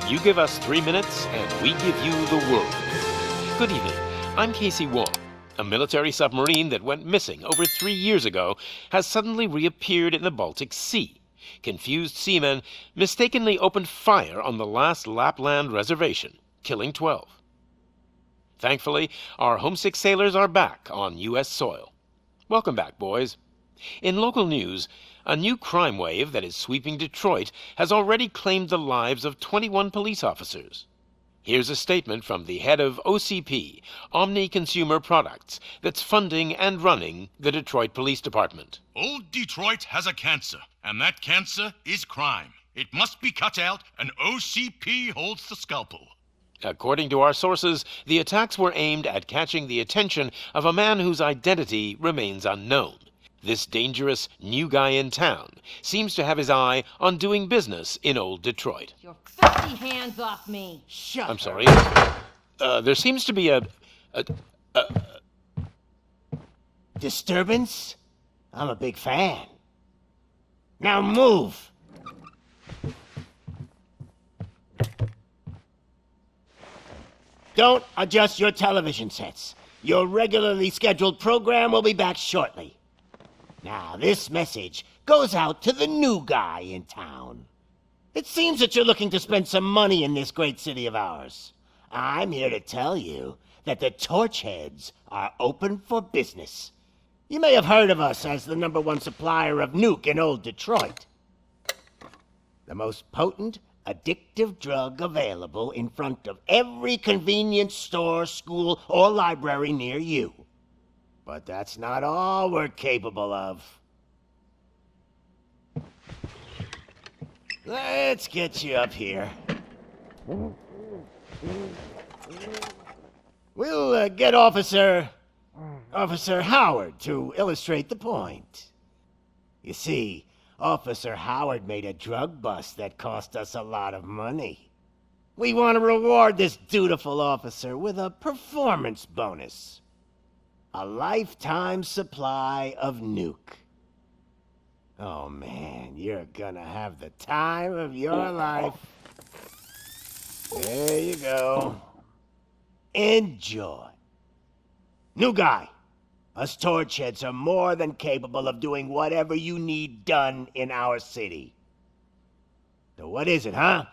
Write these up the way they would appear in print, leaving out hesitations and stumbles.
You give us 3 minutes, and we give you the world. Good evening. I'm Casey Wong. A military submarine that went missing over 3 years ago has suddenly reappeared in the Baltic Sea. Confused seamen mistakenly opened fire on the last Lapland reservation, killing 12. Thankfully, our homesick sailors are back on U.S. soil. Welcome back, boys. In local news, a new crime wave that is sweeping Detroit has already claimed the lives of 21 police officers. Here's a statement from the head of OCP, Omni Consumer Products, that's funding and running the Detroit Police Department. Old Detroit has a cancer, and that cancer is crime. It must be cut out, and OCP holds the scalpel. According to our sources, the attacks were aimed at catching the attention of a man whose identity remains unknown. This dangerous new guy in town seems to have his eye on doing business in old Detroit. Your filthy hands off me! Shut I'm sorry. There seems to be a disturbance? I'm a big fan. Now move! Don't adjust your television sets. Your regularly scheduled program will be back shortly. Now, this message goes out to the new guy in town. It seems that you're looking to spend some money in this great city of ours. I'm here to tell you that the Torchheads are open for business. You may have heard of us as the #1 supplier of nuke in old Detroit. The most potent, addictive drug available in front of every convenience store, school, or library near you. But that's not all we're capable of. Let's get you up here. We'll get Officer Howard to illustrate the point. You see, Officer Howard made a drug bust that cost us a lot of money. We want to reward this dutiful officer with a performance bonus. A lifetime supply of nuke. Oh man, you're gonna have the time of your life. There you go. Enjoy. New guy. Us Torchheads are more than capable of doing whatever you need done in our city. So what is it, huh?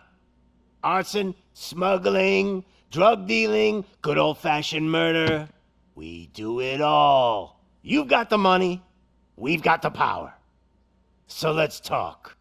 Arson, smuggling, drug dealing, good old-fashioned murder. We do it all. You've got the money, we've got the power. So let's talk.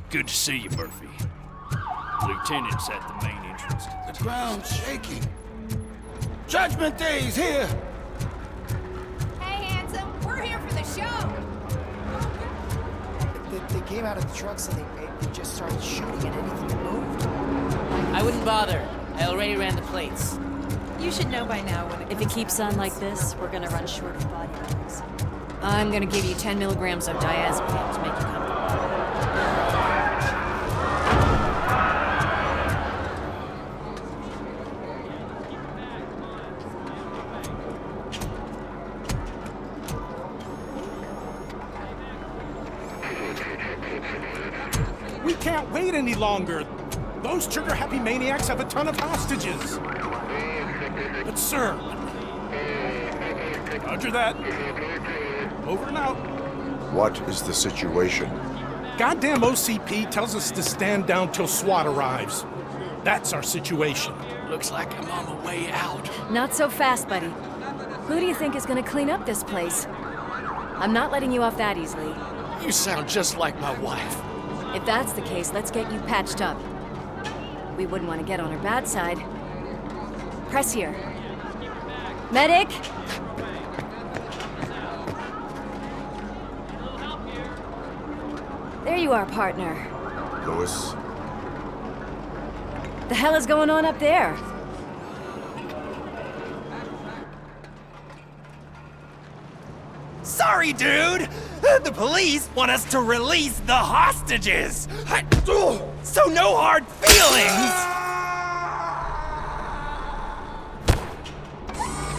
Good to see you, Murphy. Lieutenant's at the main entrance. The ground's shaking. Judgment Day's here! Hey, handsome, we're here for the show! They came out of the trucks and they just started shooting at anything that moved. I wouldn't bother. I already ran the plates. You should know by now when if it keeps on like this, we're gonna run short of body bags. I'm gonna give you 10 milligrams of diazepam to make you comfortable. We can't wait any longer. Those trigger-happy maniacs have a ton of hostages. But sir... Roger that. Over and out. What is the situation? Goddamn OCP tells us to stand down till SWAT arrives. That's our situation. Looks like I'm on my way out. Not so fast, buddy. Who do you think is gonna clean up this place? I'm not letting you off that easily. You sound just like my wife. If that's the case, let's get you patched up. We wouldn't want to get on her bad side. Press here. Medic? There you are, partner. Lewis, The hell is going on up there? Sorry, dude! The police want us to release the hostages! So no hard feelings!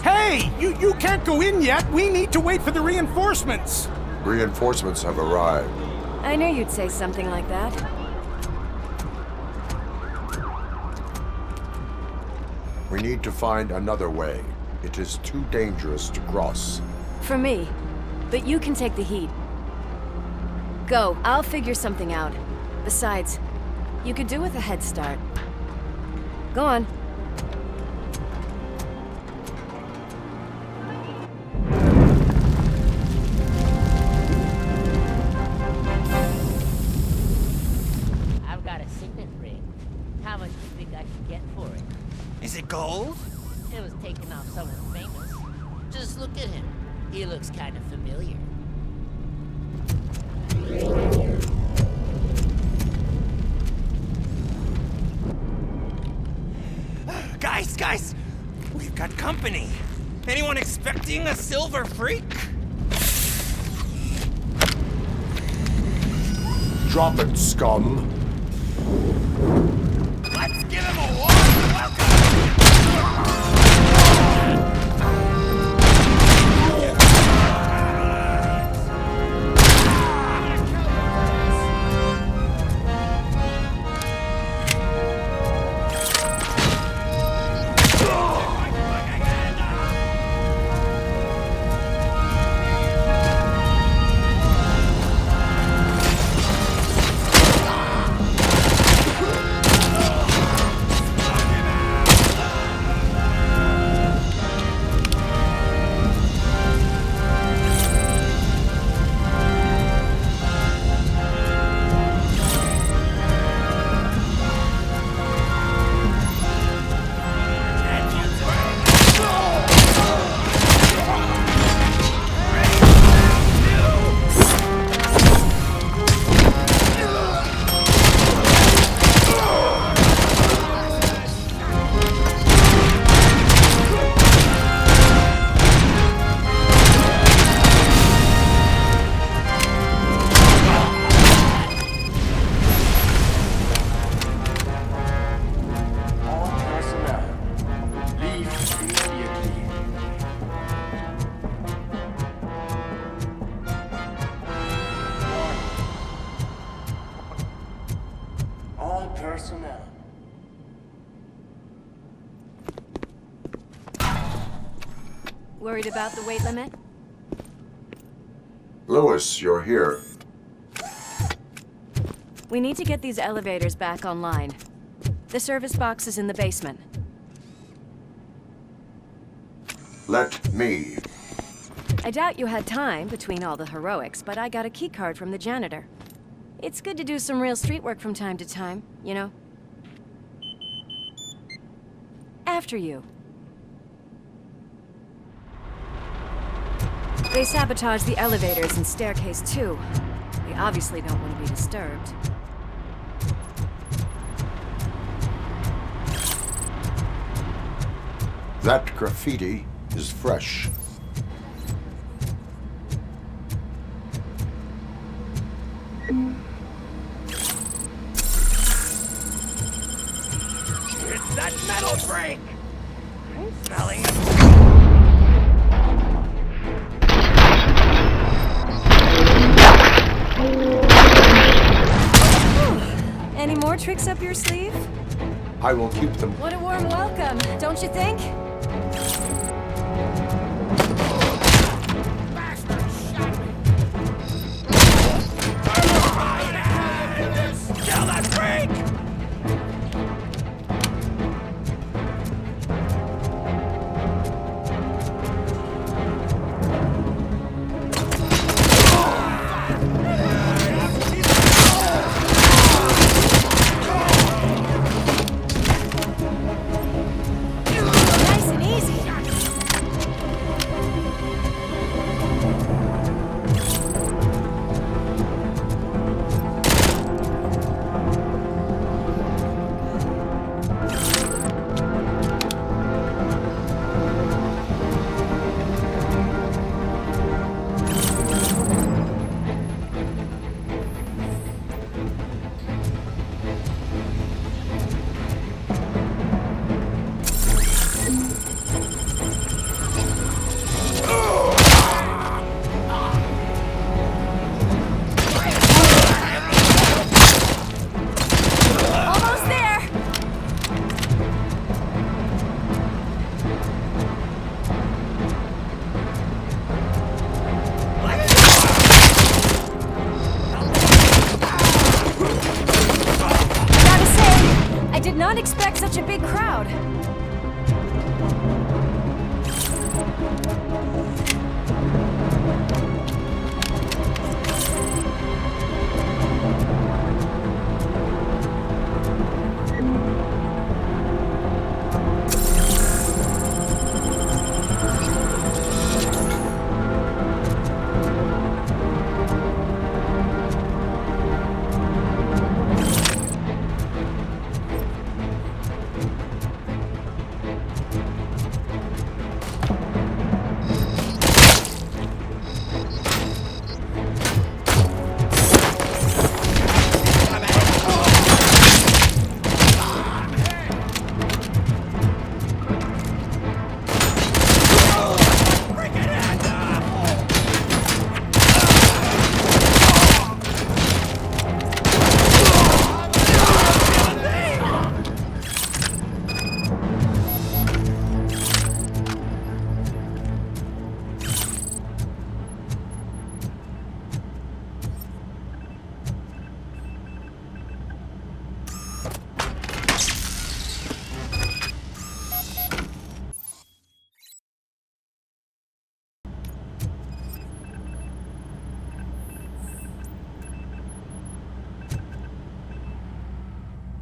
Hey, you can't go in yet. We need to wait for the reinforcements. reinforcements have arrived. I knew you'd say something like that. We need to find another way. It is too dangerous to cross. For me. But you can take the heat. Go, I'll figure something out. Besides, you could do with a head start. Go on. I've got a signet ring. How much do you think I can get for it? Is it gold? It was taken off someone famous. Just look at him. He looks kind of familiar. Guys! We've got company. Anyone expecting a silver freak? Drop it, scum. Let's give him a warm welcome! Worried about the weight limit? Lewis, you're here. We need to get these elevators back online. The service box is in the basement. Let me. I doubt you had time between all the heroics, but I got a keycard from the janitor. It's good to do some real street work from time to time, you know? After you. They sabotaged the elevators and staircase too. They obviously don't want to be disturbed. That graffiti is fresh. It's that metal break! Smelling. Any more tricks up your sleeve? I will keep them. What a warm welcome, don't you think? Kill that freak! Nice I did not expect such a big crowd.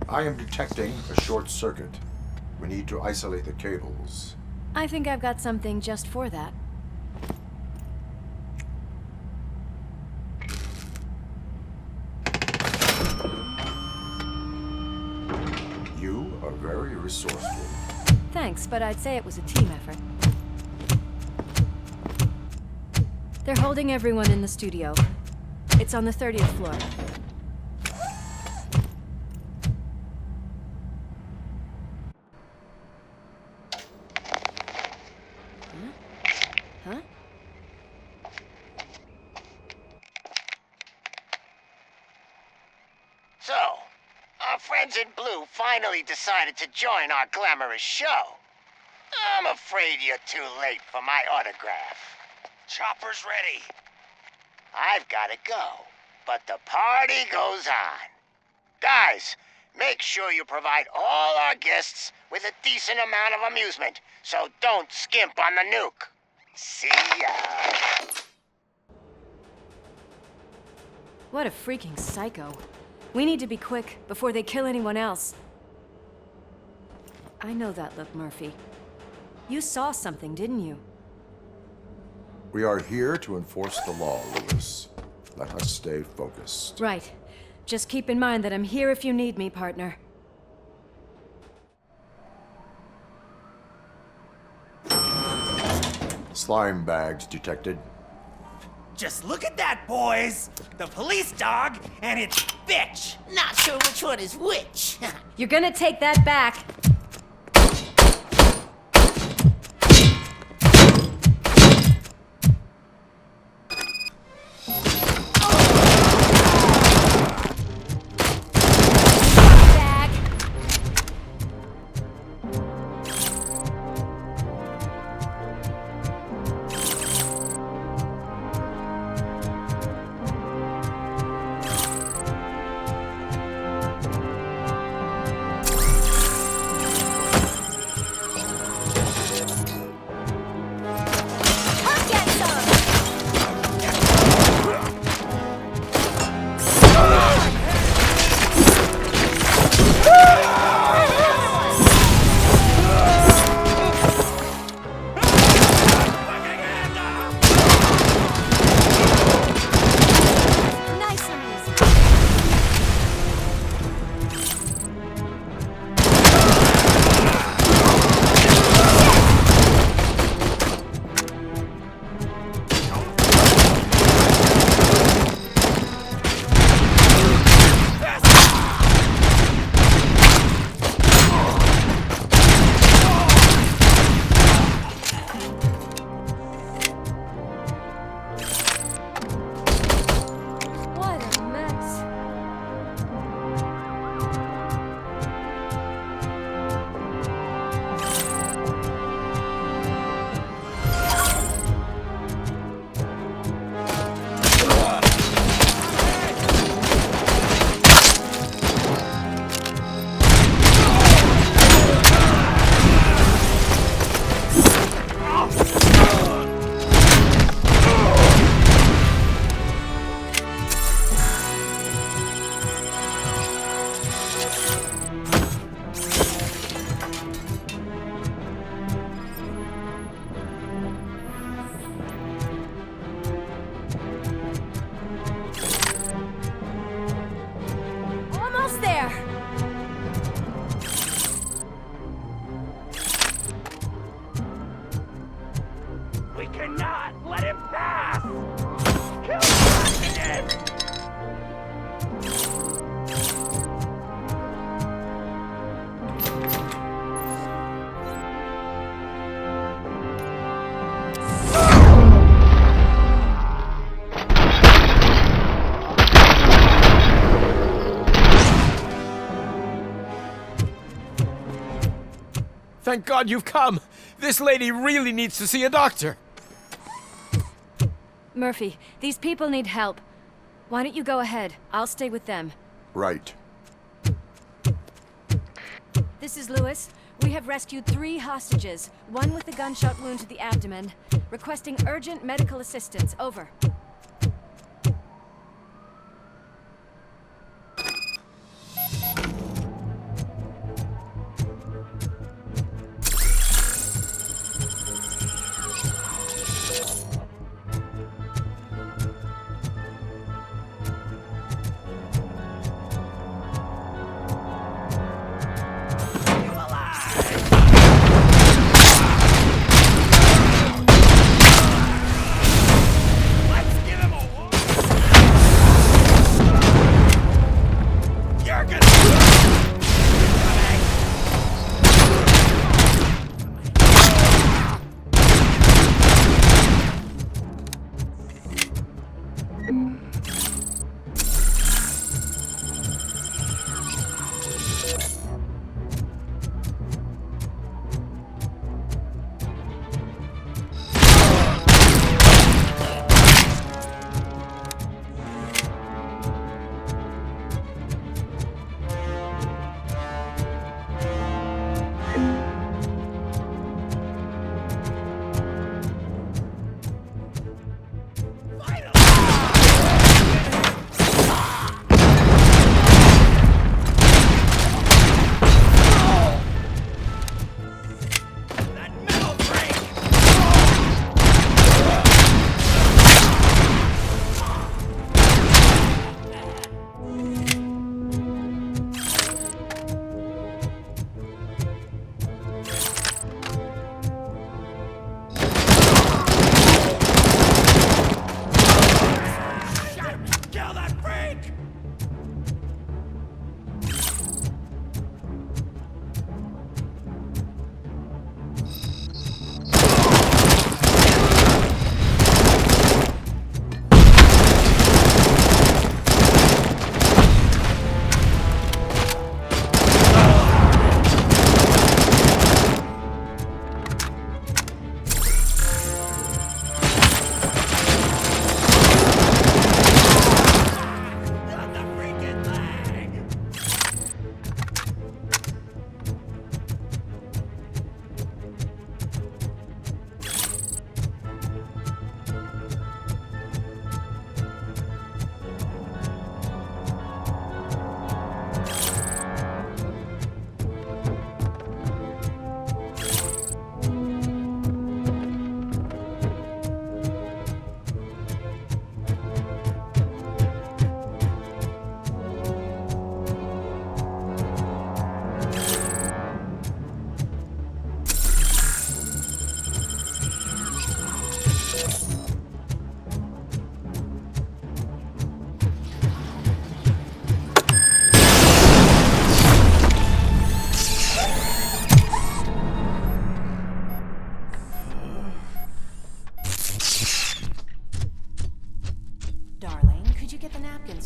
I am detecting a short circuit. We need to isolate the cables. I think I've got something just for that. You are very resourceful. Thanks, but I'd say it was a team effort. They're holding everyone in the studio. It's on the 30th floor. Huh? So, our friends in blue finally decided to join our glamorous show. I'm afraid you're too late for my autograph. Chopper's ready. I've got to go, but the party goes on. Guys, make sure you provide all our guests with a decent amount of amusement, so don't skimp on the nuke. See ya. What a freaking psycho. We need to be quick before they kill anyone else. I know that look, Murphy. You saw something, didn't you? We are here to enforce the law, Lewis. Let us stay focused. Right. Just keep in mind that I'm here if you need me, partner. Slime bags detected. Just look at that, boys! The police dog and its bitch! Not sure which one is which. You're gonna take that back. Thank God you've come. This lady really needs to see a doctor. Murphy, these people need help. Why don't you go ahead? I'll stay with them. Right. This is Lewis. We have rescued 3 hostages, one with a gunshot wound to the abdomen. Requesting urgent medical assistance. Over.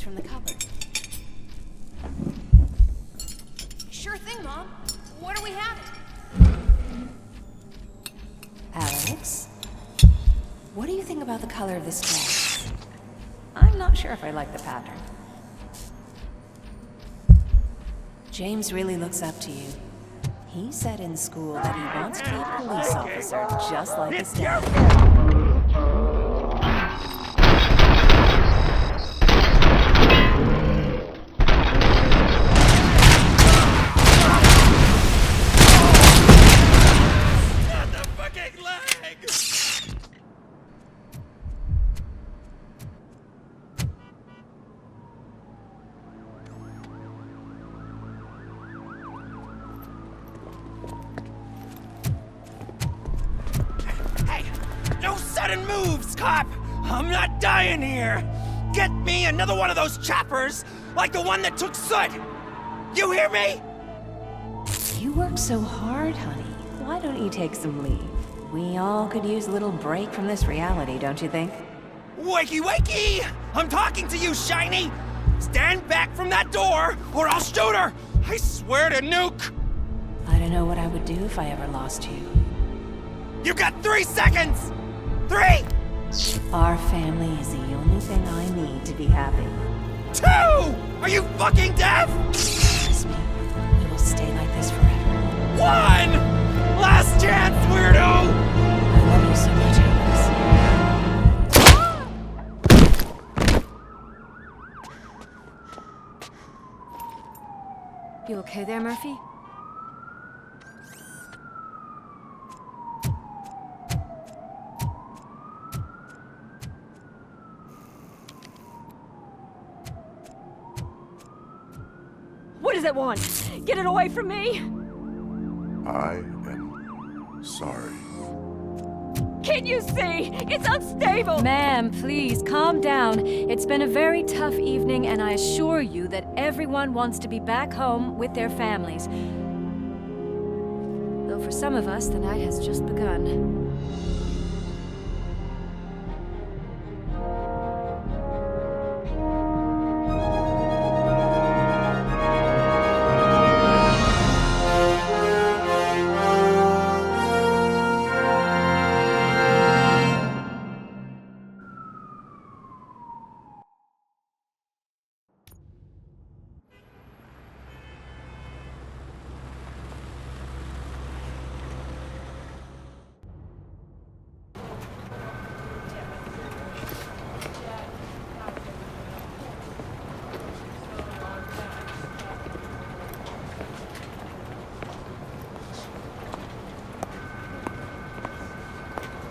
From the cupboard. Sure thing, Mom. What are we having? Alex? What do you think about the color of this dress? I'm not sure if I like the pattern. James really looks up to you. He said in school that he wants to be a police officer just like his dad. Sudden moves, cop! I'm not dying here! Get me another one of those choppers, like the one that took Soot! You hear me? You work so hard, honey. Why don't you take some leave? We all could use a little break from this reality, don't you think? Wakey wakey! I'm talking to you, Shiny! Stand back from that door, or I'll shoot her! I swear to nuke! I don't know what I would do if I ever lost you. You got 3 seconds! 3! Our family is the only thing I need to be happy. 2! Are you fucking deaf? Promise me, we will stay like this forever. 1! Last chance, weirdo! I love you so much, Amos. You okay there, Murphy? What does it want? Get it away from me! I am sorry. Can't you see? It's unstable! Ma'am, please, calm down. It's been a very tough evening, and I assure you that everyone wants to be back home with their families. Though for some of us, the night has just begun.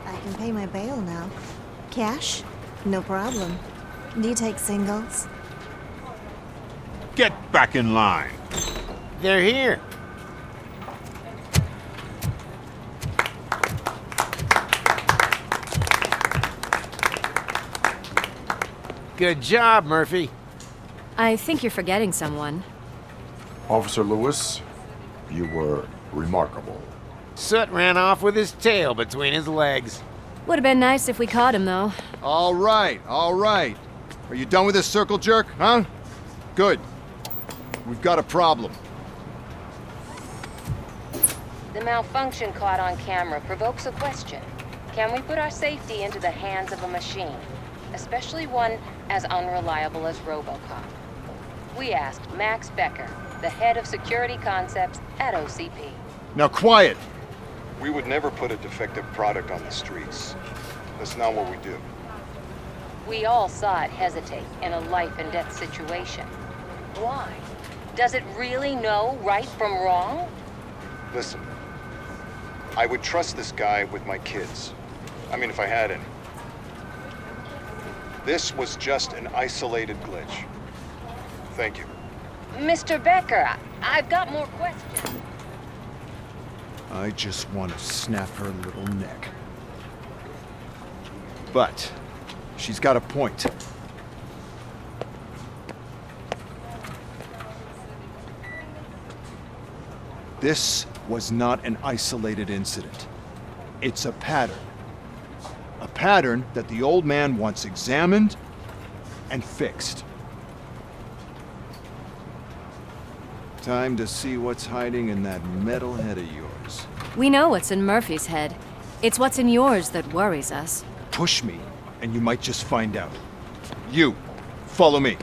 I can pay my bail now. Cash? No problem. Do you take singles? Get back in line. They're here. Good job, Murphy. I think you're forgetting someone. Officer Lewis, you were remarkable. Soot ran off with his tail between his legs. Would have been nice if we caught him, though. All right, all right. Are you done with this circle jerk, huh? Good. We've got a problem. The malfunction caught on camera provokes a question. Can we put our safety into the hands of a machine? Especially one as unreliable as RoboCop. We asked Max Becker, the head of security concepts at OCP. Now quiet! We would never put a defective product on the streets. That's not what we do. We all saw it hesitate in a life and death situation. Why? Does it really know right from wrong? Listen, I would trust this guy with my kids. I mean, if I had any. This was just an isolated glitch. Thank you. Mr. Becker, I've got more questions. I just want to snap her little neck. But she's got a point. This was not an isolated incident. It's a pattern. A pattern that the old man wants examined and fixed. Time to see what's hiding in that metal head of yours. We know what's in Murphy's head. It's what's in yours that worries us. Push me, and you might just find out. You, follow me.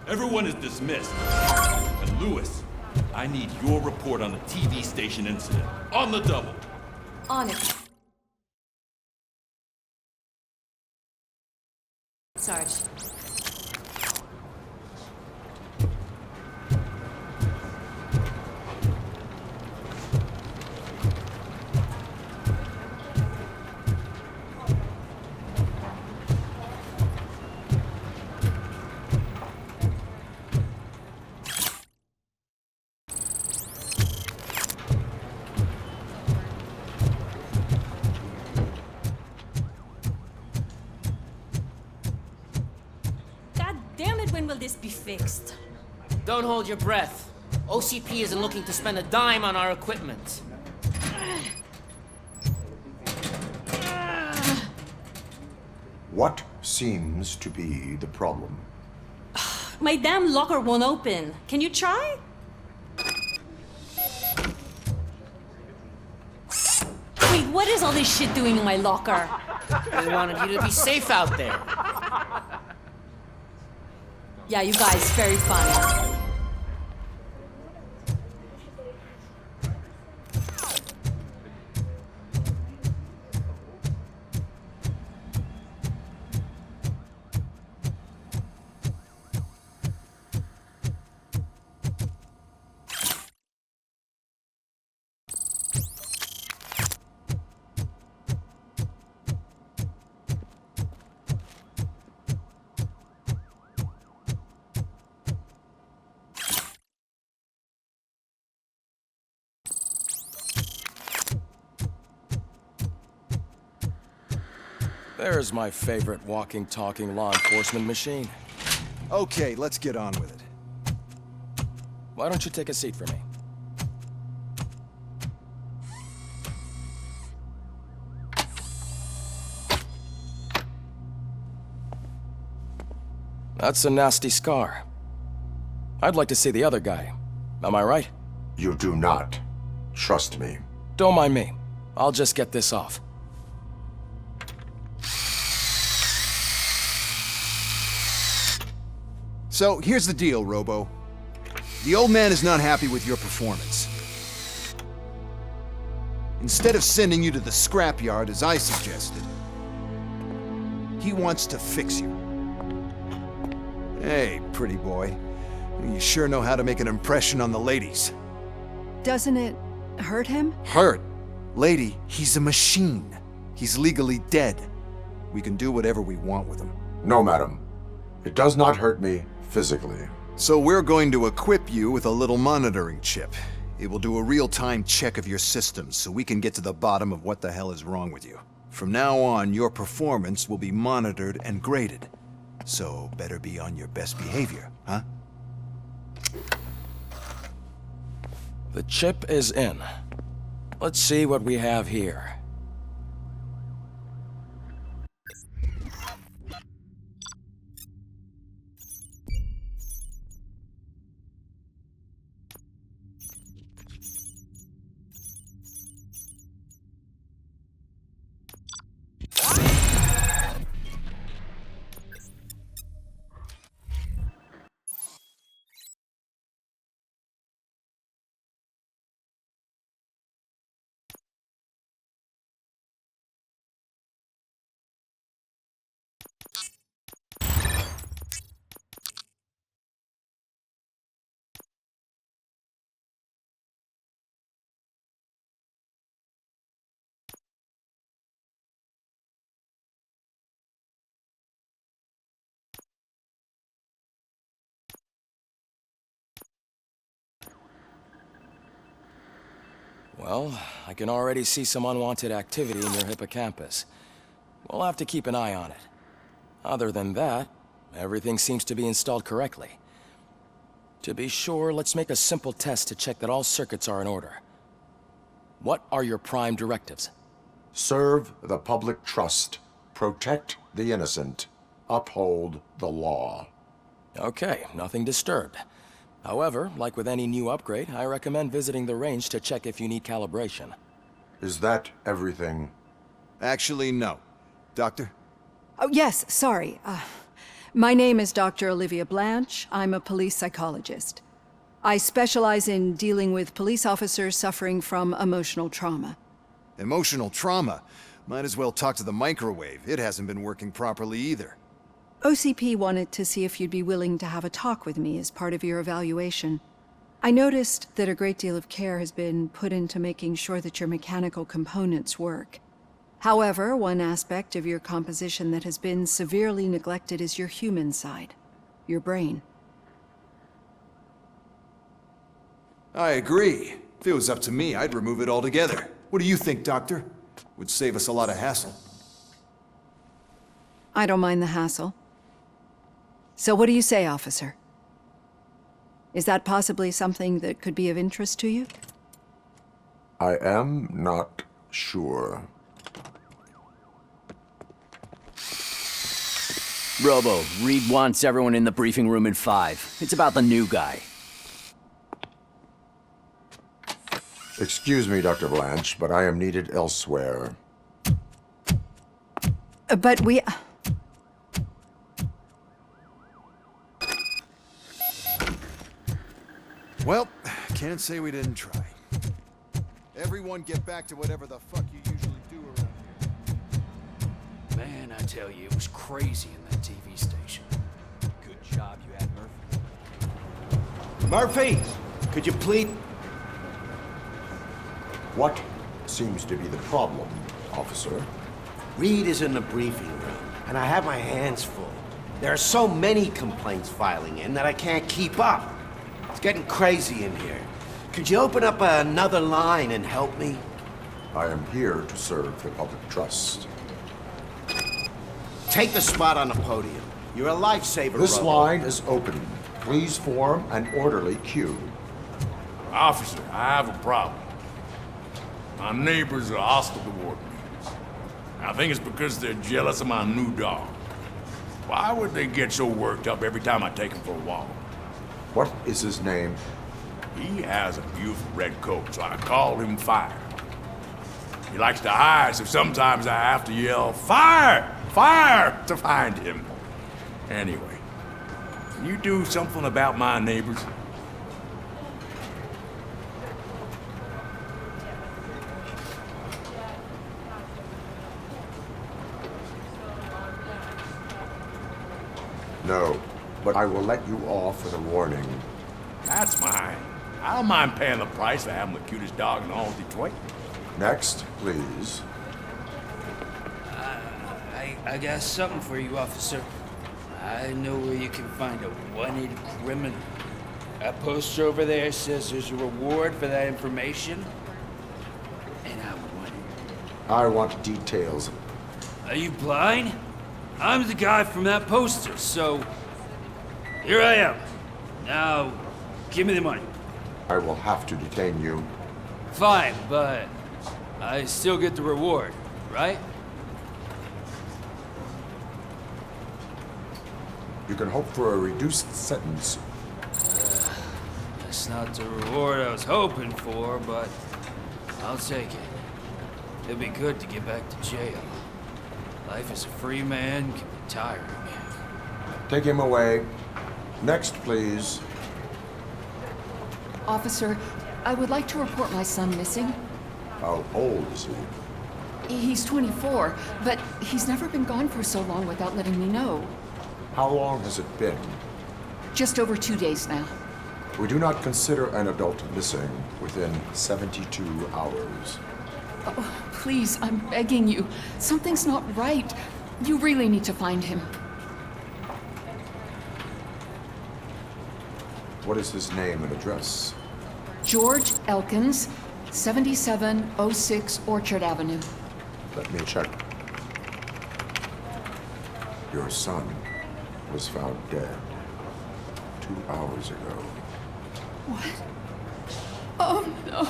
Everyone is dismissed. And Lewis, I need your report on the TV station incident. On the double. On it. Sarge. When will this be fixed? Don't hold your breath. OCP isn't looking to spend a dime on our equipment. What seems to be the problem? My damn locker won't open. Can you try? Wait, what is all this shit doing in my locker? We wanted you to be safe out there. Yeah, you guys, very funny. There's my favorite walking, talking law enforcement machine. Okay, let's get on with it. Why don't you take a seat for me? That's a nasty scar. I'd like to see the other guy. Am I right? You do not. Trust me. Don't mind me. I'll just get this off. So, here's the deal, Robo. The old man is not happy with your performance. Instead of sending you to the scrapyard as I suggested, he wants to fix you. Hey, pretty boy. You sure know how to make an impression on the ladies. Doesn't it hurt him? Hurt? Lady, he's a machine. He's legally dead. We can do whatever we want with him. No, madam. It does not hurt me physically. So we're going to equip you with a little monitoring chip. It will do a real-time check of your systems so we can get to the bottom of what the hell is wrong with you. From now on, your performance will be monitored and graded. So better be on your best behavior, huh? The chip is in. Let's see what we have here. Well, I can already see some unwanted activity in your hippocampus. We'll have to keep an eye on it. Other than that, everything seems to be installed correctly. To be sure, let's make a simple test to check that all circuits are in order. What are your prime directives? Serve the public trust. Protect the innocent. Uphold the law. Okay, nothing disturbed. However, like with any new upgrade, I recommend visiting the range to check if you need calibration. Is that everything? Actually, no. Doctor? Oh, yes, sorry. My name is Dr. Olivia Blanche. I'm a police psychologist. I specialize in dealing with police officers suffering from emotional trauma. Emotional trauma? Might as well talk to the microwave. It hasn't been working properly either. OCP wanted to see if you'd be willing to have a talk with me as part of your evaluation. I noticed that a great deal of care has been put into making sure that your mechanical components work. However, one aspect of your composition that has been severely neglected is your human side, your brain. I agree. If it was up to me, I'd remove it altogether. What do you think, Doctor? Would save us a lot of hassle. I don't mind the hassle. So what do you say, officer? Is that possibly something that could be of interest to you? I am not sure. Robo, Reed wants everyone in the briefing room in 5. It's about the new guy. Excuse me, Dr. Blanche, but I am needed elsewhere. But we... Well, can't say we didn't try. Everyone get back to whatever the fuck you usually do around here. Man, I tell you, it was crazy in that TV station. Good job you had, Murphy. Murphy, could you please... What seems to be the problem, officer? Reed is in the briefing room, and I have my hands full. There are so many complaints filing in that I can't keep up. It's getting crazy in here. Could you open up another line and help me? I am here to serve the public trust. Take the spot on the podium. You're a lifesaver, This Robo. line is open. Please form an orderly queue. Officer, I have a problem. My neighbors are hostile toward me. I think it's because they're jealous of my new dog. Why would they get so worked up every time I take him for a walk? What is his name? He has a beautiful red coat, so I call him Fire. He likes to hide, so sometimes I have to yell, "Fire! Fire!" to find him. Anyway, can you do something about my neighbors? No, but I will let you off with a warning. That's mine. I don't mind paying the price for having the cutest dog in all of Detroit. Next, please. I got something for you, officer. I know where you can find a wanted criminal. That poster over there says there's a reward for that information, and I want it. I want details. Are you blind? I'm the guy from that poster, so here I am. Now, give me the money. I will have to detain you. Fine, but I still get the reward, right? You can hope for a reduced sentence. That's not the reward I was hoping for, but I'll take it. It'll be good to get back to jail. Life as a free man can be tiring. Take him away. Next, please. Officer, I would like to report my son missing. How old is he? He's 24, but he's never been gone for so long without letting me know. How long has it been? Just over 2 days now. We do not consider an adult missing within 72 hours. Oh, please, I'm begging you. Something's not right. You really need to find him. What is his name and address? George Elkins, 7706 Orchard Avenue. Let me check. Your son was found dead 2 hours ago. What? Oh, no.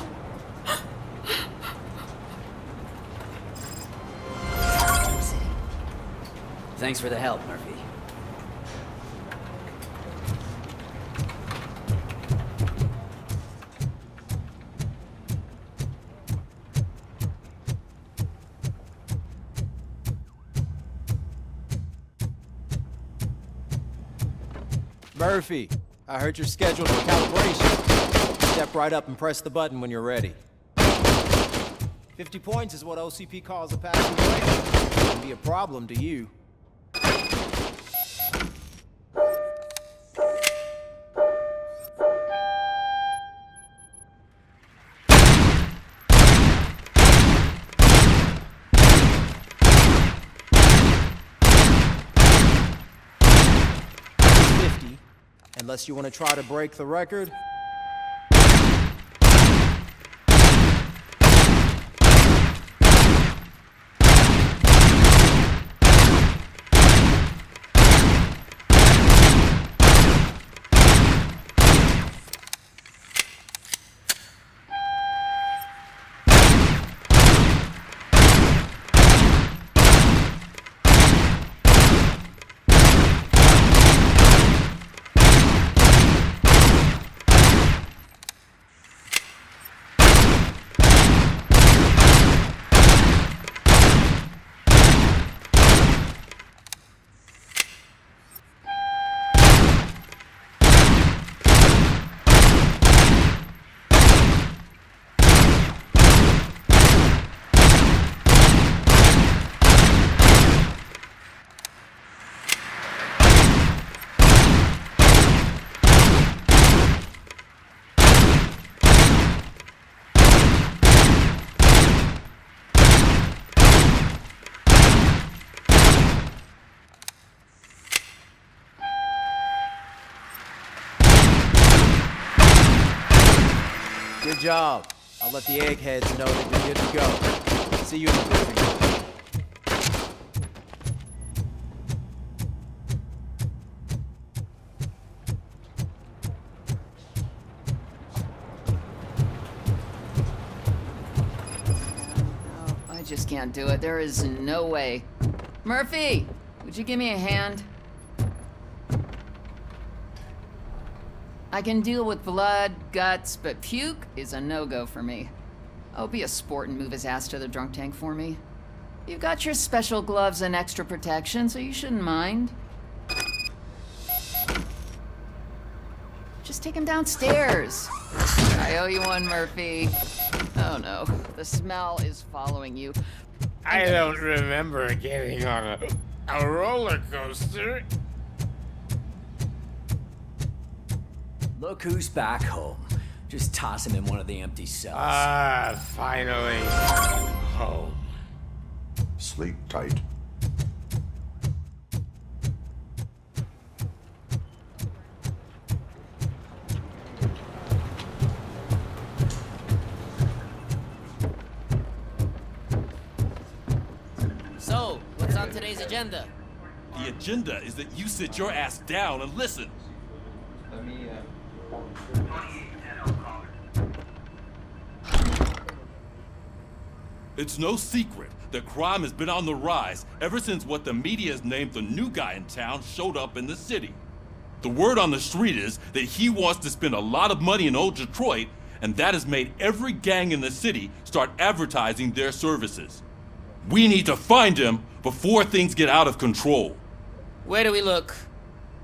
Thanks for the help, Murphy. Murphy, I heard you're scheduled for calibration. Step right up and press the button when you're ready. 50 points is what OCP calls a passing grade. It can be a problem to you. Unless you want to try to break the record. job. I'll let the eggheads know that you're good to go. See you in the briefing room. I just can't do it. There is no way. Murphy, would you give me a hand? I can deal with blood, guts, but puke is a no-go for me. Oh, be a sport and move his ass to the drunk tank for me. You've got your special gloves and extra protection, so you shouldn't mind. Just take him downstairs. I owe you one, Murphy. Oh no, the smell is following you. I don't remember getting on a roller coaster. Look who's back home. Just toss him in one of the empty cells. Finally. Home. Sleep tight. So, what's on today's agenda? The agenda is that you sit your ass down and listen. It's no secret that crime has been on the rise ever since what the media has named the new guy in town showed up in the city. The word on the street is that he wants to spend a lot of money in old Detroit, and that has made every gang in the city start advertising their services. We need to find him before things get out of control. Where do we look?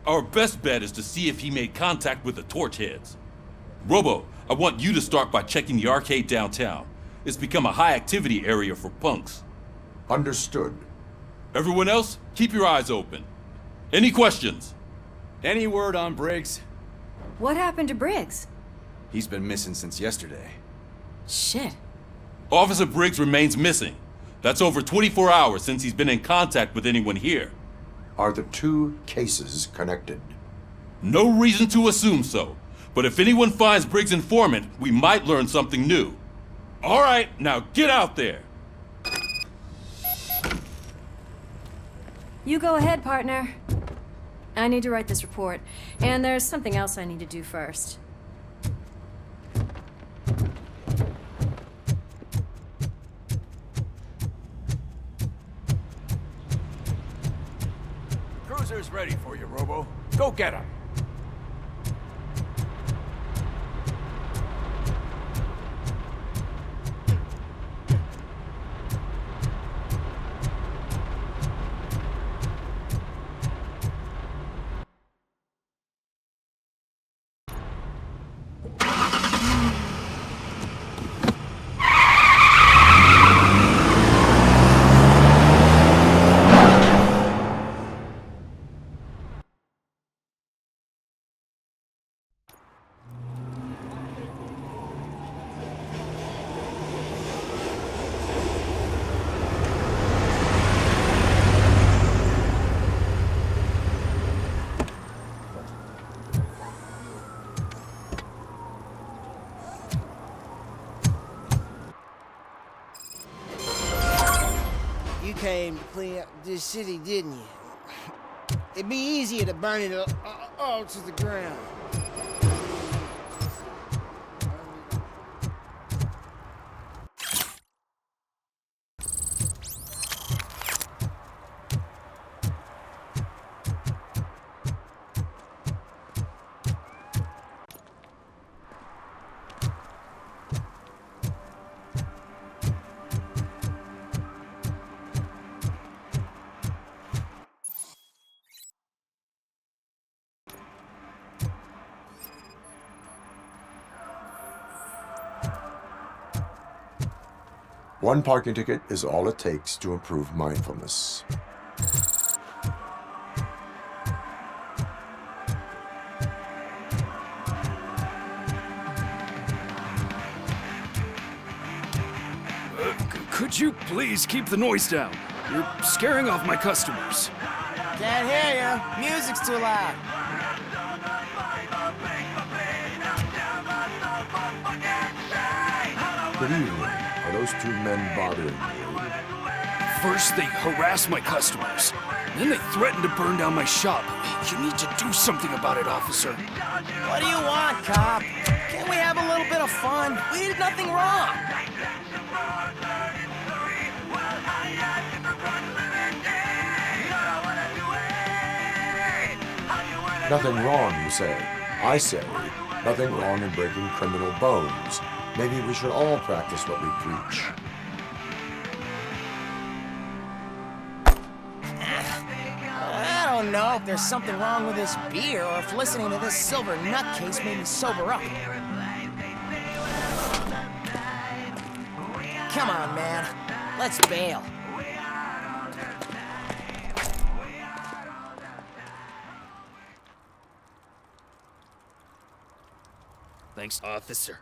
Our best bet is to see if he made contact with the Torchheads. Robo, I want you to start by checking the arcade downtown. It's become a high-activity area for punks. Understood. Everyone else, keep your eyes open. Any questions? Any word on Briggs? What happened to Briggs? He's been missing since yesterday. Shit. Officer Briggs remains missing. That's over 24 hours since he's been in contact with anyone here. Are the two cases connected? No reason to assume so. But if anyone finds Briggs' informant, we might learn something new. All right, now get out there. You go ahead, partner. I need to write this report, and there's something else I need to do first. Cruiser's ready for you, Robo. Go get him. You came to clean up this city, didn't you? It'd be easier to burn it all to the ground. One parking ticket is all it takes to improve mindfulness. Could you please keep the noise down? You're scaring off my customers. Can't hear you. Music's too loud. Good evening. Are those two men bothering you? First, they harass my customers. Then they threaten to burn down my shop. You need to do something about it, officer. What do you want, cop? Can't we have a little bit of fun? We did nothing wrong. Nothing wrong, you say. I say, nothing wrong in breaking criminal bones. Maybe we should all practice what we preach. I don't know if there's something wrong with this beer or if listening to this silver nutcase made me sober up. Come on, man. Let's bail. Thanks, officer.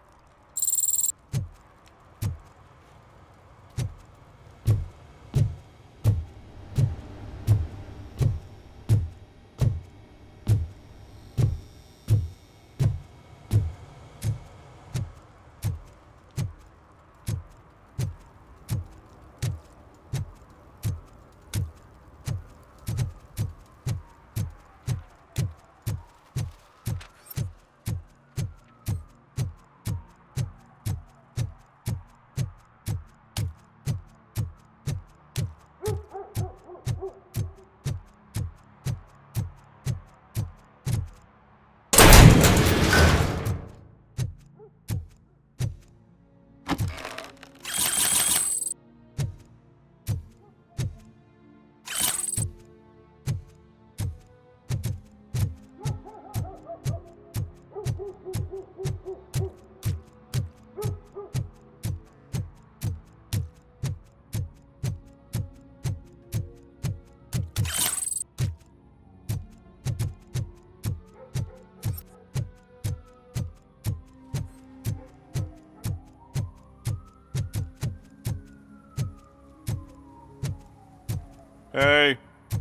Hey,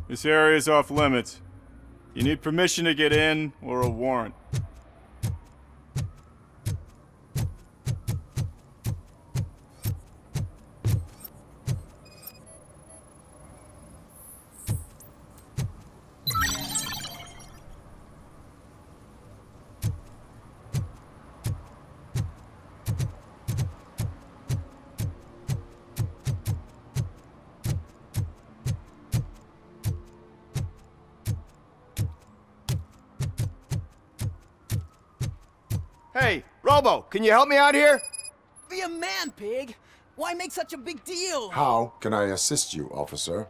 this area is off limits. You need permission to get in or a warrant. Hey, Robo, can you help me out here? Be a man, pig. Why make such a big deal? How can I assist you, officer?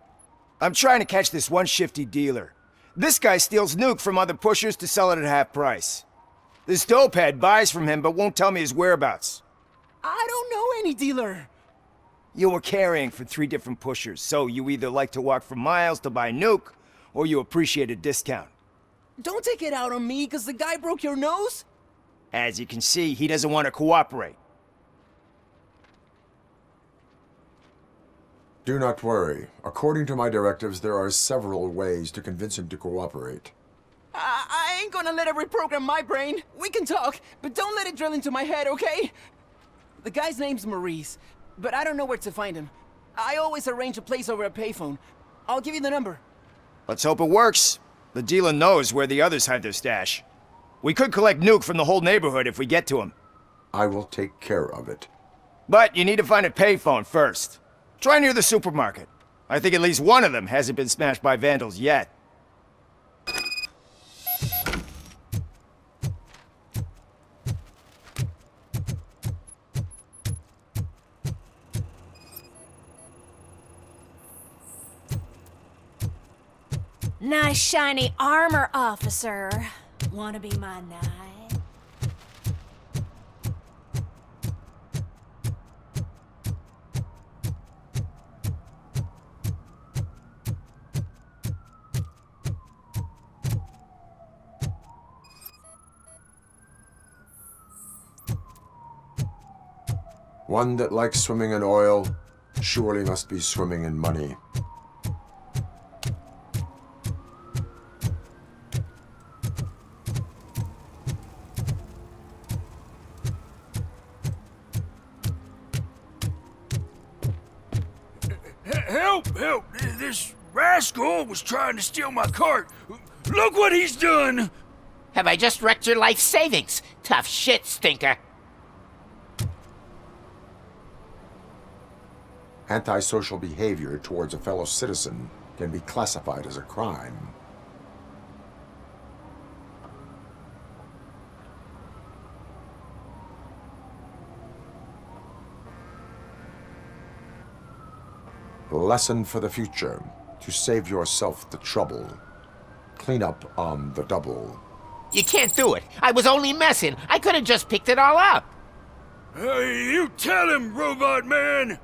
I'm trying to catch this one shifty dealer. This guy steals nuke from other pushers to sell it at half price. This dopehead buys from him but won't tell me his whereabouts. I don't know any dealer. You were carrying for 3 different pushers, so you either like to walk for miles to buy nuke, or you appreciate a discount. Don't take it out on me, because the guy broke your nose? As you can see, he doesn't want to cooperate. Do not worry. According to my directives, there are several ways to convince him to cooperate. I ain't gonna let it reprogram my brain. We can talk, but don't let it drill into my head, okay? The guy's name's Maurice, but I don't know where to find him. I always arrange a place over a payphone. I'll give you the number. Let's hope it works. The dealer knows where the others hide their stash. We could collect nuke from the whole neighborhood if we get to him. I will take care of it. But you need to find a payphone first. Try near the supermarket. I think at least one of them hasn't been smashed by vandals yet. Nice shiny armor, officer. Wanna be my knight? One that likes swimming in oil surely must be swimming in money. Help! Help! This rascal was trying to steal my cart. Look what he's done! Have I just wrecked your life savings? Tough shit, stinker. Antisocial behavior towards a fellow citizen can be classified as a crime. Lesson for the future. To save yourself the trouble. Clean up on the double. You can't do it. I was only messing. I could have just picked it all up. Hey, you tell him, Robot Man!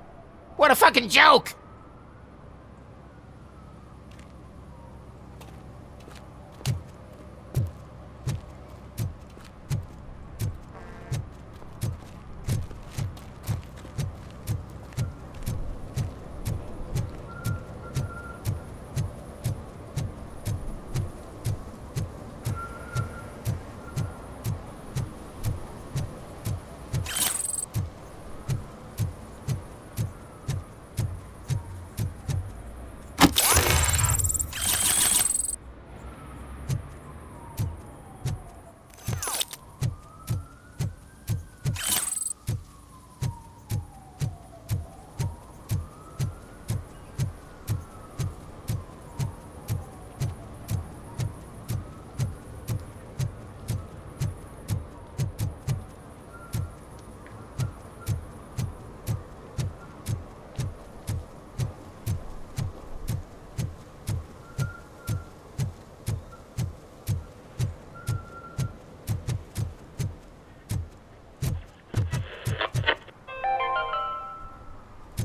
What a fucking joke!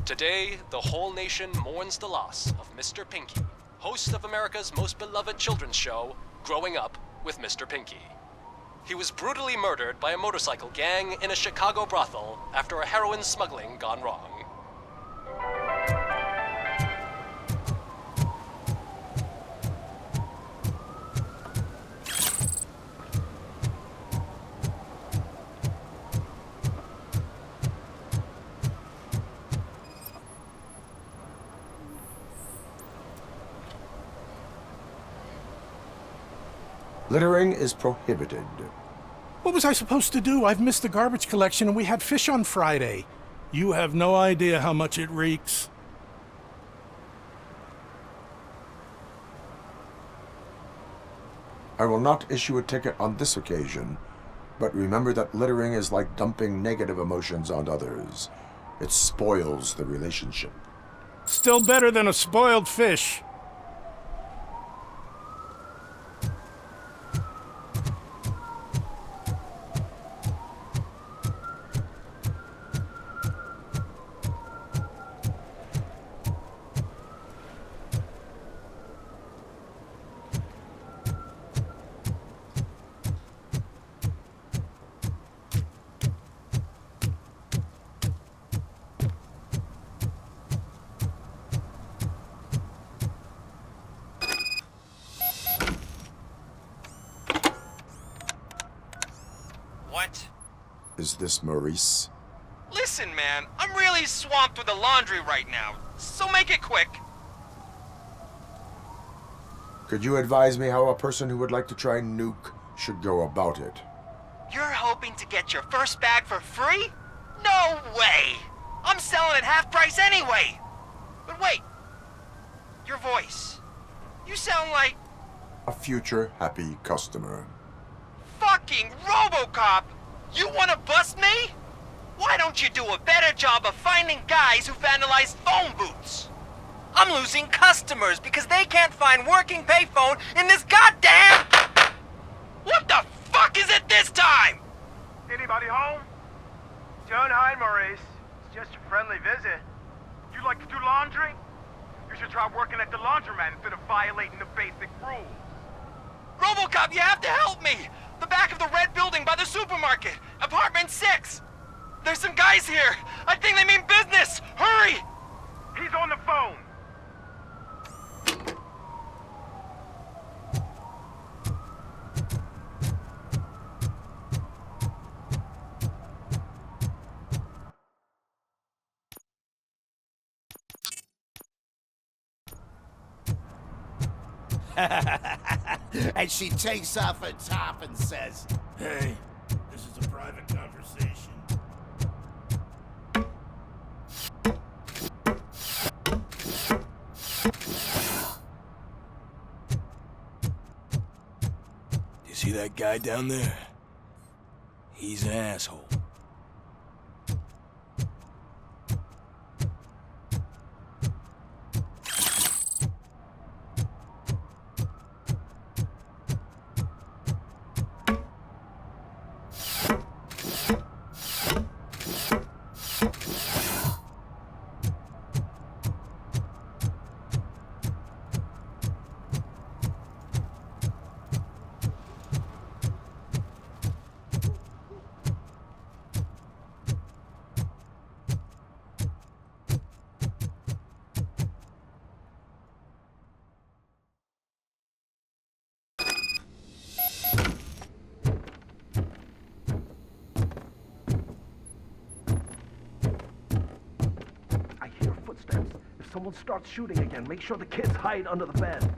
Today, the whole nation mourns the loss of Mr. Pinky, host of America's most beloved children's show, Growing Up with Mr. Pinky. He was brutally murdered by a motorcycle gang in a Chicago brothel after a heroin smuggling gone wrong. Littering is prohibited. What was I supposed to do? I've missed the garbage collection and we had fish on Friday. You have no idea how much it reeks. I will not issue a ticket on this occasion, but remember that littering is like dumping negative emotions on others. It spoils the relationship. Still better than a spoiled fish. What? Is this Maurice? Listen, man, I'm really swamped with the laundry right now, so make it quick. Could you advise me how a person who would like to try nuke should go about it? You're hoping to get your first bag for free? No way! I'm selling at half price anyway! But wait, your voice. You sound like... A future happy customer. Fucking RoboCop! You wanna bust me? Why don't you do a better job of finding guys who vandalize phone booths? I'm losing customers because they can't find working payphone in this goddamn... What the fuck is it this time? Anybody home? Don't hide, Maurice. It's just a friendly visit. You like to do laundry? You should try working at the laundromat instead of violating the basic rules. RoboCop, you have to help me! The back of the red building by the supermarket, apartment 6. There's some guys here. I think they mean business. Hurry! He's on the phone. And she takes off her top and says, Hey, this is a private conversation. You see that guy down there? He's an asshole. If someone starts shooting again, make sure the kids hide under the bed.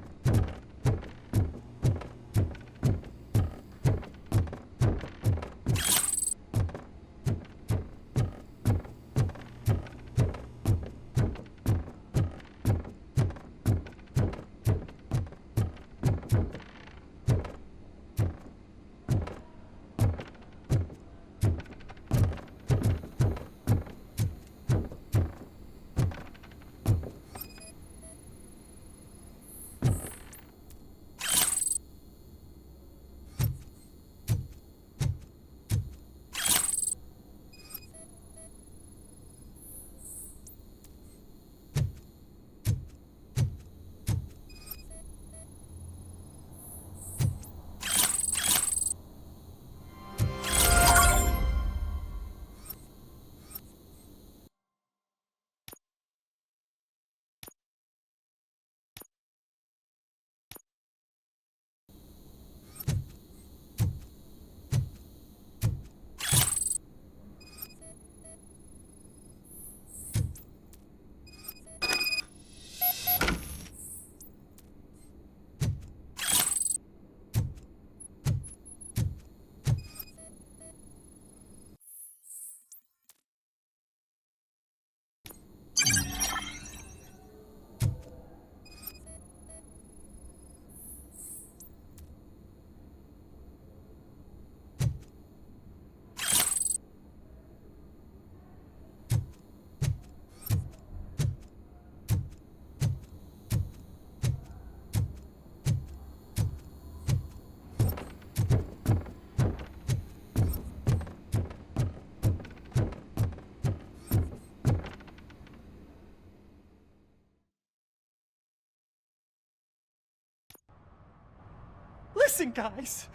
Listen, guys.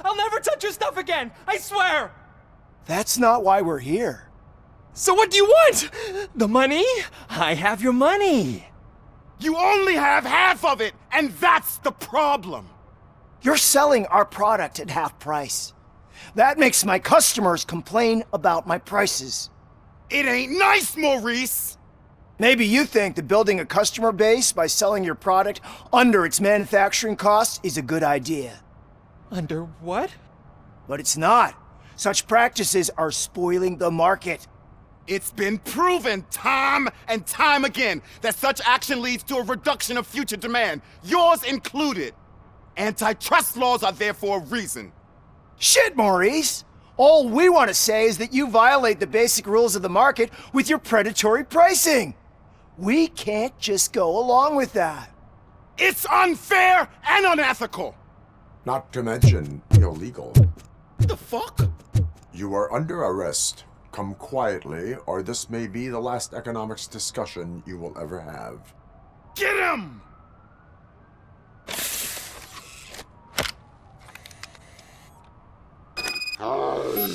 I'll never touch your stuff again. I swear. That's not why we're here. So what do you want? The money? I have your money. You only have half of it, and that's the problem. You're selling our product at half price. That makes my customers complain about my prices. It ain't nice, Maurice. Maybe you think that building a customer base by selling your product under its manufacturing costs is a good idea. Under what? But it's not. Such practices are spoiling the market. It's been proven time and time again that such action leads to a reduction of future demand, yours included. Antitrust laws are there for a reason. Shit, Maurice! All we want to say is that you violate the basic rules of the market with your predatory pricing. We can't just go along with that. It's unfair and unethical. Not to mention illegal. The fuck? You are under arrest. Come quietly, or this may be the last economics discussion you will ever have. Get him! Oh,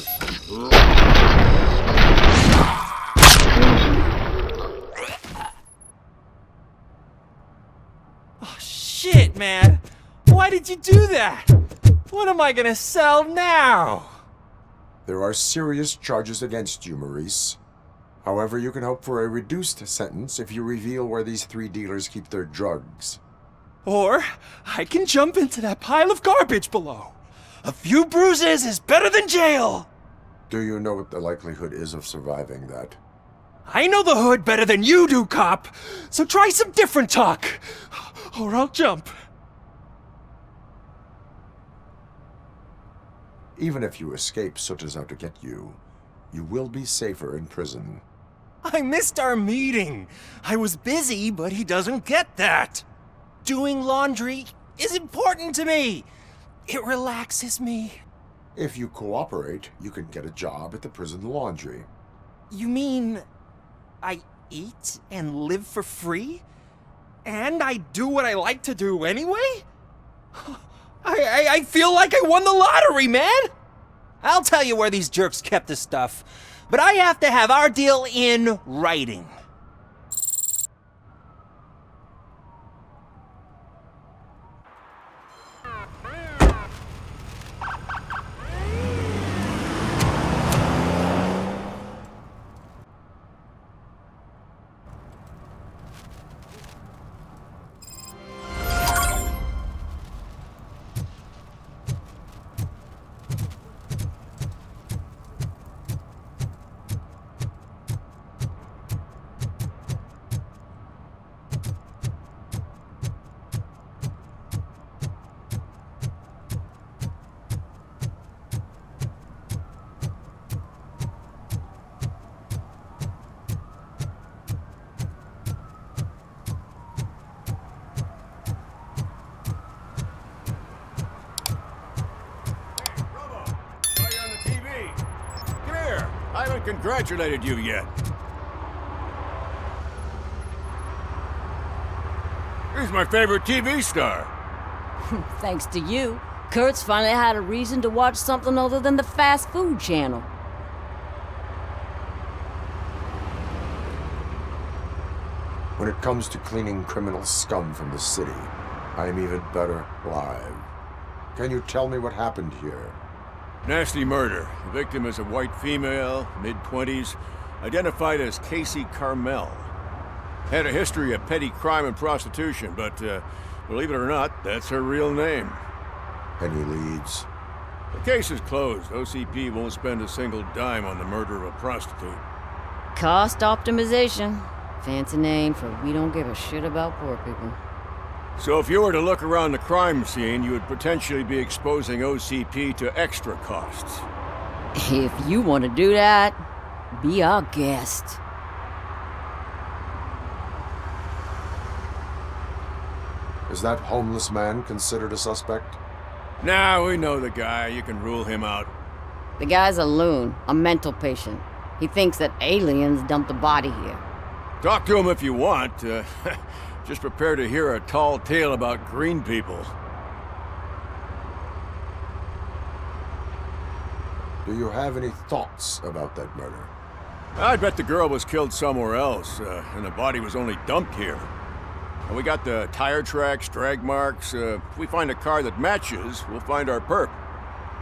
shit, man. Why did you do that? What am I gonna sell now? There are serious charges against you, Maurice. However, you can hope for a reduced sentence if you reveal where these 3 dealers keep their drugs. Or I can jump into that pile of garbage below. A few bruises is better than jail. Do you know what the likelihood is of surviving that? I know the hood better than you do, cop. So try some different talk, or I'll jump. Even if you escape Soot is out to get you, you will be safer in prison. I missed our meeting. I was busy, but he doesn't get that. Doing laundry is important to me. It relaxes me. If you cooperate, you can get a job at the prison laundry. You mean I eat and live for free? And I do what I like to do anyway? I feel like I won the lottery, man! I'll tell you where these jerks kept this stuff, but I have to have our deal in writing. I haven't congratulated you yet. He's my favorite TV star. Thanks to you, Kurt's finally had a reason to watch something other than the fast food channel. When it comes to cleaning criminal scum from the city, I am even better live. Can you tell me what happened here? Nasty murder. The victim is a white female, mid-20s, identified as Casey Carmel. Had a history of petty crime and prostitution, but believe it or not, that's her real name. Any leads? The case is closed. OCP won't spend a single dime on the murder of a prostitute. Cost optimization. Fancy name for we don't give a shit about poor people. So if you were to look around the crime scene, you would potentially be exposing OCP to extra costs. If you want to do that, be our guest. Is that homeless man considered a suspect? Nah, we know the guy. You can rule him out. The guy's a loon, a mental patient. He thinks that aliens dumped the body here. Talk to him if you want. Just prepare to hear a tall tale about green people. Do you have any thoughts about that murder? I bet the girl was killed somewhere else, and the body was only dumped here. And we got the tire tracks, drag marks. If we find a car that matches, we'll find our perp.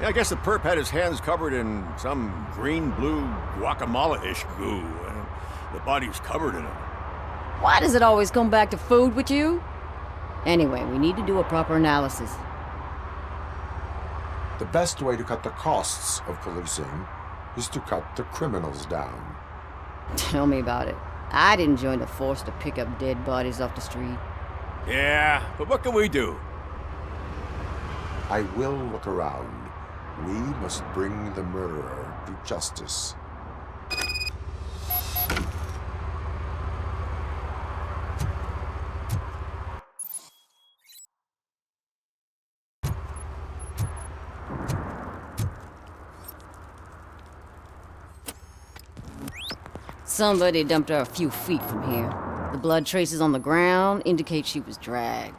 Yeah, I guess the perp had his hands covered in some green-blue guacamole-ish goo. The body's covered in it. Why does it always come back to food with you? Anyway, we need to do a proper analysis. The best way to cut the costs of policing is to cut the criminals down. Tell me about it. I didn't join the force to pick up dead bodies off the street. Yeah, but what can we do? I will look around. We must bring the murderer to justice. Somebody dumped her a few feet from here. The blood traces on the ground indicate she was dragged.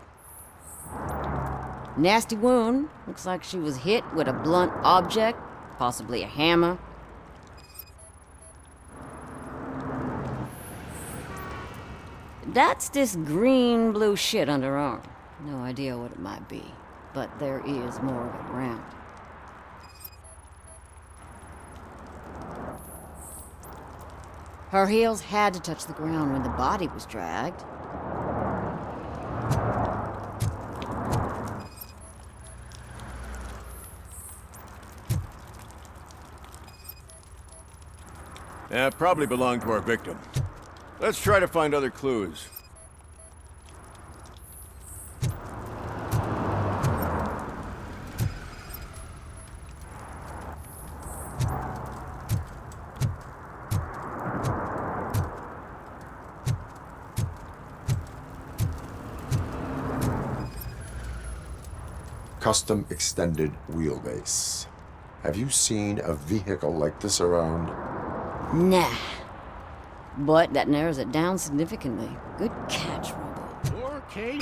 Nasty wound. Looks like she was hit with a blunt object, possibly a hammer. That's this green-blue shit under her arm. No idea what it might be, but there is more of it around. Her heels had to touch the ground when the body was dragged. Yeah, probably belonged to our victim. Let's try to find other clues. Custom extended wheelbase. Have you seen a vehicle like this around? Nah. But that narrows it down significantly. Good catch, Robo. 4K.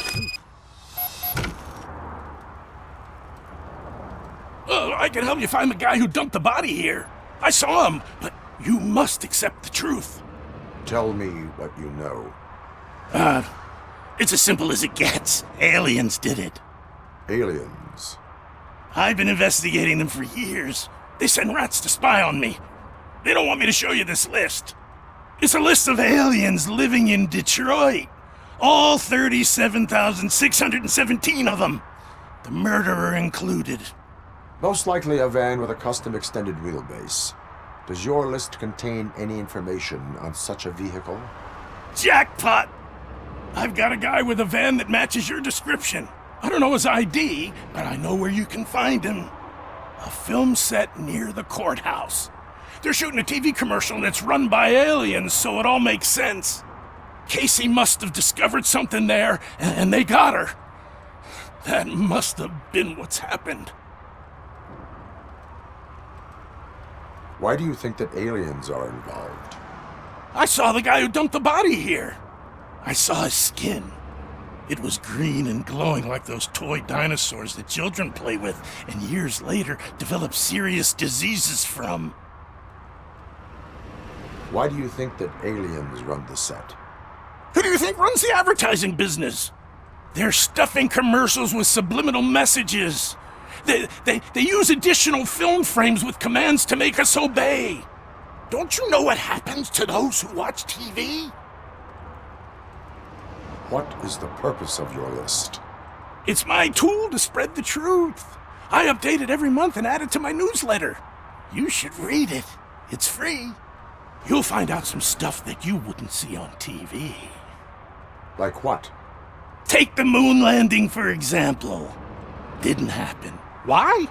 Oh, I can help you find the guy who dumped the body here. I saw him, but you must accept the truth. Tell me what you know. It's as simple as it gets. Aliens did it. Aliens? I've been investigating them for years. They send rats to spy on me. They don't want me to show you this list. It's a list of aliens living in Detroit. All 37,617 of them. The murderer included. Most likely a van with a custom extended wheelbase. Does your list contain any information on such a vehicle? Jackpot! I've got a guy with a van that matches your description. I don't know his ID, but I know where you can find him. A film set near the courthouse. They're shooting a TV commercial that's run by aliens, so it all makes sense. Casey must have discovered something there, and they got her. That must have been what's happened. Why do you think that aliens are involved? I saw the guy who dumped the body here. I saw his skin. It was green and glowing like those toy dinosaurs that children play with and years later develop serious diseases from. Why do you think that aliens run the set? Who do you think runs the advertising business? They're stuffing commercials with subliminal messages. They use additional film frames with commands to make us obey. Don't you know what happens to those who watch TV? What is the purpose of your list? It's my tool to spread the truth. I update it every month and add it to my newsletter. You should read it. It's free. You'll find out some stuff that you wouldn't see on TV. Like what? Take the moon landing, for example. Didn't happen. Why?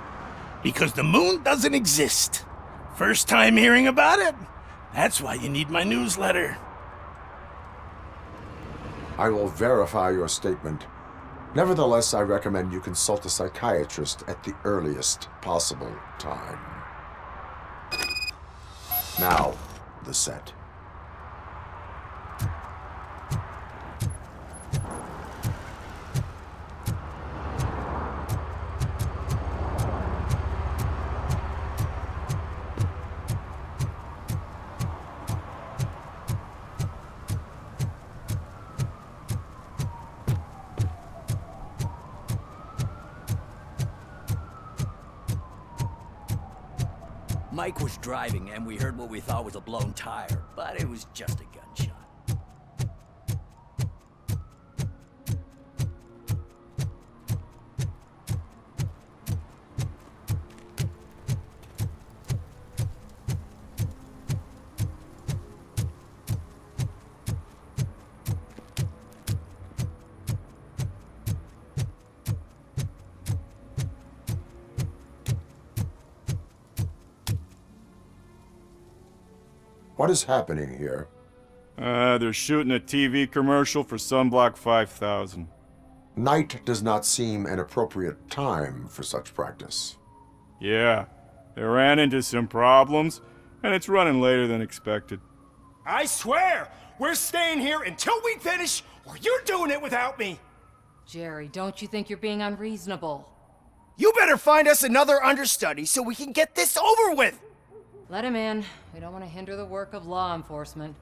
Because the moon doesn't exist. First time hearing about it? That's why you need my newsletter. I will verify your statement. Nevertheless, I recommend you consult a psychiatrist at the earliest possible time. Now, the set. Mike was driving, and we heard what we thought was a blown tire, but it was just a gunshot. What is happening here? They're shooting a TV commercial for Sunblock 5000. Night does not seem an appropriate time for such practice. Yeah, they ran into some problems, and it's running later than expected. I swear, we're staying here until we finish, or you're doing it without me. Jerry, don't you think you're being unreasonable? You better find us another understudy so we can get this over with. Let him in. We don't want to hinder the work of law enforcement.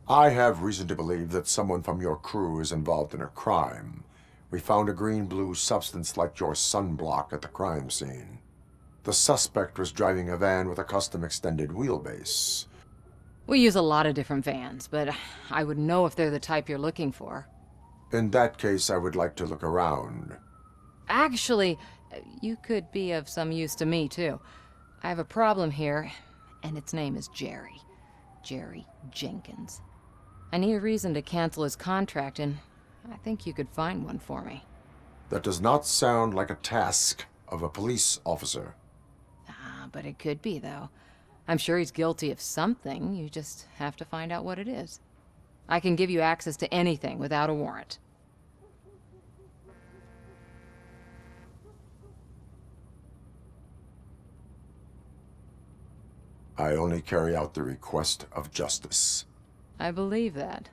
I have reason to believe that someone from your crew is involved in a crime. We found a green-blue substance like your sunblock at the crime scene. The suspect was driving a van with a custom extended wheelbase. We use a lot of different vans, but I would know if they're the type you're looking for. In that case, I would like to look around. Actually, you could be of some use to me, too. I have a problem here, and its name is Jerry. Jerry Jenkins. I need a reason to cancel his contract, and I think you could find one for me. That does not sound like a task of a police officer. But it could be, though. I'm sure he's guilty of something. You just have to find out what it is. I can give you access to anything without a warrant. I only carry out the request of justice. I believe that.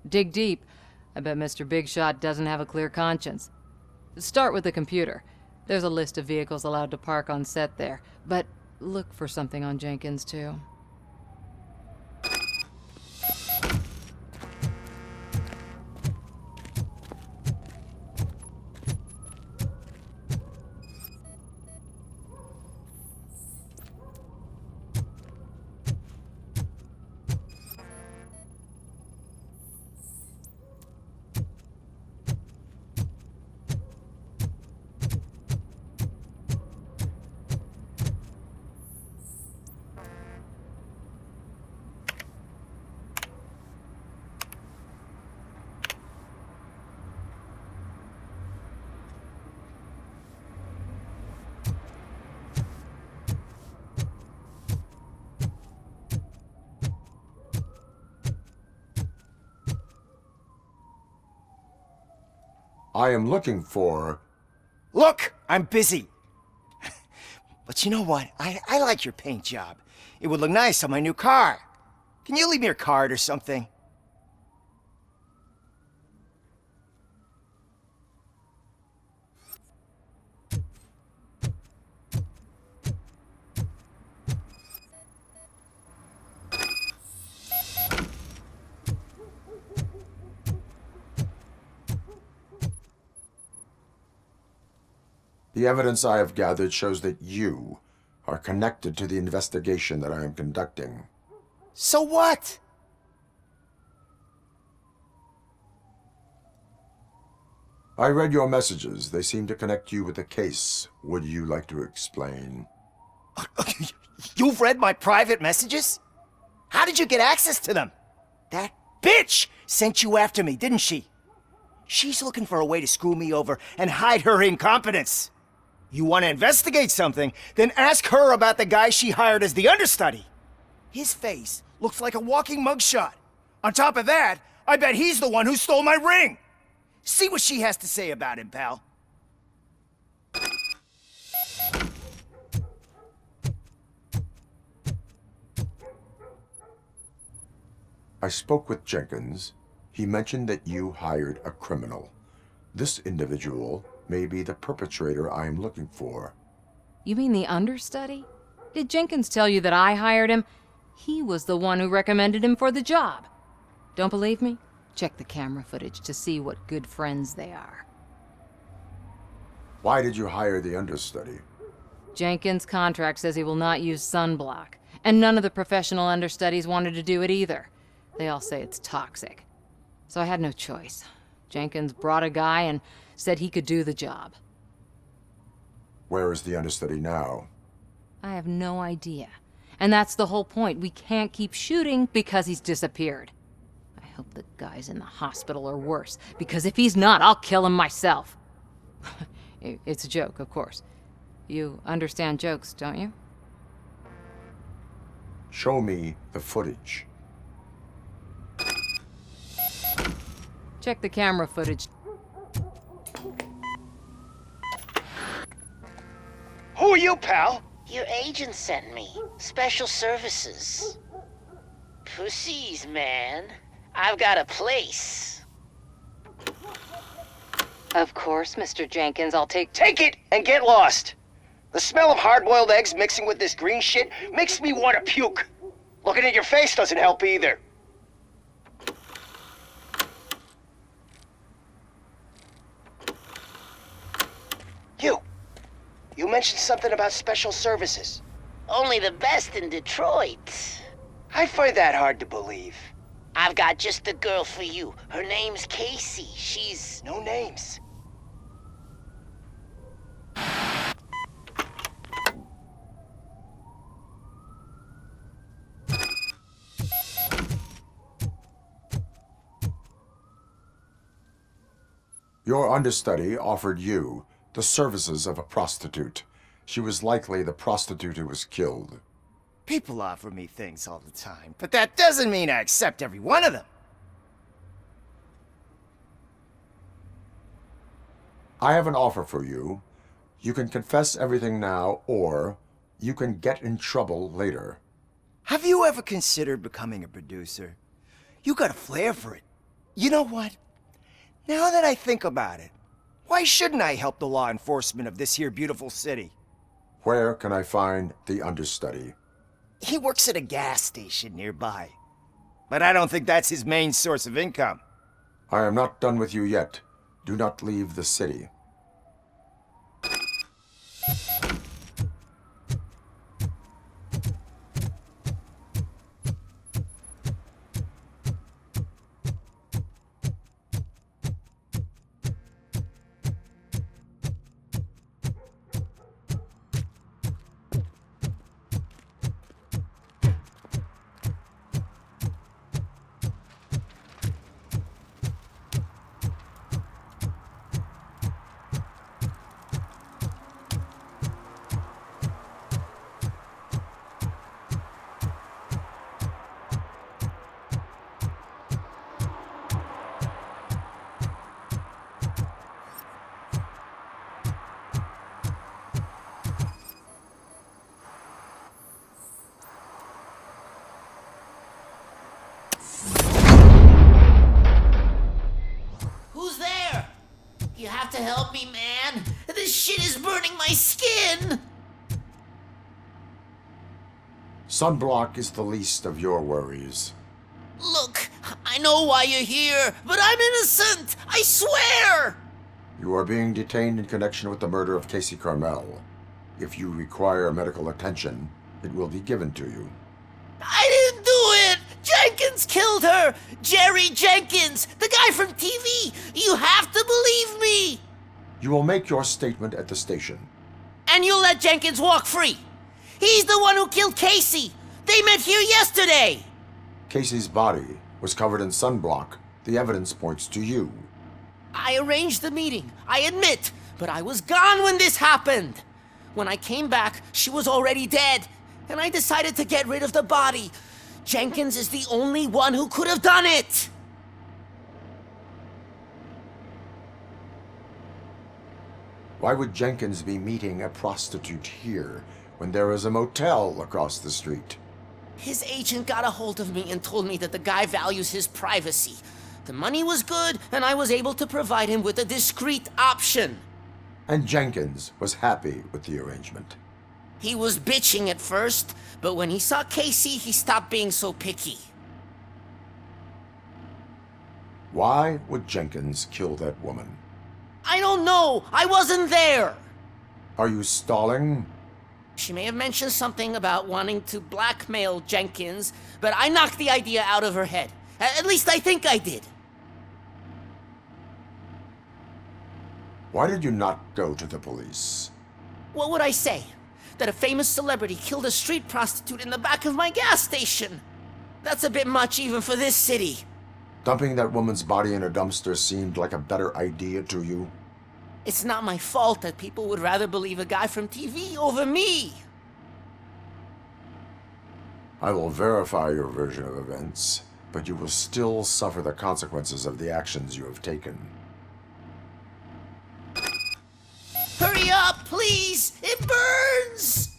Dig deep. I bet Mr. Big Shot doesn't have a clear conscience. Start with the computer. There's a list of vehicles allowed to park on set there, but look for something on Jenkins, too. I am looking for... Look, I'm busy. But you know what? I like your paint job. It would look nice on my new car. Can you leave me your card or something? The evidence I have gathered shows that you are connected to the investigation that I am conducting. So what? I read your messages. They seem to connect you with the case. Would you like to explain? You've read my private messages? How did you get access to them? That bitch sent you after me, didn't she? She's looking for a way to screw me over and hide her incompetence. You want to investigate something, then ask her about the guy she hired as the understudy. His face looks like a walking mugshot. On top of that, I bet he's the one who stole my ring. See what she has to say about him, pal. I spoke with Jenkins. He mentioned that you hired a criminal. This individual may be the perpetrator I am looking for. You mean the understudy? Did Jenkins tell you that I hired him? He was the one who recommended him for the job. Don't believe me? Check the camera footage to see what good friends they are. Why did you hire the understudy? Jenkins' contract says he will not use sunblock, and none of the professional understudies wanted to do it either. They all say it's toxic. So I had no choice. Jenkins brought a guy and said he could do the job. Where is the understudy now? I have no idea. And that's the whole point. We can't keep shooting because he's disappeared. I hope the guy's in the hospital or worse, because if he's not, I'll kill him myself. It's a joke, of course. You understand jokes, don't you? Show me the footage. Check the camera footage. Who are you, pal? Your agent sent me. Special services. Pussies, man. I've got a place. Of course, Mr. Jenkins, I'll take it and get lost. The smell of hard-boiled eggs mixing with this green shit makes me want to puke. Looking at your face doesn't help either. You mentioned something about special services. Only the best in Detroit. I find that hard to believe. I've got just the girl for you. Her name's Casey. She's... No names. Your understudy offered you the services of a prostitute. She was likely the prostitute who was killed. People offer me things all the time, but that doesn't mean I accept every one of them. I have an offer for you. You can confess everything now, or you can get in trouble later. Have you ever considered becoming a producer? You got a flair for it. You know what? Now that I think about it, why shouldn't I help the law enforcement of this here beautiful city? Where can I find the understudy? He works at a gas station nearby. But I don't think that's his main source of income. I am not done with you yet. Do not leave the city. Who's there? You have to help me, man. This shit is burning my skin. Sunblock is the least of your worries. Look, I know why you're here, but I'm innocent. I swear. You are being detained in connection with the murder of Casey Carmel. If you require medical attention, it will be given to you. I didn't do it. Jenkins killed her. Jerry Jenkins, the guy from TV. You have to believe me. You will make your statement at the station. And you'll let Jenkins walk free. He's the one who killed Casey. They met here yesterday. Casey's body was covered in sunblock. The evidence points to you. I arranged the meeting, I admit, but I was gone when this happened. When I came back, she was already dead, and I decided to get rid of the body. Jenkins is the only one who could have done it. Why would Jenkins be meeting a prostitute here when there is a motel across the street? His agent got a hold of me and told me that the guy values his privacy. The money was good, and I was able to provide him with a discreet option. And Jenkins was happy with the arrangement. He was bitching at first, but when he saw Casey, he stopped being so picky. Why would Jenkins kill that woman? I don't know. I wasn't there. Are you stalling? She may have mentioned something about wanting to blackmail Jenkins, but I knocked the idea out of her head. At least I think I did. Why did you not go to the police? What would I say? That a famous celebrity killed a street prostitute in the back of my gas station? That's a bit much even for this city. Dumping that woman's body in a dumpster seemed like a better idea to you? It's not my fault that people would rather believe a guy from TV over me. I will verify your version of events, but you will still suffer the consequences of the actions you have taken. Hurry up, please! It burns!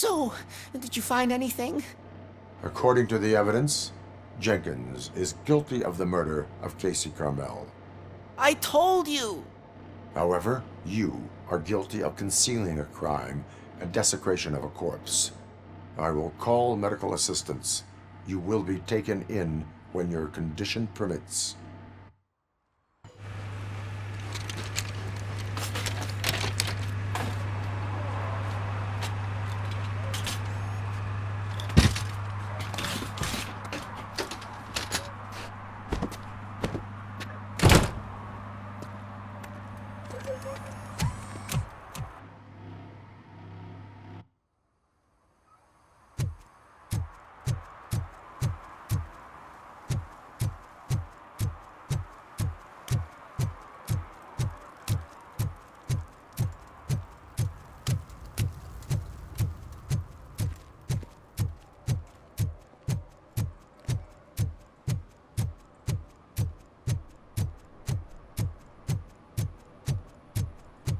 So, did you find anything? According to the evidence, Jenkins is guilty of the murder of Casey Carmel. I told you! However, you are guilty of concealing a crime and desecration of a corpse. I will call medical assistance. You will be taken in when your condition permits.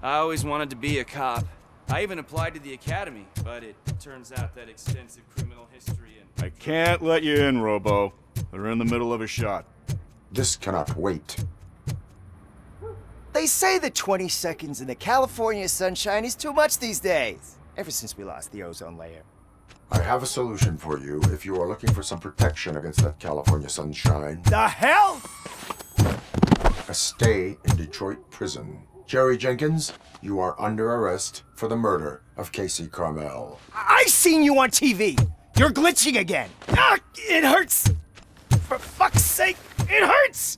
I always wanted to be a cop. I even applied to the academy, but it turns out that extensive criminal history and... I can't let you in, Robo. They're in the middle of a shot. This cannot wait. They say that 20 seconds in the California sunshine is too much these days. Ever since we lost the ozone layer. I have a solution for you if you are looking for some protection against that California sunshine. The hell? A stay in Detroit prison. Jerry Jenkins, you are under arrest for the murder of Casey Carmel. I seen you on TV. You're glitching again. Ah, it hurts. For fuck's sake, it hurts.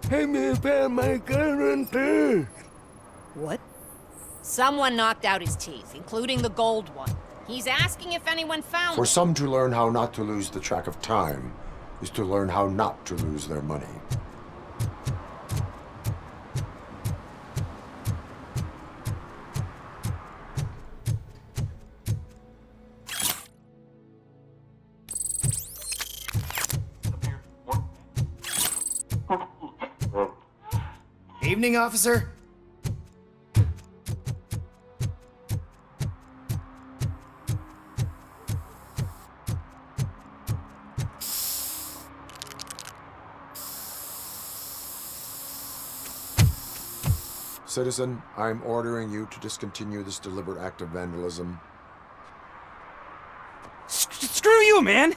Hey, me found my gun and purse. What? Someone knocked out his teeth, including the gold one. He's asking if anyone found For it. some to learn how not to lose the track of time is to learn how not to lose their money. Evening, officer. Citizen, I'm ordering you to discontinue this deliberate act of vandalism. Screw you, man!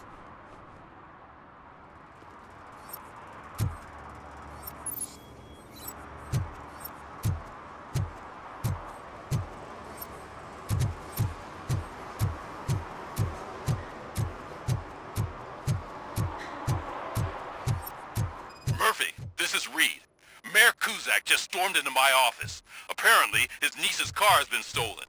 Murphy, this is Reed. Mayor Kuzak just stormed into my office. Apparently, his niece's car has been stolen.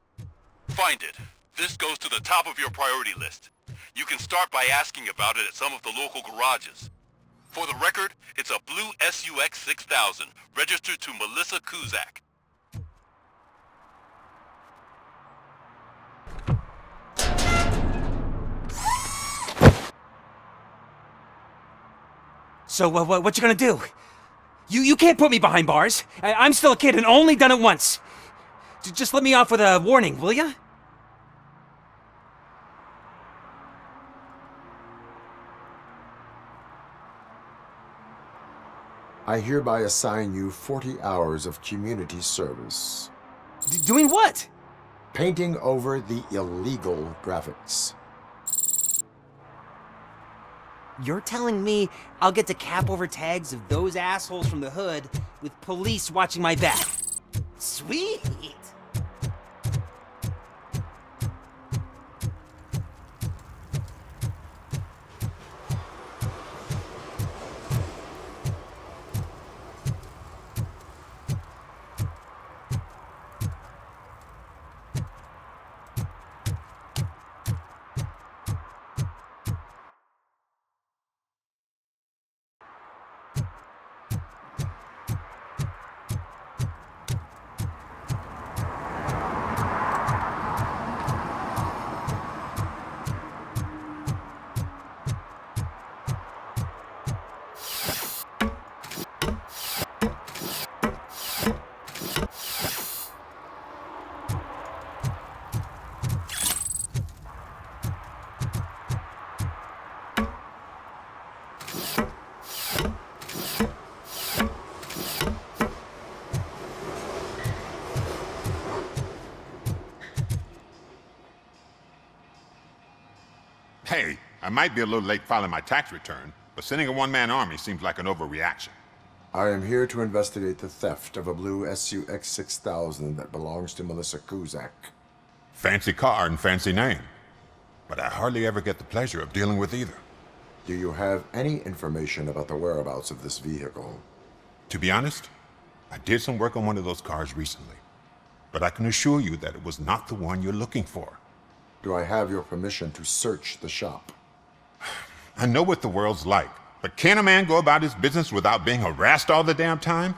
Find it. This goes to the top of your priority list. You can start by asking about it at some of the local garages. For the record, it's a blue SUX 6000, registered to Melissa Kuzak. So, what you gonna do? You can't put me behind bars. I'm still a kid and only done it once. Just let me off with a warning, will ya? I hereby assign you 40 hours of community service. Doing what? Painting over the illegal graphics. You're telling me I'll get to cap over tags of those assholes from the hood with police watching my back? Sweet! Hey, I might be a little late filing my tax return, but sending a one-man army seems like an overreaction. I am here to investigate the theft of a blue SUX 6000 that belongs to Melissa Kuzak. Fancy car and fancy name, but I hardly ever get the pleasure of dealing with either. Do you have any information about the whereabouts of this vehicle? To be honest, I did some work on one of those cars recently, but I can assure you that it was not the one you're looking for. Do I have your permission to search the shop? I know what the world's like, but can a man go about his business without being harassed all the damn time?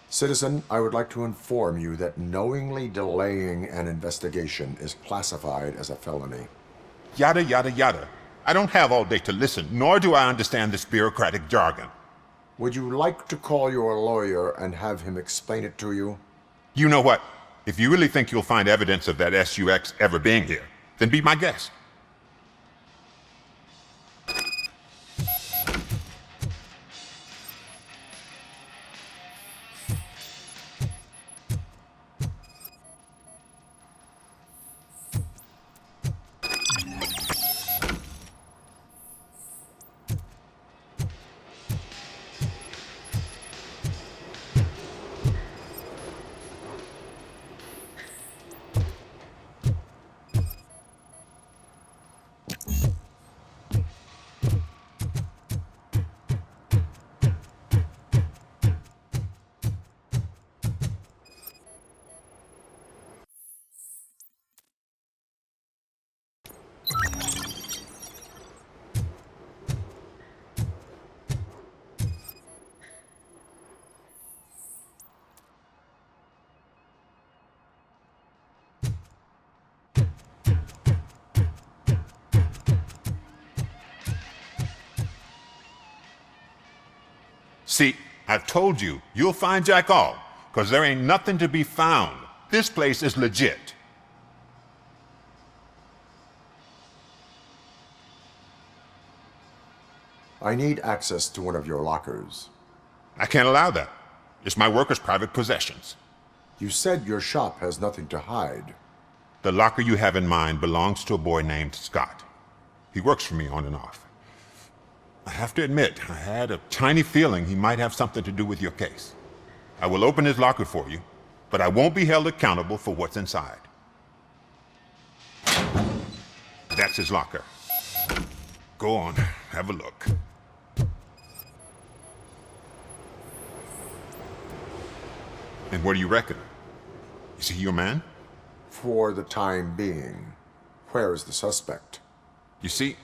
Citizen, I would like to inform you that knowingly delaying an investigation is classified as a felony. Yada, yada, yada. I don't have all day to listen, nor do I understand this bureaucratic jargon. Would you like to call your lawyer and have him explain it to you? You know what? If you really think you'll find evidence of that SUX ever being here, then be my guest. See, I've told you, you'll find Jack all, because there ain't nothing to be found. This place is legit. I need access to one of your lockers. I can't allow that. It's my workers' private possessions. You said your shop has nothing to hide. The locker you have in mind belongs to a boy named Scott. He works for me on and off. I have to admit, I had a tiny feeling he might have something to do with your case. I will open his locker for you, but I won't be held accountable for what's inside. That's his locker. Go on, have a look. And what do you reckon? Is he your man? For the time being. Where is the suspect? You see,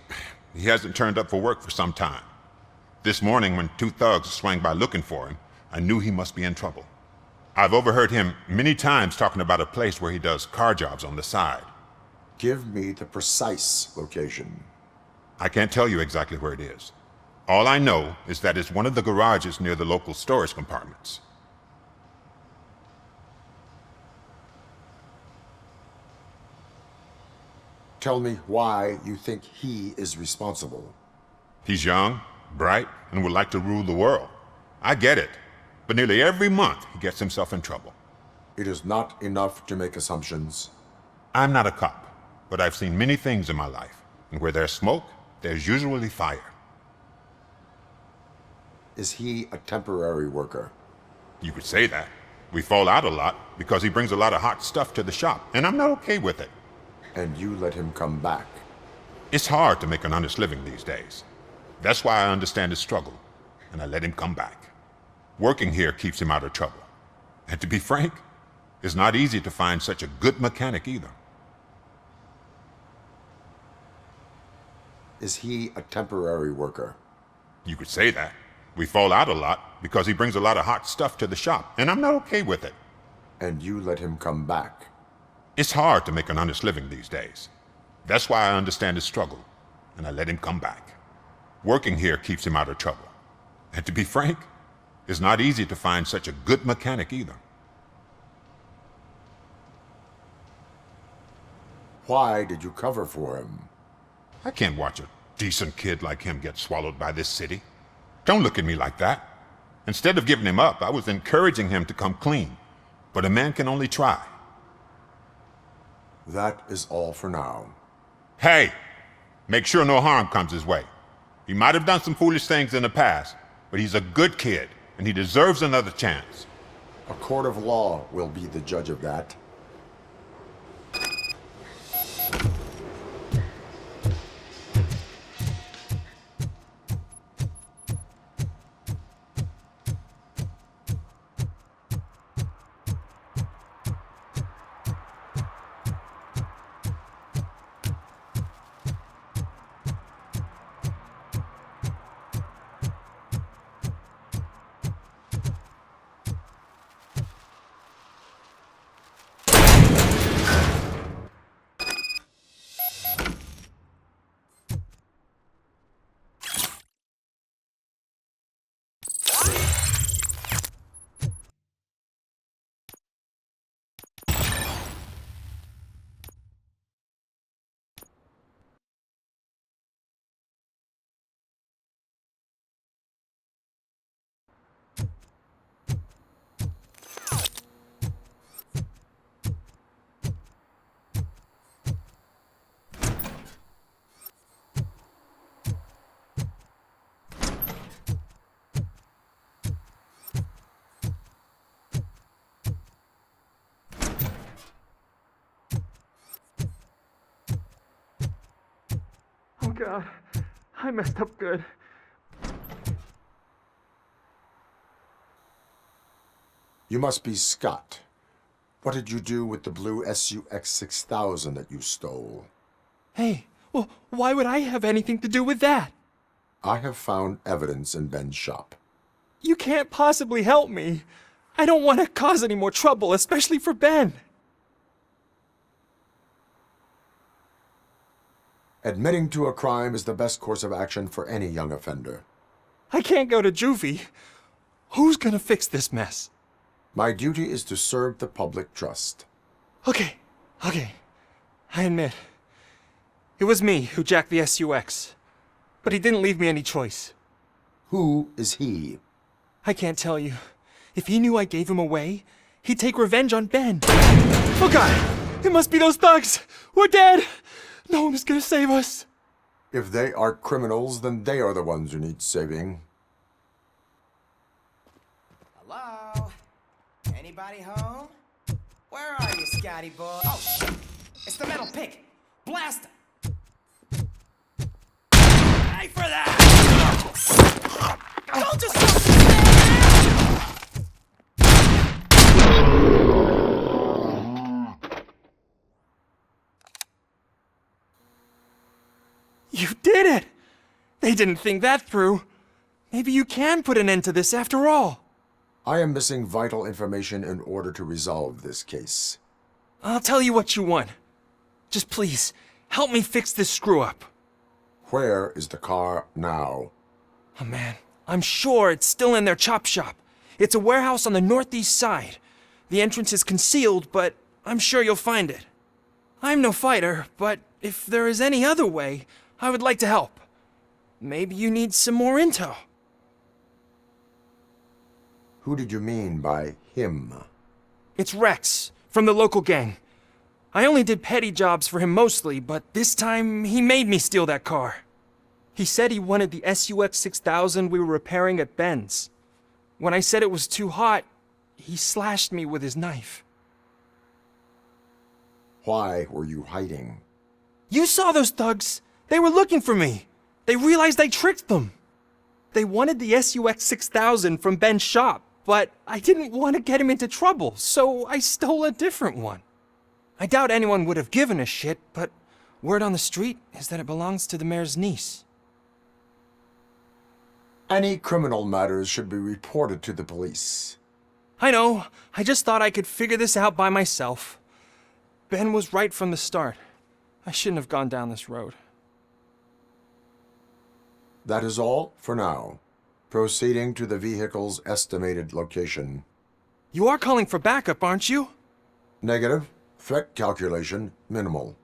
he hasn't turned up for work for some time. This morning, when two thugs swang by looking for him, I knew he must be in trouble. I've overheard him many times talking about a place where he does car jobs on the side. Give me the precise location. I can't tell you exactly where it is. All I know is that it's one of the garages near the local storage compartments. Tell me why you think he is responsible. He's young, bright, and would like to rule the world. I get it. But nearly every month, he gets himself in trouble. It is not enough to make assumptions. I'm not a cop, but I've seen many things in my life. And where there's smoke, there's usually fire. Is he a temporary worker? You could say that. We fall out a lot because he brings a lot of hot stuff to the shop, and I'm not okay with it. And you let him come back? It's hard to make an honest living these days. That's why I understand his struggle, and I let him come back. Working here keeps him out of trouble. And to be frank, it's not easy to find such a good mechanic either. Is he a temporary worker? You could say that. We fall out a lot because he brings a lot of hot stuff to the shop, and I'm not okay with it. And you let him come back? It's hard to make an honest living these days. That's why I understand his struggle, and I let him come back. Working here keeps him out of trouble. And to be frank, it's not easy to find such a good mechanic either. Why did you cover for him? I can't watch a decent kid like him get swallowed by this city. Don't look at me like that. Instead of giving him up, I was encouraging him to come clean. But a man can only try. That is all for now. Hey! Make sure no harm comes his way. He might have done some foolish things in the past, but he's a good kid, and he deserves another chance. A court of law will be the judge of that. Oh God, I messed up good. You must be Scott. What did you do with the blue SUX 6000 that you stole? Hey, well, why would I have anything to do with that? I have found evidence in Ben's shop. You can't possibly help me. I don't want to cause any more trouble, especially for Ben. Admitting to a crime is the best course of action for any young offender. I can't go to juvie. Who's gonna fix this mess? My duty is to serve the public trust. Okay. I admit. It was me who jacked the SUX. But he didn't leave me any choice. Who is he? I can't tell you. If he knew I gave him away, he'd take revenge on Ben. Oh God! It must be those thugs! We're dead! No one is gonna save us. If they are criminals, then they are the ones who need saving. Hello? Anybody home? Where are you, Scotty boy? Oh, shit! It's the metal pig! Blast him! Pay for that! Don't just You did it! They didn't think that through. Maybe you can put an end to this after all. I am missing vital information in order to resolve this case. I'll tell you what you want. Just please, help me fix this screw-up. Where is the car now? Oh man, I'm sure it's still in their chop shop. It's a warehouse on the northeast side. The entrance is concealed, but I'm sure you'll find it. I'm no fighter, but if there is any other way, I would like to help. Maybe you need some more intel. Who did you mean by him? It's Rex, from the local gang. I only did petty jobs for him mostly, but this time he made me steal that car. He said he wanted the SUX 6000 we were repairing at Ben's. When I said it was too hot, he slashed me with his knife. Why were you hiding? You saw those thugs. They were looking for me. They realized I tricked them. They wanted the SUX 6000 from Ben's shop, but I didn't want to get him into trouble, so I stole a different one. I doubt anyone would have given a shit, but word on the street is that it belongs to the mayor's niece. Any criminal matters should be reported to the police. I know. I just thought I could figure this out by myself. Ben was right from the start. I shouldn't have gone down this road. That is all for now. Proceeding to the vehicle's estimated location. You are calling for backup, aren't you? Negative. Threat calculation minimal.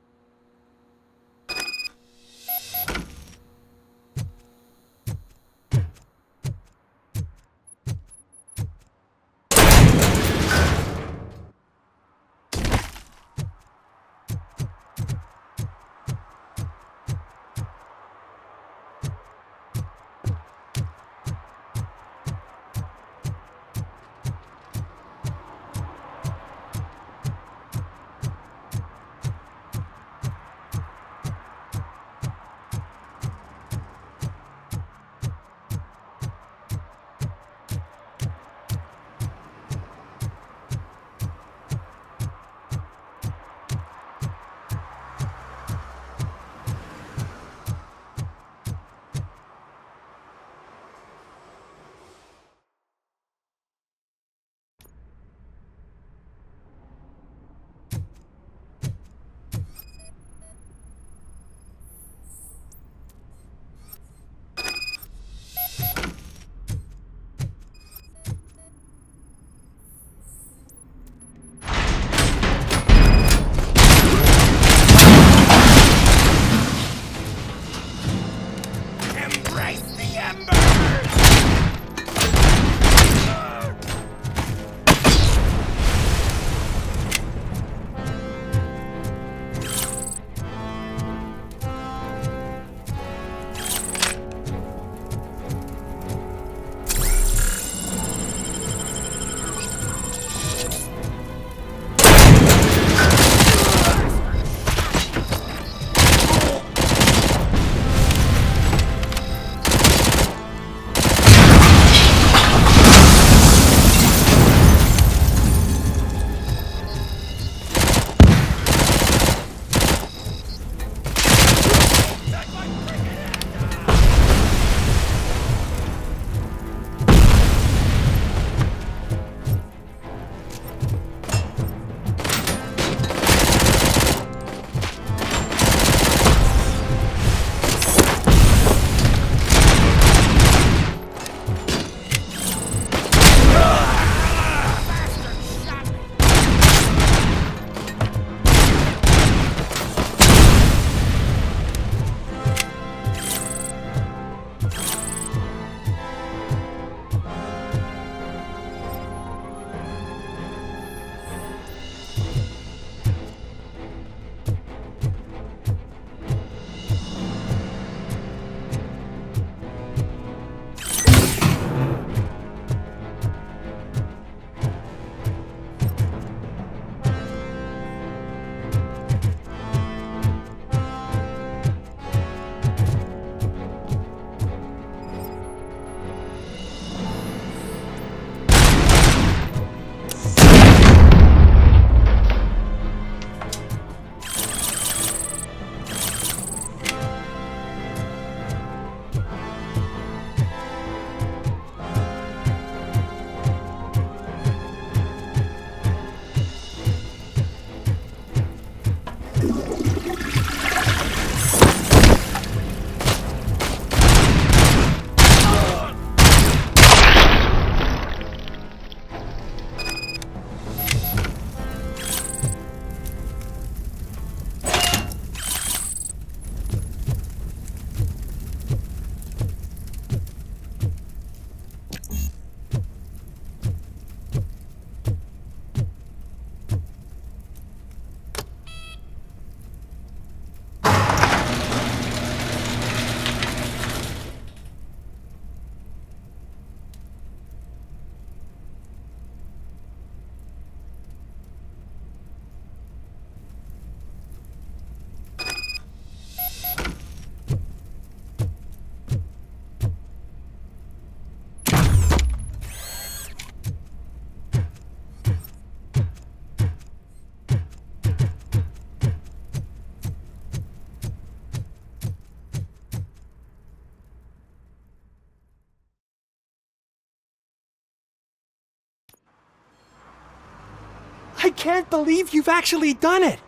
I can't believe you've actually done it!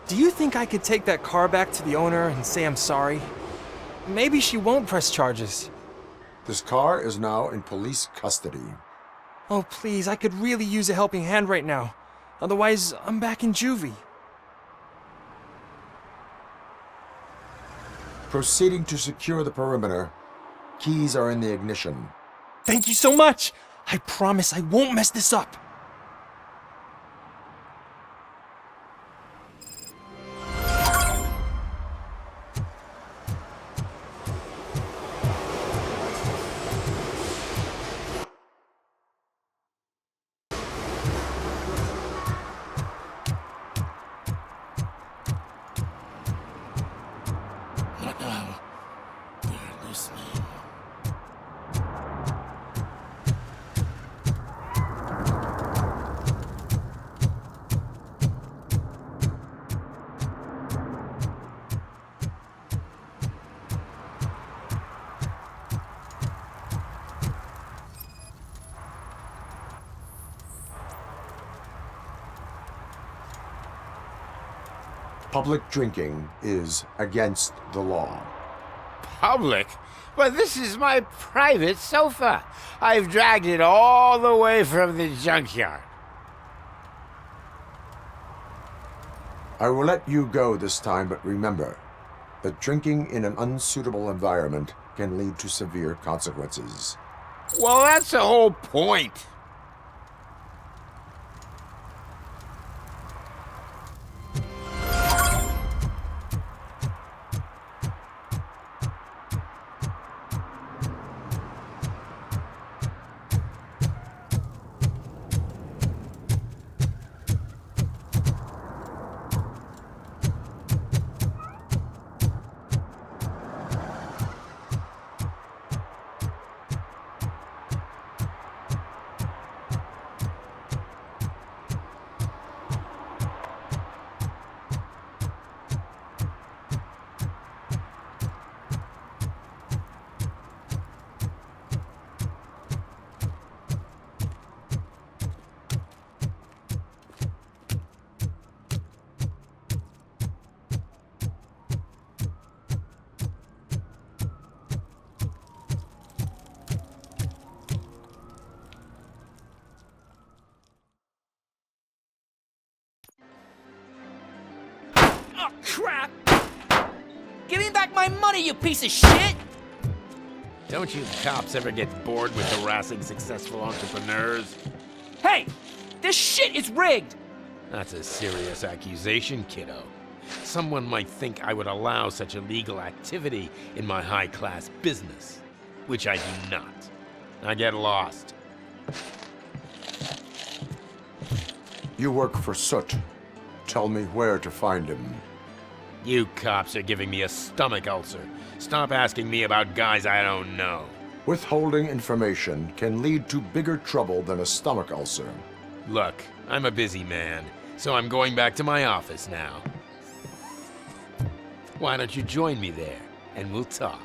Do you think I could take that car back to the owner and say I'm sorry? Maybe she won't press charges. This car is now in police custody. Oh, please, I could really use a helping hand right now. Otherwise, I'm back in juvie. Proceeding to secure the perimeter. Keys are in the ignition. Thank you so much! I promise I won't mess this up. Public drinking is against the law. Public? But this is my private sofa. I've dragged it all the way from the junkyard. I will let you go this time, but remember that drinking in an unsuitable environment can lead to severe consequences. Well, that's the whole point. Oh, crap! Give me back my money, you piece of shit! Don't you cops ever get bored with harassing successful entrepreneurs? Hey! This shit is rigged! That's a serious accusation, kiddo. Someone might think I would allow such illegal activity in my high-class business, which I do not. I get lost. You work for Soot. Tell me where to find him. You cops are giving me a stomach ulcer. Stop asking me about guys I don't know. Withholding information can lead to bigger trouble than a stomach ulcer. Look, I'm a busy man, so I'm going back to my office now. Why don't you join me there, and we'll talk.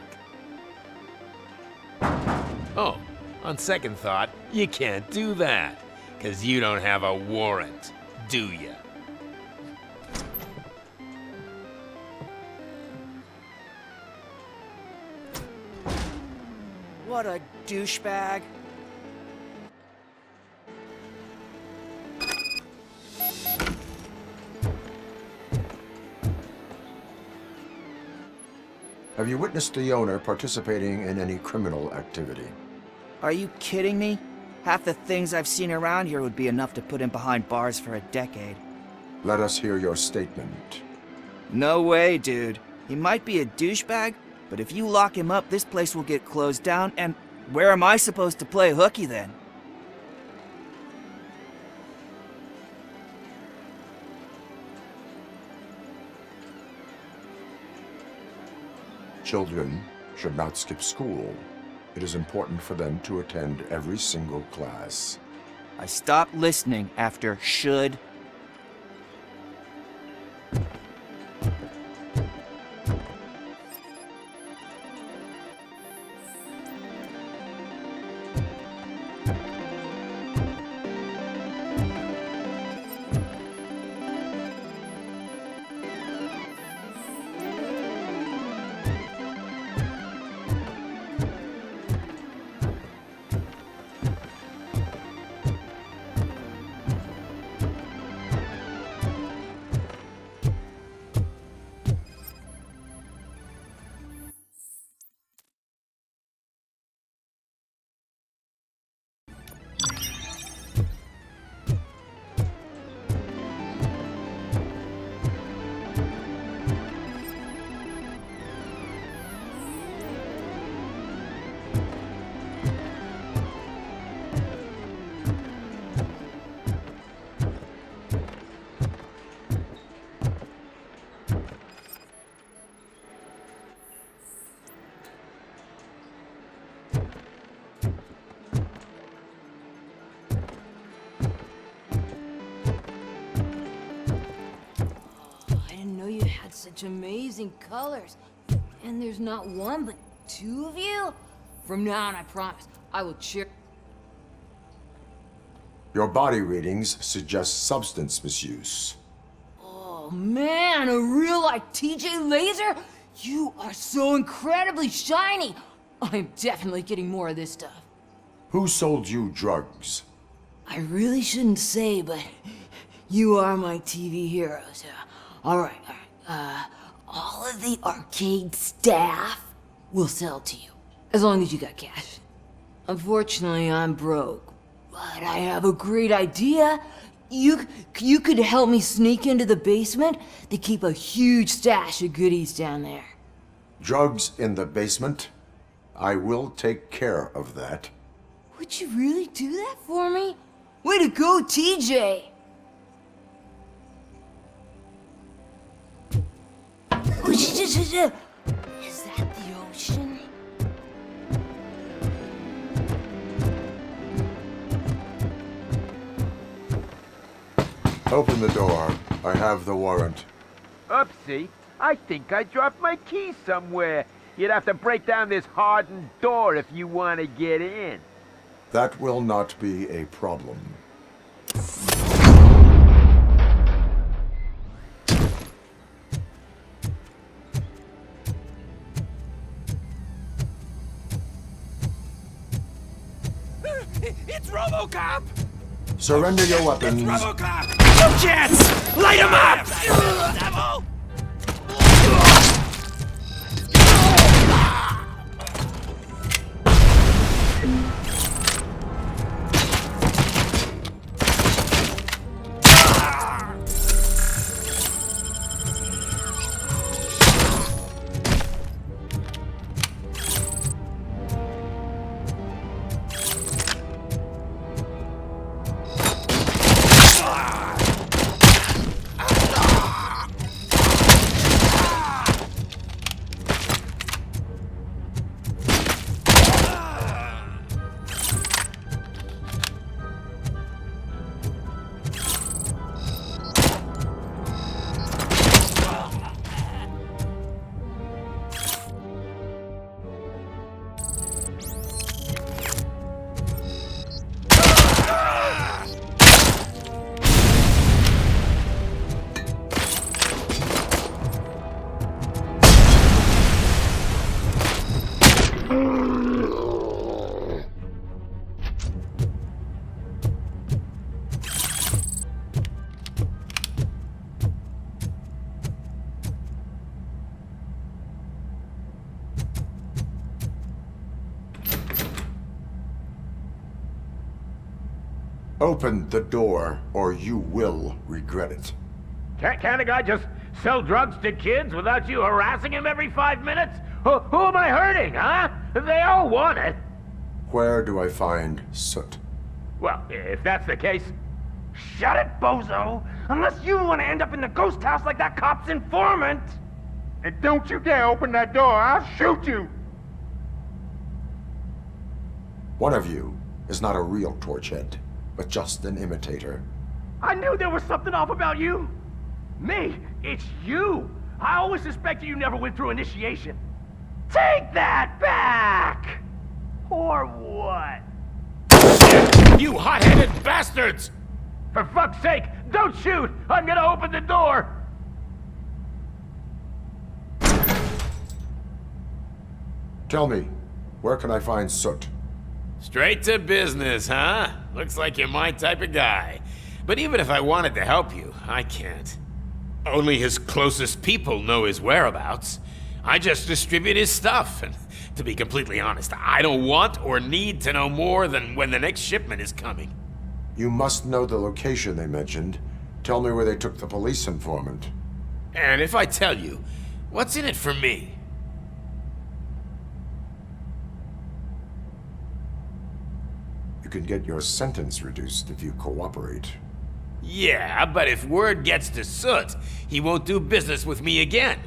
Oh, on second thought, you can't do that, 'cause you don't have a warrant, do ya? What a douchebag. Have you witnessed the owner participating in any criminal activity? Are you kidding me? Half the things I've seen around here would be enough to put him behind bars for a decade. Let us hear your statement. No way, dude. He might be a douchebag, but if you lock him up, this place will get closed down, and where am I supposed to play hooky then? Children should not skip school. It is important for them to attend every single class. I stopped listening after should. got such amazing colors. And there's not one, but two of you? From now on, I promise, I will check. Your body readings suggest substance misuse. Oh man, a real like TJ Laser? You are so incredibly shiny. I'm definitely getting more of this stuff. Who sold you drugs? I really shouldn't say, but you are my TV heroes. All right. All of the arcade staff will sell to you, as long as you got cash. Unfortunately, I'm broke, but I have a great idea. You could help me sneak into the basement. They keep a huge stash of goodies down there. Drugs in the basement? I will take care of that. Would you really do that for me? Way to go, TJ! Is that the ocean? Open the door. I have the warrant. Oopsie. I think I dropped my keys somewhere. You'd have to break down this hardened door if you want to get in. That will not be a problem. It's RoboCop! Surrender your weapons. It's RoboCop! No chance! Light him up! Devil! Open the door, or you will regret it. Can't a guy just sell drugs to kids without you harassing him every 5 minutes? Who am I hurting, huh? They all want it. Where do I find Soot? Well, if that's the case, shut it, bozo! Unless you want to end up in the ghost house like that cop's informant! And don't you dare open that door, I'll shoot you! One of you is not a real Torchhead, but just an imitator. I knew there was something off about you! Me? It's you! I always suspected you never went through initiation. Take that back! Or what? You hot-headed bastards! For fuck's sake, don't shoot! I'm gonna open the door! Tell me, where can I find Soot? Straight to business, huh? Looks like you're my type of guy. But even if I wanted to help you, I can't. Only his closest people know his whereabouts. I just distribute his stuff, and to be completely honest, I don't want or need to know more than when the next shipment is coming. You must know the location they mentioned. Tell me where they took the police informant. And if I tell you, what's in it for me? You can get your sentence reduced if you cooperate. Yeah, but if word gets to Soot, he won't do business with me again.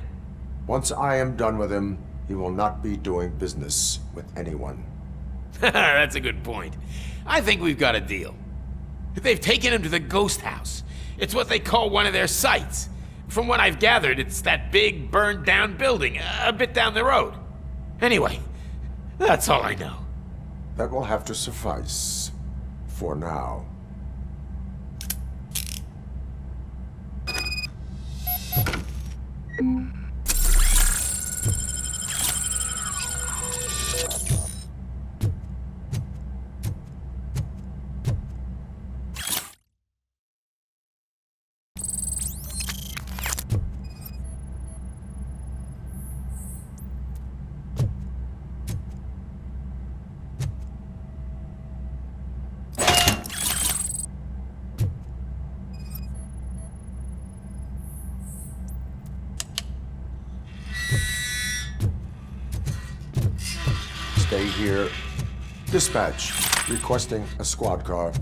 Once I am done with him, he will not be doing business with anyone. That's a good point. I think we've got a deal. They've taken him to the ghost house. It's what they call one of their sites. From what I've gathered, it's that big, burned-down building a bit down the road. Anyway, that's all I know. That will have to suffice. For now. Stay here. Dispatch. Requesting a squad car.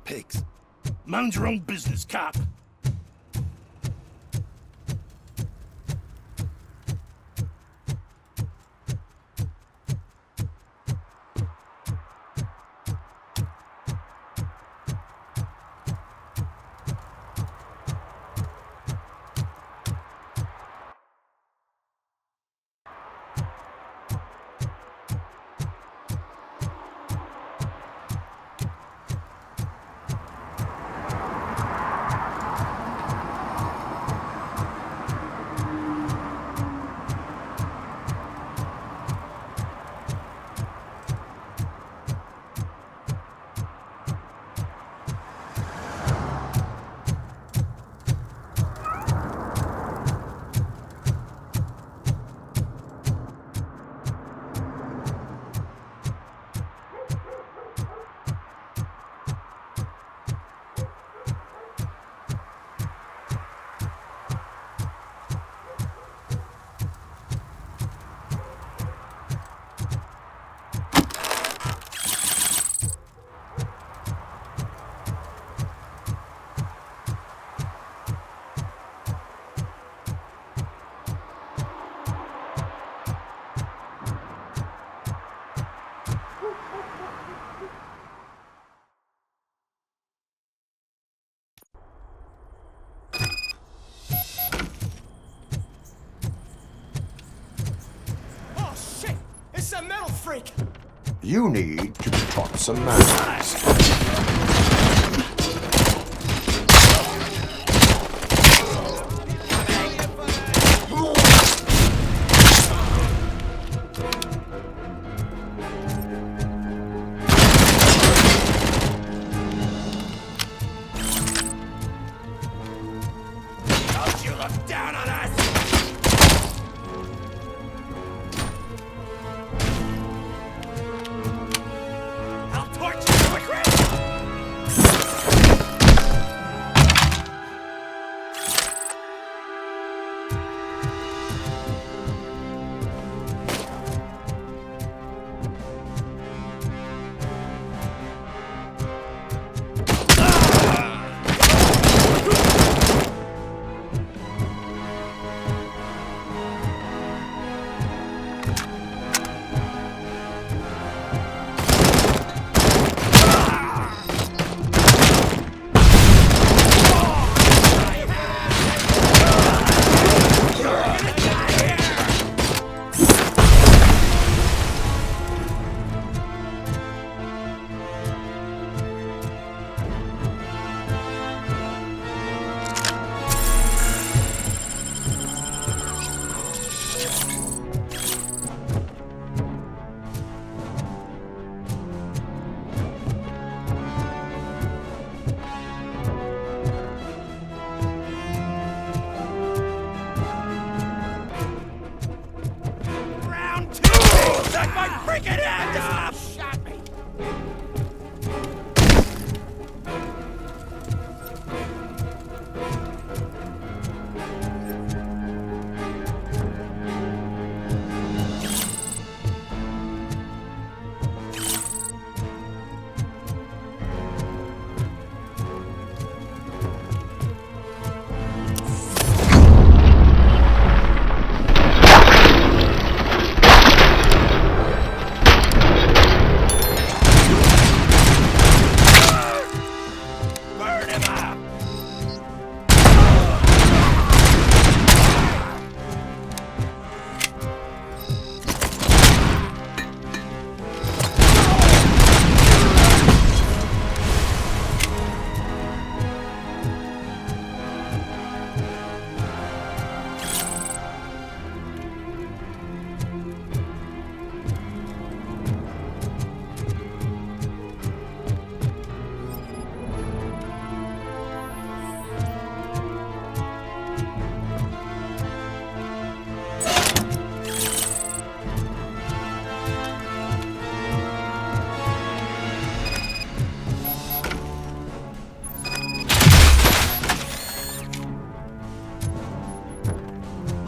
Pigs. Mind your own business, cop. It's a metal freak! You need to be taught some manners. Don't you look down on us! I'll torch you, quick!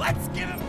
Let's give him...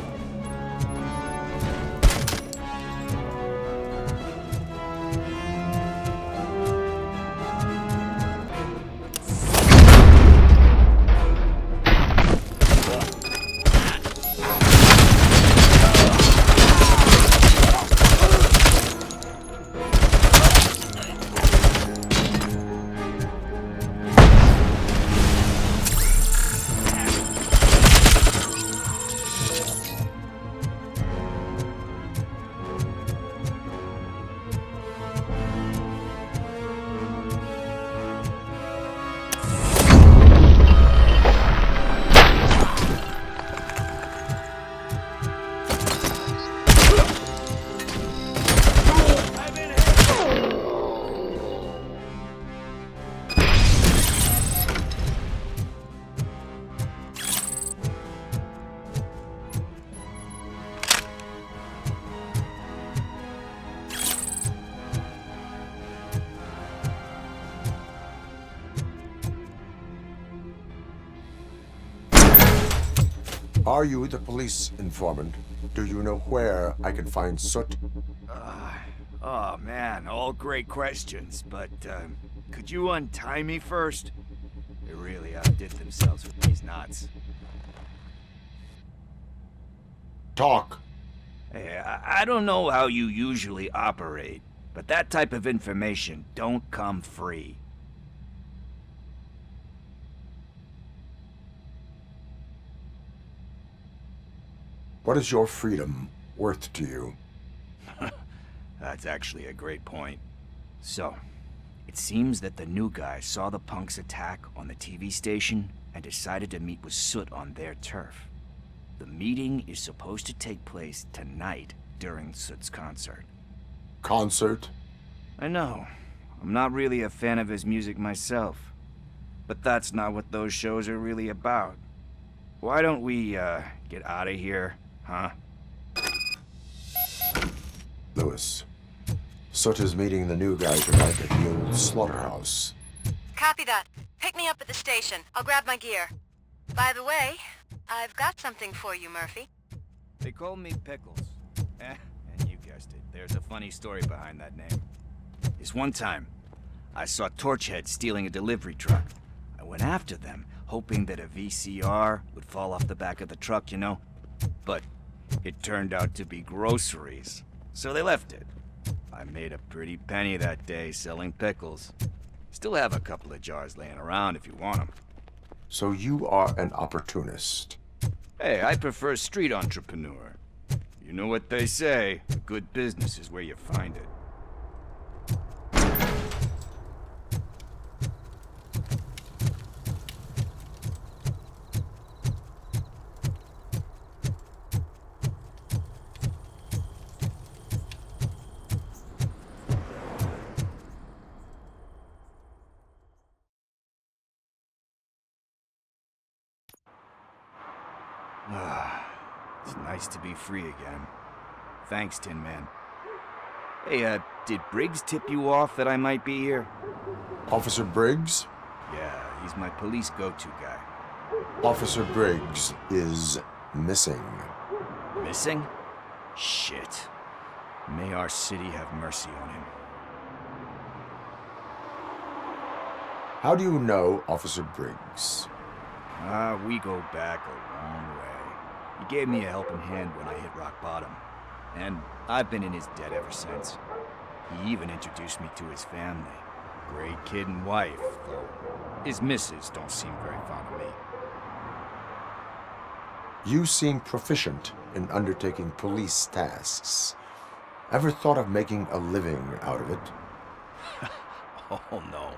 Are you the police informant? Do you know where I can find Soot? Oh man, all great questions, but could you untie me first? They really outdid themselves with these knots. Talk. Hey, I don't know how you usually operate, but that type of information don't come free. What is your freedom worth to you? That's actually a great point. So, it seems that the new guy saw the punks attack on the TV station and decided to meet with Soot on their turf. The meeting is supposed to take place tonight during Soot's concert. Concert? I know. I'm not really a fan of his music myself. But that's not what those shows are really about. Why don't we, get out of here? Huh? Lewis, Soot is meeting the new guy tonight at the old slaughterhouse. Copy that. Pick me up at the station. I'll grab my gear. By the way, I've got something for you, Murphy. They call me Pickles. And you guessed it. There's a funny story behind that name. This one time, I saw Torchhead stealing a delivery truck. I went after them, hoping that a VCR would fall off the back of the truck, you know? But it turned out to be groceries, so they left it. I made a pretty penny that day selling pickles. Still have a couple of jars laying around if you want them. So you are an opportunist. Hey, I prefer street entrepreneur. You know what they say, good business is where you find it. It's nice to be free again. Thanks, Tin Man. Hey, did Briggs tip you off that I might be here? Officer Briggs? Yeah, he's my police go-to guy. Officer Briggs is missing. Missing? Shit. May our city have mercy on him. How do you know Officer Briggs? We go back a long way. He gave me a helping hand when I hit rock bottom. And I've been in his debt ever since. He even introduced me to his family. Great kid and wife, though his missus don't seem very fond of me. You seem proficient in undertaking police tasks. Ever thought of making a living out of it? Oh no.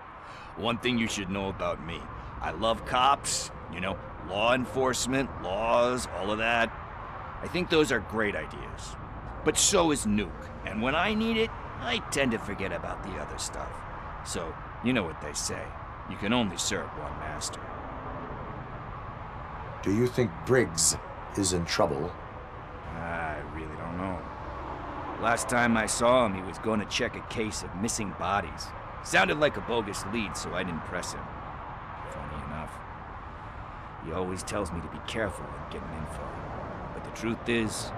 One thing you should know about me. I love cops, you know, law enforcement, laws, all of that. I think those are great ideas. But so is Nuke, and when I need it, I tend to forget about the other stuff. So, you know what they say. You can only serve one master. Do you think Briggs is in trouble? I really don't know. Last time I saw him, he was going to check a case of missing bodies. Sounded like a bogus lead, so I didn't press him. Funny enough. He always tells me to be careful when getting info. The truth is,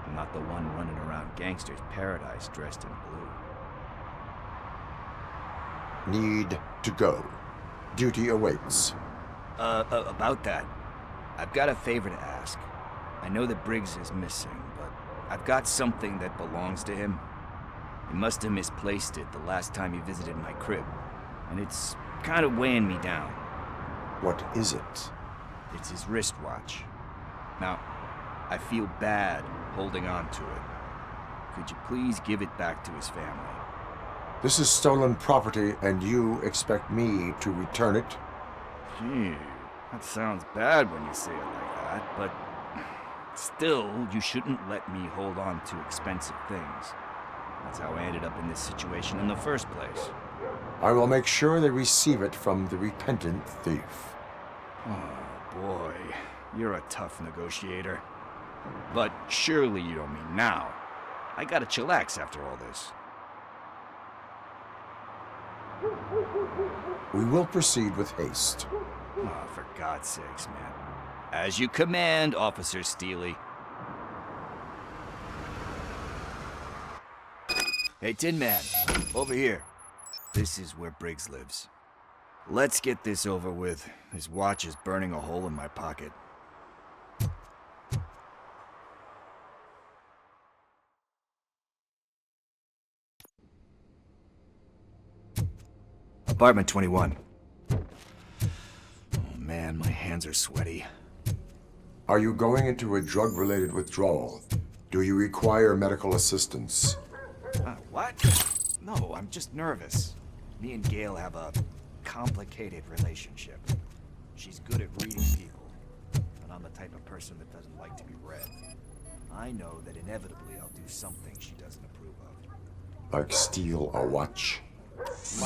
I'm not the one running around gangster's paradise dressed in blue. Need to go. Duty awaits. About that, I've got a favor to ask. I know that Briggs is missing, but I've got something that belongs to him. He must have misplaced it the last time he visited my crib, and it's kind of weighing me down. What is it? It's his wristwatch. Now, I feel bad holding on to it. Could you please give it back to his family? This is stolen property, and you expect me to return it? Gee, that sounds bad when you say it like that, but still, you shouldn't let me hold on to expensive things. That's how I ended up in this situation in the first place. I will make sure they receive it from the repentant thief. Oh, boy. You're a tough negotiator. But surely you don't mean now. I gotta chillax after all this. We will proceed with haste. Oh, for God's sakes, man. As you command, Officer Steely. Hey, Tin Man, over here. This is where Briggs lives. Let's get this over with. His watch is burning a hole in my pocket. Apartment 21. Oh man, my hands are sweaty. Are you going into a drug-related withdrawal? Do you require medical assistance? What? No, I'm just nervous. Me and Gail have a complicated relationship. She's good at reading people, and I'm the type of person that doesn't like to be read. I know that inevitably I'll do something she doesn't approve of. Like steal a watch? This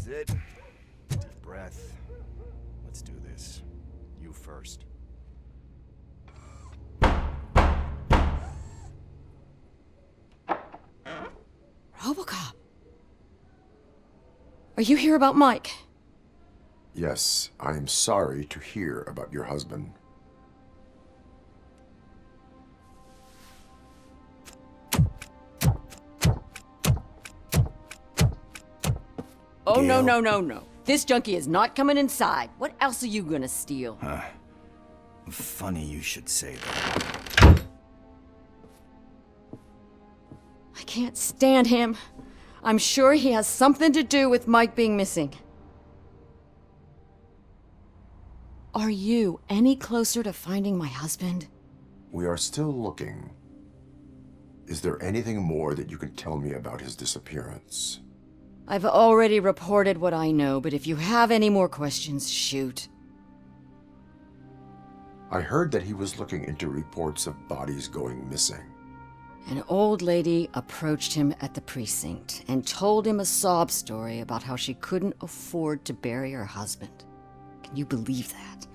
is it. Deep breath. Let's do this. You first. RoboCop. Are you here about Mike? Yes, I am sorry to hear about your husband. Oh, no, no, no, no. This junkie is not coming inside. What else are you gonna steal? Funny you should say that. I can't stand him. I'm sure he has something to do with Mike being missing. Are you any closer to finding my husband? We are still looking. Is there anything more that you can tell me about his disappearance? I've already reported what I know, but if you have any more questions, shoot. I heard that he was looking into reports of bodies going missing. An old lady approached him at the precinct and told him a sob story about how she couldn't afford to bury her husband. Can you believe that?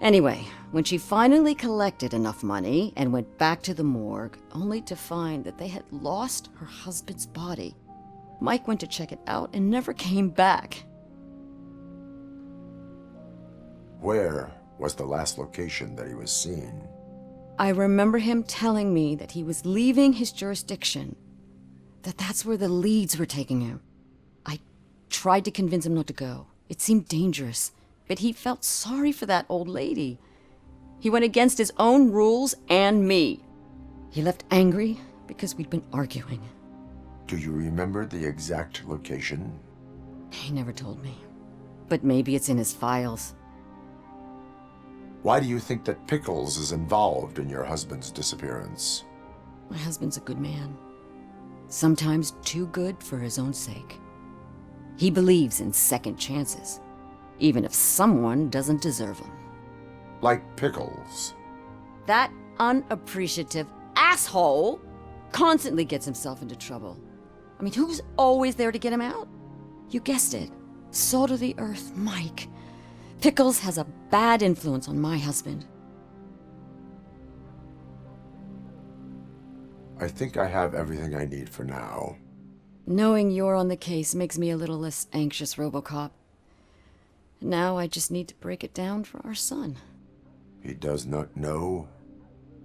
Anyway, when she finally collected enough money and went back to the morgue, only to find that they had lost her husband's body, Mike went to check it out and never came back. Where was the last location that he was seen? I remember him telling me that he was leaving his jurisdiction, that's where the leads were taking him. I tried to convince him not to go. It seemed dangerous, but he felt sorry for that old lady. He went against his own rules and me. He left angry because we'd been arguing. Do you remember the exact location? He never told me, but maybe it's in his files. Why do you think that Pickles is involved in your husband's disappearance? My husband's a good man. Sometimes too good for his own sake. He believes in second chances, even if someone doesn't deserve them. Like Pickles. That unappreciative asshole constantly gets himself into trouble. I mean, who's always there to get him out? You guessed it. Salt of the earth, Mike. Pickles has a bad influence on my husband. I think I have everything I need for now. Knowing you're on the case makes me a little less anxious, RoboCop. Now I just need to break it down for our son. He does not know?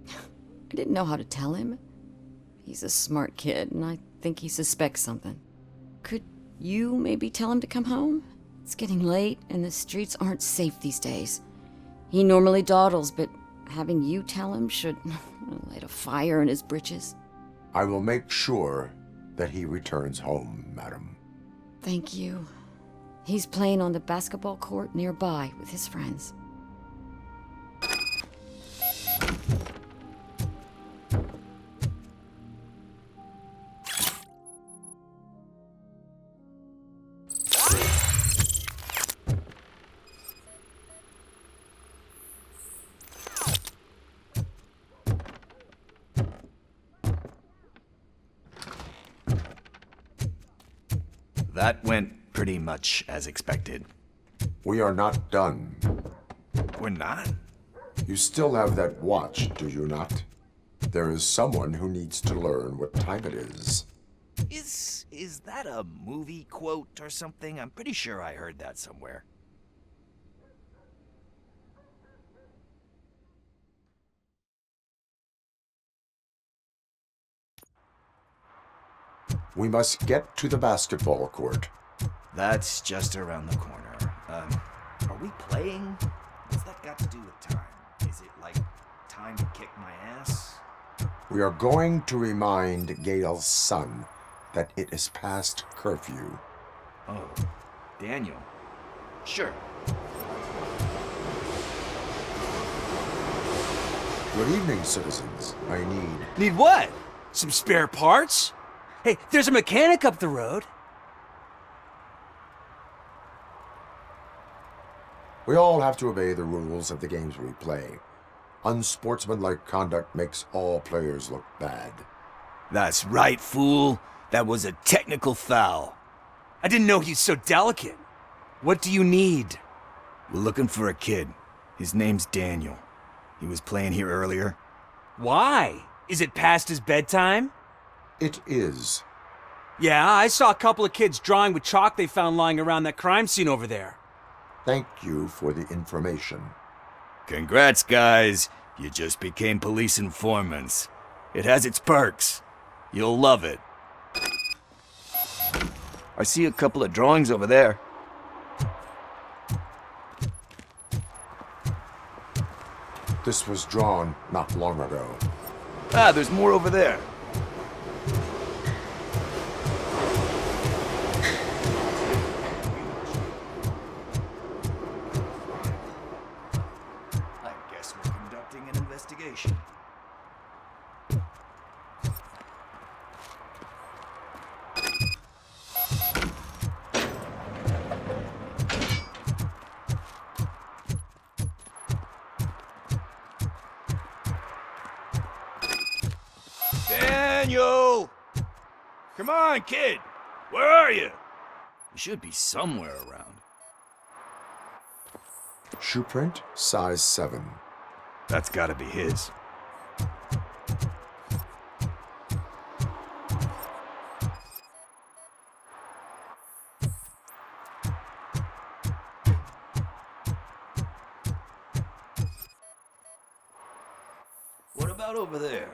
I didn't know how to tell him. He's a smart kid, and I think he suspects something. Could you maybe tell him to come home? It's getting late, and the streets aren't safe these days. He normally dawdles, but having you tell him should light a fire in his britches. I will make sure that he returns home, madam. Thank you. He's playing on the basketball court nearby with his friends. That went pretty much as expected. We are not done. We're not? You still have that watch, do you not? There is someone who needs to learn what time it is. Is that a movie quote or something? I'm pretty sure I heard that somewhere. We must get to the basketball court. That's just around the corner. Are we playing? What's that got to do with time? Is it like time to kick my ass? We are going to remind Gail's son that it is past curfew. Oh, Daniel. Sure. Good evening, citizens. I Need what? Some spare parts? Hey, there's a mechanic up the road. We all have to obey the rules of the games we play. Unsportsmanlike conduct makes all players look bad. That's right, fool. That was a technical foul. I didn't know he's so delicate. What do you need? We're looking for a kid. His name's Daniel. He was playing here earlier. Why? Is it past his bedtime? It is. Yeah, I saw a couple of kids drawing with chalk they found lying around that crime scene over there. Thank you for the information. Congrats, guys. You just became police informants. It has its perks. You'll love it. I see a couple of drawings over there. This was drawn not long ago. Ah, there's more over there. I guess we're conducting an investigation. Daniel! Come on, kid! Where are you? He should be somewhere around. Shoe print, size 7. That's gotta be his. What about over there?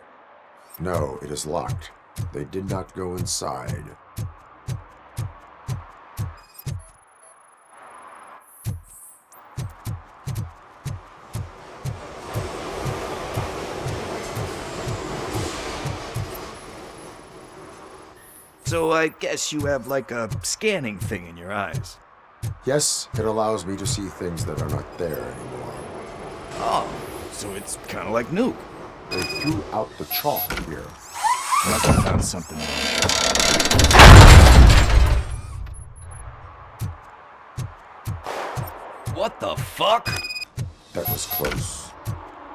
No, it is locked. They did not go inside. So I guess you have like a scanning thing in your eyes. Yes, it allows me to see things that are not there anymore. Oh, so it's kind of like Nuke. They threw out the chalk here. Must have found something. What the fuck? That was close.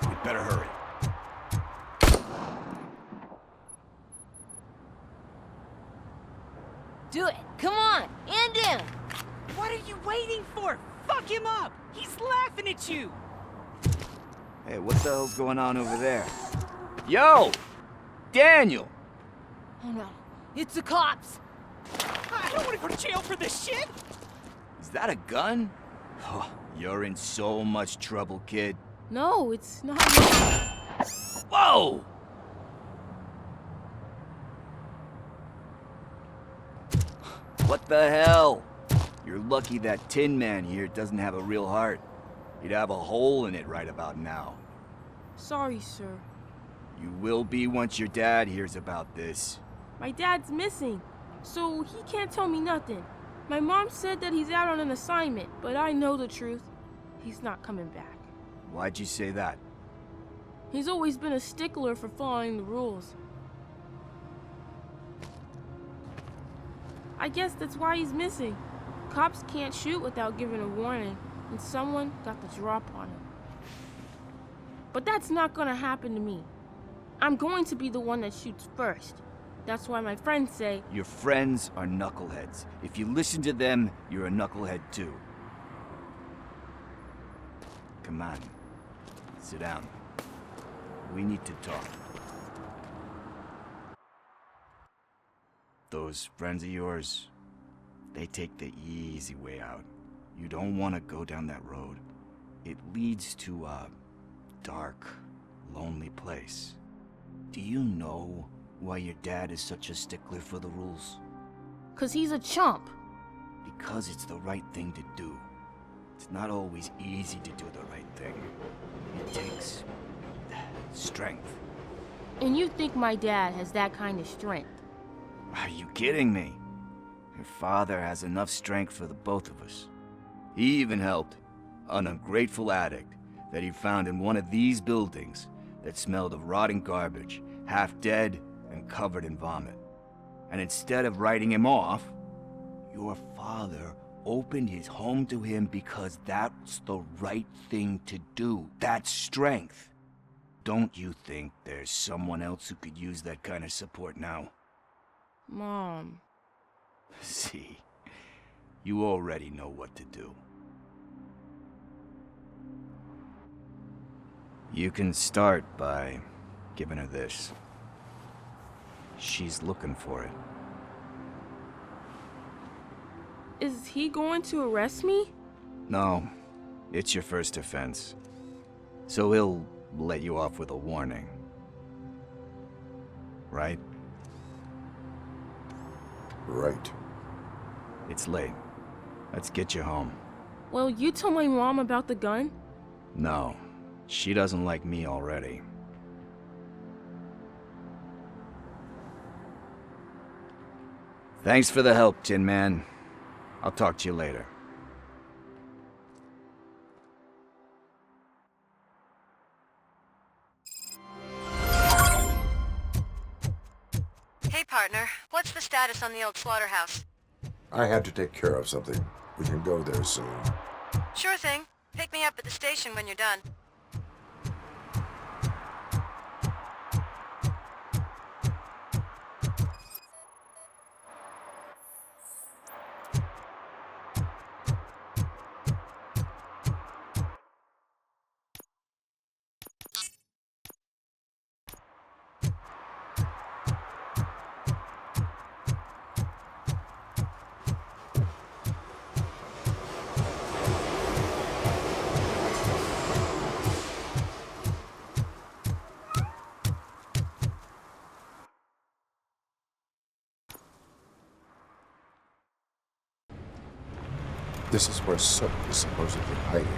We'd better hurry. Do it. Come on. And in. What are you waiting for? Fuck him up! He's laughing at you! Hey, what the hell's going on over there? Yo! Daniel! Oh no. It's the cops. I don't want to go to jail for this shit! Is that a gun? Oh, you're in so much trouble, kid. No, it's not. Whoa! What the hell? You're lucky that Tin Man here doesn't have a real heart. He'd have a hole in it right about now. Sorry, sir. You will be once your dad hears about this. My dad's missing, so he can't tell me nothing. My mom said that he's out on an assignment, but I know the truth. He's not coming back. Why'd you say that? He's always been a stickler for following the rules. I guess that's why he's missing. Cops can't shoot without giving a warning, and someone got the drop on him. But that's not gonna happen to me. I'm going to be the one that shoots first. That's why my friends say... Your friends are knuckleheads. If you listen to them, you're a knucklehead too. Come on. Sit down. We need to talk. Those friends of yours, they take the easy way out. You don't want to go down that road. It leads to a dark, lonely place. Do you know why your dad is such a stickler for the rules? 'Cause he's a chump. Because it's the right thing to do. It's not always easy to do the right thing. It takes strength. And you think my dad has that kind of strength? Are you kidding me? Your father has enough strength for the both of us. He even helped an ungrateful addict that he found in one of these buildings that smelled of rotting garbage, half dead and covered in vomit. And instead of writing him off, your father opened his home to him because that's the right thing to do. That's strength. Don't you think there's someone else who could use that kind of support now? Mom. See, you already know what to do. You can start by giving her this. She's looking for it. Is he going to arrest me? No, it's your first offense. So he'll let you off with a warning. Right? Right. It's late. Let's get you home. Well, you told my mom about the gun? No, she doesn't like me already. Thanks for the help, Tin Man. I'll talk to you later. Hey, partner. What's the status on the old slaughterhouse? I had to take care of something. We can go there soon. Sure thing. Pick me up at the station when you're done. This is where Sook is supposedly hiding.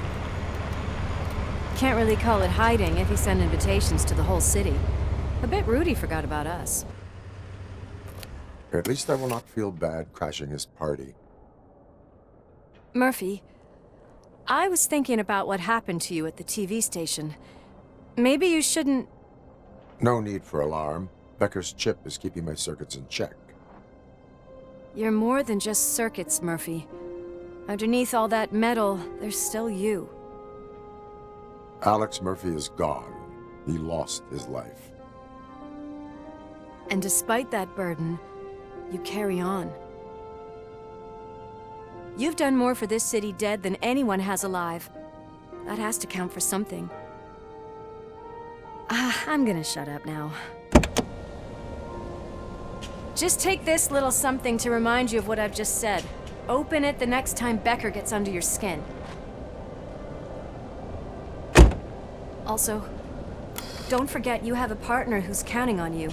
Can't really call it hiding if he sent invitations to the whole city. I bet Rudy forgot about us. At least I will not feel bad crashing his party. Murphy, I was thinking about what happened to you at the TV station. Maybe you shouldn't... No need for alarm. Becker's chip is keeping my circuits in check. You're more than just circuits, Murphy. Underneath all that metal, there's still you. Alex Murphy is gone. He lost his life. And despite that burden, you carry on. You've done more for this city dead than anyone has alive. That has to count for something. I'm gonna shut up now. Just take this little something to remind you of what I've just said. Open it the next time Becker gets under your skin. Also, don't forget you have a partner who's counting on you.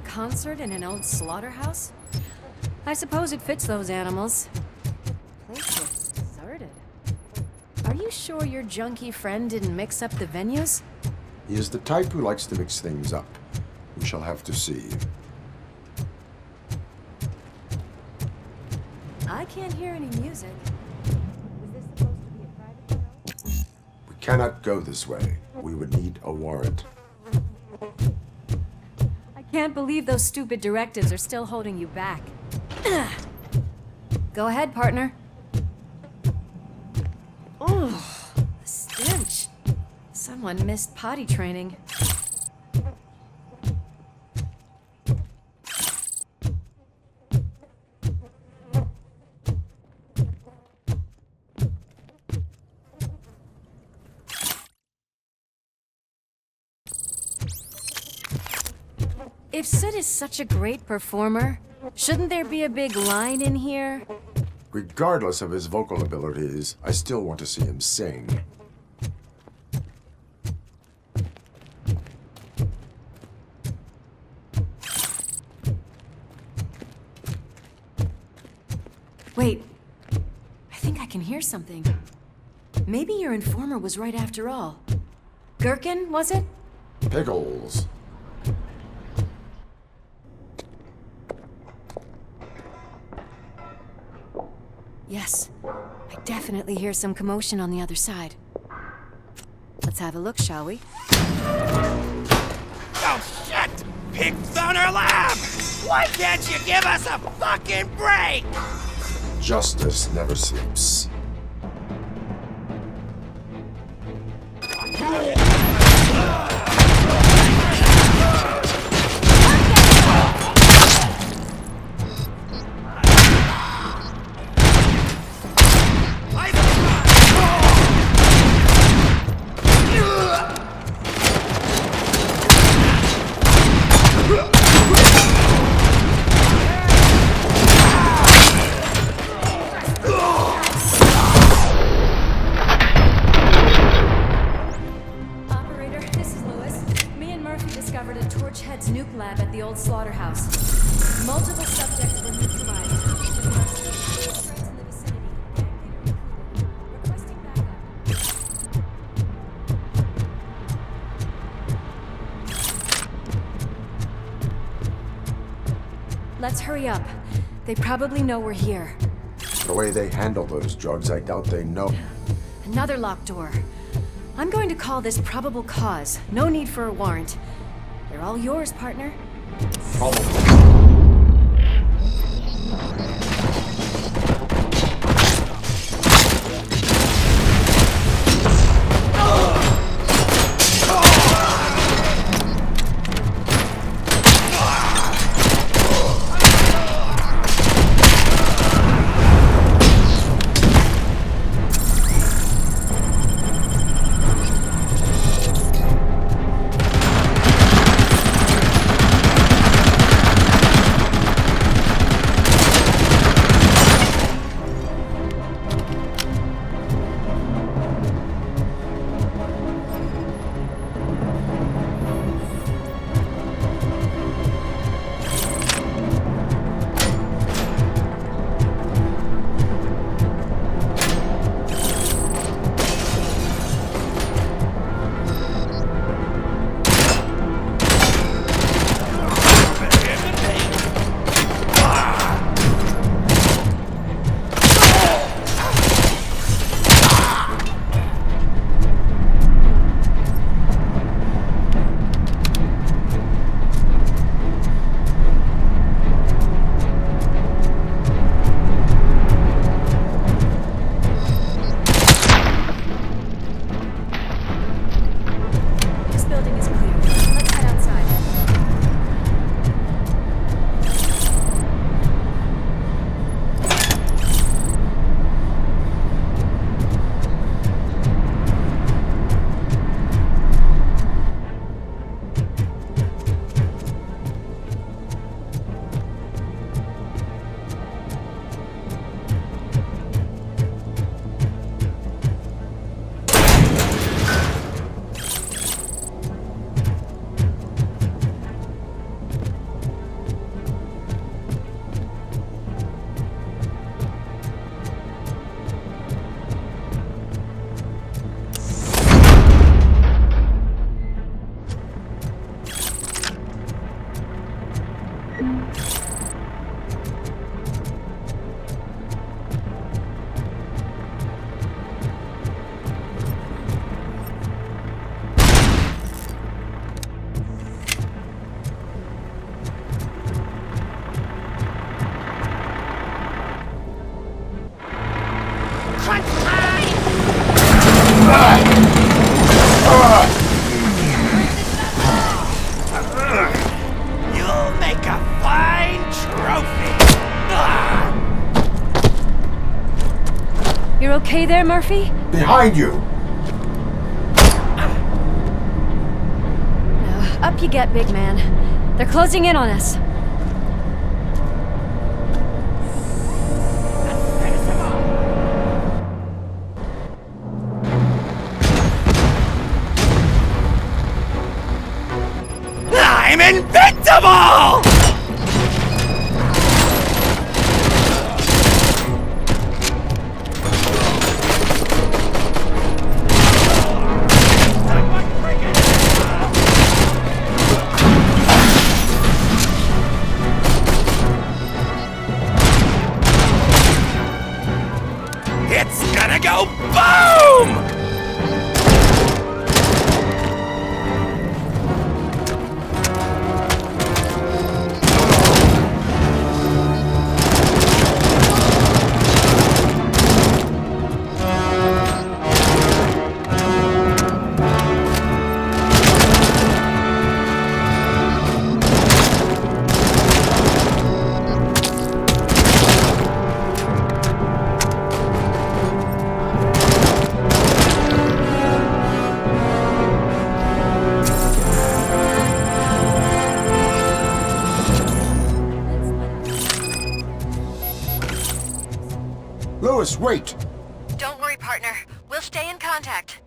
Concert in an old slaughterhouse? I suppose it fits those animals. Place looks deserted. Are you sure your junkie friend didn't mix up the venues? He is the type who likes to mix things up. We shall have to see. I can't hear any music. Was this supposed to be a private show? We cannot go this way. We would need a warrant. I can't believe those stupid directives are still holding you back. Go ahead, partner. Ooh, the stench. Someone missed potty training. If Sid is such a great performer, shouldn't there be a big line in here? Regardless of his vocal abilities, I still want to see him sing. Wait, I think I can hear something. Maybe your informer was right after all. Gherkin, was it? Pickles. Yes, I definitely hear some commotion on the other side. Let's have a look, shall we? Oh, shit! Pigs on our lab! Why can't you give us a fucking break? Justice never sleeps. Slaughterhouse. Multiple subjects were neutralized. Threats in the vicinity, requesting backup. Let's hurry up. They probably know we're here. The way they handle those drugs, I doubt they know. Another locked door. I'm going to call this probable cause. No need for a warrant. They're all yours, partner. okay there, Murphy? Behind you! Up you get, big man. They're closing in on us. I'm invincible! It's gonna go boom! Lewis, wait! Don't worry, partner. We'll stay in contact.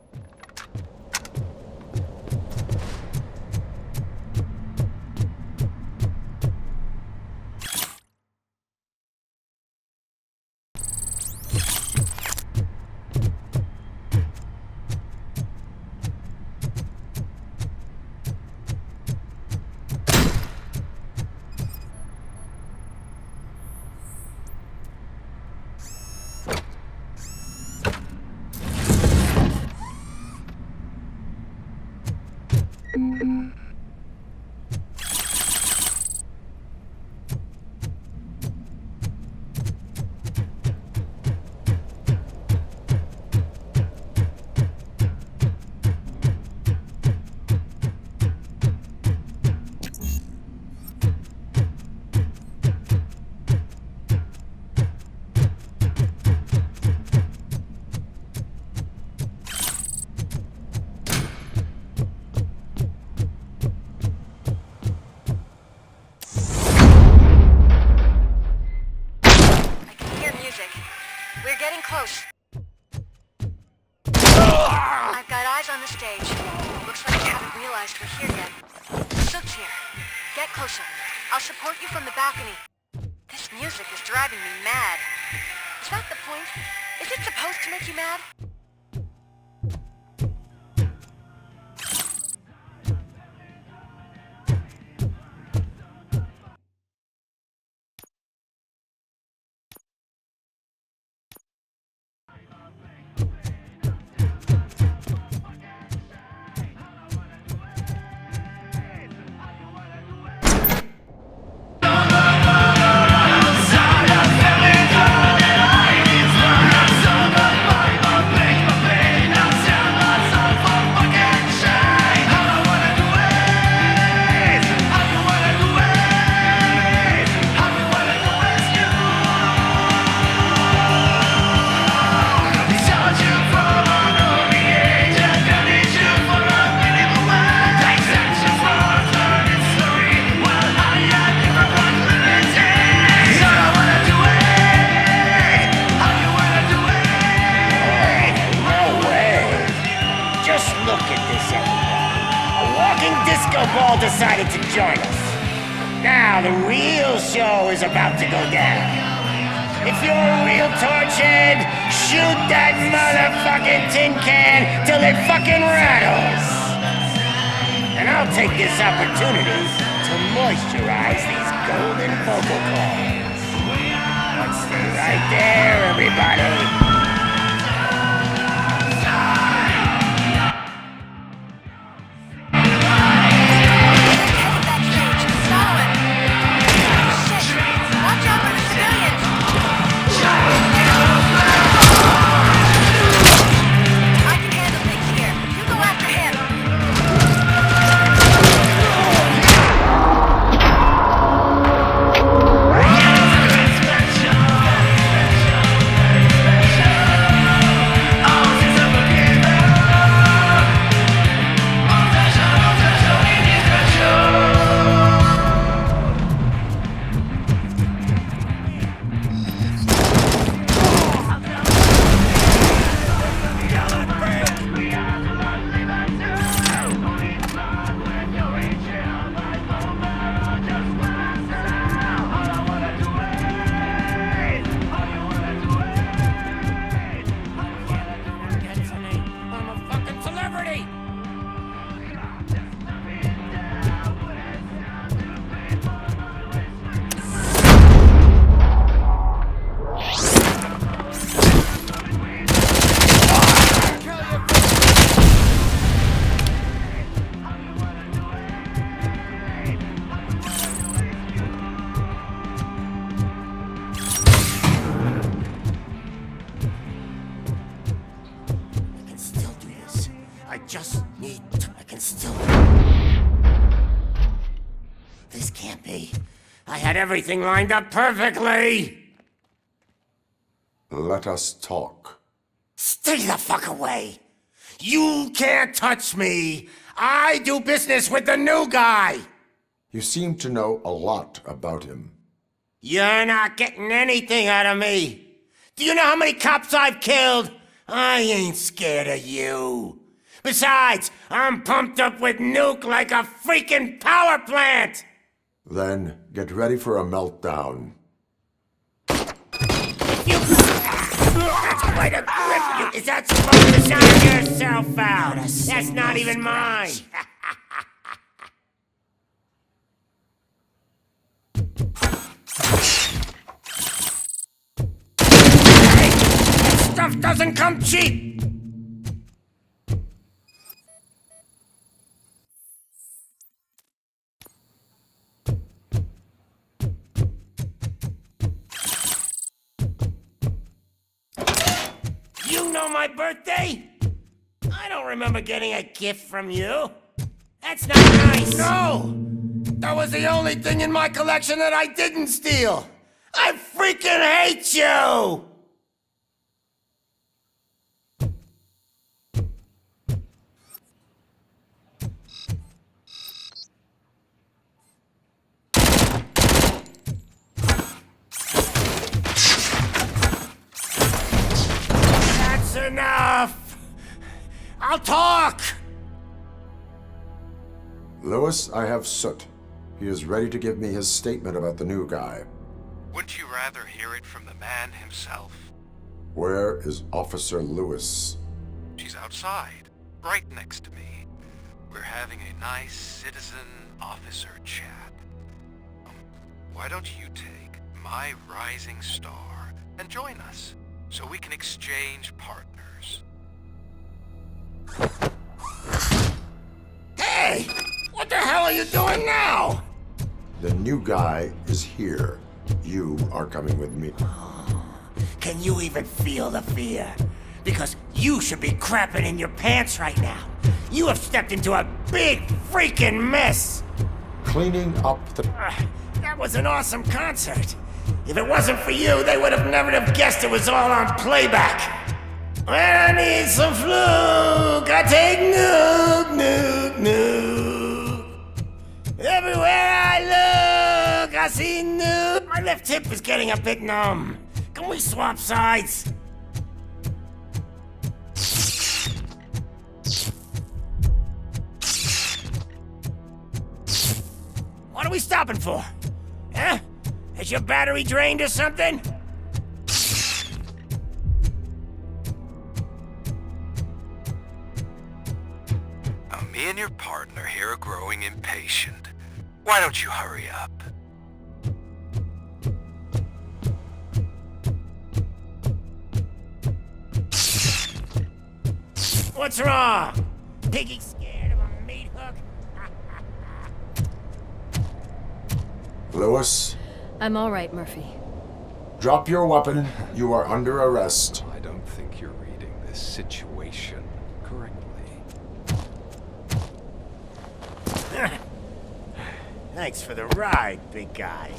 We're getting close. I've got eyes on the stage. Looks like you haven't realized we're here yet. Sook's here. Get closer. I'll support you from the balcony. This music is driving me mad. Is that the point? Is it supposed to make you mad? Decided to join us. Now the real show is about to go down. If you're a real torchhead, shoot that motherfucking tin can till it fucking rattles. And I'll take this opportunity to moisturize these golden vocal cords. Let's stay right there, everybody. I had everything lined up perfectly! Let us talk. Stay the fuck away! You can't touch me! I do business with the new guy! You seem to know a lot about him. You're not getting anything out of me! Do you know how many cops I've killed? I ain't scared of you. Besides, I'm pumped up with nuke like a freaking power plant! Then get ready for a meltdown. That's quite a grip. Is that supposed to sound yourself out? That's not even mine. Hey, that stuff doesn't come cheap. You know my birthday? I don't remember getting a gift from you. That's not nice. No! That was the only thing in my collection that I didn't steal. I freaking hate you! That's enough! I'll talk! Lewis, I have Soot. He is ready to give me his statement about the new guy. Wouldn't you rather hear it from the man himself? Where is Officer Lewis? She's outside, right next to me. We're having a nice citizen-officer chat. Why don't you take my rising star and join us, so we can exchange partners? Hey! What the hell are you doing now? The new guy is here. You are coming with me. Can you even feel the fear? Because you should be crapping in your pants right now. You have stepped into a big freaking mess. Cleaning up the... That was an awesome concert. If it wasn't for you, they would have never have guessed it was all on playback. When I need some fluke, I take nuke. Everywhere I look, I see nuke. My left hip is getting a bit numb. Can we swap sides? What are we stopping for? Huh? Is your battery drained or something? Now, me and your partner here are growing impatient. Why don't you hurry up? What's wrong? Piggy scared of a meat hook? Lewis? I'm all right, Murphy. Drop your weapon. You are under arrest. I don't think you're reading this situation correctly. Thanks for the ride, big guy.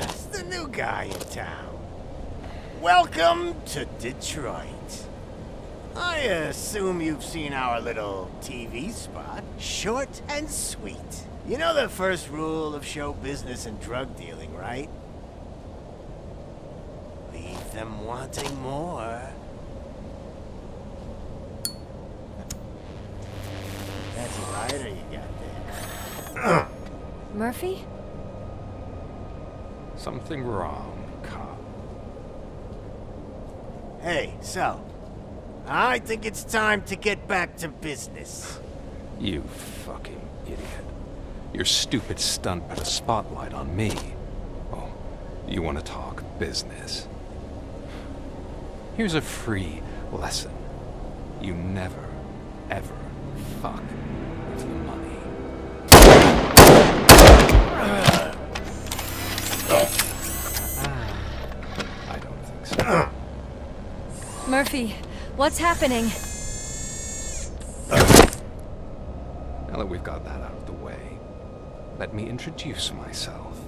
It's the new guy in town. Welcome to Detroit. I assume you've seen our little TV spot. Short and sweet. You know the first rule of show business and drug dealing, right? Leave them wanting more. That's a lighter you got there. Murphy? Something wrong, cop. Hey, so, I think it's time to get back to business. You fucking idiot. Your stupid stunt put a spotlight on me. Oh, you want to talk business? Here's a free lesson. You never, ever fuck with the money. I don't think so. Murphy, what's happening? Now that we've got that out of the way, let me introduce myself.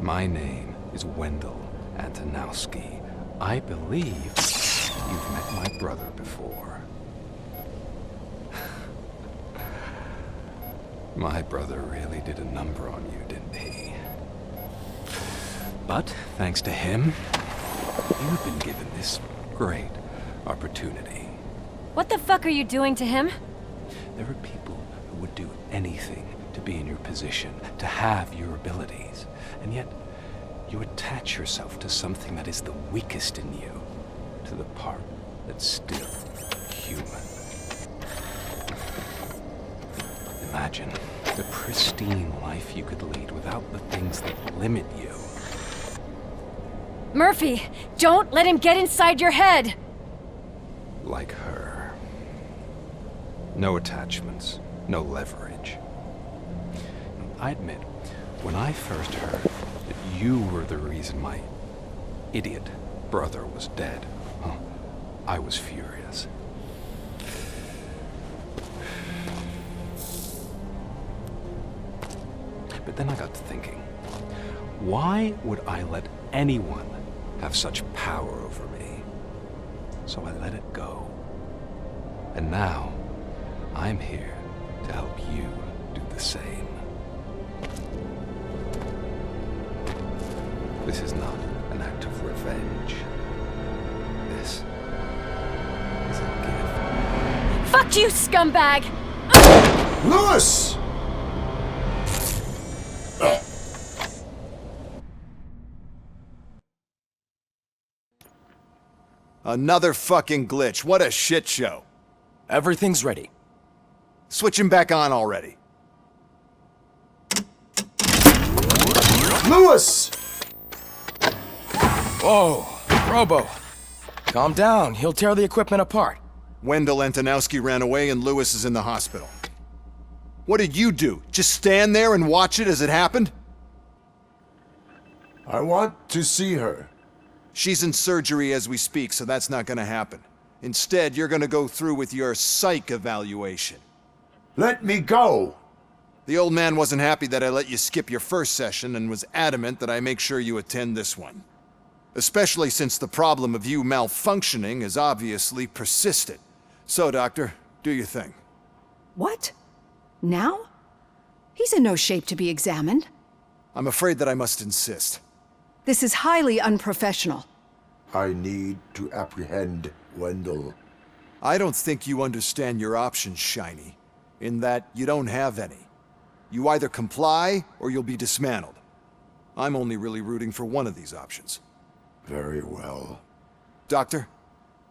My name is Wendell Antonowski. I believe you've met my brother before. My brother really did a number on you, didn't he? But thanks to him, you've been given this great opportunity. What the fuck are you doing to him? There are people who would do anything to be in your position, to have your abilities, and yet you attach yourself to something that is the weakest in you, to the part that's still human. Imagine the pristine life you could lead without the things that limit you. Murphy, don't let him get inside your head! Like her. No attachments, no leverage. I admit, when I first heard that you were the reason my idiot brother was dead, I was furious. But then I got to thinking, why would I let anyone have such power over me? So I let it go. And now, I'm here to help you do the same. This is not an act of revenge. This is a gift. Fuck you, scumbag! Lewis! Another fucking glitch. What a shit show. Everything's ready. Switch him back on already. Lewis! Whoa, Robo. Calm down. He'll tear the equipment apart. Wendell Antonowski ran away and Lewis is in the hospital. What did you do? Just stand there and watch it as it happened? I want to see her. She's in surgery as we speak, so that's not gonna happen. Instead, you're gonna go through with your psych evaluation. Let me go! The old man wasn't happy that I let you skip your first session and was adamant that I make sure you attend this one. Especially since the problem of you malfunctioning has obviously persisted. So, Doctor, do your thing. What? Now? He's in no shape to be examined. I'm afraid that I must insist. This is highly unprofessional. I need to apprehend Wendell. I don't think you understand your options, Shiny, in that you don't have any. You either comply or you'll be dismantled. I'm only really rooting for one of these options. Very well. Doctor?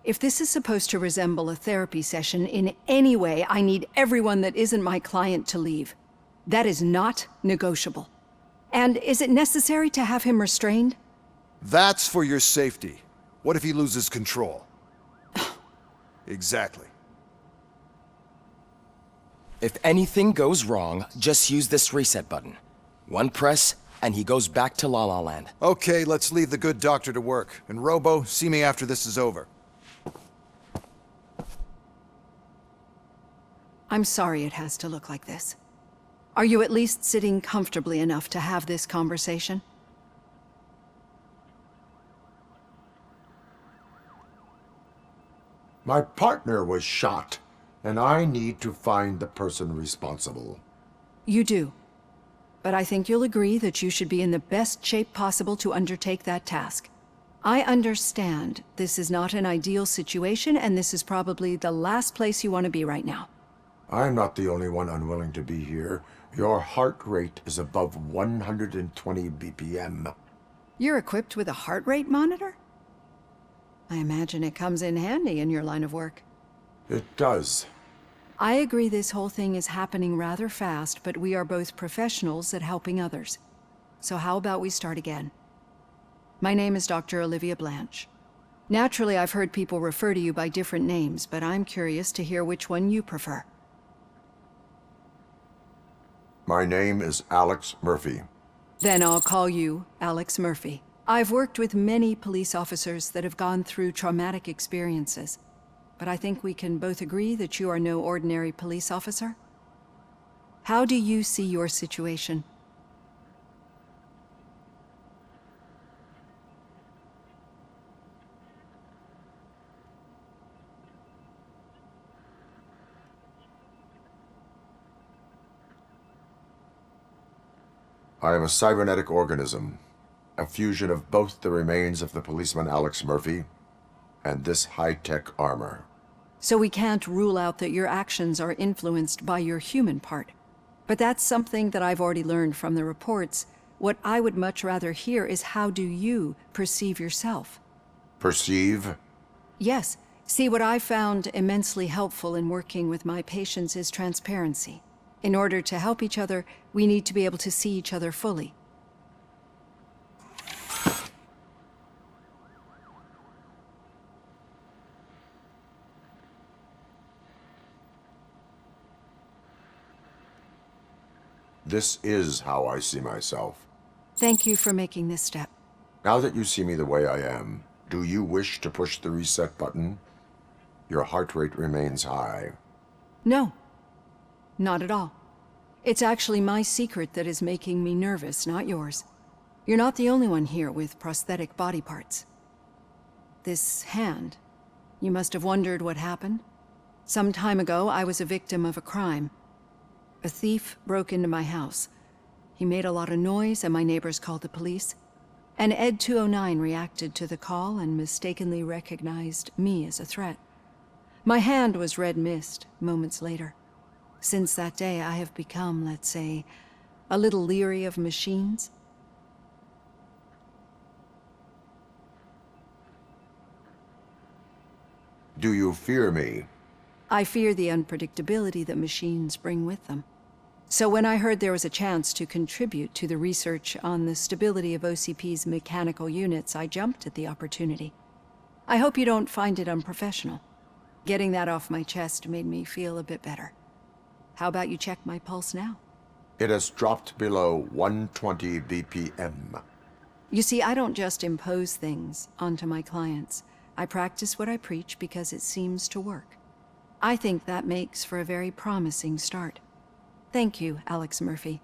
If this is supposed to resemble a therapy session in any way, I need everyone that isn't my client to leave. That is not negotiable. And is it necessary to have him restrained? That's for your safety. What if he loses control? Exactly. If anything goes wrong, just use this reset button. One press, and he goes back to La La Land. Okay, let's leave the good doctor to work. And Robo, see me after this is over. I'm sorry it has to look like this. Are you at least sitting comfortably enough to have this conversation? My partner was shot, and I need to find the person responsible. You do. But I think you'll agree that you should be in the best shape possible to undertake that task. I understand this is not an ideal situation, and this is probably the last place you want to be right now. I'm not the only one unwilling to be here. Your heart rate is above 120 BPM. You're equipped with a heart rate monitor? I imagine it comes in handy in your line of work. It does. I agree this whole thing is happening rather fast, but we are both professionals at helping others. So how about we start again? My name is Dr. Olivia Blanche. Naturally, I've heard people refer to you by different names, but I'm curious to hear which one you prefer. My name is Alex Murphy. Then I'll call you Alex Murphy. I've worked with many police officers that have gone through traumatic experiences, but I think we can both agree that you are no ordinary police officer? How do you see your situation? I am a cybernetic organism, a fusion of both the remains of the policeman Alex Murphy and this high-tech armor. So we can't rule out that your actions are influenced by your human part. But that's something that I've already learned from the reports. What I would much rather hear is how do you perceive yourself? Perceive? Yes. See, what I found immensely helpful in working with my patients is transparency. In order to help each other, we need to be able to see each other fully. This is how I see myself. Thank you for making this step. Now that you see me the way I am, do you wish to push the reset button? Your heart rate remains high. No, not at all. It's actually my secret that is making me nervous, not yours. You're not the only one here with prosthetic body parts. This hand, you must have wondered what happened. Some time ago, I was a victim of a crime. A thief broke into my house. He made a lot of noise and my neighbors called the police. And Ed 209 reacted to the call and mistakenly recognized me as a threat. My hand was red mist moments later. Since that day, I have become, let's say, a little leery of machines. Do you fear me? I fear the unpredictability that machines bring with them. So when I heard there was a chance to contribute to the research on the stability of OCP's mechanical units, I jumped at the opportunity. I hope you don't find it unprofessional. Getting that off my chest made me feel a bit better. How about you check my pulse now? It has dropped below 120 BPM. You see, I don't just impose things onto my clients. I practice what I preach because it seems to work. I think that makes for a very promising start. Thank you, Alex Murphy.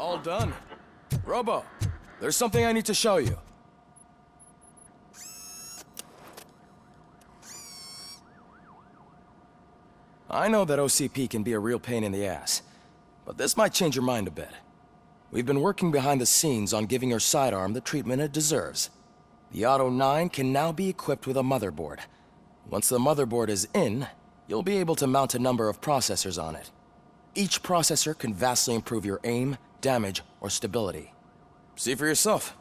All done. Robo, there's something I need to show you. I know that OCP can be a real pain in the ass, but this might change your mind a bit. We've been working behind the scenes on giving her sidearm the treatment it deserves. The Auto 9 can now be equipped with a motherboard. Once the motherboard is in, you'll be able to mount a number of processors on it. Each processor can vastly improve your aim, damage, or stability. See for yourself.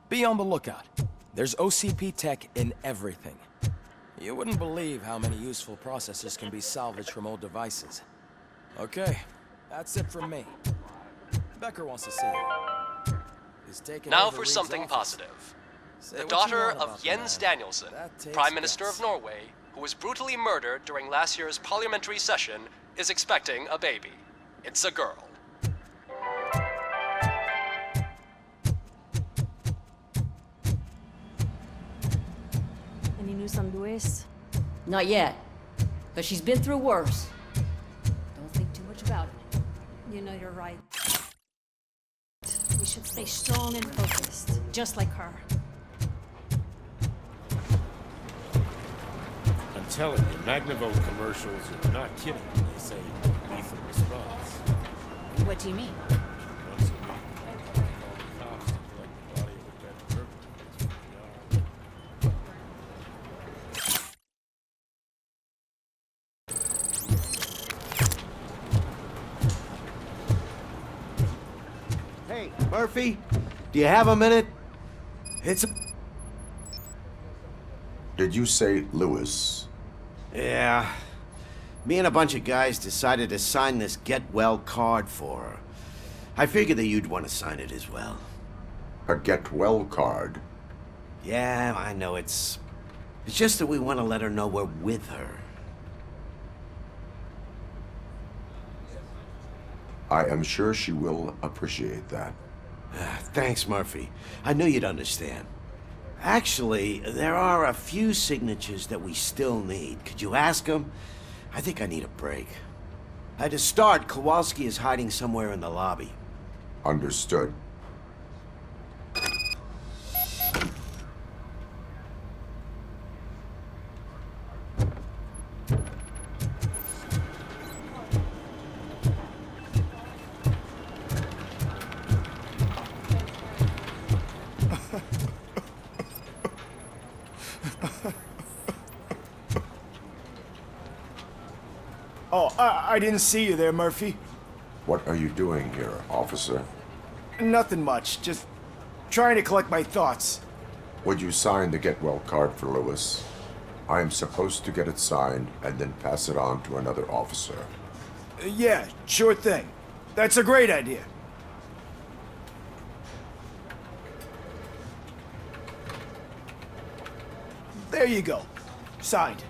Be on the lookout. There's OCP tech in everything. You wouldn't believe how many useful processes can be salvaged from old devices. Okay, that's it from me. Becker wants to see you. He's taking Now over for Reed's something office. positive. Say The what you daughter want about of the Jens man. Danielson, That takes Prime Minister guts. of Norway, who was brutally murdered during last year's parliamentary session, is expecting a baby. It's a girl. Any news on Luis? Not yet. But she's been through worse. Don't think too much about it. You know you're right. We should stay strong and focused, just like her. I'm telling you, Magnavolt commercials are not kidding when they say lethal response. What do you mean? Once a week, they call the cops to collect the body of a dead perpetrator from the yard. Hey, Murphy, do you have a minute? It's a... Did you say Lewis? Yeah. Me and a bunch of guys decided to sign this get well card for her. I figured that you'd want to sign it as well. A get well card? Yeah, I know it's just that we want to let her know we're with her. I am sure she will appreciate that. Thanks, Murphy. I knew you'd understand. Actually, there are a few signatures that we still need. Could you ask them? I think I need a break. To start, Kowalski is hiding somewhere in the lobby. Understood. Oh, I didn't see you there, Murphy. What are you doing here, officer? Nothing much, just trying to collect my thoughts. Would you sign the get well card for Lewis? I am supposed to get it signed and then pass it on to another officer. Yeah, sure thing. That's a great idea. There you go. Signed.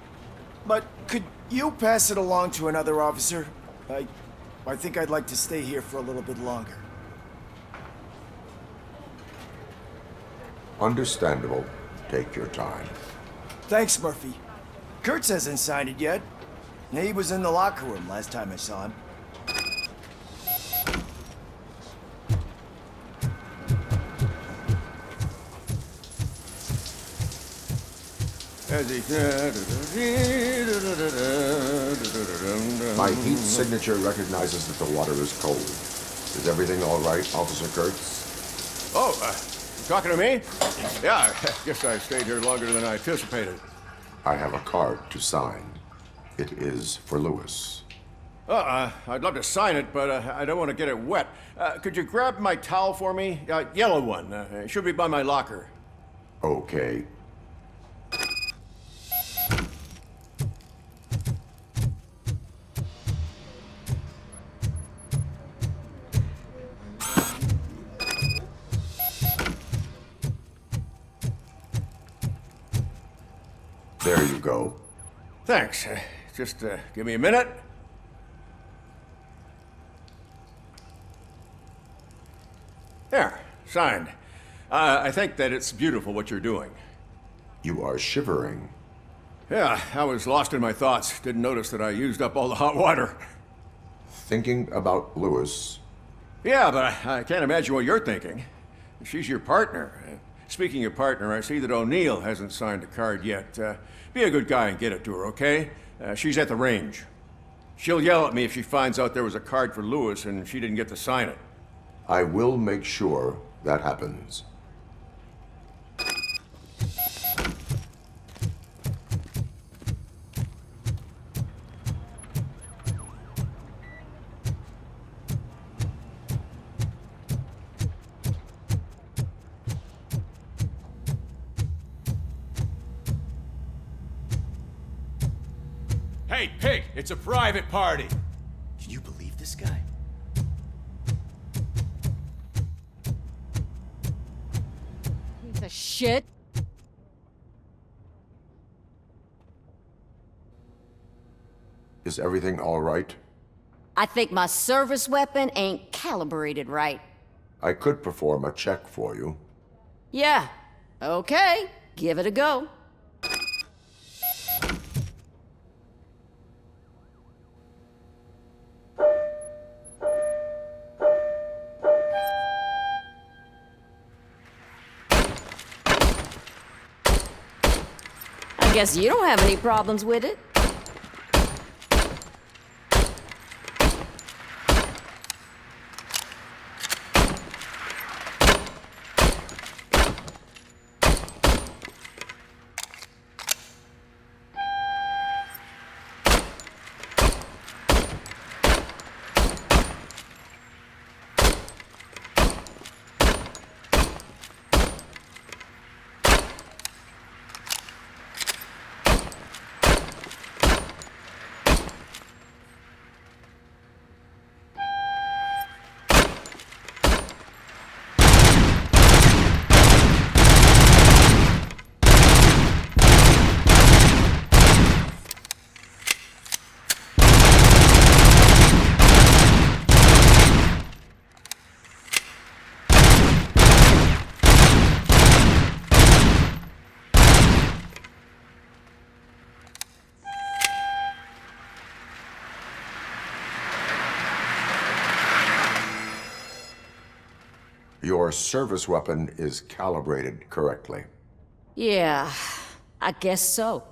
But could you pass it along to another officer? I think I'd like to stay here for a little bit longer. Understandable. Take your time. Thanks, Murphy. Kurtz hasn't signed it yet. He was in the locker room last time I saw him. My heat signature recognizes that the water is cold. Is everything all right, Officer Kurtz? Oh, talking to me? Yeah, I guess I stayed here longer than I anticipated. I have a card to sign. It is for Lewis. I'd love to sign it, but I don't want to get it wet. Could you grab my towel for me? Yellow one. It should be by my locker. Okay. There you go. Thanks. Just give me a minute. There, signed. I think that it's beautiful what you're doing. You are shivering. Yeah, I was lost in my thoughts. Didn't notice that I used up all the hot water. Thinking about Lewis? Yeah, but I can't imagine what you're thinking. She's your partner. Speaking of partner, I see that O'Neill hasn't signed the card yet. Be a good guy and get it to her, okay? She's at the range. She'll yell at me if she finds out there was a card for Lewis and she didn't get to sign it. I will make sure that happens. Hey, pig, it's a private party. Can you believe this guy? Piece of shit. Is everything all right? I think my service weapon ain't calibrated right. I could perform a check for you. Yeah. Okay. Give it a go. I guess you don't have any problems with it. Your service weapon is calibrated correctly. Yeah, I guess so.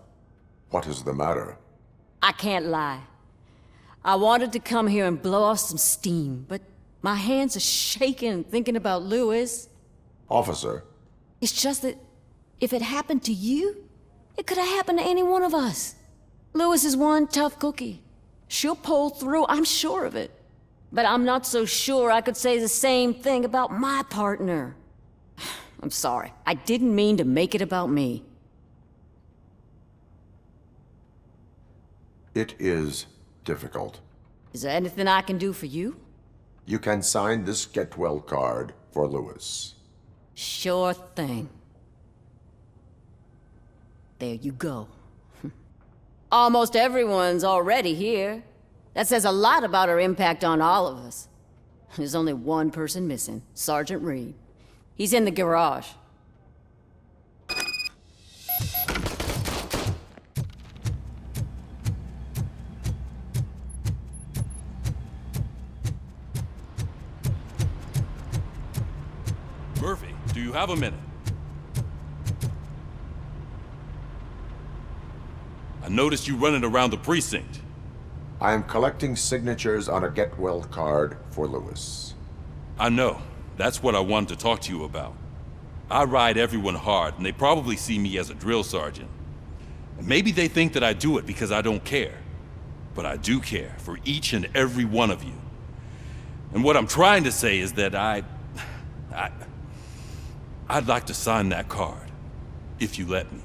What is the matter? I can't lie. I wanted to come here and blow off some steam, but my hands are shaking thinking about Lewis. Officer, It's just that if it happened to you, it could have happened to any one of us. Lewis is one tough cookie. She'll pull through, I'm sure of it. But I'm not so sure I could say the same thing about my partner. I'm sorry. I didn't mean to make it about me. it is difficult. Is there anything I can do for you? You can sign this Get Well card for Lewis. Sure thing. There you go. Almost everyone's already here. That says a lot about her impact on all of us. There's only one person missing, Sergeant Reed. He's in the garage. Murphy, do you have a minute? I noticed you running around the precinct. I am collecting signatures on a Get Well card for Lewis. I know. That's what I wanted to talk to you about. I ride everyone hard, and they probably see me as a drill sergeant. And maybe they think that I do it because I don't care. But I do care for each and every one of you. And what I'm trying to say is that I'd like to sign that card, if you let me.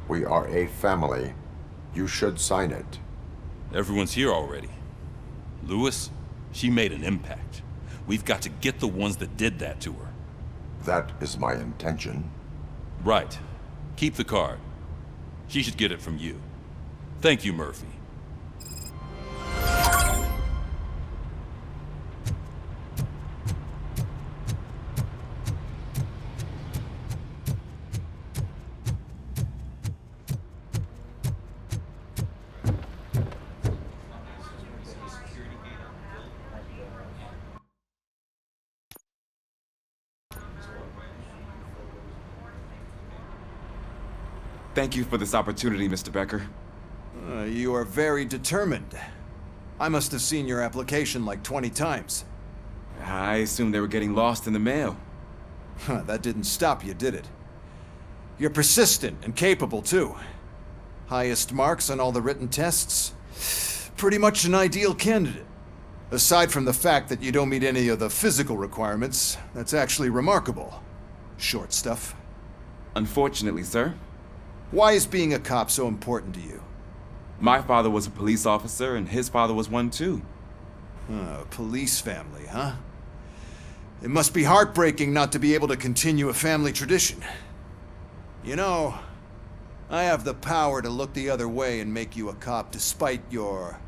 We are a family. You should sign it. Everyone's here already. Lewis, she made an impact. We've got to get the ones that did that to her. That is my intention. Right. Keep the card. She should get it from you. Thank you, Murphy. Thank you for this opportunity, Mr. Becker. You are very determined. I must have seen your application like 20 times. I assumed they were getting lost in the mail. That didn't stop you, did it? You're persistent and capable, too. Highest marks on all the written tests. Pretty much an ideal candidate. Aside from the fact that you don't meet any of the physical requirements, that's actually remarkable. Short stuff. Unfortunately, sir. Why is being a cop so important to you? My father was a police officer, and his father was one too. A police family, huh? It must be heartbreaking not to be able to continue a family tradition. You know, I have the power to look the other way and make you a cop despite your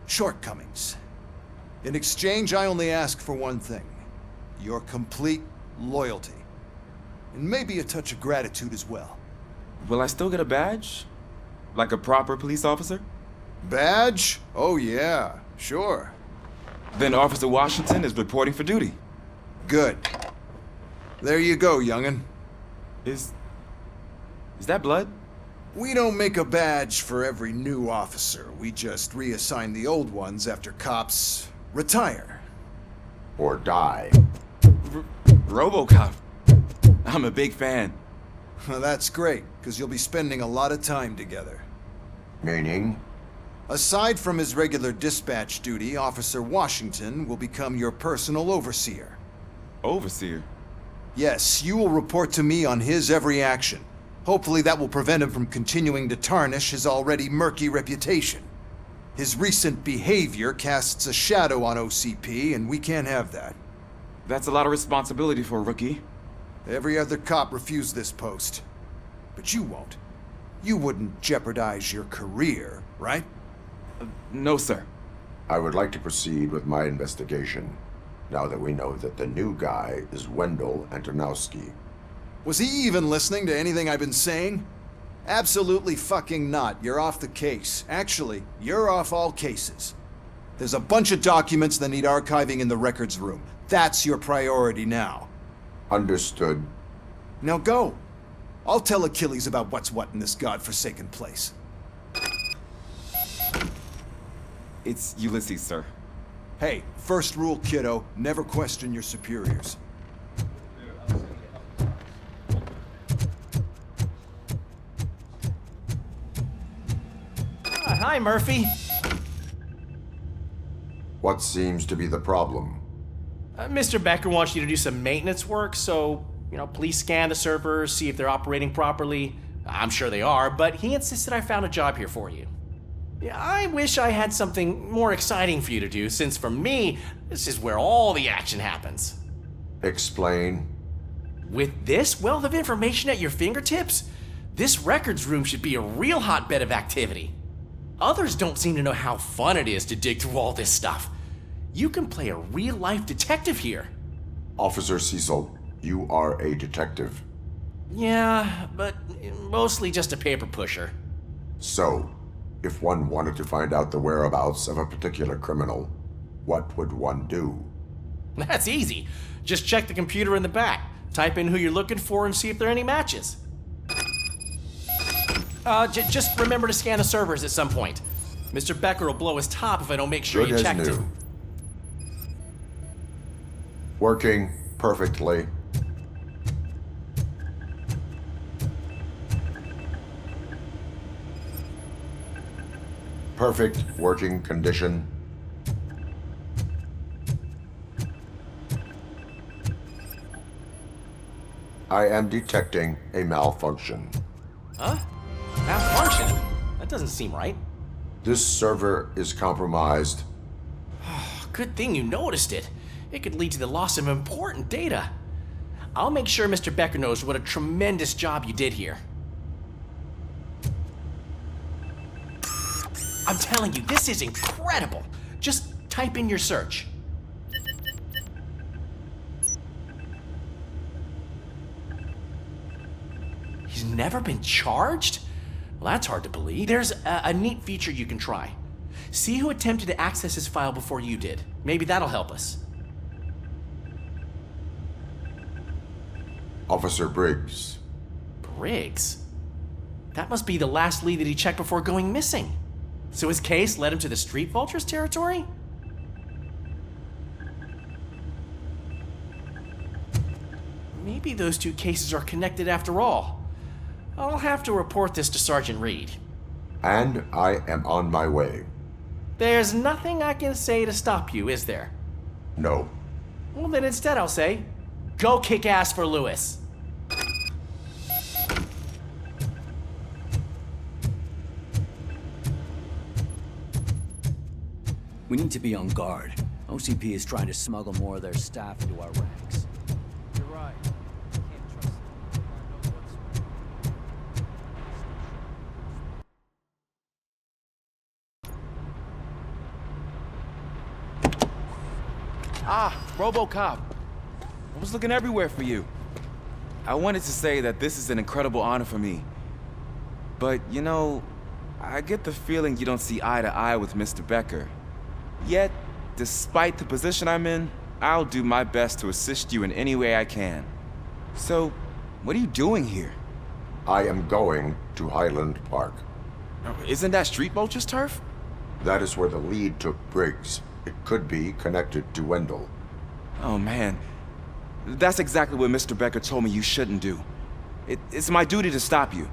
shortcomings. In exchange, I only ask for one thing. Your complete loyalty. And maybe a touch of gratitude as well. Will I still get a badge? Like a proper police officer? Badge? Oh yeah, sure. Then Officer Washington is reporting for duty. Good. There you go, young'un. Is that blood? We don't make a badge for every new officer. We just reassign the old ones after cops retire. Or die. RoboCop. I'm a big fan. Well, that's great, because you'll be spending a lot of time together. Meaning? Aside from his regular dispatch duty, Officer Washington will become your personal overseer. Overseer? Yes, you will report to me on his every action. Hopefully that will prevent him from continuing to tarnish his already murky reputation. His recent behavior casts a shadow on OCP, and we can't have that. That's a lot of responsibility for a rookie. Every other cop refused this post. But you won't. You wouldn't jeopardize your career, right? No, sir. I would like to proceed with my investigation, now that we know that the new guy is Wendell Antonowski. Was he even listening to anything I've been saying? Absolutely fucking not. You're off the case. Actually, you're off all cases. There's a bunch of documents that need archiving in the records room. That's your priority now. Understood. Now go. I'll tell Achilles about what's what in this godforsaken place. It's Ulysses, sir. Hey, first rule, kiddo, never question your superiors. Hi, Murphy. What seems to be the problem? Mr. Becker wants you to do some maintenance work, so, please scan the servers, see if they're operating properly. I'm sure they are, but he insisted I found a job here for you. Yeah, I wish I had something more exciting for you to do, since for me, this is where all the action happens. Explain. With this wealth of information at your fingertips, this records room should be a real hotbed of activity. Others don't seem to know how fun it is to dig through all this stuff. You can play a real-life detective here. Officer Cecil, you are a detective. Yeah, but mostly just a paper pusher. So, if one wanted to find out the whereabouts of a particular criminal, what would one do? That's easy. Just check the computer in the back, type in who you're looking for, and see if there are any matches. Just remember to scan the servers at some point. Mr. Becker will blow his top if I don't make sure Good you as checked new. it. Working perfectly. Perfect working condition. I am detecting a malfunction. Huh? Malfunction? That doesn't seem right. This server is compromised. Good thing you noticed it. It could lead to the loss of important data. I'll make sure Mr. Becker knows what a tremendous job you did here. I'm telling you, this is incredible. Just type in your search. He's never been charged? Well, that's hard to believe. There's a neat feature you can try. See who attempted to access his file before you did. Maybe that'll help us. Officer Briggs. Briggs? That must be the last lead that he checked before going missing. So his case led him to the Street Vultures territory? Maybe those two cases are connected after all. I'll have to report this to Sergeant Reed. And I am on my way. There's nothing I can say to stop you, is there? No. Well, then instead I'll say, go kick ass for Lewis. We need to be on guard. OCP is trying to smuggle more of their staff into our ranks. You're right. Can't trust Ah, RoboCop. I was looking everywhere for you. I wanted to say that this is an incredible honor for me. But, you know, I get the feeling you don't see eye to eye with Mr. Becker. Yet, despite the position I'm in, I'll do my best to assist you in any way I can. So, what are you doing here? I am going to Highland Park. Isn't that Street Vulture's turf? That is where the lead took Briggs. It could be connected to Wendell. Oh man, that's exactly what Mr. Becker told me you shouldn't do. It's my duty to stop you.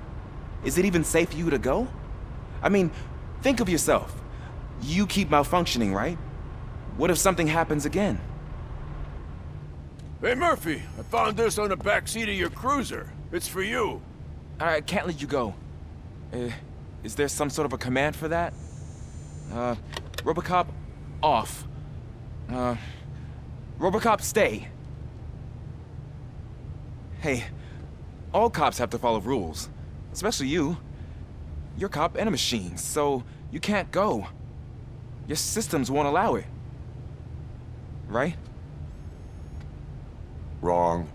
Is it even safe for you to go? I mean, think of yourself. You keep malfunctioning, right? What if something happens again? Hey Murphy, I found this on the back seat of your cruiser. It's for you. I can't let you go. Is there some sort of a command for that? RoboCop, off. RoboCop, stay. Hey, all cops have to follow rules. Especially you. You're a cop and a machine, so you can't go. Your systems won't allow it. Right? Wrong.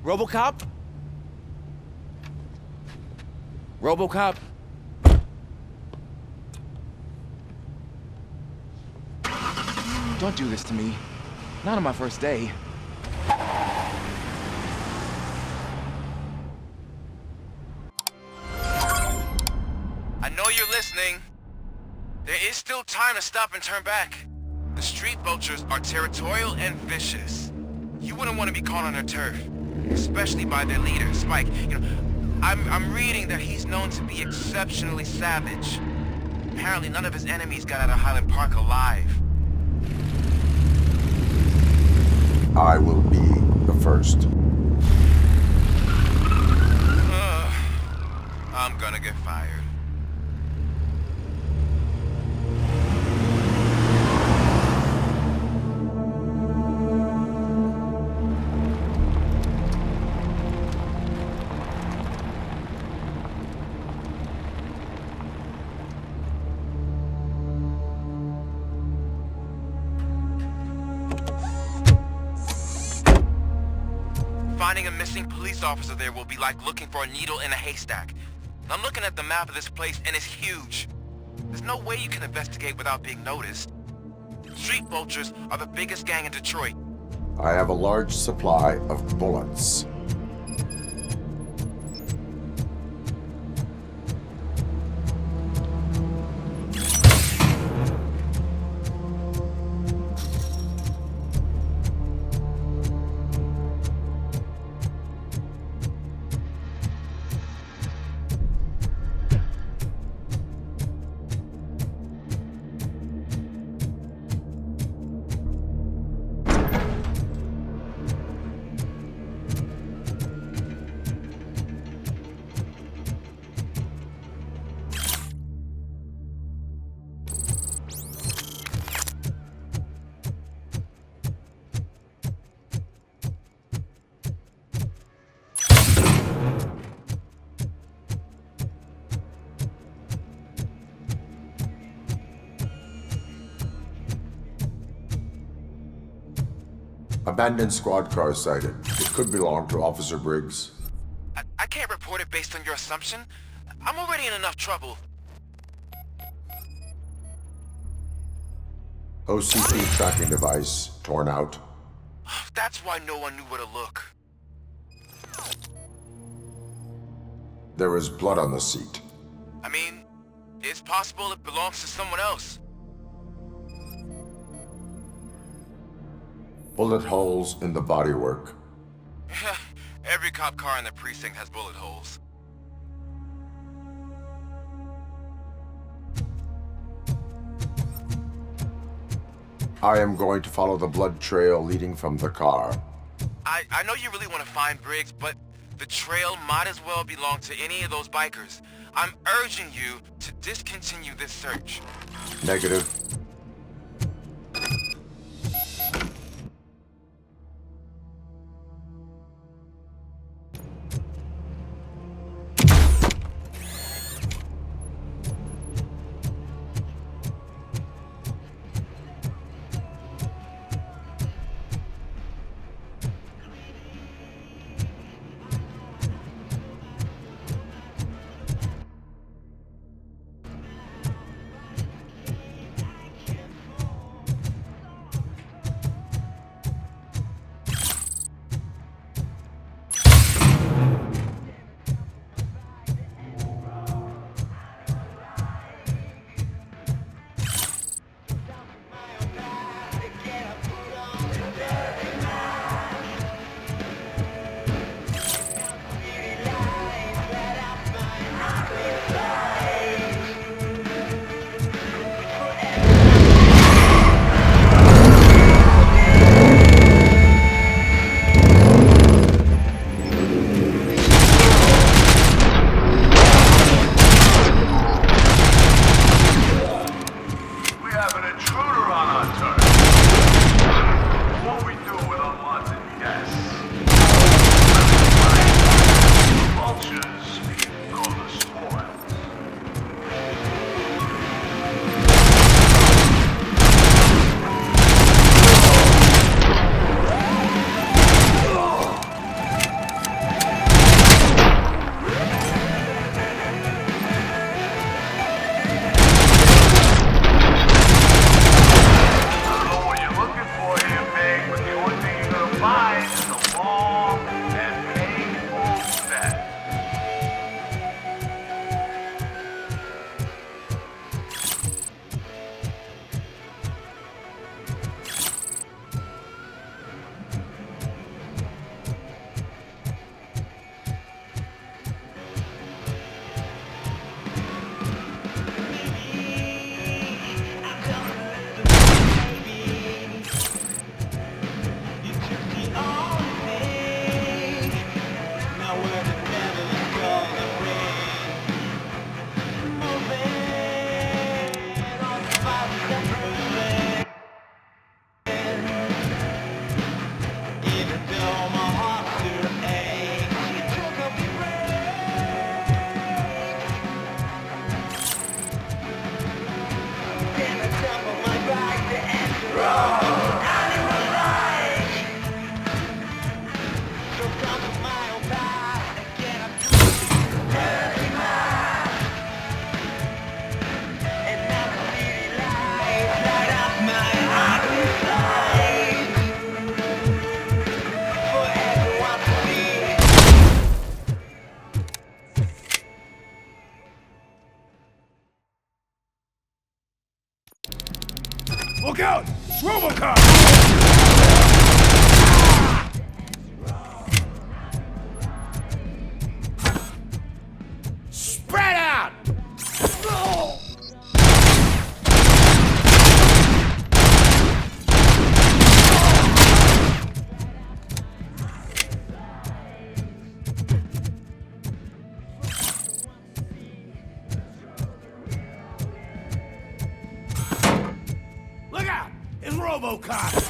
RoboCop? RoboCop? Don't do this to me. Not on my first day. I know you're listening. There is still time to stop and turn back. The street vultures are territorial and vicious. You wouldn't want to be caught on their turf, especially by their leader, Spike. You know, I'm reading that he's known to be exceptionally savage. Apparently none of his enemies got out of Highland Park alive. I will be the first. I'm gonna get fired. Finding a missing police officer there will be like looking for a needle in a haystack. I'm looking at the map of this place and it's huge. There's no way you can investigate without being noticed. Street vultures are the biggest gang in Detroit. I have a large supply of bullets. Abandoned squad car sighted. It could belong to Officer Briggs. I can't report it based on your assumption. I'm already in enough trouble. OCP tracking device torn out. That's why no one knew where to look. There is blood on the seat. I mean, it's possible it belongs to someone else. Bullet holes in the bodywork. Every cop car in the precinct has bullet holes. I am going to follow the blood trail leading from the car. I know you really want to find Briggs, but the trail might as well belong to any of those bikers. I'm urging you to discontinue this search. Negative. Look out! It's RoboCop! Spread out! Look out! It's RoboCop!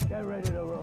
Get ready to roll.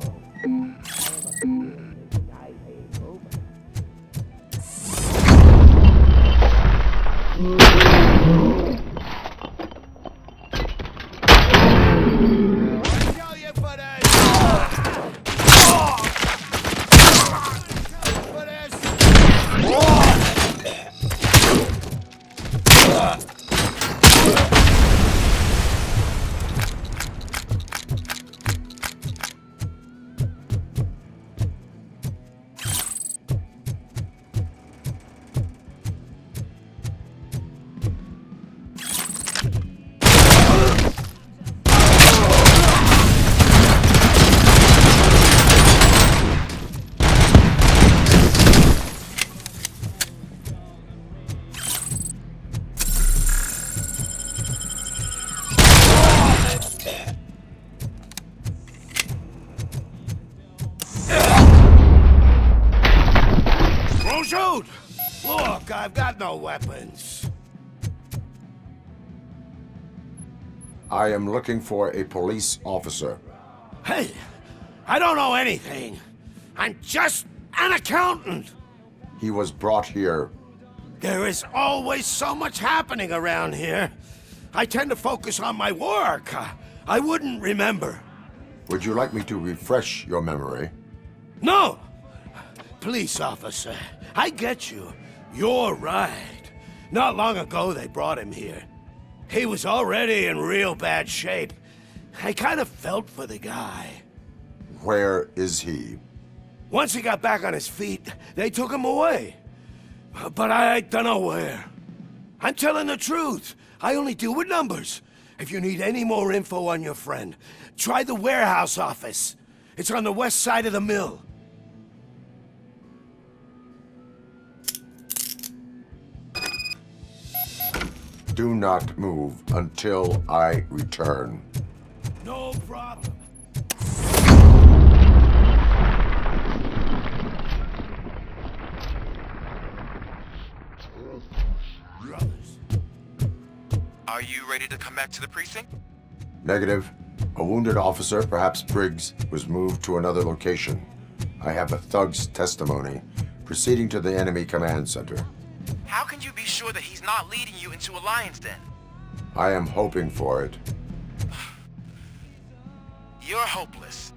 have no weapons. I am looking for a police officer. Hey, I don't know anything. I'm just an accountant. He was brought here. There is always so much happening around here. I tend to focus on my work. I wouldn't remember. Would you like me to refresh your memory? No! Police officer, I get you. You're right. Not long ago they brought him here. He was already in real bad shape. I kind of felt for the guy. Where is he? Once he got back on his feet, they took him away. But I don't know where. I'm telling the truth. I only deal with numbers. If you need any more info on your friend, try the warehouse office. It's on the west side of the mill. Do not move until I return. No problem. Are you ready to come back to the precinct? Negative. A wounded officer, perhaps Briggs, was moved to another location. I have a thug's testimony, proceeding to the enemy command center. How can you be sure that he's not leading you into a lion's den? I am hoping for it. You're hopeless.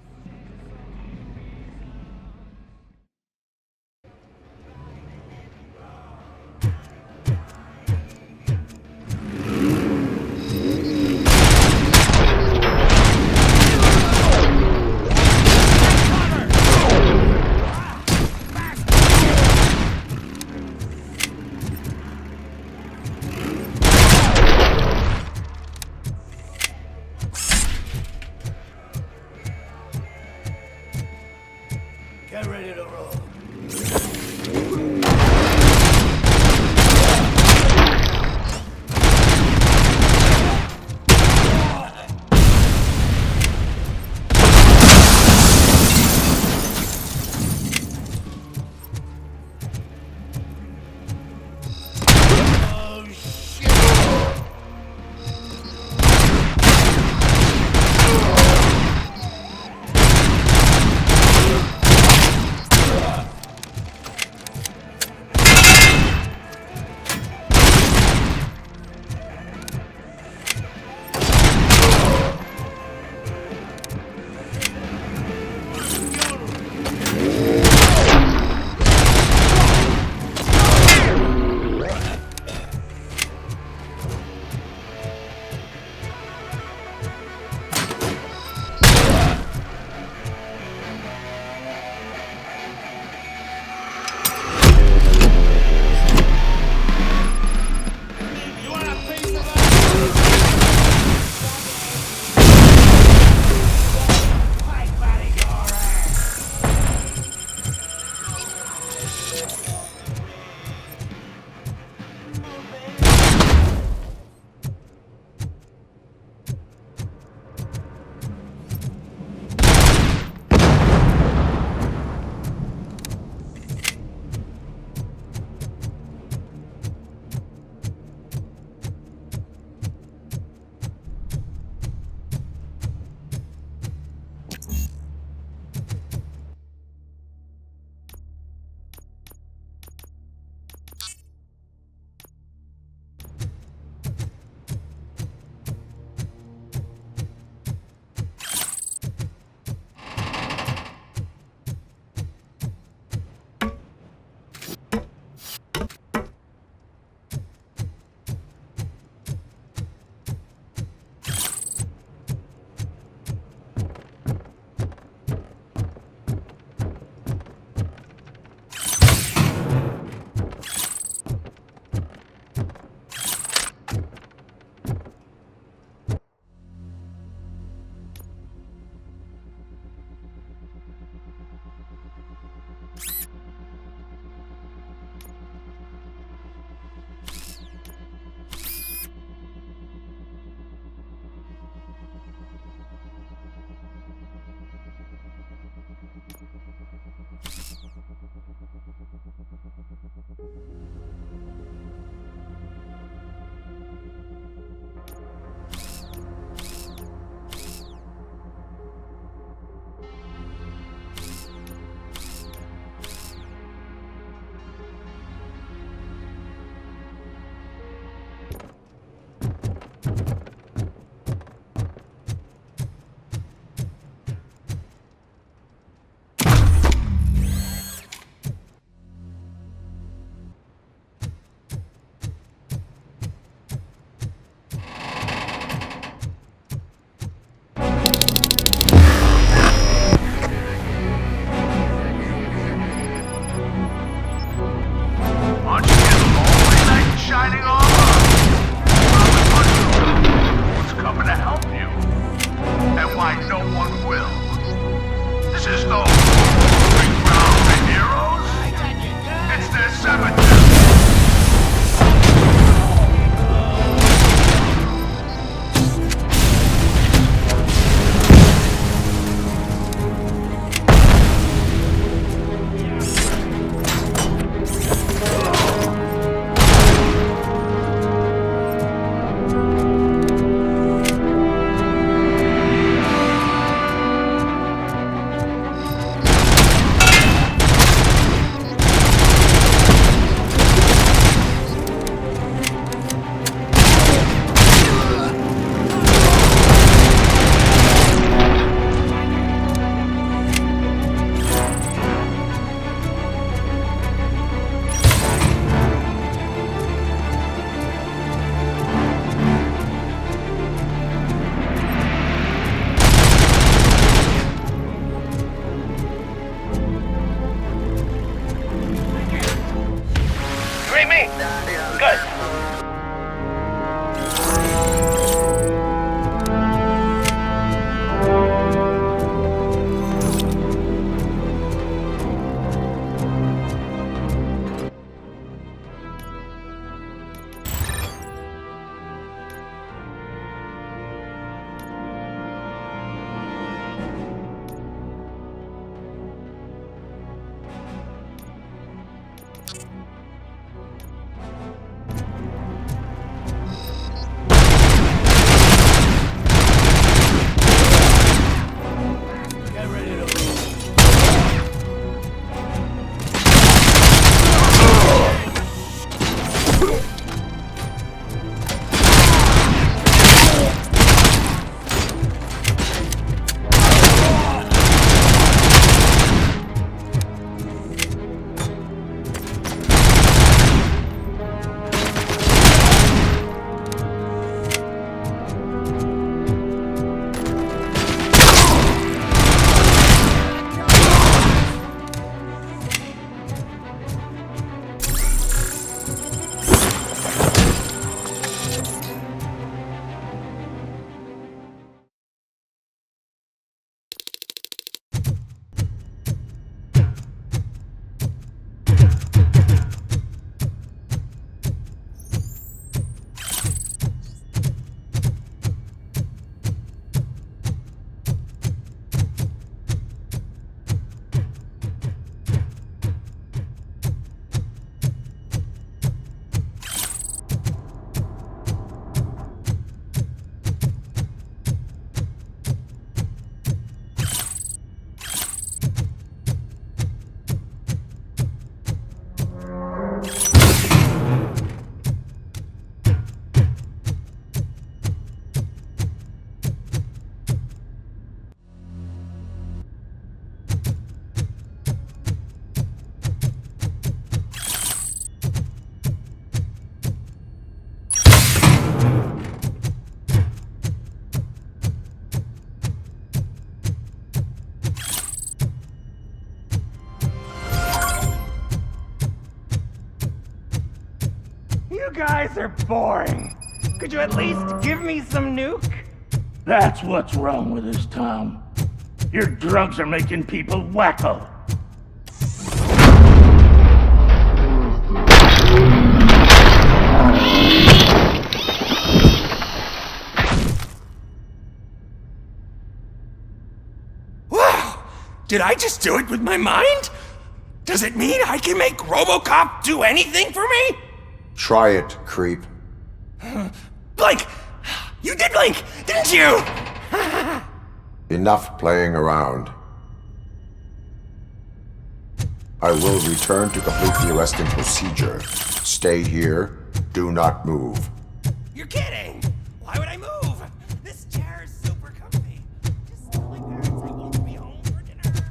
Shining armor! What's coming to help you? And why no one will? This is no ground for heroes. It's their cemetery. You guys are boring. Could you at least give me some nuke? That's what's wrong with this town. Your drugs are making people wacko. Wow! Did I just do it with my mind? Does it mean I can make RoboCop do anything for me? Try it, creep. Blink! You did blink, didn't you? Enough playing around. I will return to complete the arresting procedure. Stay here. Do not move. You're kidding! Why would I move? This chair is super comfy. Just tell my parents I won't be home for dinner.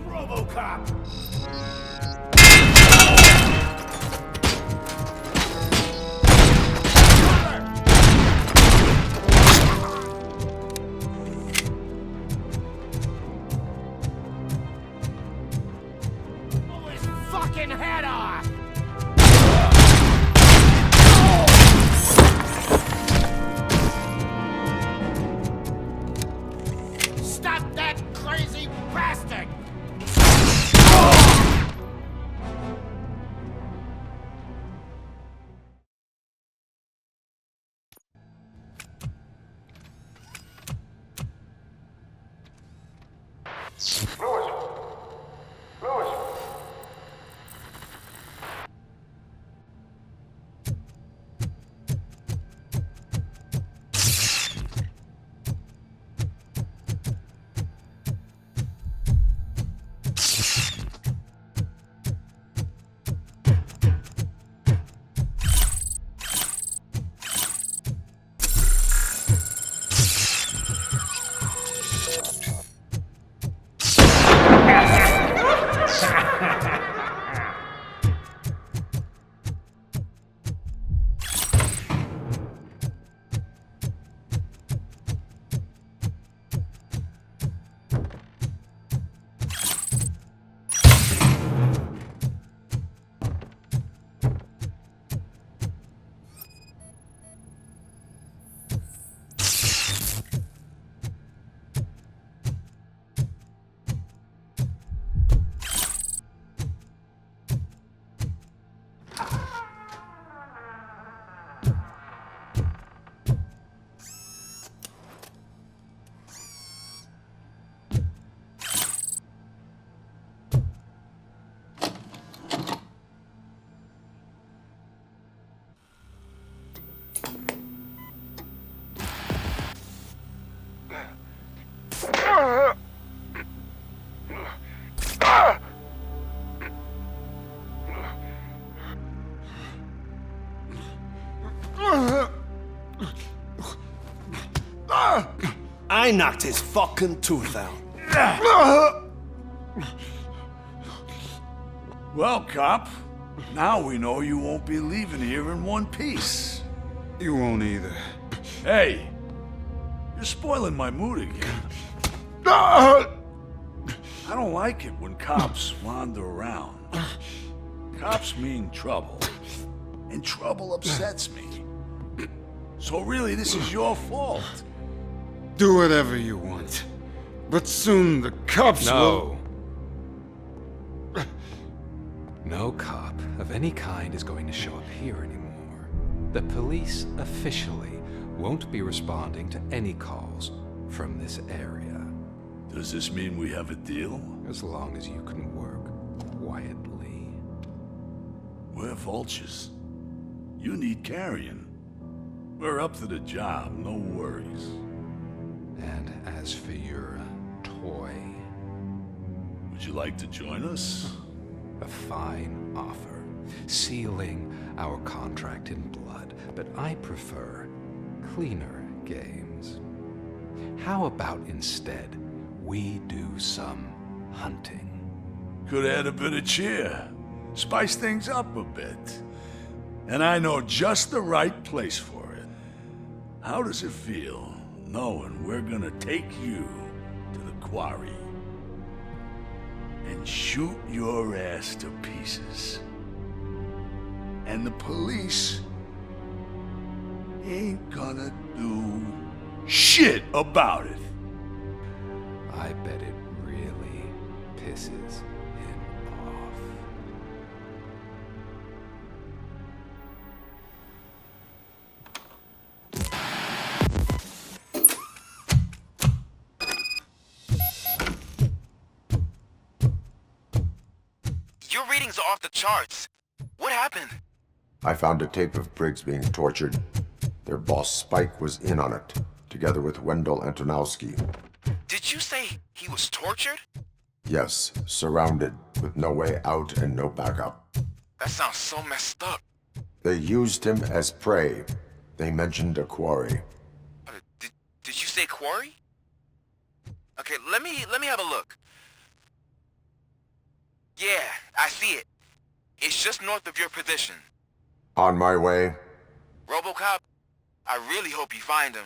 RoboCop! Blow his fucking head off! Stop that crazy bastard! I knocked his fucking tooth out. Well, cop, now we know you won't be leaving here in one piece. You won't either. Hey, you're spoiling my mood again. I don't like it when cops wander around. Cops mean trouble, and trouble upsets me. So really, this is your fault. Do whatever you want. But soon the cops will... No cop of any kind is going to show up here anymore. The police officially won't be responding to any calls from this area. Does this mean we have a deal? As long as you can work quietly. We're vultures. You need carrion. We're up to the job, no worries. And as for your toy... Would you like to join us? A fine offer, sealing our contract in blood, but I prefer cleaner games. How about instead we do some hunting? Could add a bit of cheer. Spice things up a bit. And I know just the right place for it. How does it feel, knowing we're gonna take you to the quarry and shoot your ass to pieces? And the police ain't gonna do shit about it. I bet it really pisses him off. Your readings are off the charts. What happened? I found a tape of Briggs being tortured. Their boss Spike was in on it, together with Wendell Antonowski. Did you say he was tortured? Yes, surrounded, with no way out and no backup. That sounds so messed up. They used him as prey. They mentioned a quarry. Did you say quarry? Okay, let me have a look. Yeah, I see it. It's just north of your position. On my way. RoboCop, I really hope you find him.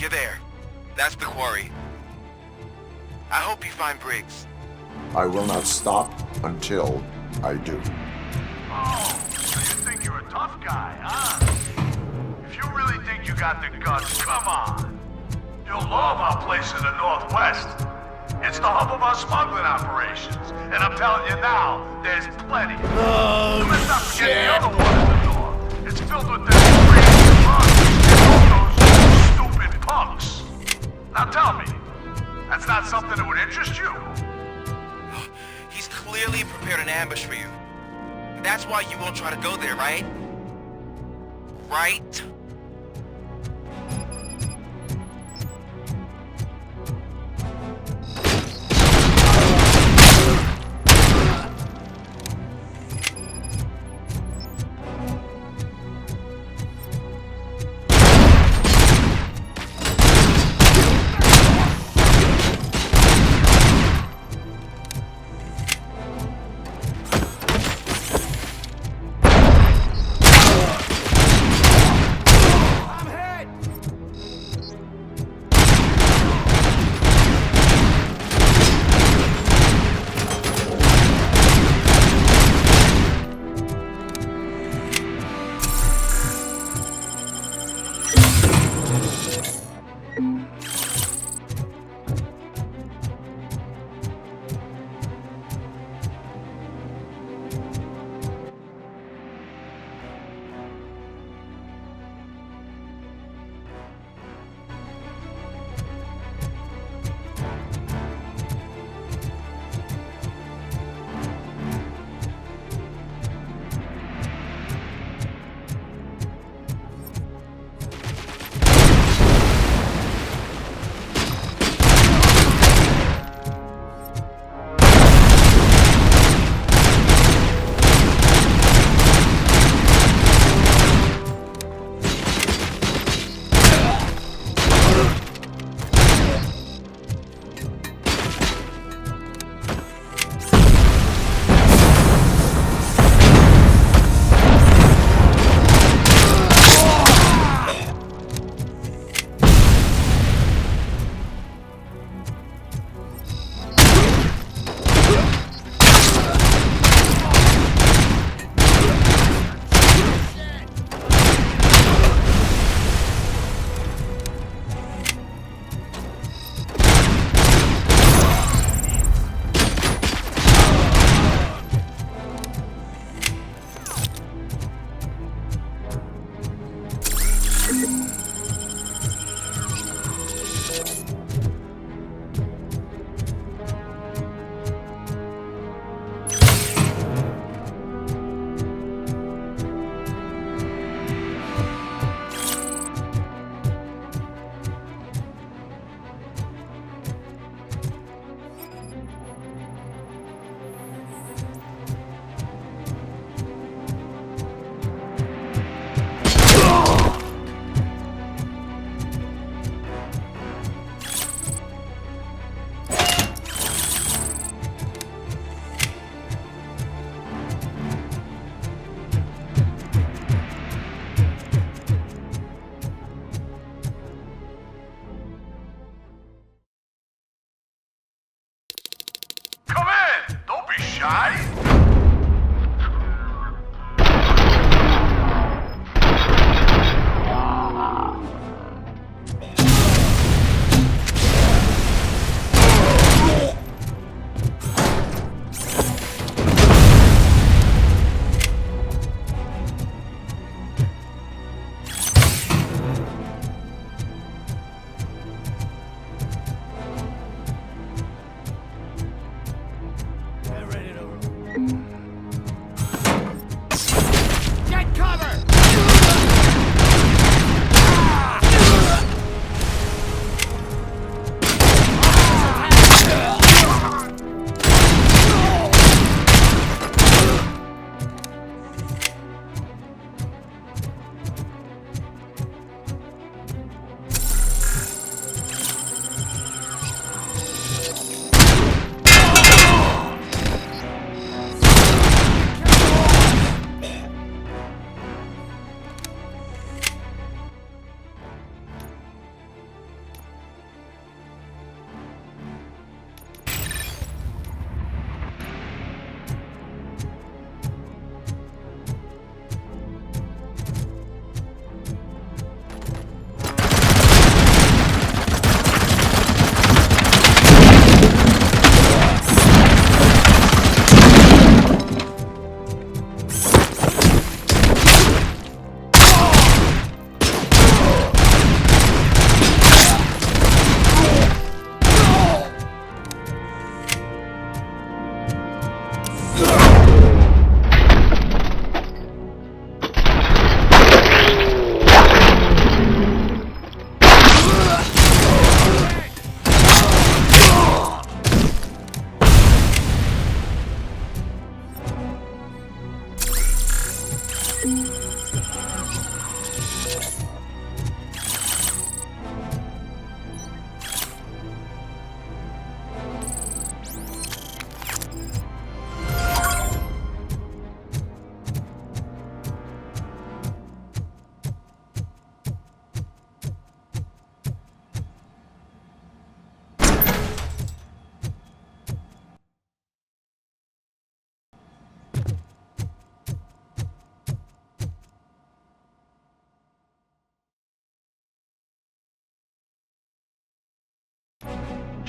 You're there. That's the quarry. I hope you find Briggs. I will not stop until I do. Oh, so you think you're a tough guy, huh? If you really think you got the guts, come on. You'll love our place in the Northwest. It's the hub of our smuggling operations. And I'm telling you now, there's plenty. Oh, let's not forget the other one in the north. It's filled with them crazy bugs and all those stupid punks. Now tell me, that's not something that would interest you? He's clearly prepared an ambush for you. That's why you won't try to go there, right? Right?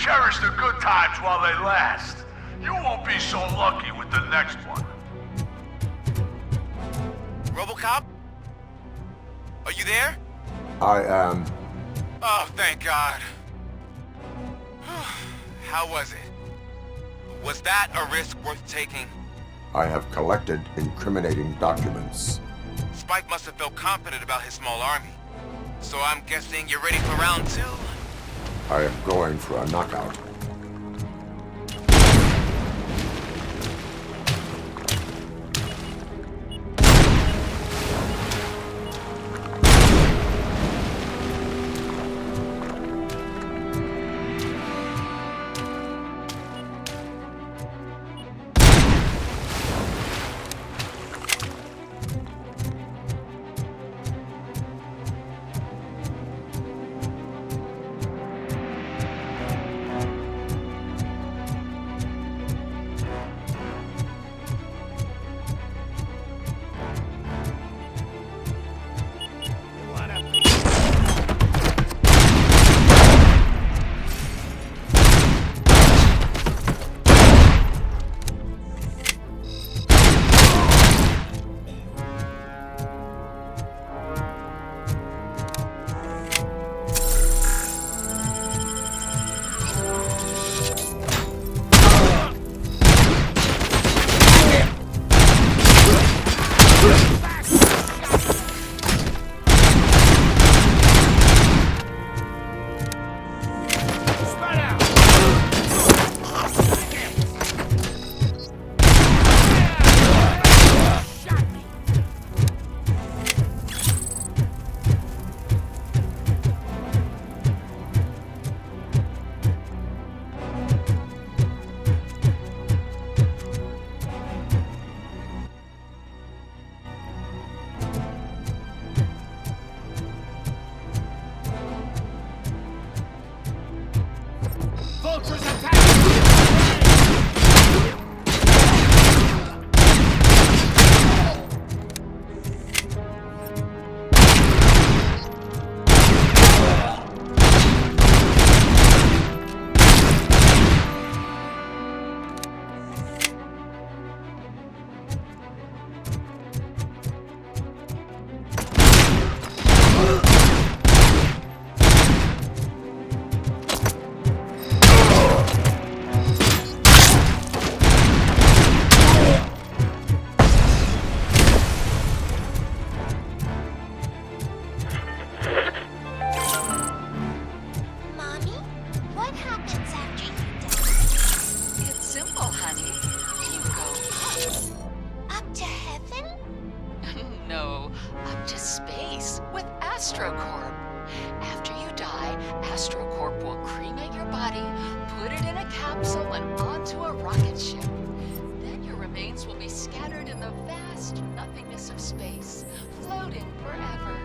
Cherish the good times while they last. You won't be so lucky with the next one. RoboCop? Are you there? I am. Oh, thank God. How was it? Was that a risk worth taking? I have collected incriminating documents. Spike must have felt confident about his small army. So I'm guessing you're ready for round 2? I am going for a knockout. AstroCorp. After you die, AstroCorp will cremate your body, put it in a capsule and onto a rocket ship. Then your remains will be scattered in the vast nothingness of space, floating forever.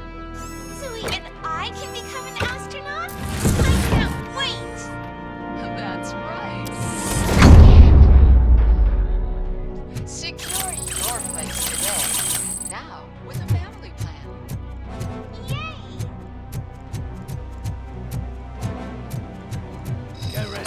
So even I can become an astronaut? I can't wait! That's right. Secure your place today. Now, with a family plan. Yay! Get ready.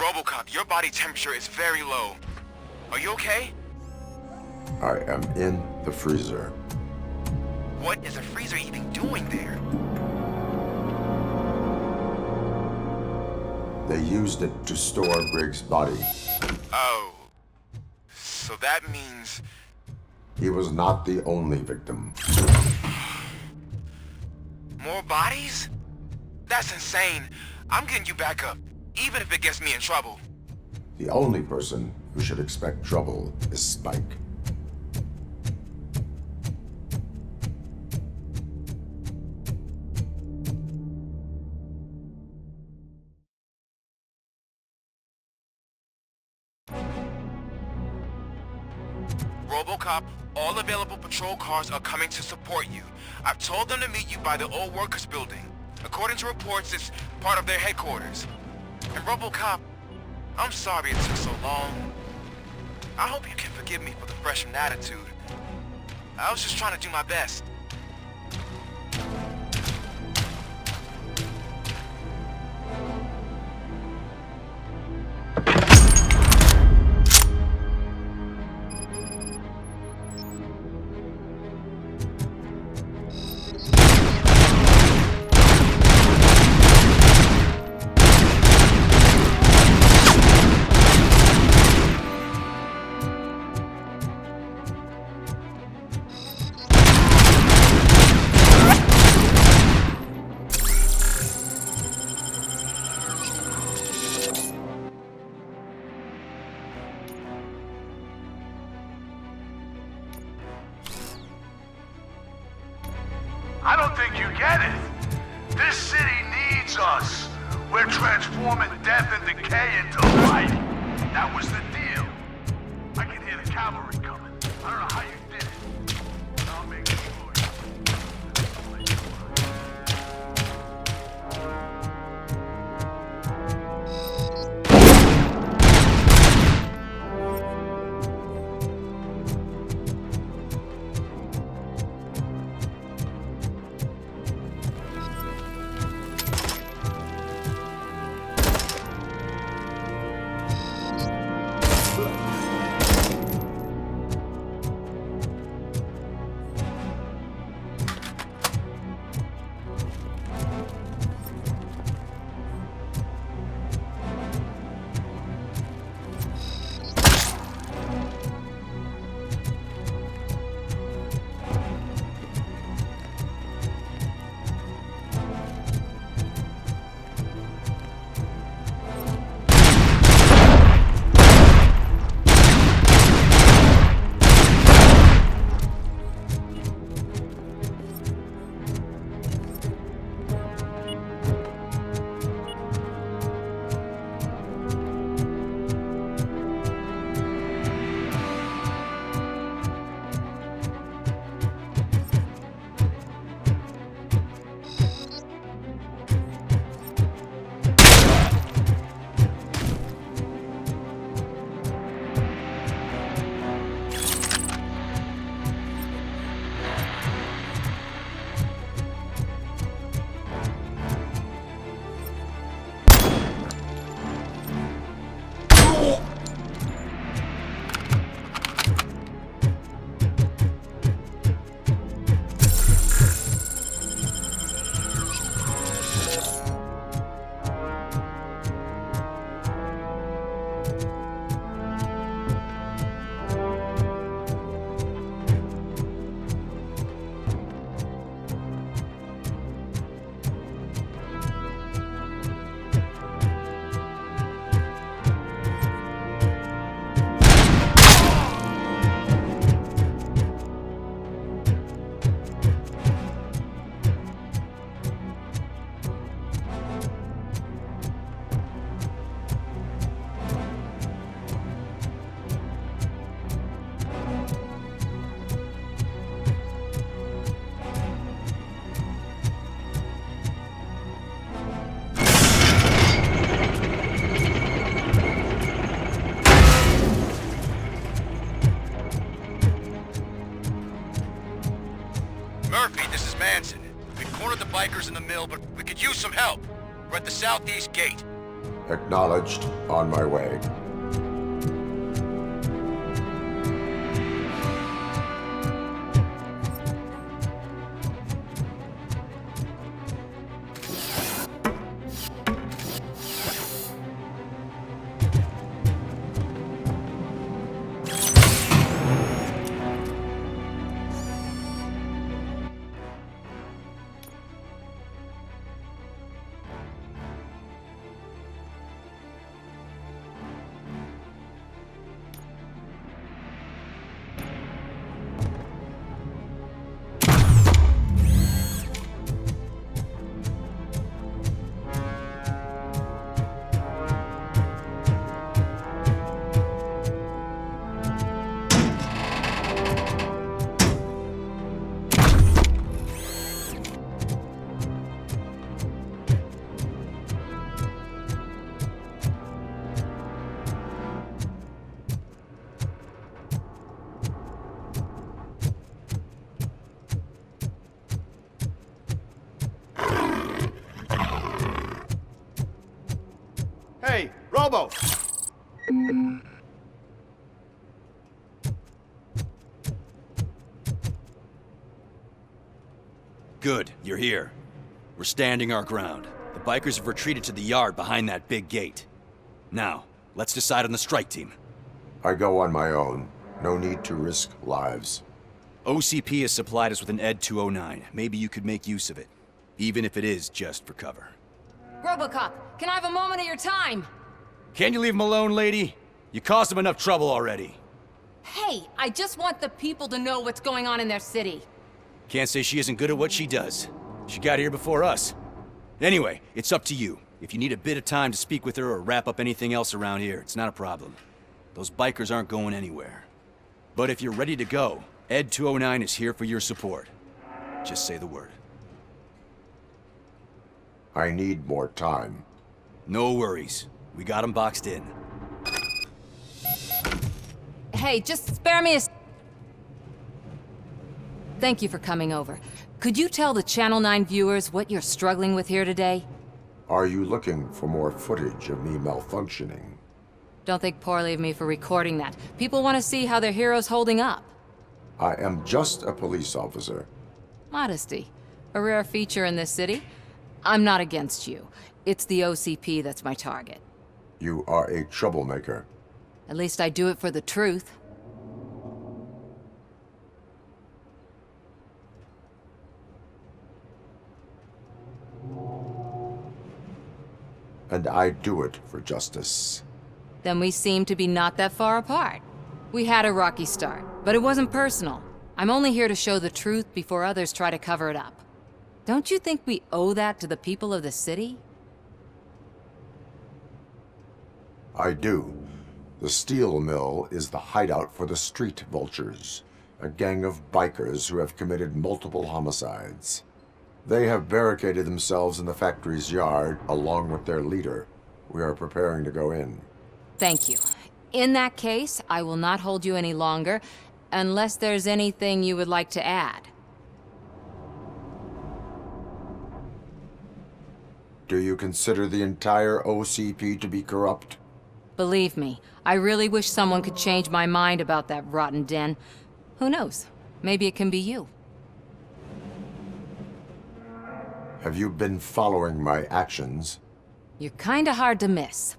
RoboCop, your body temperature is very low. Are you okay? I am in the freezer. What is a freezer even doing there? They used it to store Briggs' body. Oh. So that means... He was not the only victim. More bodies? That's insane. I'm getting you back up, even if it gets me in trouble. The only person who should expect trouble is Spike. RoboCop, all available patrol cars are coming to support you. I've told them to meet you by the old workers building. According to reports, it's part of their headquarters. And RoboCop, I'm sorry it took so long. I hope you can forgive me for the freshman attitude. I was just trying to do my best. I don't think you get it. This city needs us. We're transforming death and decay into life. That was the deal. I can hear the cavalry coming. I don't know how you did it. But I'll make sure. Bikers in the mill, but we could use some help. We're at the southeast gate. Acknowledged. On my way. Hey, Robo! Good, you're here. We're standing our ground. The bikers have retreated to the yard behind that big gate. Now, let's decide on the strike team. I go on my own. No need to risk lives. OCP has supplied us with an ED 209. Maybe you could make use of it, even if it is just for cover. RoboCop, can I have a moment of your time? Can you leave him alone, lady? You caused him enough trouble already. Hey, I just want the people to know what's going on in their city. Can't say she isn't good at what she does. She got here before us. Anyway, it's up to you. If you need a bit of time to speak with her or wrap up anything else around here, it's not a problem. Those bikers aren't going anywhere. But if you're ready to go, ED 209 is here for your support. Just say the word. I need more time. No worries. We got him boxed in. Hey, just spare me a... Thank you for coming over. Could you tell the Channel 9 viewers what you're struggling with here today? Are you looking for more footage of me malfunctioning? Don't think poorly of me for recording that. People want to see how their hero's holding up. I am just a police officer. Modesty. A rare feature in this city. I'm not against you. It's the OCP that's my target. You are a troublemaker. At least I do it for the truth. And I do it for justice. Then we seem to be not that far apart. We had a rocky start, but it wasn't personal. I'm only here to show the truth before others try to cover it up. Don't you think we owe that to the people of the city? I do. The steel mill is the hideout for the street vultures, a gang of bikers who have committed multiple homicides. They have barricaded themselves in the factory's yard along with their leader. We are preparing to go in. Thank you. In that case, I will not hold you any longer, unless there's anything you would like to add. Do you consider the entire OCP to be corrupt? Believe me, I really wish someone could change my mind about that rotten den. Who knows? Maybe it can be you. Have you been following my actions? You're kinda hard to miss.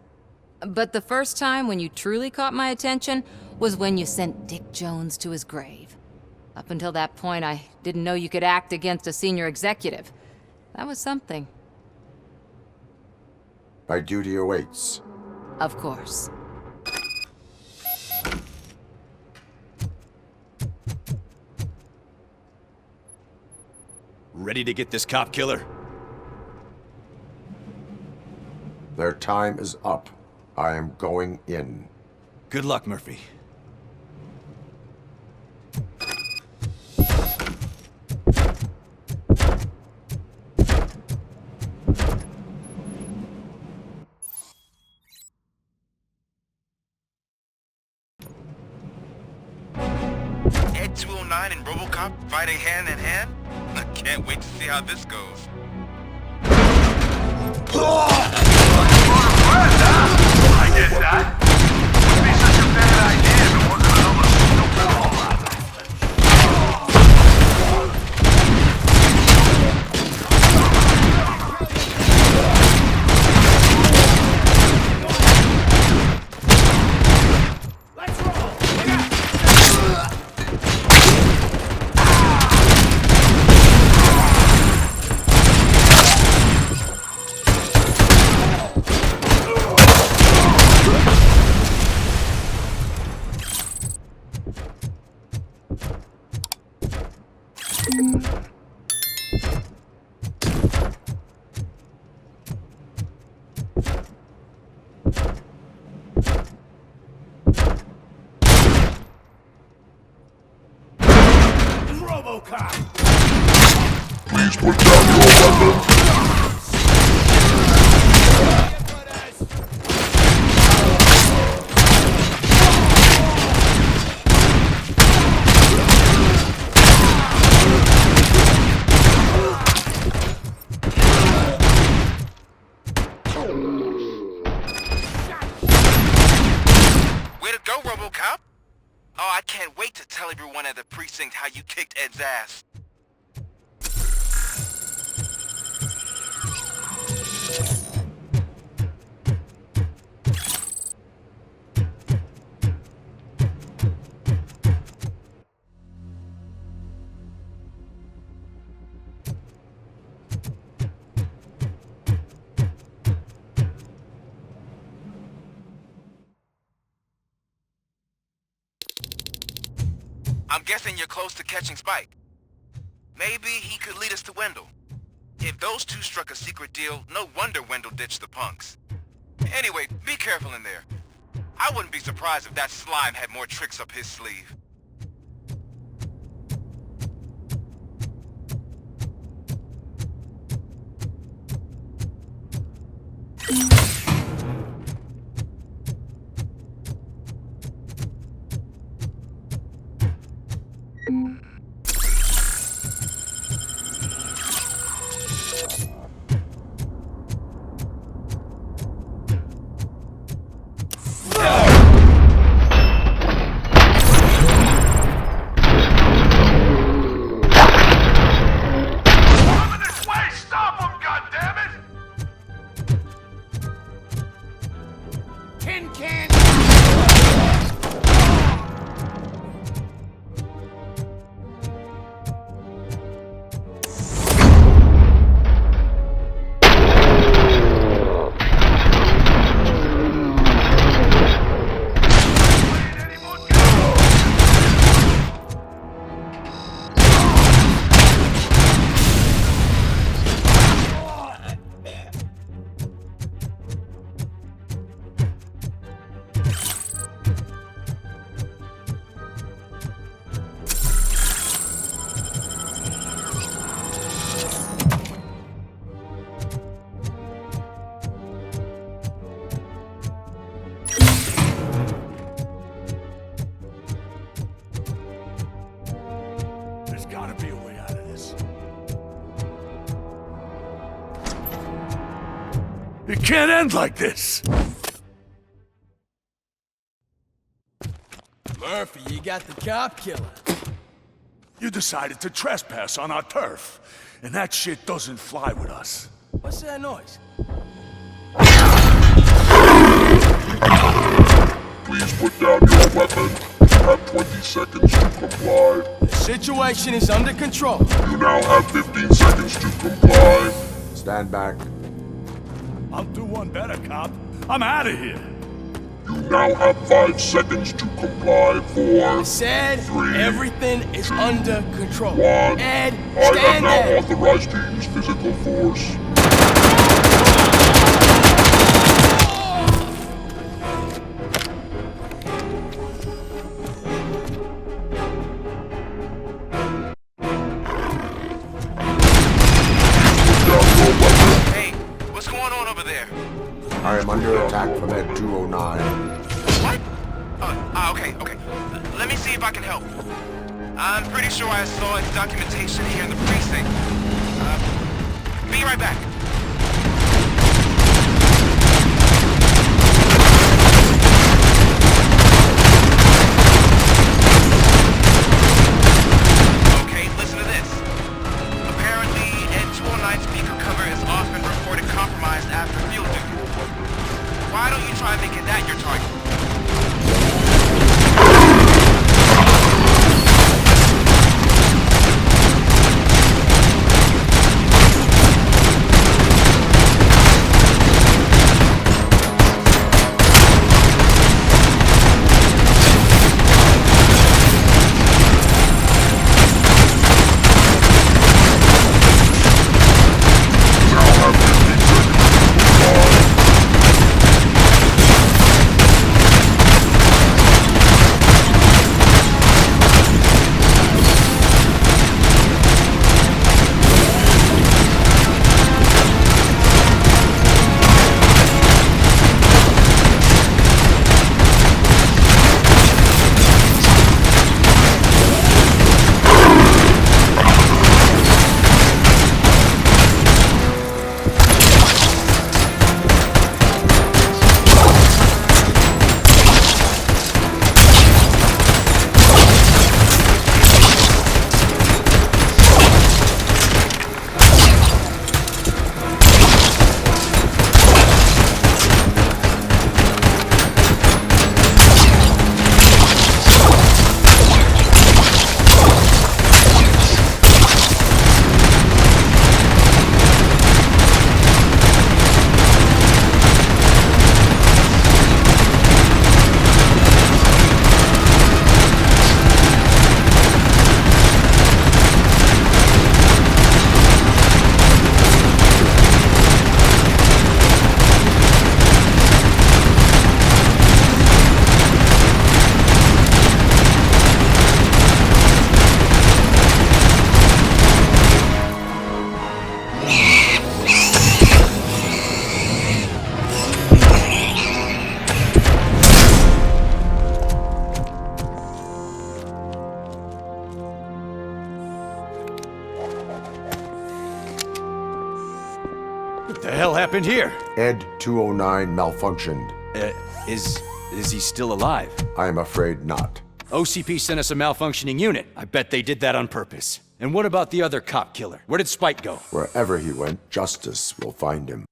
But the first time when you truly caught my attention was when you sent Dick Jones to his grave. Up until that point, I didn't know you could act against a senior executive. That was something. My duty awaits. Of course. Ready to get this cop killer? Their time is up. I am going in. Good luck, Murphy. Ed 209 and RoboCop fighting hand in hand? I can't wait to see how this goes. RoboCop! Please put down your weapon. Way to go, RoboCop! Oh, I can't wait to tell everyone at the precinct how you kicked Ed's ass. I'm guessing you're close to catching Spike. Maybe he could lead us to Wendell. If those two struck a secret deal, no wonder Wendell ditched the punks. Anyway, be careful in there. I wouldn't be surprised if that slime had more tricks up his sleeve. It can't end like this! Murphy, you got the cop killer. You decided to trespass on our turf, and that shit doesn't fly with us. What's that noise? Please put down your weapon. You have 20 seconds to comply. The situation is under control. You now have 15 seconds to comply. Stand back. I'll do one better, cop. I'm out of here. You now have 5 seconds to comply. 4, I said 3, everything is 2, under control. 1. Ed, I am stand now there. authorized to use physical force. Hey, what's going on over there? I am under attack from Ed 209. What? Okay. Let me see if I can help. I'm pretty sure I saw its documentation here in the precinct. Be right back. Okay, listen to this. Apparently, Ed 209 speaker cover has often reported compromised after field duty. Why don't you try making that your target? happened here? Ed 209 malfunctioned. Is he still alive? I am afraid not. OCP sent us a malfunctioning unit. I bet they did that on purpose. And what about the other cop killer? Where did Spike go? Wherever he went, justice will find him.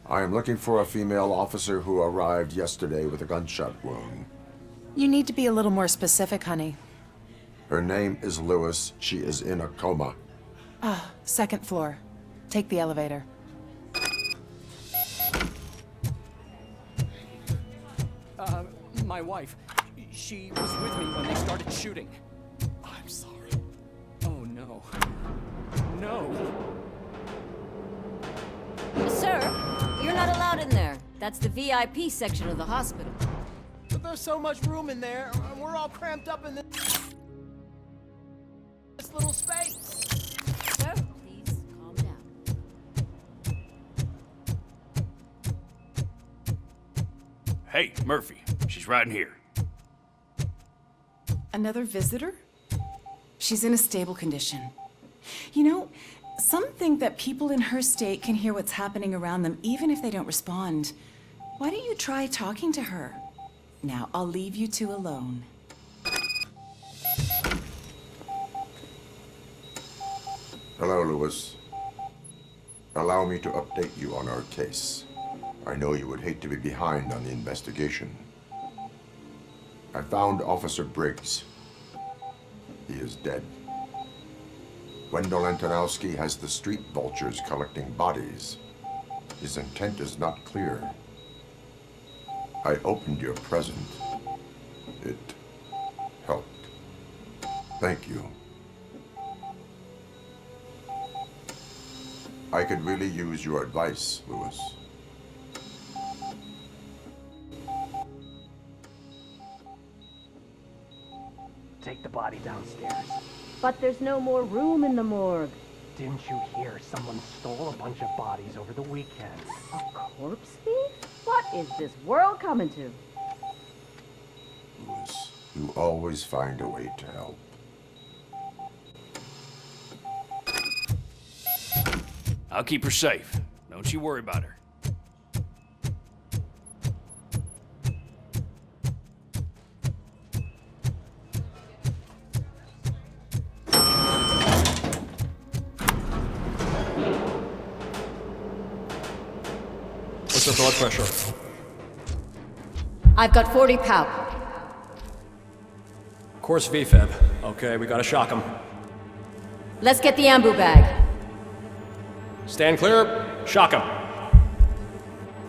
I am looking for a female officer who arrived yesterday with a gunshot wound. You need to be a little more specific, honey. Her name is Lewis. She is in a coma. Ah, second floor. Take the elevator. My wife. She was with me when they started shooting. I'm sorry. Oh, no. No. Sir, you're not allowed in there. That's the VIP section of the hospital. But there's so much room in there, and we're all cramped up in this little space. Sir, please calm down. Hey, Murphy. She's right in here. Another visitor? She's in a stable condition. You know, some think that people in her state can hear what's happening around them even if they don't respond. Why don't you try talking to her? Now, I'll leave you two alone. Hello, Lewis. Allow me to update you on our case. I know you would hate to be behind on the investigation. I found Officer Briggs. He is dead. Wendell Antonowski has the street vultures collecting bodies. His intent is not clear. I opened your present. It helped. Thank you. I could really use your advice, Lewis. Take the body downstairs. But there's no more room in the morgue. Didn't you hear someone stole a bunch of bodies over the weekend? A corpse thief? What is this world coming to? Lewis, you always find a way to help. I'll keep her safe. Don't you worry about her. What's her blood pressure? I've got 40 pow. Course VFib. Okay, we gotta shock him. Let's get the ambu bag. Stand clear. Shock him.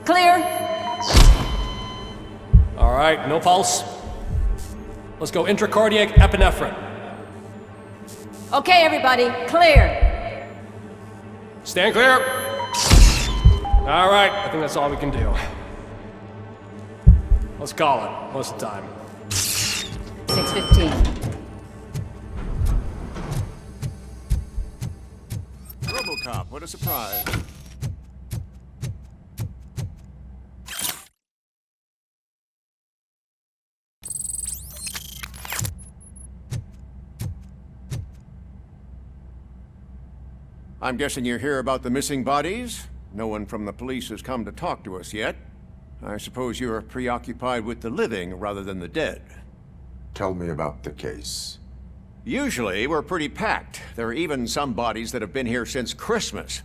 Clear. All right, no pulse. Let's go intracardiac epinephrine. Okay, everybody, clear. Stand clear. All right, I think that's all we can do. Let's call it. What's the time? 6:15. RoboCop, what a surprise. I'm guessing you're here about the missing bodies? No one from the police has come to talk to us yet. I suppose you're preoccupied with the living rather than the dead. Tell me about the case. Usually, we're pretty packed. There are even some bodies that have been here since Christmas.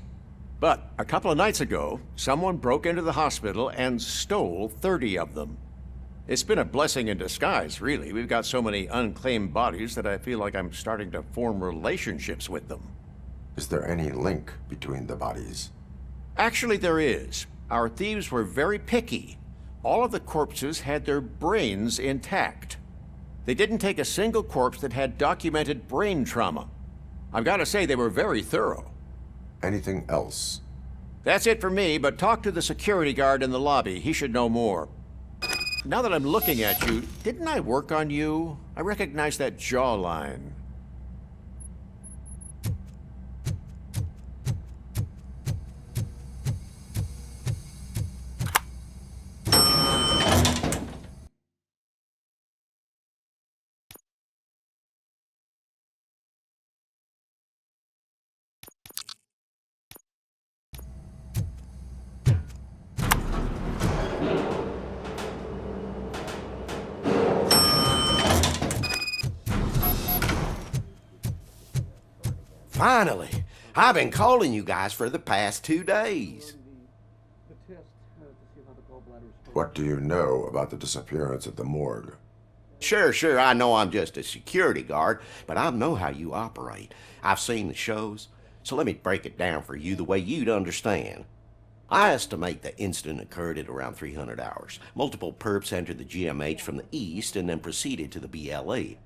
But a couple of nights ago, someone broke into the hospital and stole 30 of them. It's been a blessing in disguise, really. We've got so many unclaimed bodies that I feel like I'm starting to form relationships with them. Is there any link between the bodies? Actually, there is. Our thieves were very picky. All of the corpses had their brains intact. They didn't take a single corpse that had documented brain trauma. I've got to say, they were very thorough. Anything else? That's it for me, but talk to the security guard in the lobby. He should know more. Now that I'm looking at you, didn't I work on you? I recognize that jawline. Finally! I've been calling you guys for the past 2 days. What do you know about the disappearance at the morgue? Sure, I know I'm just a security guard, but I know how you operate. I've seen the shows, so let me break it down for you the way you'd understand. I estimate the incident occurred at around 300 hours. Multiple perps entered the GMH from the east and then proceeded to the BLE.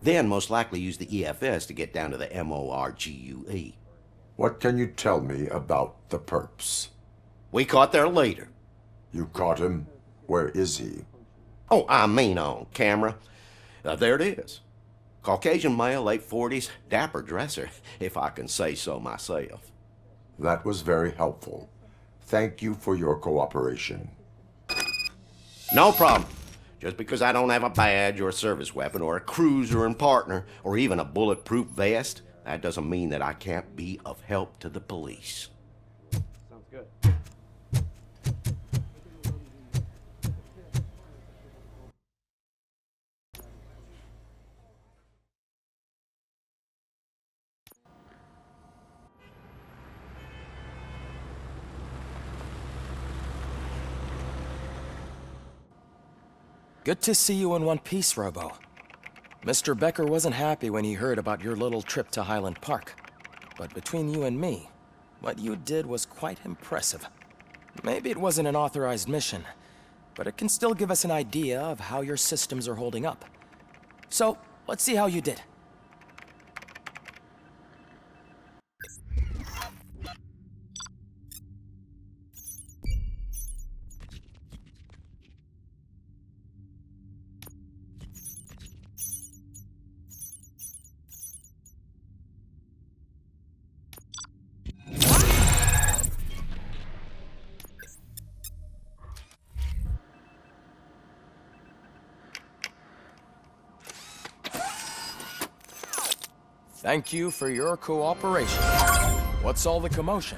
Then most likely used the EFS to get down to the MORGUE. What can you tell me about the perps? We caught their leader. You caught him? Where is he? Oh, I mean on camera. There it is. Caucasian male, late 40s, dapper dresser, if I can say so myself. That was very helpful. Thank you for your cooperation. No problem. Just because I don't have a badge or a service weapon or a cruiser and partner or even a bulletproof vest, that doesn't mean that I can't be of help to the police. Sounds good. Good to see you in one piece, Robo. Mr. Becker wasn't happy when he heard about your little trip to Highland Park. But between you and me, what you did was quite impressive. Maybe it wasn't an authorized mission, but it can still give us an idea of how your systems are holding up. So, let's see how you did. Thank you for your cooperation. What's all the commotion?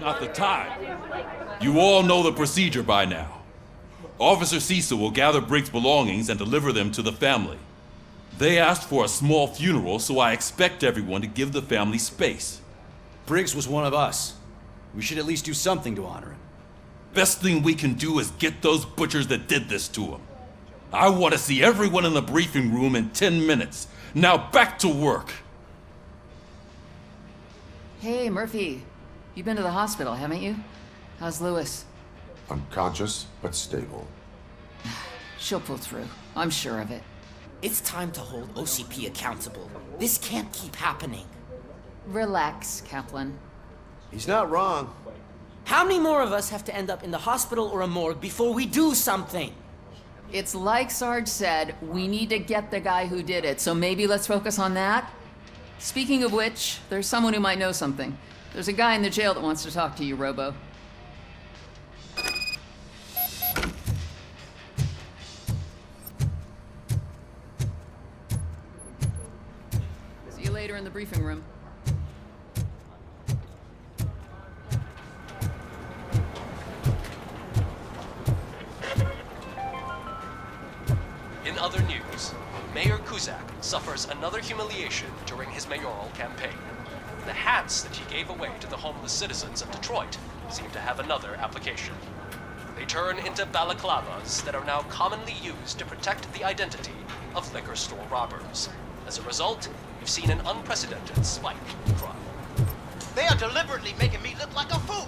Not the time. You all know the procedure by now. Officer Cecil will gather Briggs' belongings and deliver them to the family. They asked for a small funeral, so I expect everyone to give the family space. Briggs was one of us. We should at least do something to honor him. Best thing we can do is get those butchers that did this to him. I want to see everyone in the briefing room in 10 minutes. Now back to work. Hey, Murphy. You've been to the hospital, haven't you? How's Lewis? Unconscious, but stable. She'll pull through. I'm sure of it. It's time to hold OCP accountable. This can't keep happening. Relax, Kaplan. He's not wrong. How many more of us have to end up in the hospital or a morgue before we do something? It's like Sarge said, we need to get the guy who did it, so maybe let's focus on that? Speaking of which, there's someone who might know something. There's a guy in the jail that wants to talk to you, Robo. See you later in the briefing room. other news, Mayor Kuzak suffers another humiliation during his mayoral campaign. The hats that he gave away to the homeless citizens of Detroit seem to have another application. They turn into balaclavas that are now commonly used to protect the identity of liquor store robbers. As a result, we've seen an unprecedented spike in crime. They are deliberately making me look like a fool.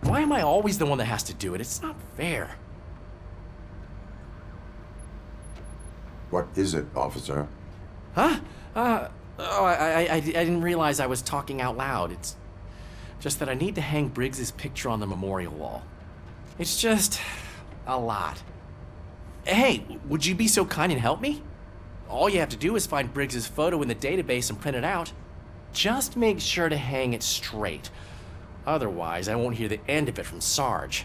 Why am I always the one that has to do it? It's not fair. What is it, officer? Huh? I didn't realize I was talking out loud. It's just that I need to hang Briggs's picture on the memorial wall. It's just a lot. Hey, would you be so kind and help me? All you have to do is find Briggs's photo in the database and print it out. Just make sure to hang it straight. Otherwise, I won't hear the end of it from Sarge.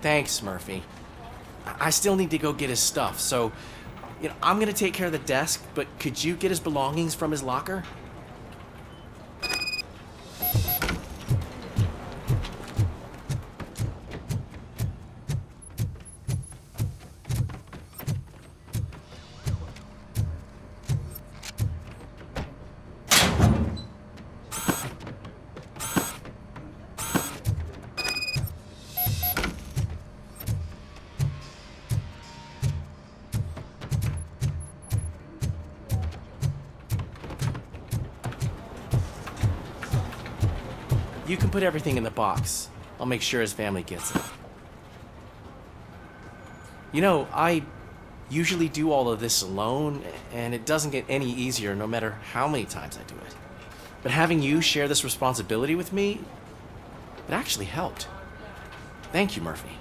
Thanks, Murphy. I still need to go get his stuff, so, I'm gonna take care of the desk, but could you get his belongings from his locker? You can put everything in the box. I'll make sure his family gets it. I usually do all of this alone, and it doesn't get any easier no matter how many times I do it. But having you share this responsibility with me, it actually helped. Thank you, Murphy.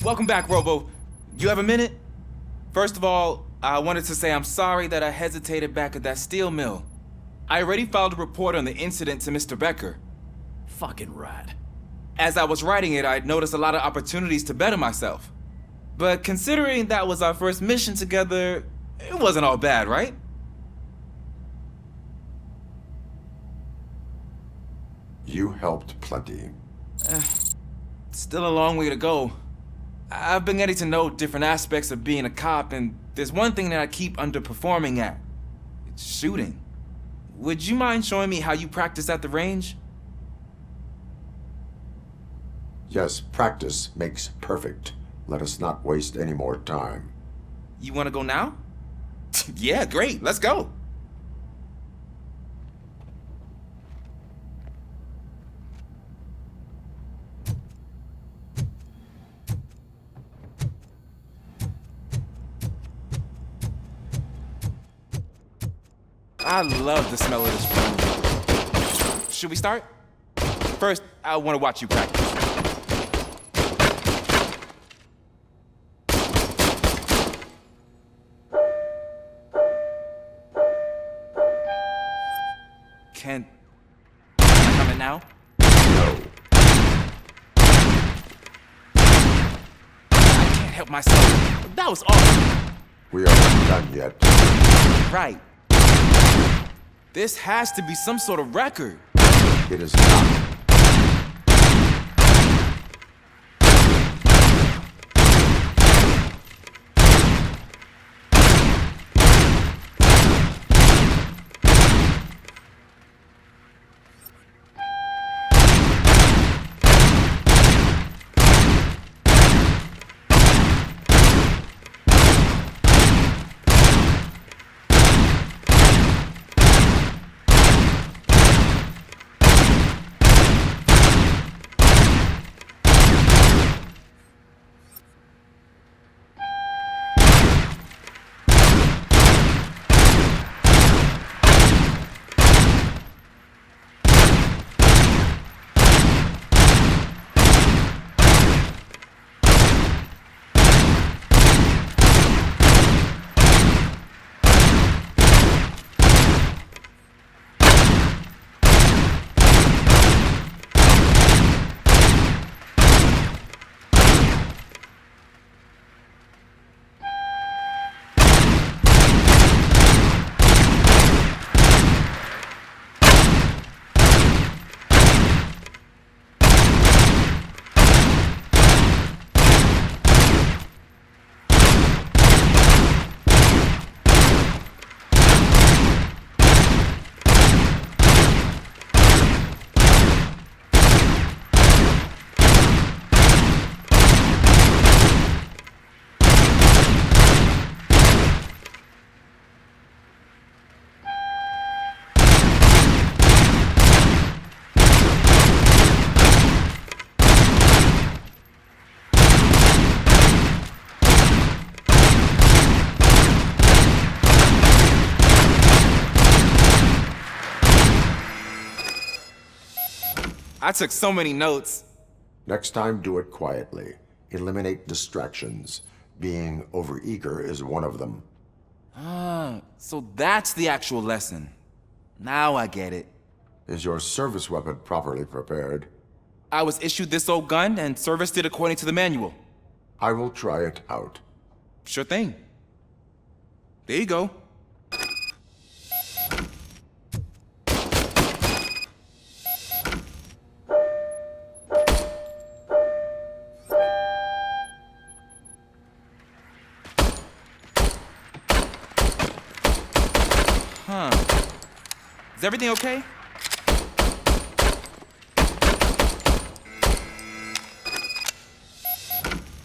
Welcome back, Robo. You have a minute? First of all, I wanted to say I'm sorry that I hesitated back at that steel mill. I already filed a report on the incident to Mr. Becker. Fucking rat. As I was writing it, I'd noticed a lot of opportunities to better myself. But considering that was our first mission together, it wasn't all bad, right? You helped plenty. Still a long way to go. I've been getting to know different aspects of being a cop, and there's one thing that I keep underperforming at. It's shooting. Would you mind showing me how you practice at the range? Yes, practice makes perfect. Let us not waste any more time. You want to go now? Yeah, great. Let's go. I love the smell of this room. Should we start? First, I want to watch you practice. Can I come in now? No. I can't help myself. That was awesome. We aren't done yet. Right. This has to be some sort of record. It is not. I took so many notes. Next time, do it quietly. Eliminate distractions. Being overeager is one of them. Ah, so that's the actual lesson. Now I get it. Is your service weapon properly prepared? I was issued this old gun and serviced it according to the manual. I will try it out. Sure thing. There you go. Huh. Is everything okay?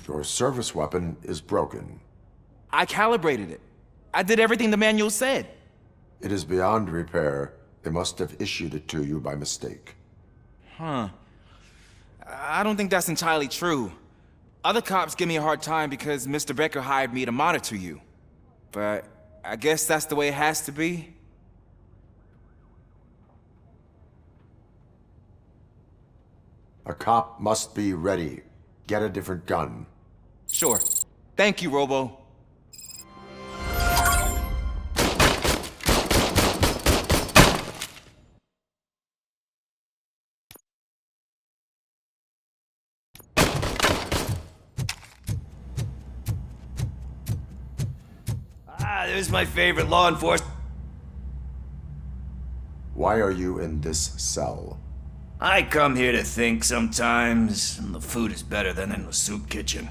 Your service weapon is broken. I calibrated it. I did everything the manual said. It is beyond repair. They must have issued it to you by mistake. Huh. I don't think that's entirely true. Other cops give me a hard time because Mr. Becker hired me to monitor you. But I guess that's the way it has to be. A cop must be ready. Get a different gun. Sure. Thank you, Robo. There's my favorite law enforcement. Why are you in this cell? I come here to think sometimes, and the food is better than in the soup kitchen.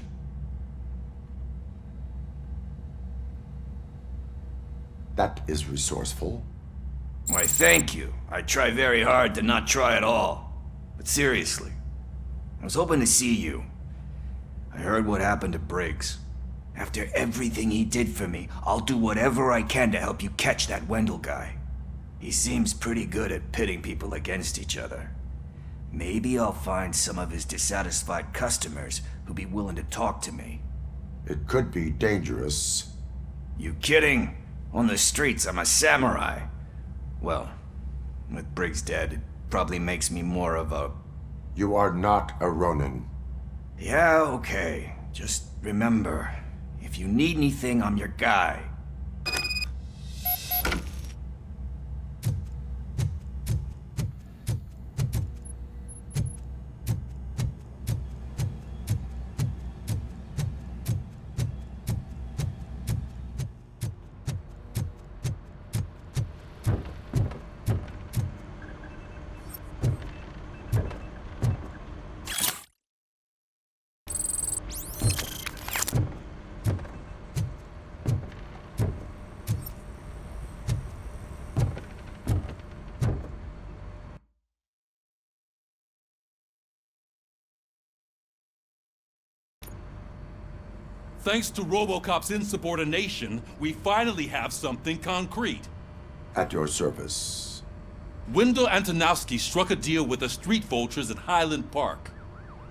That is resourceful. Why, thank you. I try very hard to not try at all. But seriously, I was hoping to see you. I heard what happened to Briggs. After everything he did for me, I'll do whatever I can to help you catch that Wendell guy. He seems pretty good at pitting people against each other. Maybe I'll find some of his dissatisfied customers who'll be willing to talk to me. It could be dangerous. You kidding? On the streets, I'm a samurai. Well, with Briggs dead, it probably makes me more of a You are not a Ronin. Yeah, okay. Just remember, if you need anything, I'm your guy. Thanks to RoboCop's insubordination, we finally have something concrete. At your service. Wendell Antonowski struck a deal with the street vultures at Highland Park.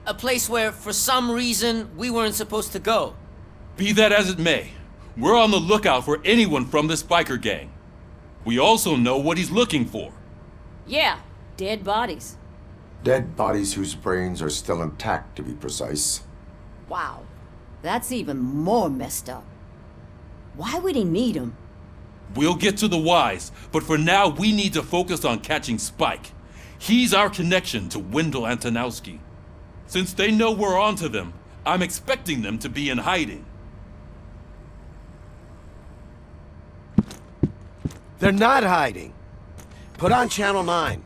A place where, for some reason, we weren't supposed to go. Be that as it may, we're on the lookout for anyone from this biker gang. We also know what he's looking for. Yeah, dead bodies. Dead bodies whose brains are still intact, to be precise. Wow, that's even more messed up. Why would he need them? We'll get to the whys, but for now we need to focus on catching Spike. He's our connection to Wendell Antonowski. Since they know we're onto them, I'm expecting them to be in hiding. They're not hiding. Put on Channel 9.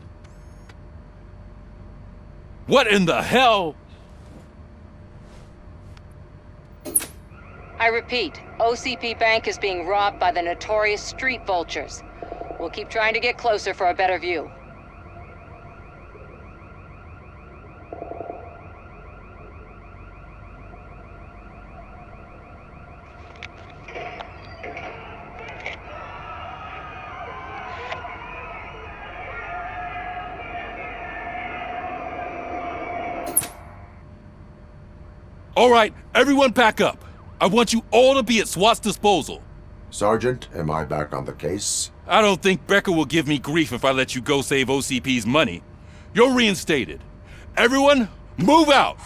What in the hell? I repeat, OCP Bank is being robbed by the notorious street vultures. We'll keep trying to get closer for a better view. All right, everyone pack up. I want you all to be at SWAT's disposal. Sergeant, am I back on the case? I don't think Becker will give me grief if I let you go save OCP's money. You're reinstated. Everyone, move out!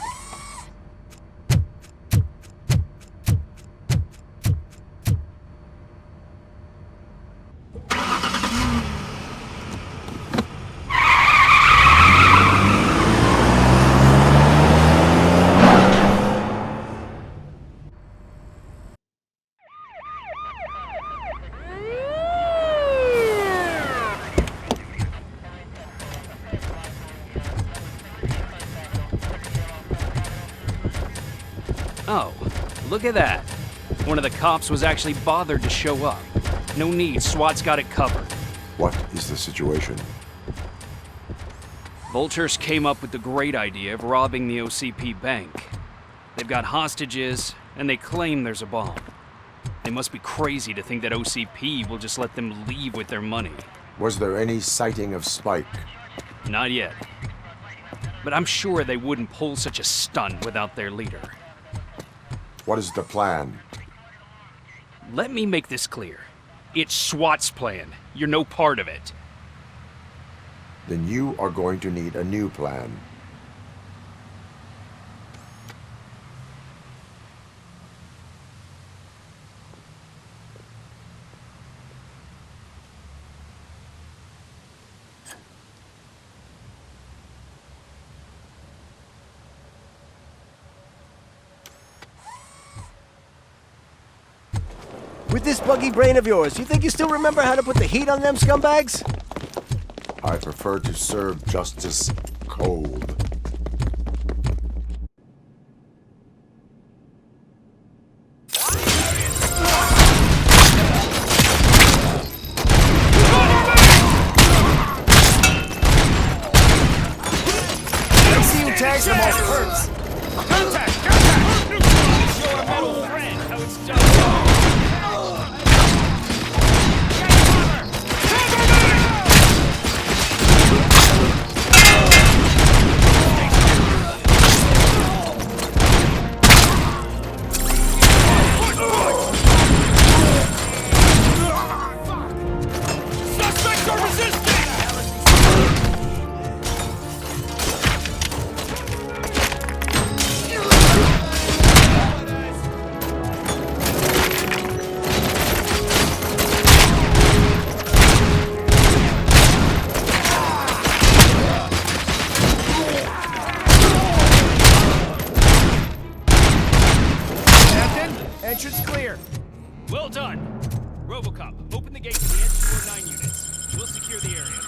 Oh, look at that. One of the cops was actually bothered to show up. No need, SWAT's got it covered. What is the situation? Vultures came up with the great idea of robbing the OCP bank. They've got hostages, and they claim there's a bomb. They must be crazy to think that OCP will just let them leave with their money. Was there any sighting of Spike? Not yet. But I'm sure they wouldn't pull such a stunt without their leader. What is the plan? Let me make this clear. It's SWAT's plan. You're no part of it. Then you are going to need a new plan. With this buggy brain of yours, you think you still remember how to put the heat on them scumbags? I prefer to serve justice cold. Let's see who tags them off first. Contact! Contact! Show our metal friend how it's done. Entrance clear. Well done. RoboCop, open the gate to the edge door 9 units. We'll secure the area.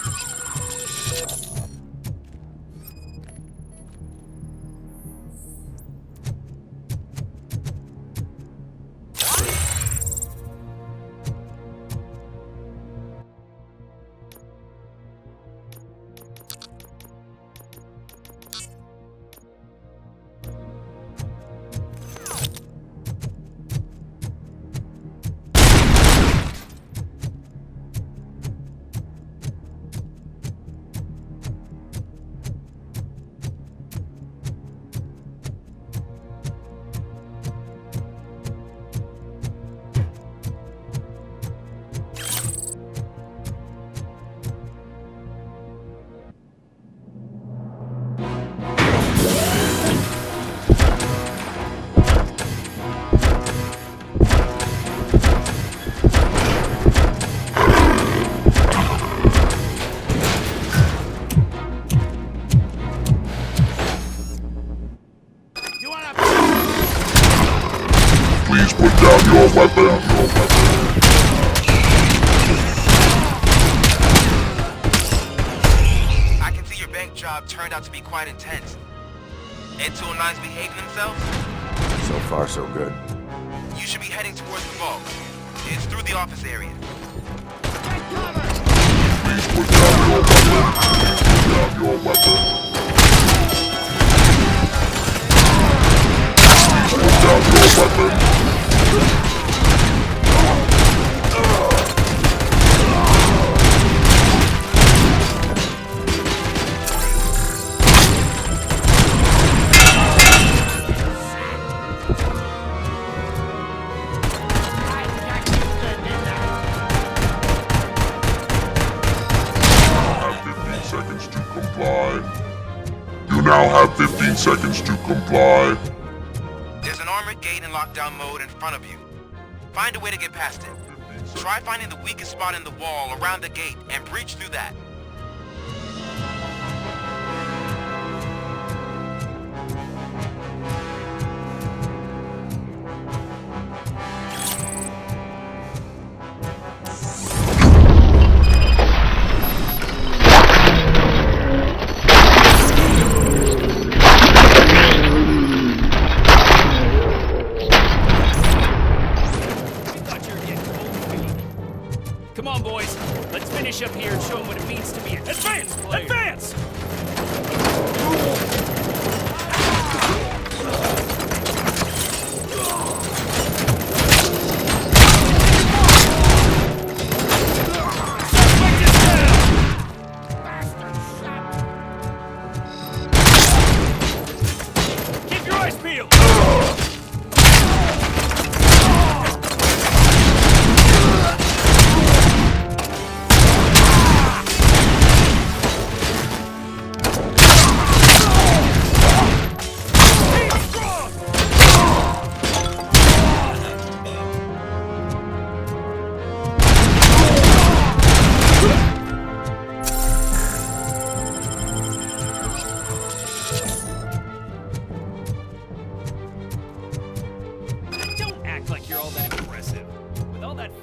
Please put down your weapon. I can see your bank job turned out to be quite intense. Ed 209's behaving themselves? So far, so good. You should be heading towards the vault. It's through the office area. Please put down your weapon. Put down your weapon. Please put down your weapon. You now have 15 seconds to comply. There's an armored gate in lockdown mode in front of you. Find a way to get past it. Try finding the weakest spot in the wall around the gate and breach through that. Come on, boys. Let's finish up here and show them what it means to be a advance! Advance! Keep your eyes peeled!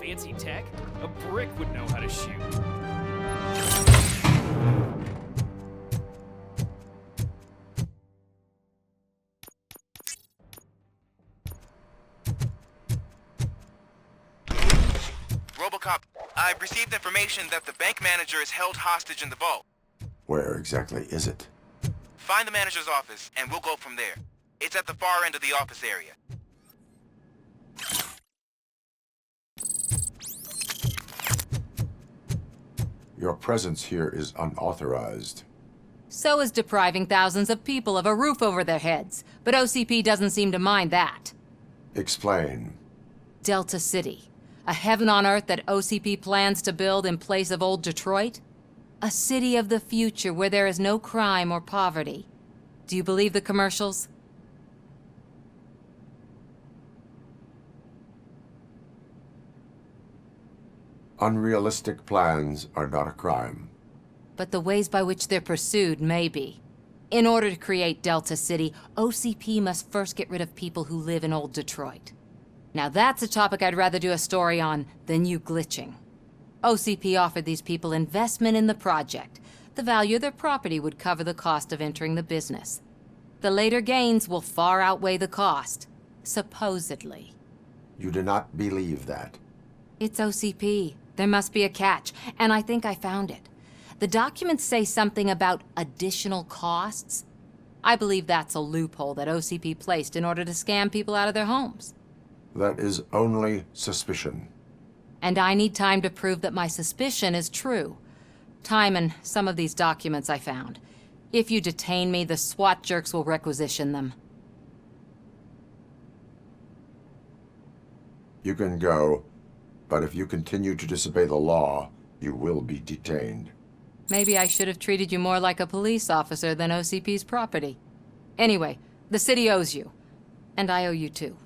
Fancy tech, a brick would know how to shoot. RoboCop, I've received information that the bank manager is held hostage in the vault. Where exactly is it? Find the manager's office, and we'll go from there. It's at the far end of the office area. Your presence here is unauthorized. So is depriving thousands of people of a roof over their heads. But OCP doesn't seem to mind that. Explain. Delta City. A heaven on earth that OCP plans to build in place of old Detroit? A city of the future where there is no crime or poverty. Do you believe the commercials? Unrealistic plans are not a crime. But the ways by which they're pursued may be. In order to create Delta City, OCP must first get rid of people who live in old Detroit. Now that's a topic I'd rather do a story on than you glitching. OCP offered these people investment in the project. The value of their property would cover the cost of entering the business. The later gains will far outweigh the cost, supposedly. You do not believe that. It's OCP. There must be a catch, and I think I found it. The documents say something about additional costs. I believe that's a loophole that OCP placed in order to scam people out of their homes. That is only suspicion. And I need time to prove that my suspicion is true. Time and some of these documents I found. If you detain me, the SWAT jerks will requisition them. You can go, but if you continue to disobey the law, you will be detained. Maybe I should have treated you more like a police officer than OCP's property. Anyway, the city owes you. And I owe you too.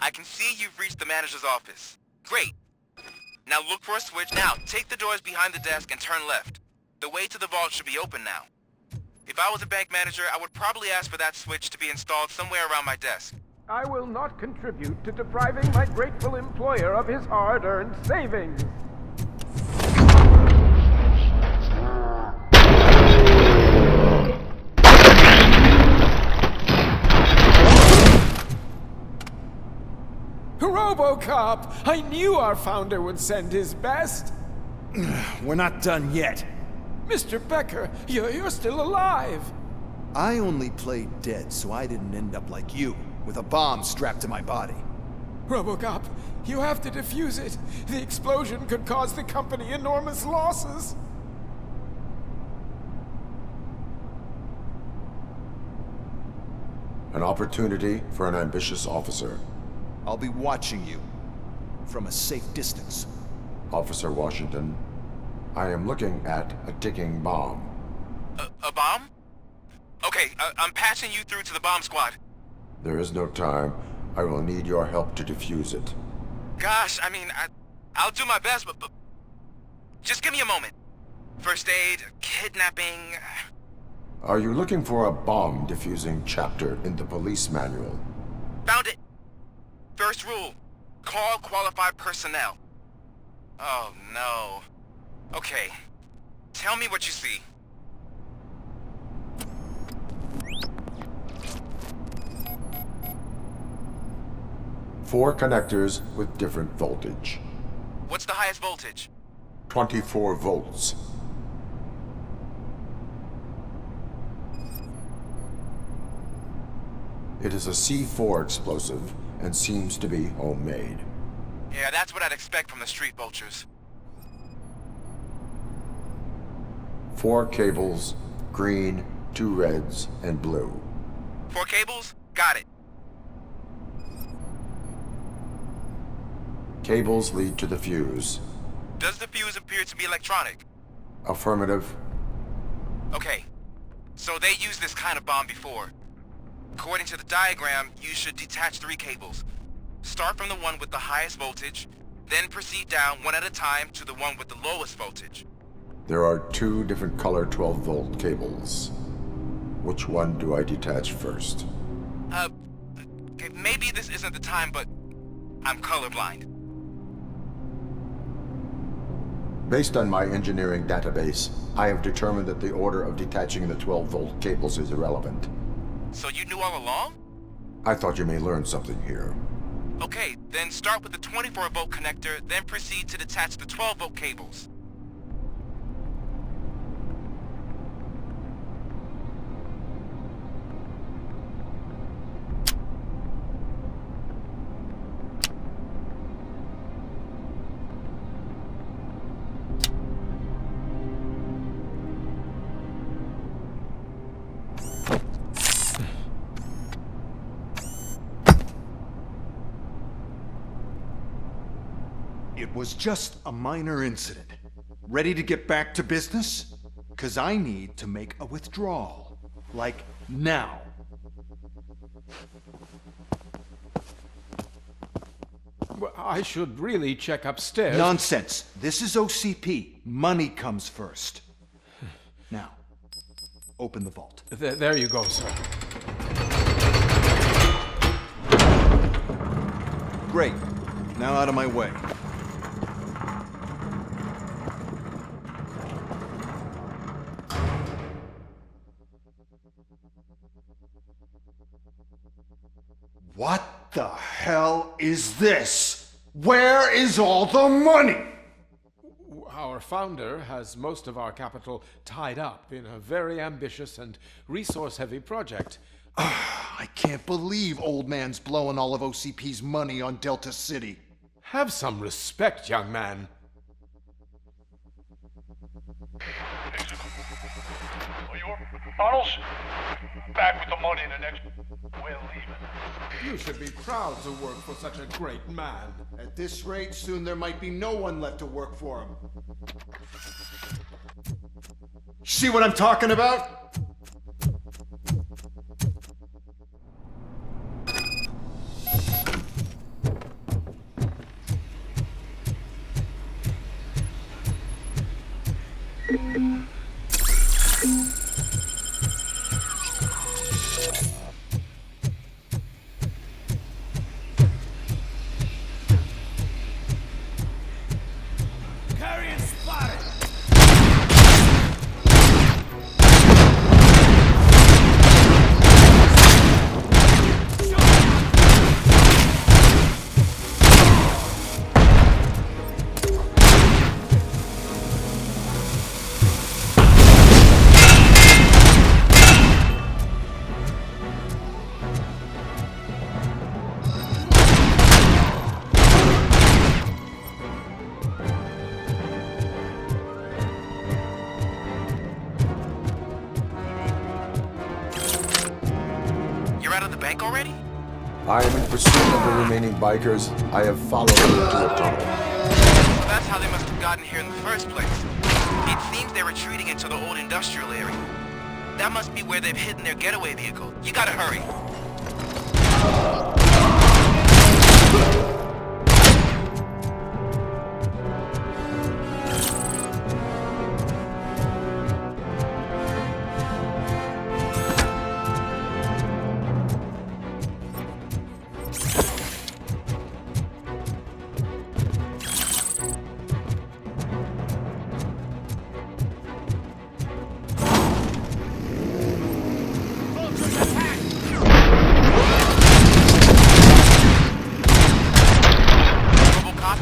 I can see you've reached the manager's office. Great. Now look for a switch. Now, take the doors behind the desk and turn left. The way to the vault should be open now. If I was a bank manager, I would probably ask for that switch to be installed somewhere around my desk. I will not contribute to depriving my grateful employer of his hard-earned savings. RoboCop! I knew our founder would send his best! We're not done yet. Mr. Becker, you're still alive! I only played dead so I didn't end up like you, with a bomb strapped to my body. RoboCop, you have to defuse it. The explosion could cause the company enormous losses. An opportunity for an ambitious officer. I'll be watching you, from a safe distance. Officer Washington, I am looking at a ticking bomb. A bomb? Okay, I'm passing you through to the bomb squad. There is no time. I will need your help to defuse it. Gosh, I mean, I'll do my best, but just give me a moment. First aid, kidnapping... Are you looking for a bomb defusing chapter in the police manual? Found it! First rule, call qualified personnel. Oh no. Okay, tell me what you see. Four connectors with different voltage. What's the highest voltage? 24 volts. It is a C4 explosive and seems to be homemade. Yeah, that's what I'd expect from the street vultures. 4 cables, green, 2 reds, and blue. 4 cables? Got it. Cables lead to the fuse. Does the fuse appear to be electronic? Affirmative. Okay, so they used this kind of bomb before. According to the diagram, you should detach 3 cables. Start from the one with the highest voltage, then proceed down one at a time to the one with the lowest voltage. There are 2 different color 12-volt cables. Which one do I detach first? Okay, maybe this isn't the time, but I'm colorblind. Based on my engineering database, I have determined that the order of detaching the 12-volt cables is irrelevant. So you knew all along? I thought you may learn something here. Okay, then start with the 24-volt connector, then proceed to detach the 12-volt cables. It was just a minor incident. Ready to get back to business? 'Cause I need to make a withdrawal. Like, now. Well, I should really check upstairs. Nonsense. This is OCP. Money comes first. Now, open the vault. There you go, sir. Great. Now out of my way. What the hell is this? Where is all the money? Our founder has most of our capital tied up in a very ambitious and resource-heavy project. I can't believe old man's blowing all of OCP's money on Delta City. Have some respect, young man. Bottles? Back with the money in the next... We're leaving. You should be proud to work for such a great man. At this rate, soon there might be no one left to work for him. See what I'm talking about? Already? I am in pursuit of the remaining bikers. I have followed them to a tunnel. So that's how they must have gotten here in the first place. It seems they're retreating into the old industrial area. That must be where they've hidden their getaway vehicle. You gotta hurry.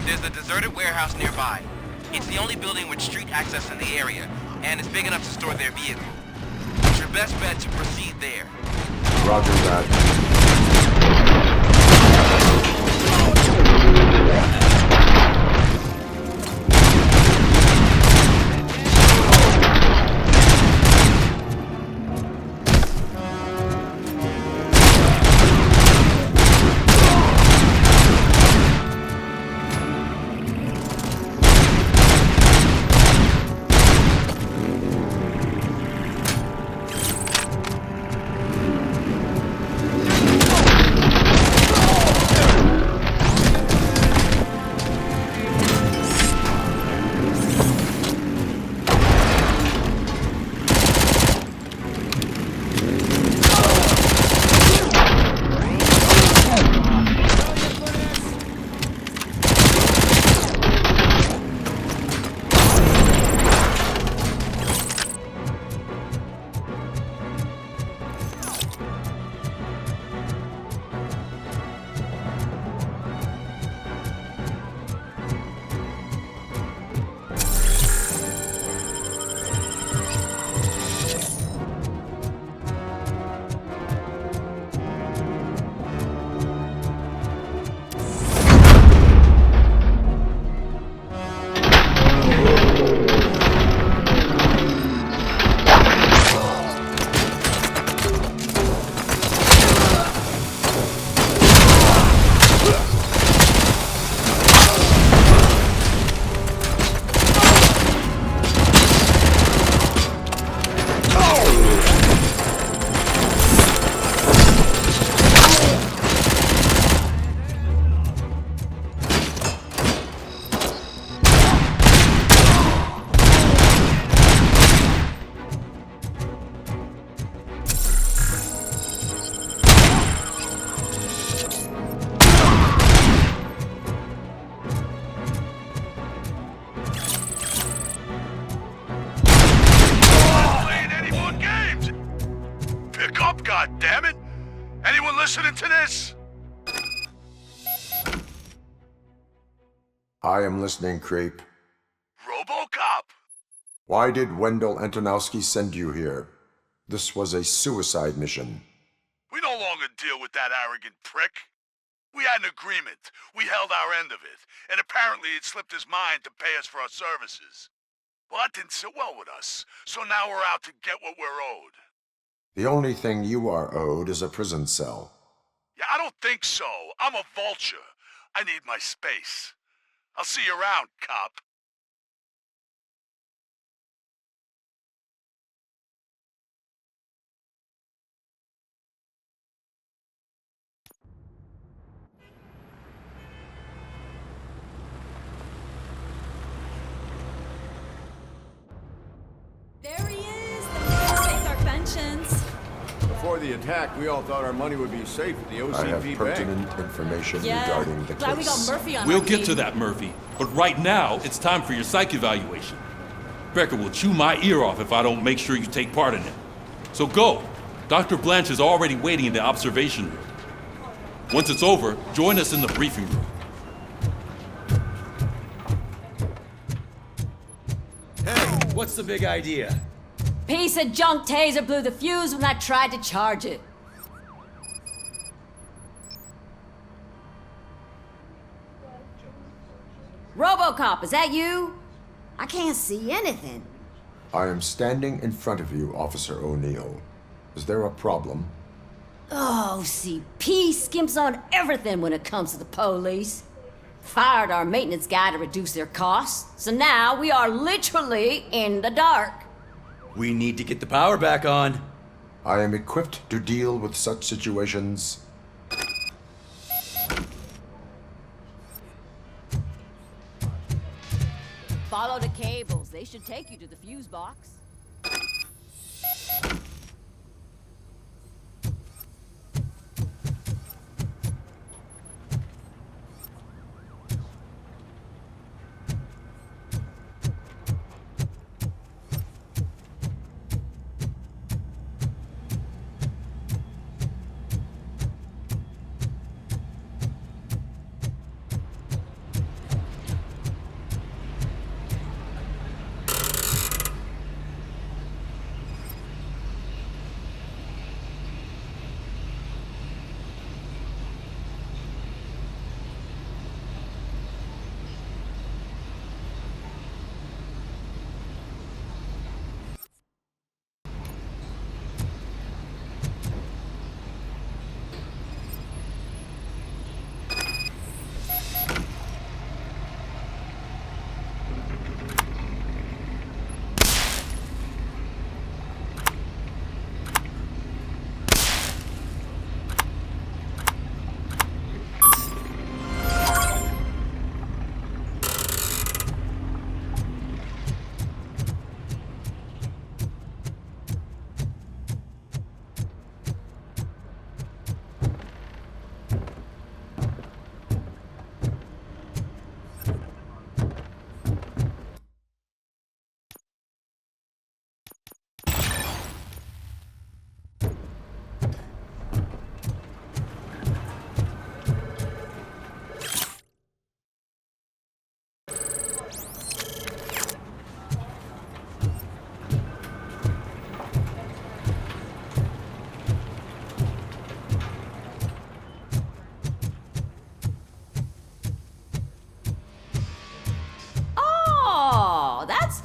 There's a deserted warehouse nearby. It's the only building with street access in the area, and it's big enough to store their vehicle. It's your best bet to proceed there. Roger that. God damn it! Anyone listening to this? I am listening, creep. RoboCop! Why did Wendell Antonowski send you here? This was a suicide mission. We no longer deal with that arrogant prick. We had an agreement. We held our end of it, and apparently it slipped his mind to pay us for our services. Well, that didn't sit well with us, so now we're out to get what we're owed. The only thing you are owed is a prison cell. Yeah, I don't think so. I'm a vulture. I need my space. I'll see you around, cop. There he is, the man who saved our pensions. Before the attack, we all thought our money would be safe at the OCP I have bank. pertinent information regarding the Glad case. we got Murphy on We'll our get team. to that, Murphy. But right now, it's time for your psych evaluation. Becker will chew my ear off if I don't make sure you take part in it. So go. Dr. Blanche is already waiting in the observation room. Once it's over, join us in the briefing room. Hey, what's the big idea? Piece of junk taser blew the fuse when I tried to charge it. RoboCop, is that you? I can't see anything. I am standing in front of you, Officer O'Neill. Is there a problem? Oh, CP skimps on everything when it comes to the police. Fired our maintenance guy to reduce their costs, so now we are literally in the dark. We need to get the power back on. I am equipped to deal with such situations. Follow the cables. They should take you to the fuse box.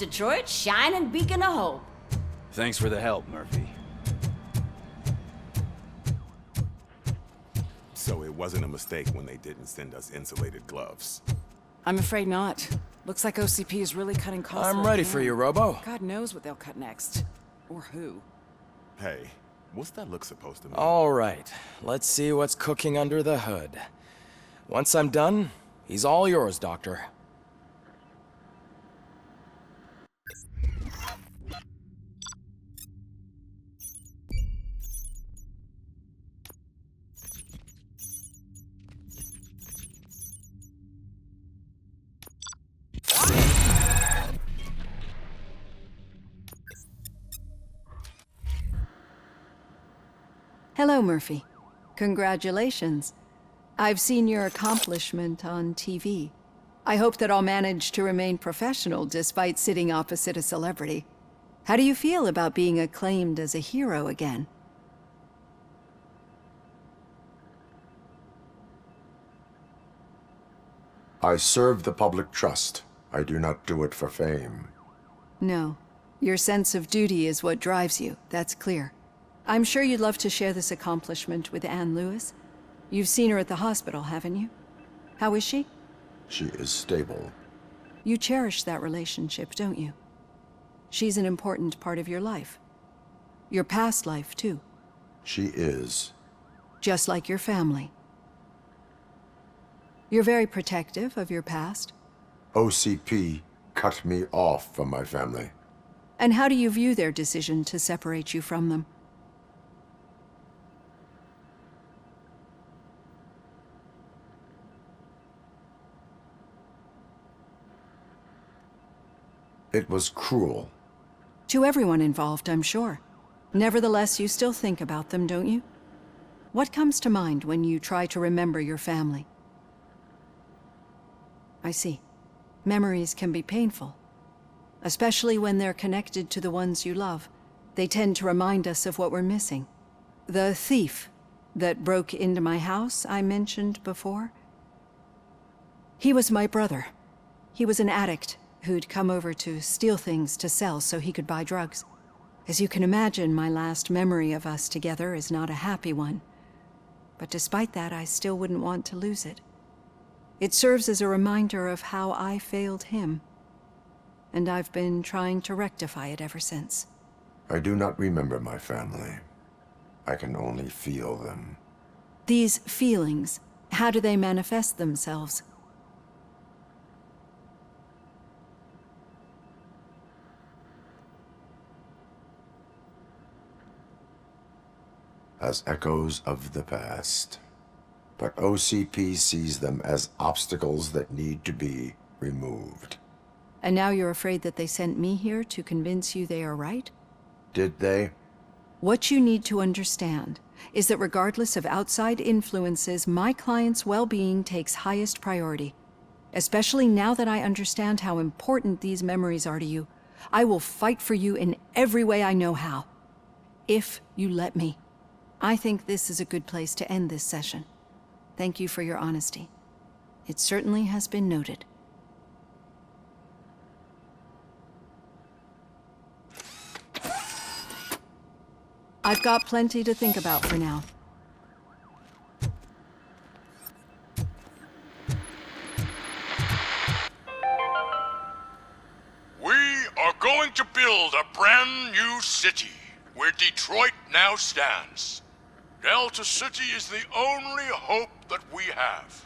Detroit's shining beacon of hope. Thanks for the help, Murphy. So it wasn't a mistake when they didn't send us insulated gloves. I'm afraid not. Looks like OCP is really cutting costs. I'm ready for you, Robo. God knows what they'll cut next. Or who. Hey, what's that look supposed to mean? All right, let's see what's cooking under the hood. Once I'm done, he's all yours, Doctor. Hello, Murphy. Congratulations. I've seen your accomplishment on TV. I hope that I'll manage to remain professional despite sitting opposite a celebrity. How do you feel about being acclaimed as a hero again? I serve the public trust. I do not do it for fame. No. Your sense of duty is what drives you, that's clear. I'm sure you'd love to share this accomplishment with Anne Lewis. You've seen her at the hospital, haven't you? How is she? She is stable. You cherish that relationship, don't you? She's an important part of your life. Your past life, too. She is. Just like your family. You're very protective of your past. OCP cut me off from my family. And how do you view their decision to separate you from them? It was cruel. To everyone involved, I'm sure. Nevertheless, you still think about them, don't you? What comes to mind when you try to remember your family? I see. Memories can be painful. Especially when they're connected to the ones you love. They tend to remind us of what we're missing. The thief that broke into my house I mentioned before? He was my brother. He was an addict who'd come over to steal things to sell so he could buy drugs. As you can imagine, my last memory of us together is not a happy one. But despite that, I still wouldn't want to lose it. It serves as a reminder of how I failed him. And I've been trying to rectify it ever since. I do not remember my family. I can only feel them. These feelings, how do they manifest themselves? As echoes of the past. But OCP sees them as obstacles that need to be removed. And now you're afraid that they sent me here to convince you they are right? Did they? What you need to understand is that regardless of outside influences, my client's well-being takes highest priority. Especially now that I understand how important these memories are to you, I will fight for you in every way I know how. If you let me. I think this is a good place to end this session. Thank you for your honesty. It certainly has been noted. I've got plenty to think about for now. We are going to build a brand new city where Detroit now stands. Delta City is the only hope that we have.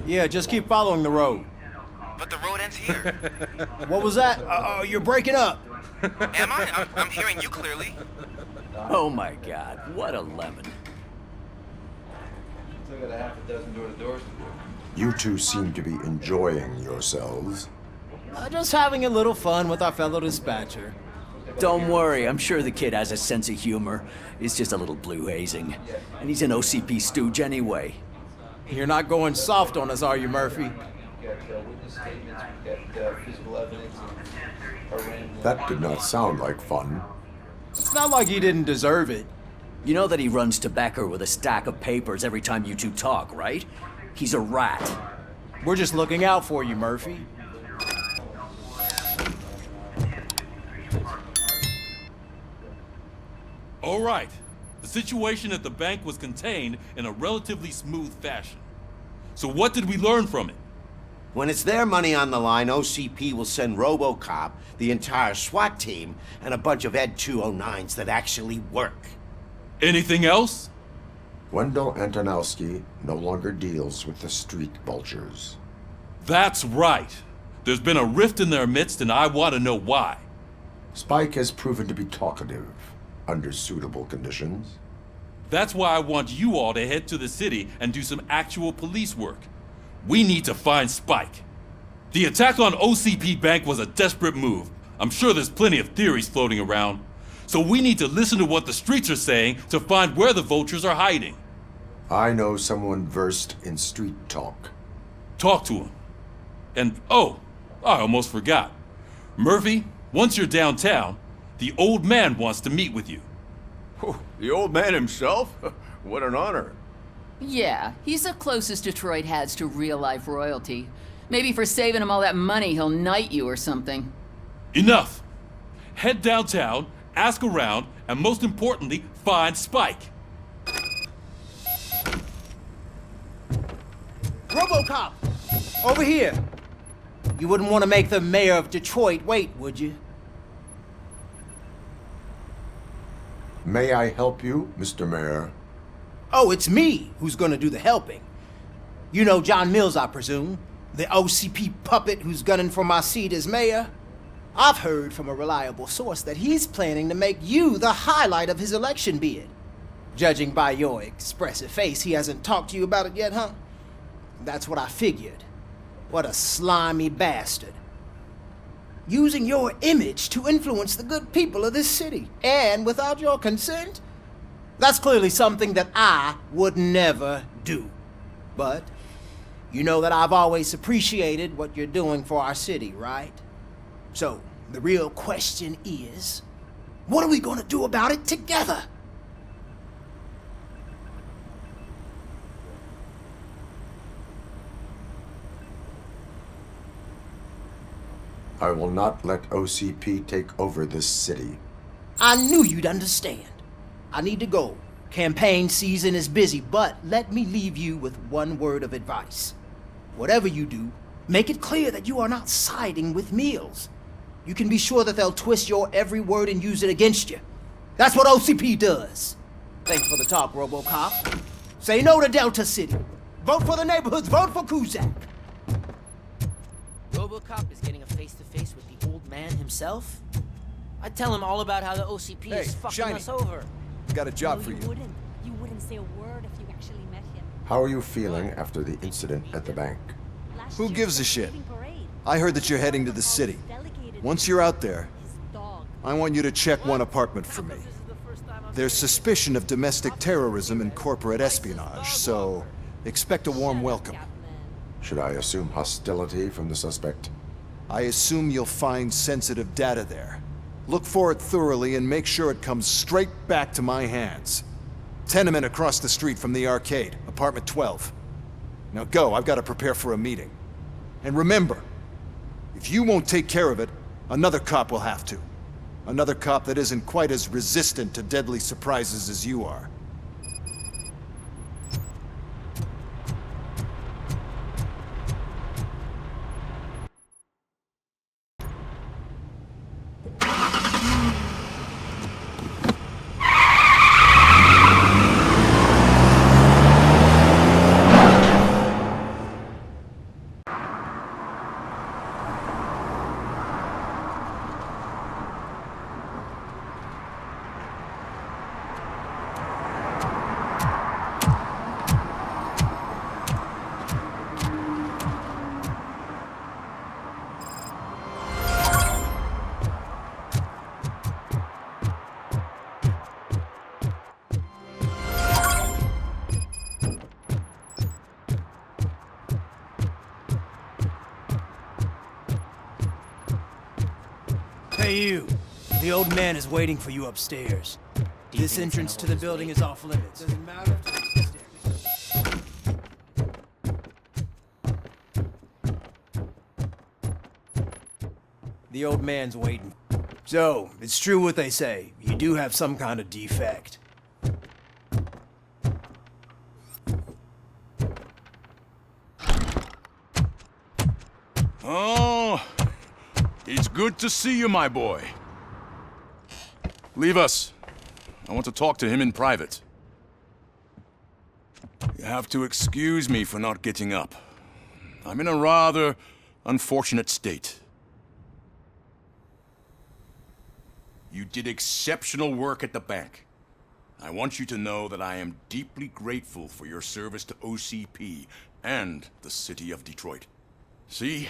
Yeah, just keep following the road. But the road ends here. What was that? You're breaking up. Am I? I'm hearing you clearly. Oh my God, what a lemon. Still got a half a dozen door-to-doors to do. You two seem to be enjoying yourselves. Just having a little fun with our fellow dispatcher. Don't worry, I'm sure the kid has a sense of humor. It's just a little blue hazing. And he's an OCP stooge anyway. You're not going soft on us, are you, Murphy? We've got witness statements, we've got physical evidence of That did not sound like fun. It's not like he didn't deserve it. You know that he runs to Becker with a stack of papers every time you two talk, right? He's a rat. We're just looking out for you, Murphy. All right. The situation at the bank was contained in a relatively smooth fashion. So what did we learn from it? When it's their money on the line, OCP will send RoboCop, the entire SWAT team, and a bunch of Ed 209s that actually work. Anything else? Wendell Antonowski no longer deals with the street vultures. That's right. There's been a rift in their midst, and I want to know why. Spike has proven to be talkative, under suitable conditions. That's why I want you all to head to the city and do some actual police work. We need to find Spike. The attack on OCP Bank was a desperate move. I'm sure there's plenty of theories floating around. So we need to listen to what the streets are saying to find where the vultures are hiding. I know someone versed in street talk. Talk to him. And, oh, I almost forgot. Murphy, once you're downtown, the old man wants to meet with you. Oh, the old man himself? What an honor. Yeah, he's the closest Detroit has to real-life royalty. Maybe for saving him all that money, he'll knight you or something. Enough! Head downtown, ask around, and most importantly, find Spike. RoboCop! Over here! You wouldn't want to make the mayor of Detroit wait, would you? May I help you, Mr. Mayor? Oh, it's me who's gonna do the helping. You know John Mills, I presume? The OCP puppet who's gunning for my seat as mayor? I've heard from a reliable source that he's planning to make you the highlight of his election bid. Judging by your expressive face, he hasn't talked to you about it yet, huh? That's what I figured. What a slimy bastard. Using your image to influence the good people of this city, and without your consent? That's clearly something that I would never do. But you know that I've always appreciated what you're doing for our city, right? So, the real question is, what are we gonna do about it together? I will not let OCP take over this city. I knew you'd understand. I need to go. Campaign season is busy, but let me leave you with one word of advice. Whatever you do, make it clear that you are not siding with Mills. You can be sure that they'll twist your every word and use it against you. That's what OCP does. Thanks for the talk, RoboCop. Say no to Delta City. Vote for the neighborhoods. Vote for Kuzak. RoboCop is getting a face-to-face with the old man himself? I'd tell him all about how the OCP is fucking us over. Got a job for you. You wouldn't say a word if you actually met him. How are you feeling after the incident at the bank? Who gives a shit? I heard that you're heading to the city. Once you're out there, I want you to check one apartment for me. There's suspicion of domestic terrorism and corporate espionage, so expect a warm welcome. Should I assume hostility from the suspect? I assume you'll find sensitive data there. Look for it thoroughly and make sure it comes straight back to my hands. Tenement across the street from the arcade, apartment 12. Now go, I've got to prepare for a meeting. And remember, if you won't take care of it, another cop will have to. Another cop that isn't quite as resistant to deadly surprises as you are. Hey you, the old man is waiting for you upstairs. This entrance to the building is off limits. Doesn't matter. The old man's waiting. So, it's true what they say. You do have some kind of defect. Oh, it's good to see you, my boy. Leave us. I want to talk to him in private. You have to excuse me for not getting up. I'm in a rather unfortunate state. You did exceptional work at the bank. I want you to know that I am deeply grateful for your service to OCP and the city of Detroit. See,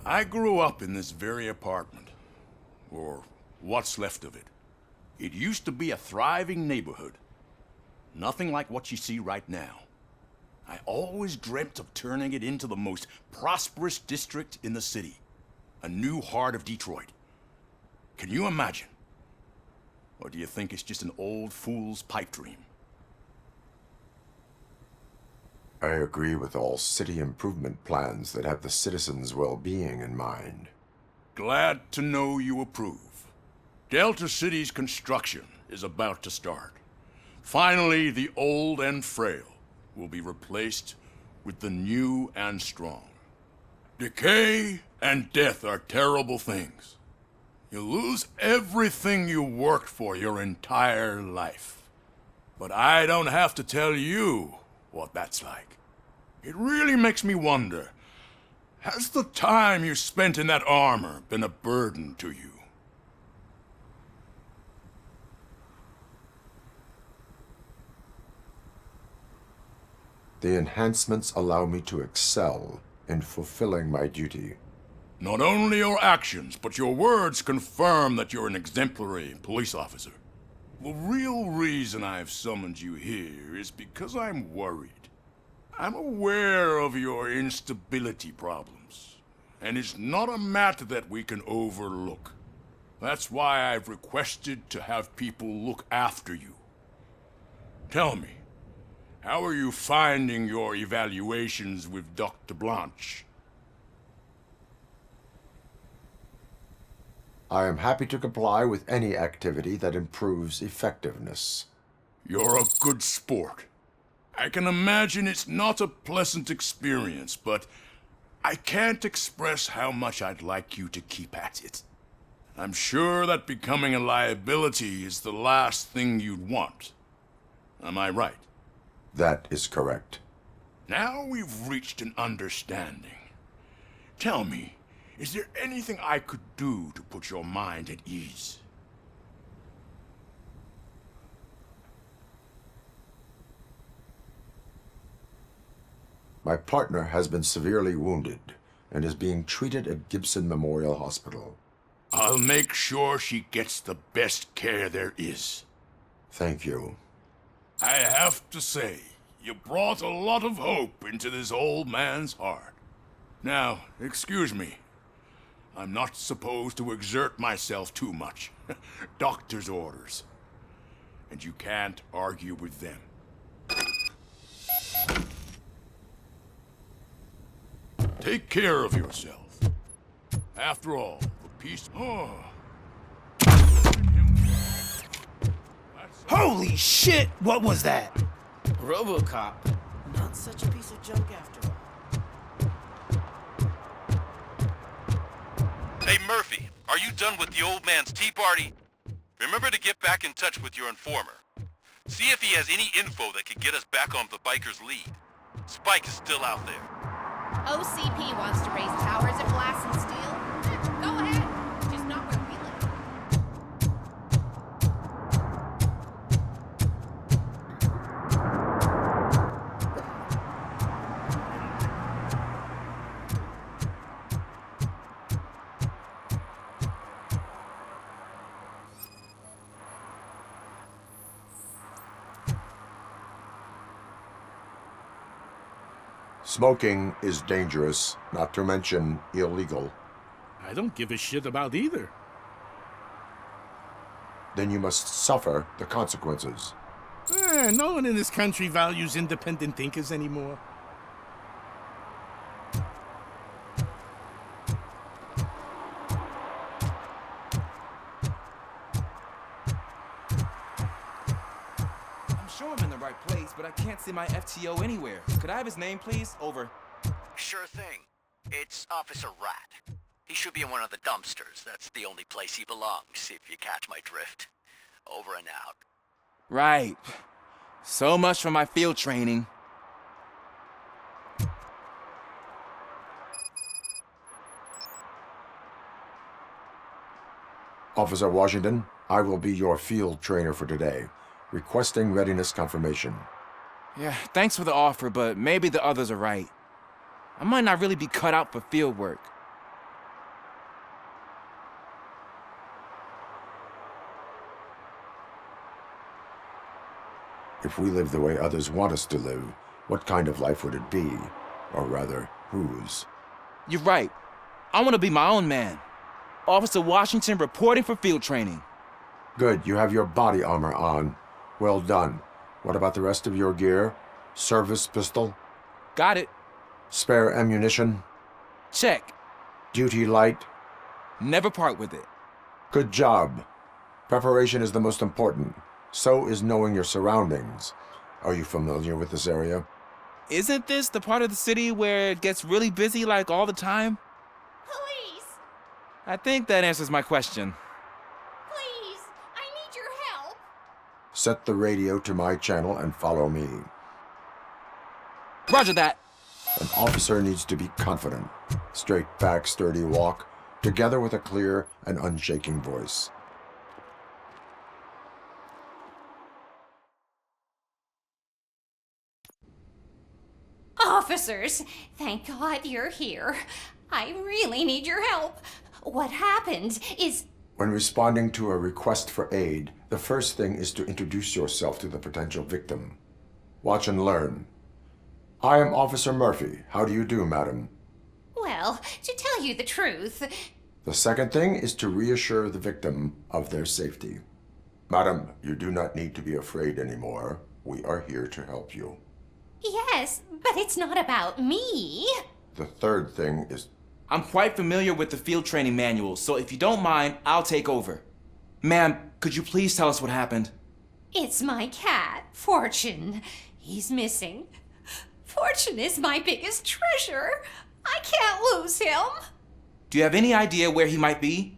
I grew up in this very apartment, or what's left of it. It used to be a thriving neighborhood. Nothing like what you see right now. I always dreamt of turning it into the most prosperous district in the city. A new heart of Detroit. Can you imagine? Or do you think it's just an old fool's pipe dream? I agree with all city improvement plans that have the citizens' well-being in mind. Glad to know you approve. Delta City's construction is about to start. Finally, the old and frail will be replaced with the new and strong. Decay and death are terrible things. You lose everything you worked for your entire life. But I don't have to tell you what that's like. It really makes me wonder, has the time you spent in that armor been a burden to you? The enhancements allow me to excel in fulfilling my duty. Not only your actions, but your words confirm that you're an exemplary police officer. The real reason I've summoned you here is because I'm worried. I'm aware of your instability problems, and it's not a matter that we can overlook. That's why I've requested to have people look after you. Tell me, how are you finding your evaluations with Dr. Blanche? I am happy to comply with any activity that improves effectiveness. You're a good sport. I can imagine it's not a pleasant experience, but I can't express how much I'd like you to keep at it. I'm sure that becoming a liability is the last thing you'd want. Am I right? That is correct. Now we've reached an understanding. Tell me, is there anything I could do to put your mind at ease? My partner has been severely wounded and is being treated at Gibson Memorial Hospital. I'll make sure she gets the best care there is. Thank you. I have to say, you brought a lot of hope into this old man's heart. Now, excuse me. I'm not supposed to exert myself too much. Doctor's orders. And you can't argue with them. Take care of yourself. After all, the peace... Oh. Holy shit! What was that? RoboCop. Not such a piece of junk after all. Hey, Murphy, are you done with the old man's tea party? Remember to get back in touch with your informer. See if he has any info that could get us back on the biker's lead. Spike is still out there. OCP wants to raise towers at Glass and Steel. Go ahead. Just not where we live. Smoking is dangerous, not to mention illegal. I don't give a shit about either. Then you must suffer the consequences. No one in this country values independent thinkers anymore. I'm sure I'm in the right place, but I can't see my FTO anywhere. Could I have his name, please? Over. Sure thing. It's Officer Rat. He should be in one of the dumpsters. That's the only place he belongs, if you catch my drift. Over and out. Right. So much for my field training. Officer Washington, I will be your field trainer for today. Requesting readiness confirmation. Yeah, thanks for the offer, but maybe the others are right. I might not really be cut out for field work. If we live the way others want us to live, what kind of life would it be? Or rather, whose? You're right. I want to be my own man. Officer Washington reporting for field training. Good, you have your body armor on. Well done. What about the rest of your gear? Service pistol? Got it. Spare ammunition? Check. Duty light? Never part with it. Good job. Preparation is the most important. So is knowing your surroundings. Are you familiar with this area? Isn't this the part of the city where it gets really busy like all the time? Police! I think that answers my question. Please! I need your help! Set the radio to my channel and follow me. Roger that. An officer needs to be confident. Straight back, sturdy walk, together with a clear and unshaking voice. Officers, thank God you're here. I really need your help. What happened is... When responding to a request for aid, the first thing is to introduce yourself to the potential victim. Watch and learn. I am Officer Murphy. How do you do, madam? Well, to tell you the truth... The second thing is to reassure the victim of their safety. Madam, you do not need to be afraid anymore. We are here to help you. Yes, but it's not about me. The third thing is... I'm quite familiar with the field training manual, so if you don't mind, I'll take over. Ma'am, could you please tell us what happened? It's my cat, Fortune. He's missing. Fortune is my biggest treasure. I can't lose him. Do you have any idea where he might be?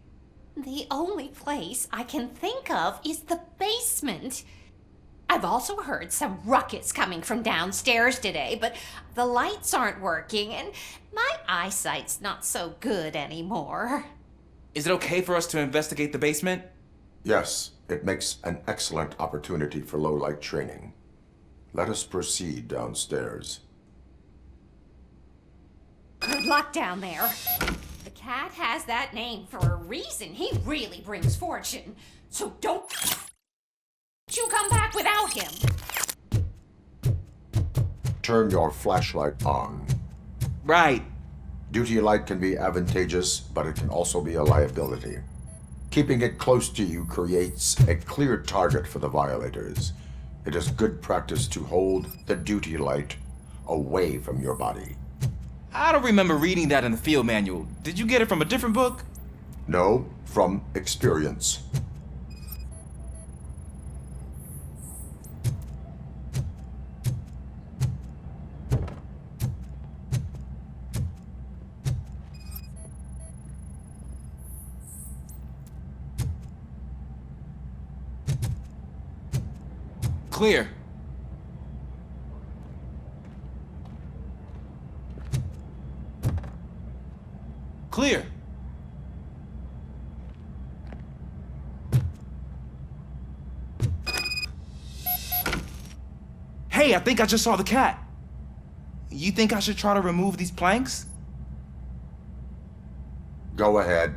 The only place I can think of is the basement. I've also heard some ruckus coming from downstairs today, but the lights aren't working and my eyesight's not so good anymore. Is it okay for us to investigate the basement? Yes, it makes an excellent opportunity for low-light training. Let us proceed downstairs. Good luck down there. The cat has that name for a reason. He really brings fortune. So don't you come back without him. Turn your flashlight on. Right. Duty light can be advantageous, but it can also be a liability. Keeping it close to you creates a clear target for the violators. It is good practice to hold the duty light away from your body. I don't remember reading that in the field manual. Did you get it from a different book? No, from experience. Clear. Clear. Hey, I think I just saw the cat. You think I should try to remove these planks? Go ahead.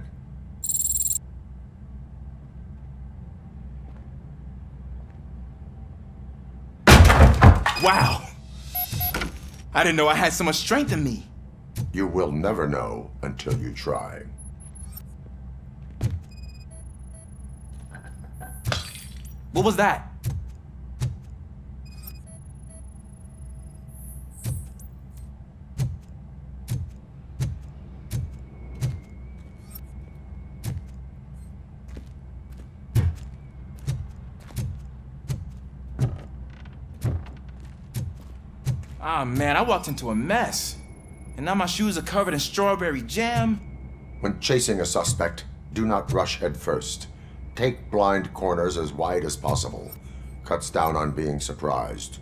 Wow! I didn't know I had so much strength in me. You will never know until you try. What was that? Ah, man, I walked into a mess. And now my shoes are covered in strawberry jam. When chasing a suspect, do not rush head first. Take blind corners as wide as possible. Cuts down on being surprised.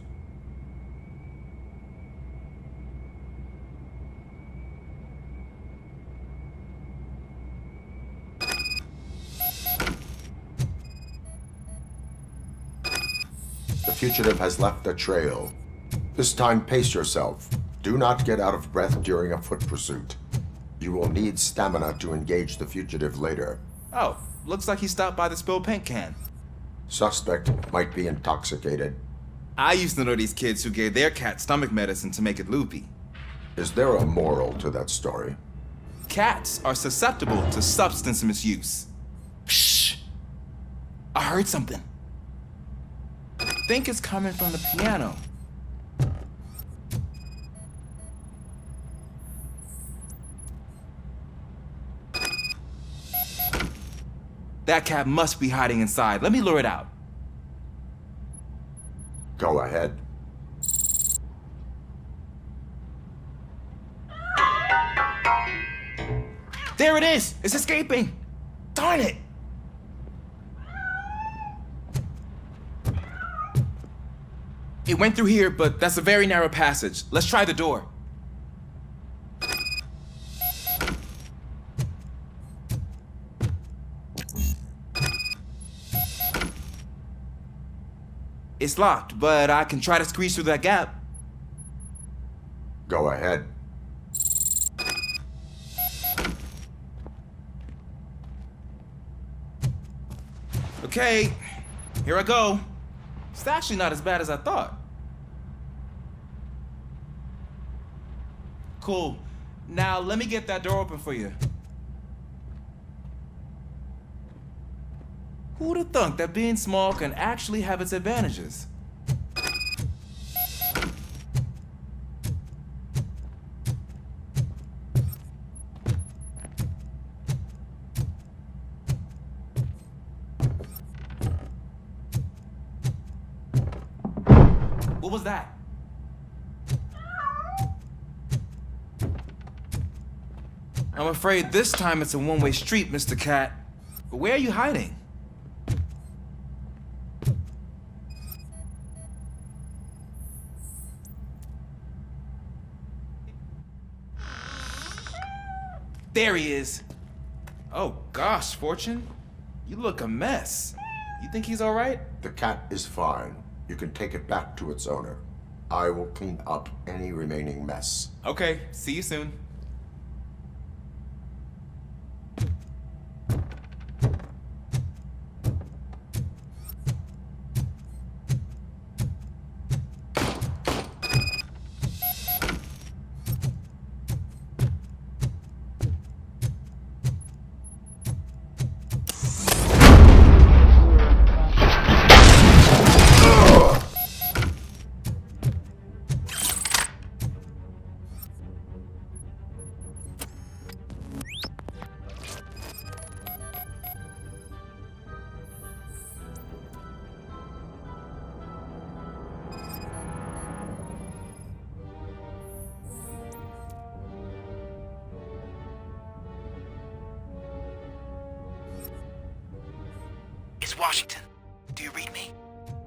The fugitive has left a trail. This time, pace yourself. Do not get out of breath during a foot pursuit. You will need stamina to engage the fugitive later. Oh, looks like he stopped by the spilled paint can. Suspect might be intoxicated. I used to know these kids who gave their cat stomach medicine to make it loopy. Is there a moral to that story? Cats are susceptible to substance misuse. Shh! I heard something. I think it's coming from the piano. That cat must be hiding inside. Let me lure it out. Go ahead. There it is! It's escaping! Darn it! It went through here, but that's a very narrow passage. Let's try the door. It's locked, but I can try to squeeze through that gap. Go ahead. Okay, here I go. It's actually not as bad as I thought. Cool. Now let me get that door open for you. Who'd have thunk that being small can actually have its advantages? What was that? I'm afraid this time it's a one-way street, Mr. Cat. But where are you hiding? There he is. Oh gosh, Fortune. You look a mess. You think he's all right? The cat is fine. You can take it back to its owner. I will clean up any remaining mess. Okay, see you soon. Washington, do you read me?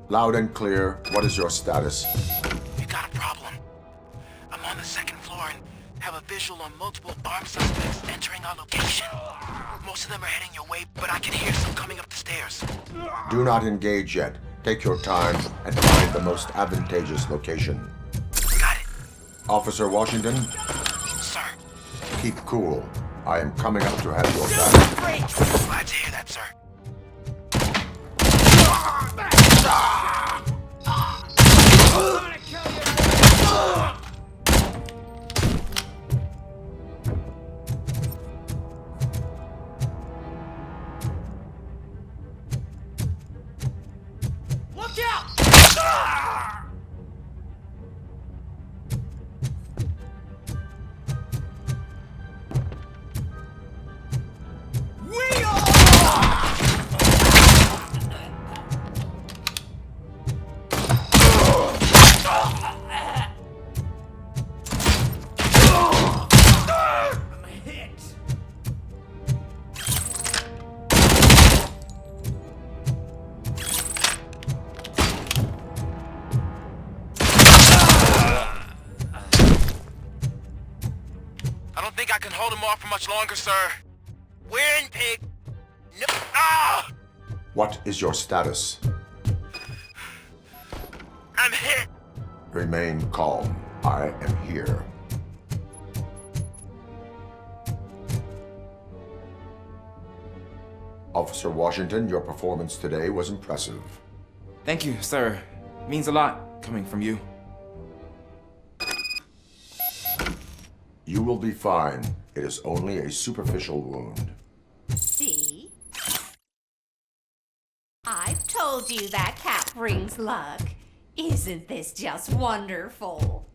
Loud and clear. What is your status? You got a problem. I'm on the second floor and have a visual on multiple armed suspects entering our location. Most of them are heading your way, but I can hear some coming up the stairs. Do not engage yet. Take your time and find the most advantageous location. Got it. Officer Washington? Sir. Keep cool. I am coming up to have your back. Glad to hear that, sir. Look out! think I can hold him off for much longer, sir. Win, pig! No! Ah! What is your status? I'm hit! Remain calm. I am here. Officer Washington, your performance today was impressive. Thank you, sir. Means a lot coming from you. You will be fine. It is only a superficial wound. See? I've told you that cap brings luck. Isn't this just wonderful?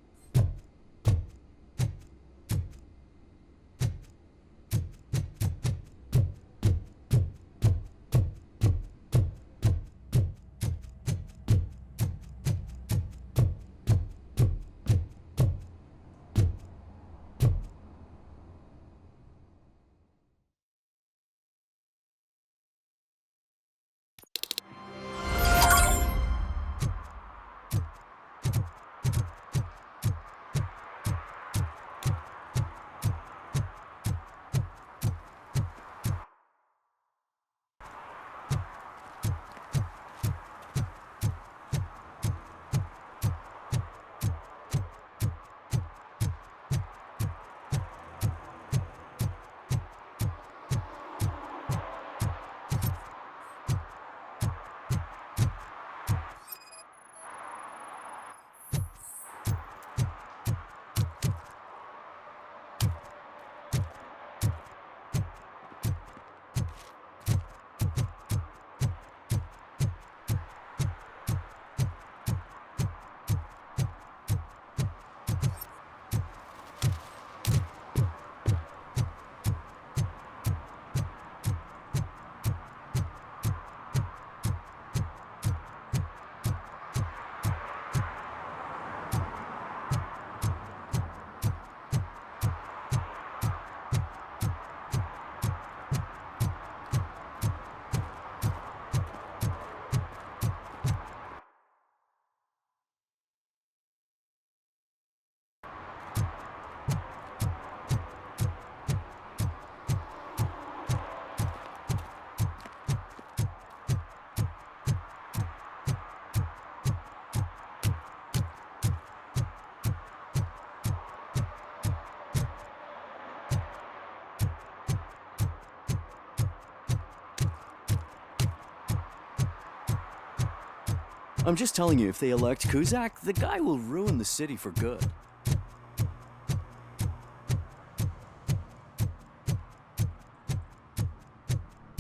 I'm just telling you, if they elect Kuzak, the guy will ruin the city for good.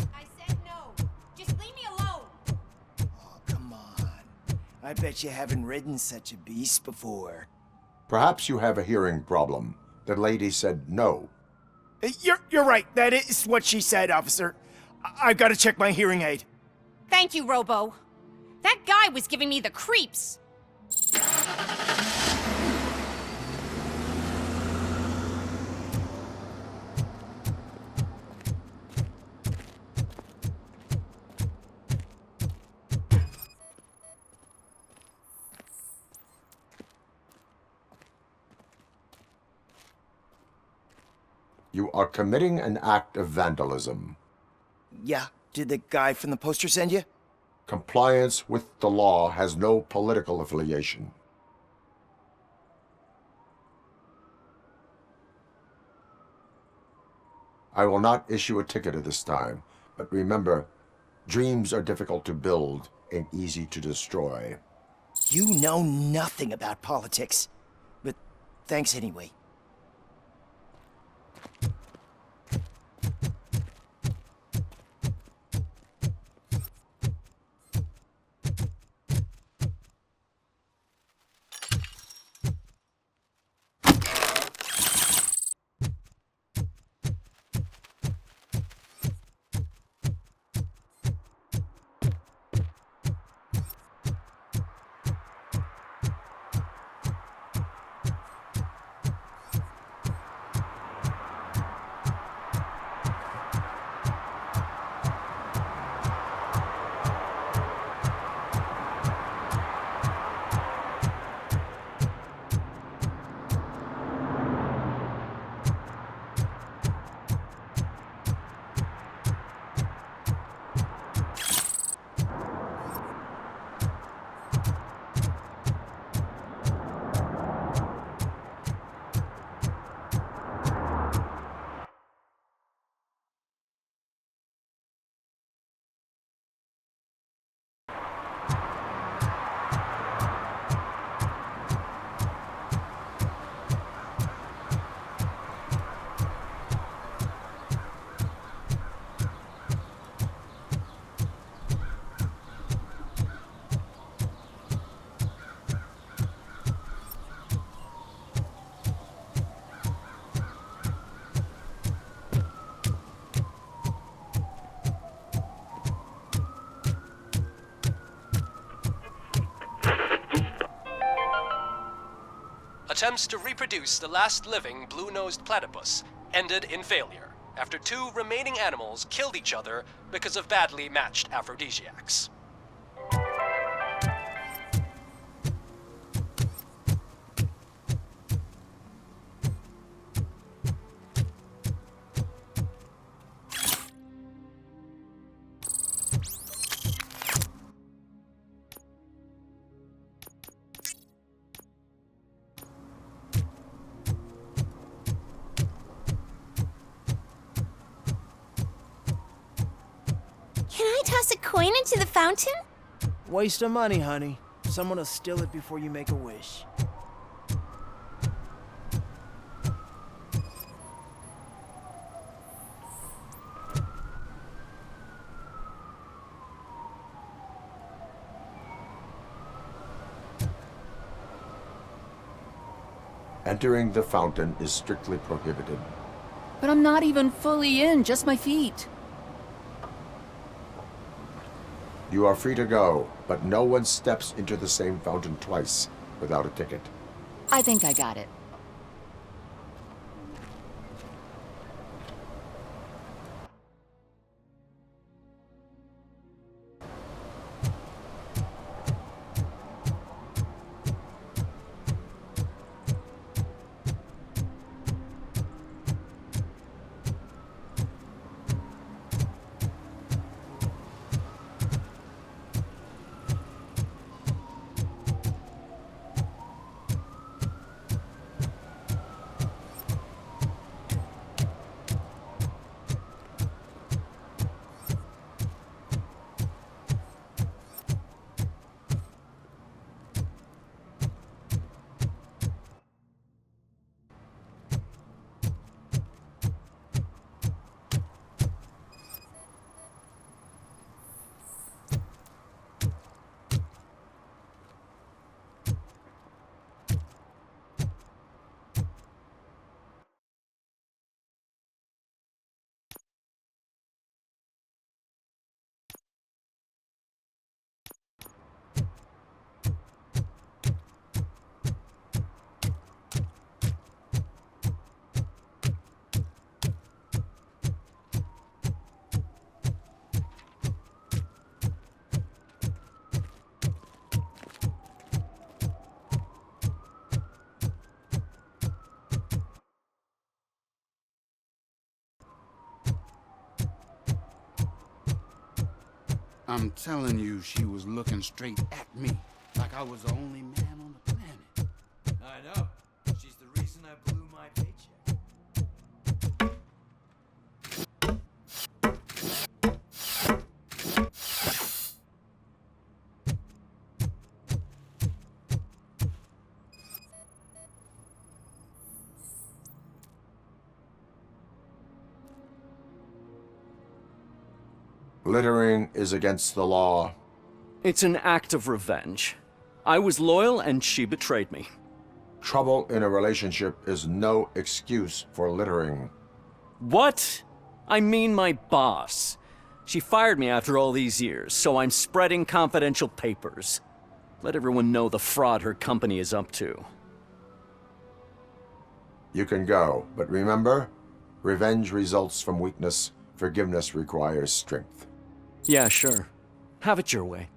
I said no. Just leave me alone. Oh, come on. I bet you haven't ridden such a beast before. Perhaps you have a hearing problem. The lady said no. You're right. That is what she said, officer. I've got to check my hearing aid. Thank you, Robo. That guy was giving me the creeps. You are committing an act of vandalism. Yeah, did the guy from the poster send you? Compliance with the law has no political affiliation. I will not issue a ticket at this time, but remember, dreams are difficult to build and easy to destroy. You know nothing about politics, but thanks anyway. attempts to reproduce the last living blue-nosed platypus ended in failure after 2 remaining animals killed each other because of badly matched aphrodisiacs. Can I toss a coin into the fountain? Waste of money, honey. Someone will steal it before you make a wish. Entering the fountain is strictly prohibited. But I'm not even fully in, just my feet. You are free to go, but no one steps into the same fountain twice without a ticket. I think I got it. I'm telling you, she was looking straight at me, like I was the only man on the planet. I know. She's the reason I blew my paycheck. Littering is against the law. It's an act of revenge. I was loyal and she betrayed me. Trouble in a relationship is no excuse for littering. What? I mean my boss. She fired me after all these years, so I'm spreading confidential papers. Let everyone know the fraud her company is up to. You can go, but remember, revenge results from weakness. Forgiveness requires strength. Yeah, sure. Have it your way.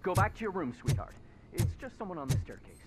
Go back to your room, sweetheart. It's just someone on the staircase.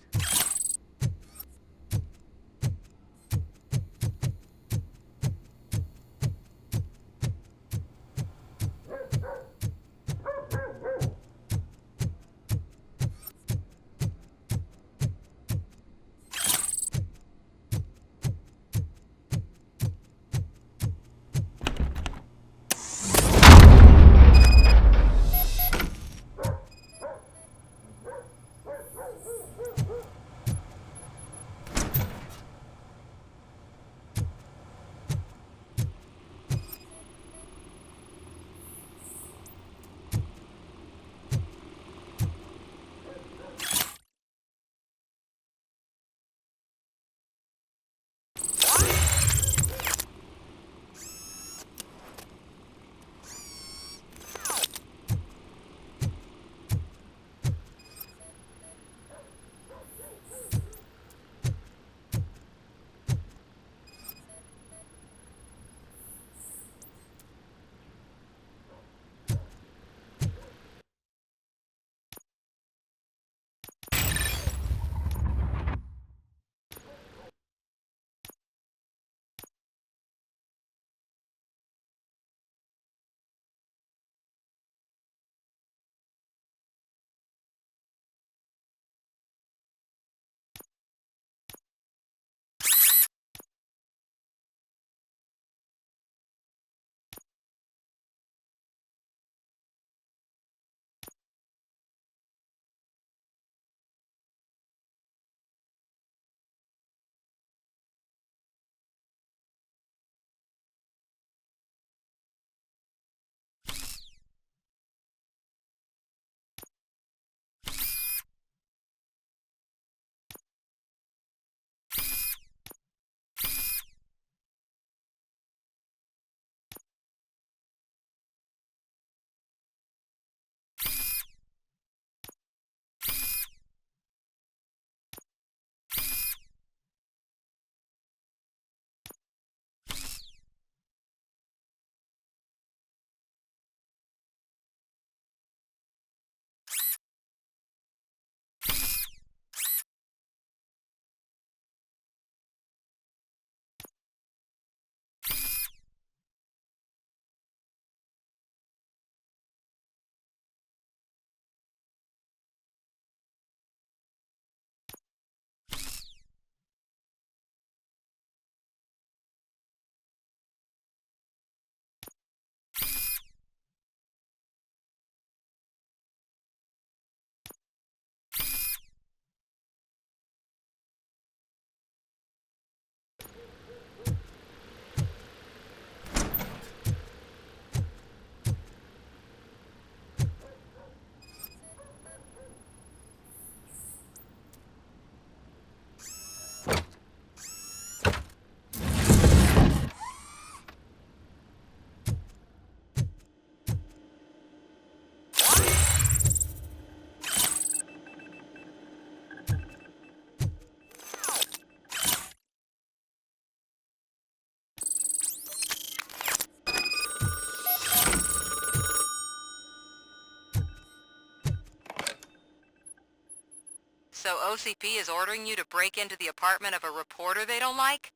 So OCP is ordering you to break into the apartment of a reporter they don't like?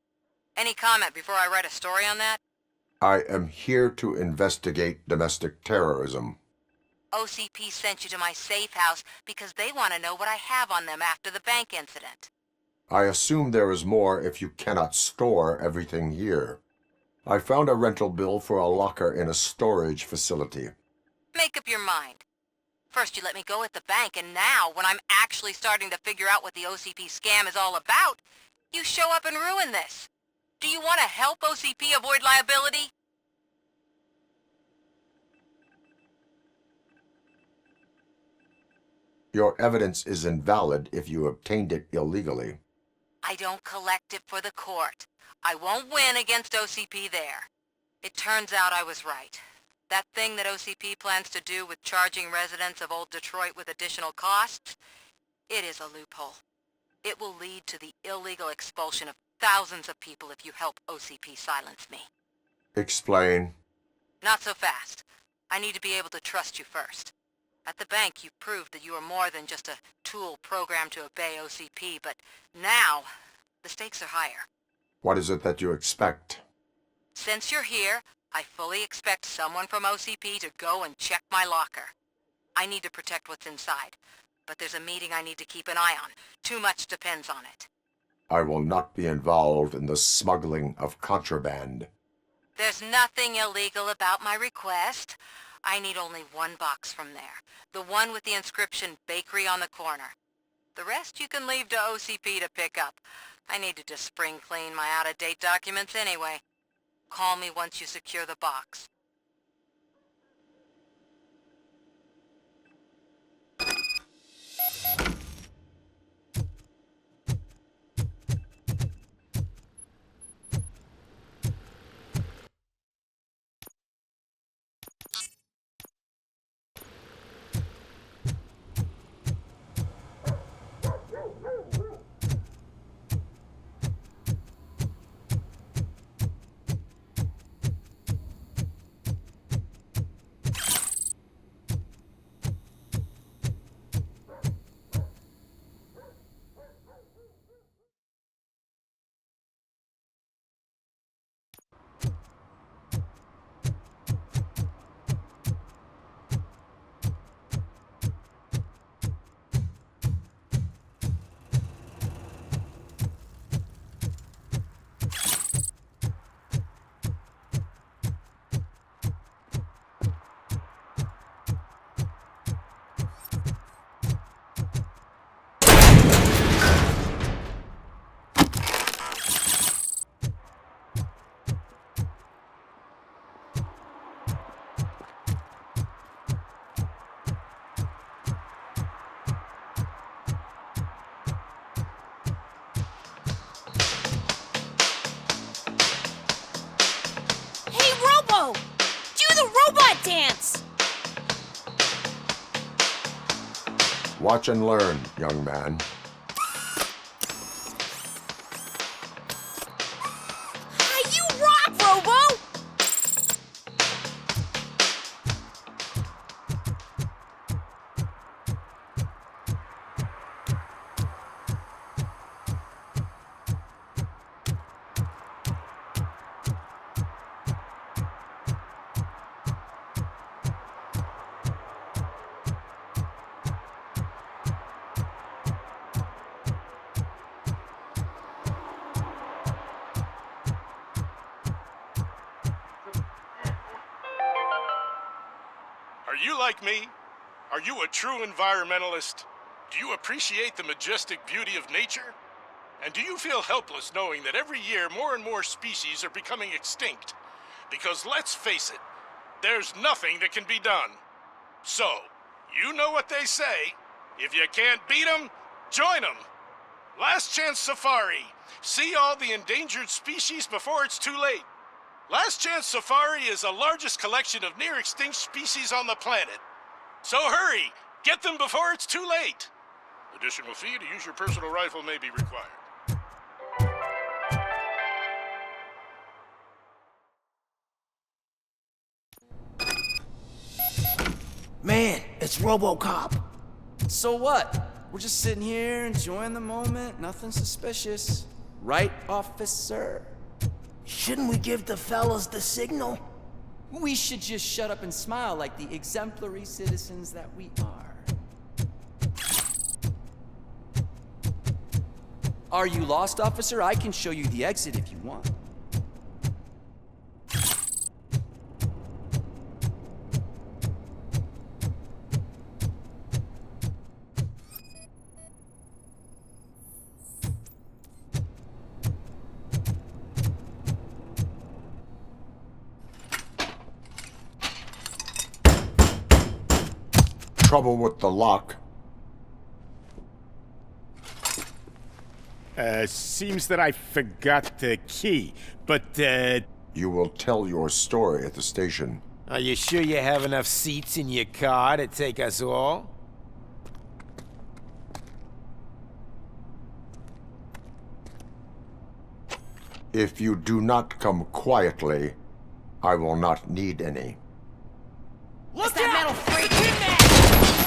Any comment before I write a story on that? I am here to investigate domestic terrorism. OCP sent you to my safe house because they want to know what I have on them after the bank incident. I assume there is more if you cannot store everything here. I found a rental bill for a locker in a storage facility. Make up your mind. First you let me go at the bank, and now, when I'm actually starting to figure out what the OCP scam is all about, you show up and ruin this. Do you want to help OCP avoid liability? Your evidence is invalid if you obtained it illegally. I don't collect it for the court. I won't win against OCP there. It turns out I was right. That thing that OCP plans to do with charging residents of Old Detroit with additional costs, it is a loophole. It will lead to the illegal expulsion of thousands of people if you help OCP silence me. Explain. Not so fast. I need to be able to trust you first. At the bank, you proved that you were more than just a tool programmed to obey OCP, but now, the stakes are higher. What is it that you expect? Since you're here, I fully expect someone from OCP to go and check my locker. I need to protect what's inside, but there's a meeting I need to keep an eye on. Too much depends on it. I will not be involved in the smuggling of contraband. There's nothing illegal about my request. I need only one box from there. The one with the inscription Bakery on the corner. The rest you can leave to OCP to pick up. I needed to spring clean my out-of-date documents anyway. Call me once you secure the box. Dance! Watch and learn, young man. You rock, Robo! Are you like me? Are you a true environmentalist? Do you appreciate the majestic beauty of nature? And do you feel helpless knowing that every year more and more species are becoming extinct? Because let's face it, there's nothing that can be done. So, you know what they say. If you can't beat 'em, join 'em. Last Chance Safari. See all the endangered species before it's too late. Last Chance Safari is the largest collection of near-extinct species on the planet. So hurry! Get them before it's too late! Additional fee to use your personal rifle may be required. Man, it's RoboCop. So what? We're just sitting here enjoying the moment, nothing suspicious. Right, officer? Shouldn't we give the fellas the signal? We should just shut up and smile like the exemplary citizens that we are. Are you lost, officer? I can show you the exit if you want. Trouble with the lock. Seems that I forgot the key, but, You will tell your story at the station. Are you sure you have enough seats in your car to take us all? If you do not come quietly, I will not need any. Look that metal freak in there!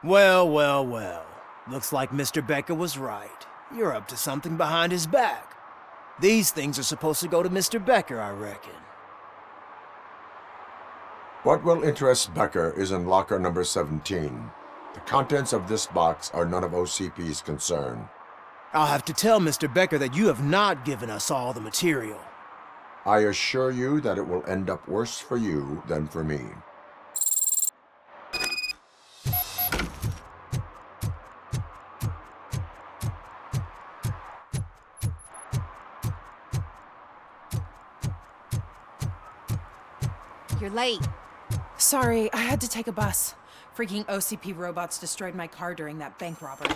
Well, well, well. Looks like Mr. Becker was right. You're up to something behind his back. These things are supposed to go to Mr. Becker, I reckon. What will interest Becker is in locker number 17. The contents of this box are none of OCP's concern. I'll have to tell Mr. Becker that you have not given us all the material. I assure you that it will end up worse for you than for me. You're late. Sorry, I had to take a bus. Freaking OCP robots destroyed my car during that bank robbery.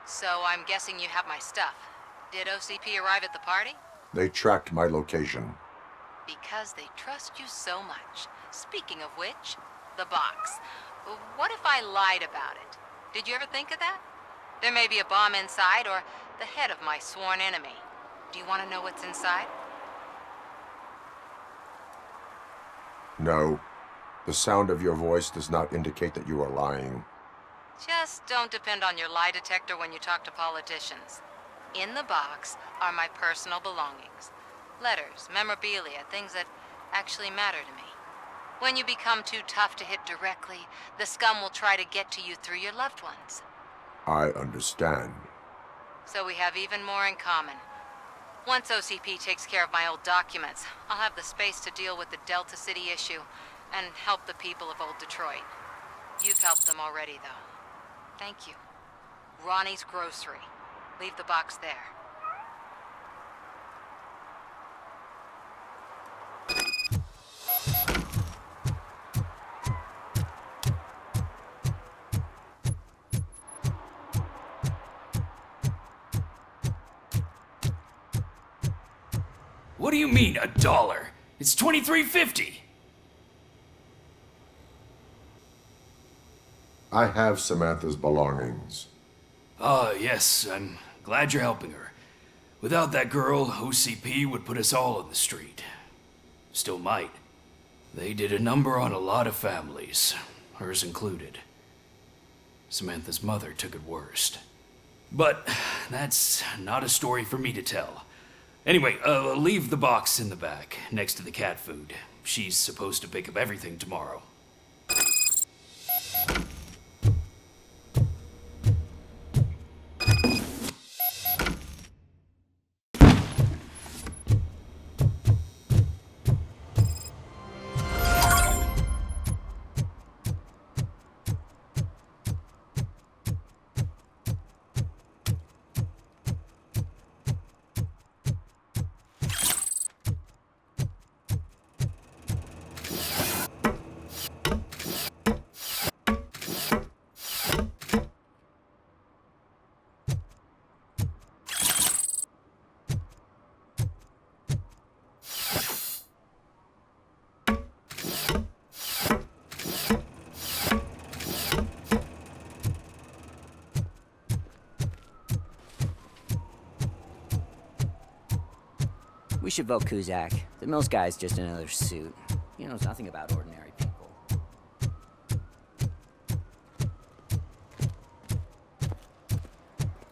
So I'm guessing you have my stuff. Did OCP arrive at the party? They tracked my location. Because they trust you so much. Speaking of which, the box. What if I lied about it? Did you ever think of that? There may be a bomb inside or the head of my sworn enemy. Do you want to know what's inside? No. The sound of your voice does not indicate that you are lying. Just don't depend on your lie detector when you talk to politicians. In the box are my personal belongings. Letters, memorabilia, things that actually matter to me. When you become too tough to hit directly, the scum will try to get to you through your loved ones. I understand. So we have even more in common. Once OCP takes care of my old documents, I'll have the space to deal with the Delta City issue and help the people of Old Detroit. You've helped them already, though. Thank you. Ronnie's Grocery. Leave the box there. What do you mean, $1? It's $23.50. I have Samantha's belongings. Ah, yes, I'm glad you're helping her. Without that girl, OCP would put us all on the street. Still might. They did a number on a lot of families, hers included. Samantha's mother took it worst. But that's not a story for me to tell. Anyway, leave the box in the back, next to the cat food. She's supposed to pick up everything tomorrow. We should vote Kuzak. The Mills guy's just another suit. He knows nothing about ordinary people.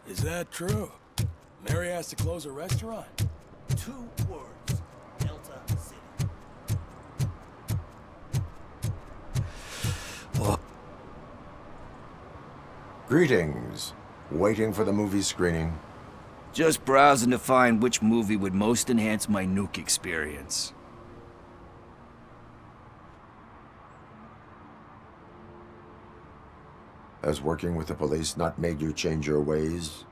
Is that true? Mary has to close a restaurant? 2 words. Delta City. Greetings. Waiting for the movie screening. Just browsing to find which movie would most enhance my nuke experience. Has working with the police not made you change your ways?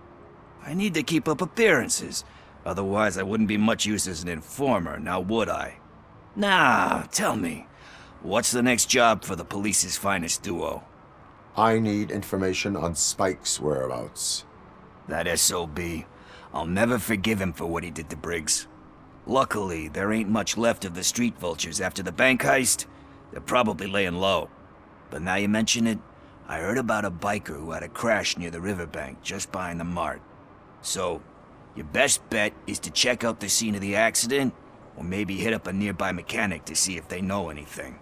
I need to keep up appearances. Otherwise, I wouldn't be much use as an informer, now would I? Nah, tell me. What's the next job for the police's finest duo? I need information on Spike's whereabouts. That SOB. I'll never forgive him for what he did to Briggs. Luckily, there ain't much left of the street vultures after the bank heist. They're probably laying low. But now you mention it, I heard about a biker who had a crash near the riverbank just behind the mart. So, your best bet is to check out the scene of the accident, or maybe hit up a nearby mechanic to see if they know anything.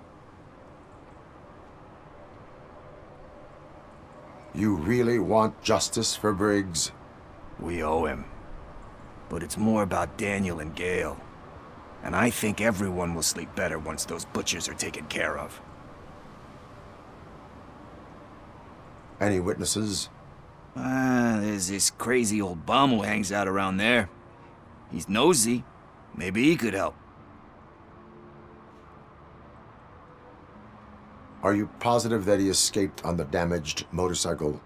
You really want justice for Briggs? We owe him. But it's more about Daniel and Gale. And I think everyone will sleep better once those butchers are taken care of. Any witnesses? There's this crazy old bum who hangs out around there. He's nosy. Maybe he could help. Are you positive that he escaped on the damaged motorcycle?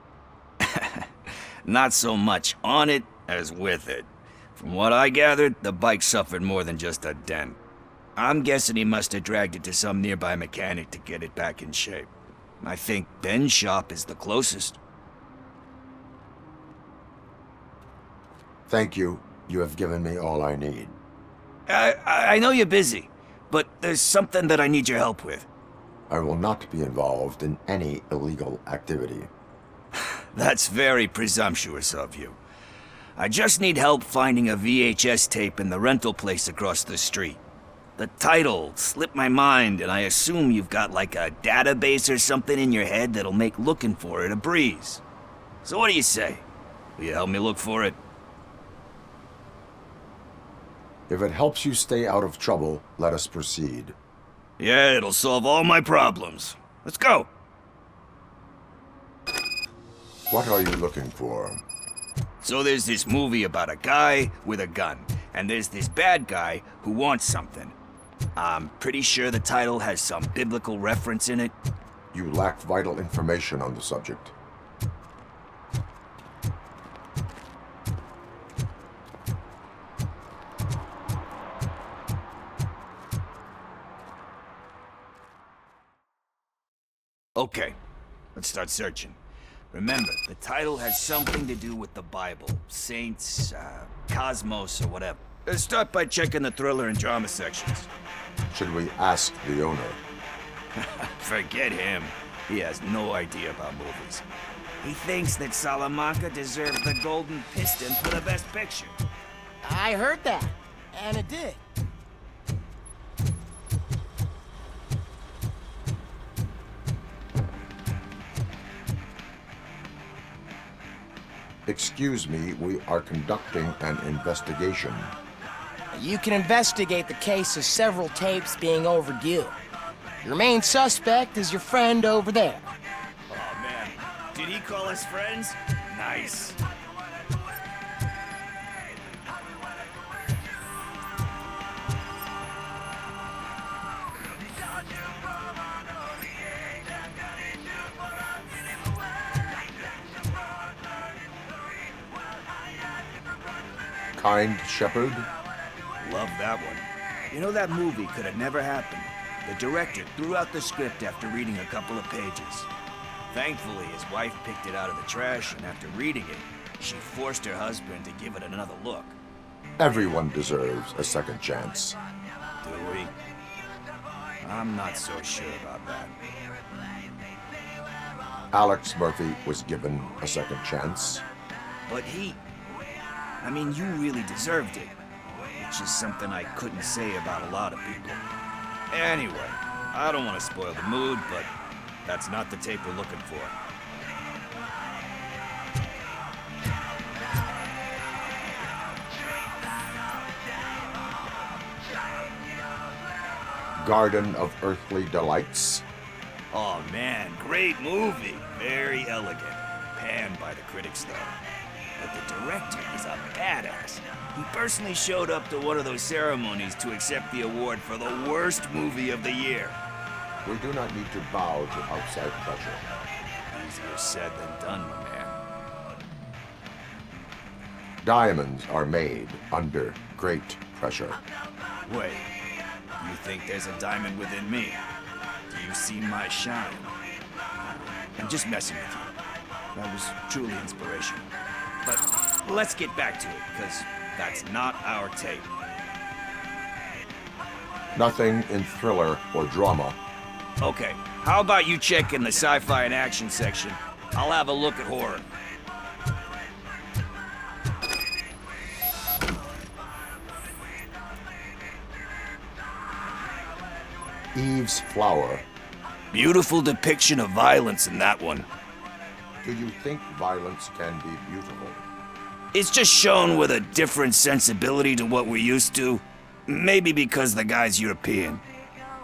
Not so much on it as with it. From what I gathered, the bike suffered more than just a dent. I'm guessing he must have dragged it to some nearby mechanic to get it back in shape. I think Ben's shop is the closest. Thank you. You have given me all I need. I know you're busy, but there's something that I need your help with. I will not be involved in any illegal activity. That's very presumptuous of you. I just need help finding a VHS tape in the rental place across the street. The title slipped my mind, and I assume you've got like a database or something in your head that'll make looking for it a breeze. So what do you say? Will you help me look for it? If it helps you stay out of trouble, let us proceed. Yeah, it'll solve all my problems. Let's go! What are you looking for? So there's this movie about a guy with a gun, and there's this bad guy who wants something. I'm pretty sure the title has some biblical reference in it. You lack vital information on the subject. Okay, let's start searching. Remember, the title has something to do with the Bible, saints, cosmos, or whatever. Let's start by checking the thriller and drama sections. Should we ask the owner? Forget him. He has no idea about movies. He thinks that Salamanca deserved the Golden Piston for the Best Picture. I heard that, and it did. Excuse me, we are conducting an investigation. You can investigate the case of several tapes being overdue. Your main suspect is your friend over there. Oh, man. Did he call us friends? Nice. Kind Shepherd? Love that one. You know, that movie could have never happened. The director threw out the script after reading a couple of pages. Thankfully, his wife picked it out of the trash, and after reading it, she forced her husband to give it another look. Everyone deserves a second chance. Do we? I'm not so sure about that. Alex Murphy was given a second chance. But I mean, you really deserved it. Which is something I couldn't say about a lot of people. Anyway, I don't want to spoil the mood, but that's not the tape we're looking for. Garden of Earthly Delights. Oh man, great movie. Very elegant. Panned by the critics though. But the director is a badass. He personally showed up to one of those ceremonies to accept the award for the worst movie of the year. We do not need to bow to outside pressure. Easier said than done, my man. Diamonds are made under great pressure. Wait, you think there's a diamond within me? Do you see my shine? I'm just messing with you. That was truly inspirational. But let's get back to it, because that's not our tape. Nothing in thriller or drama. Okay, How about you check in the sci-fi and action section? I'll have a look at horror. Eve's Flower. Beautiful depiction of violence in that one. Do you think violence can be beautiful? It's just shown with a different sensibility to what we're used to. Maybe because the guy's European.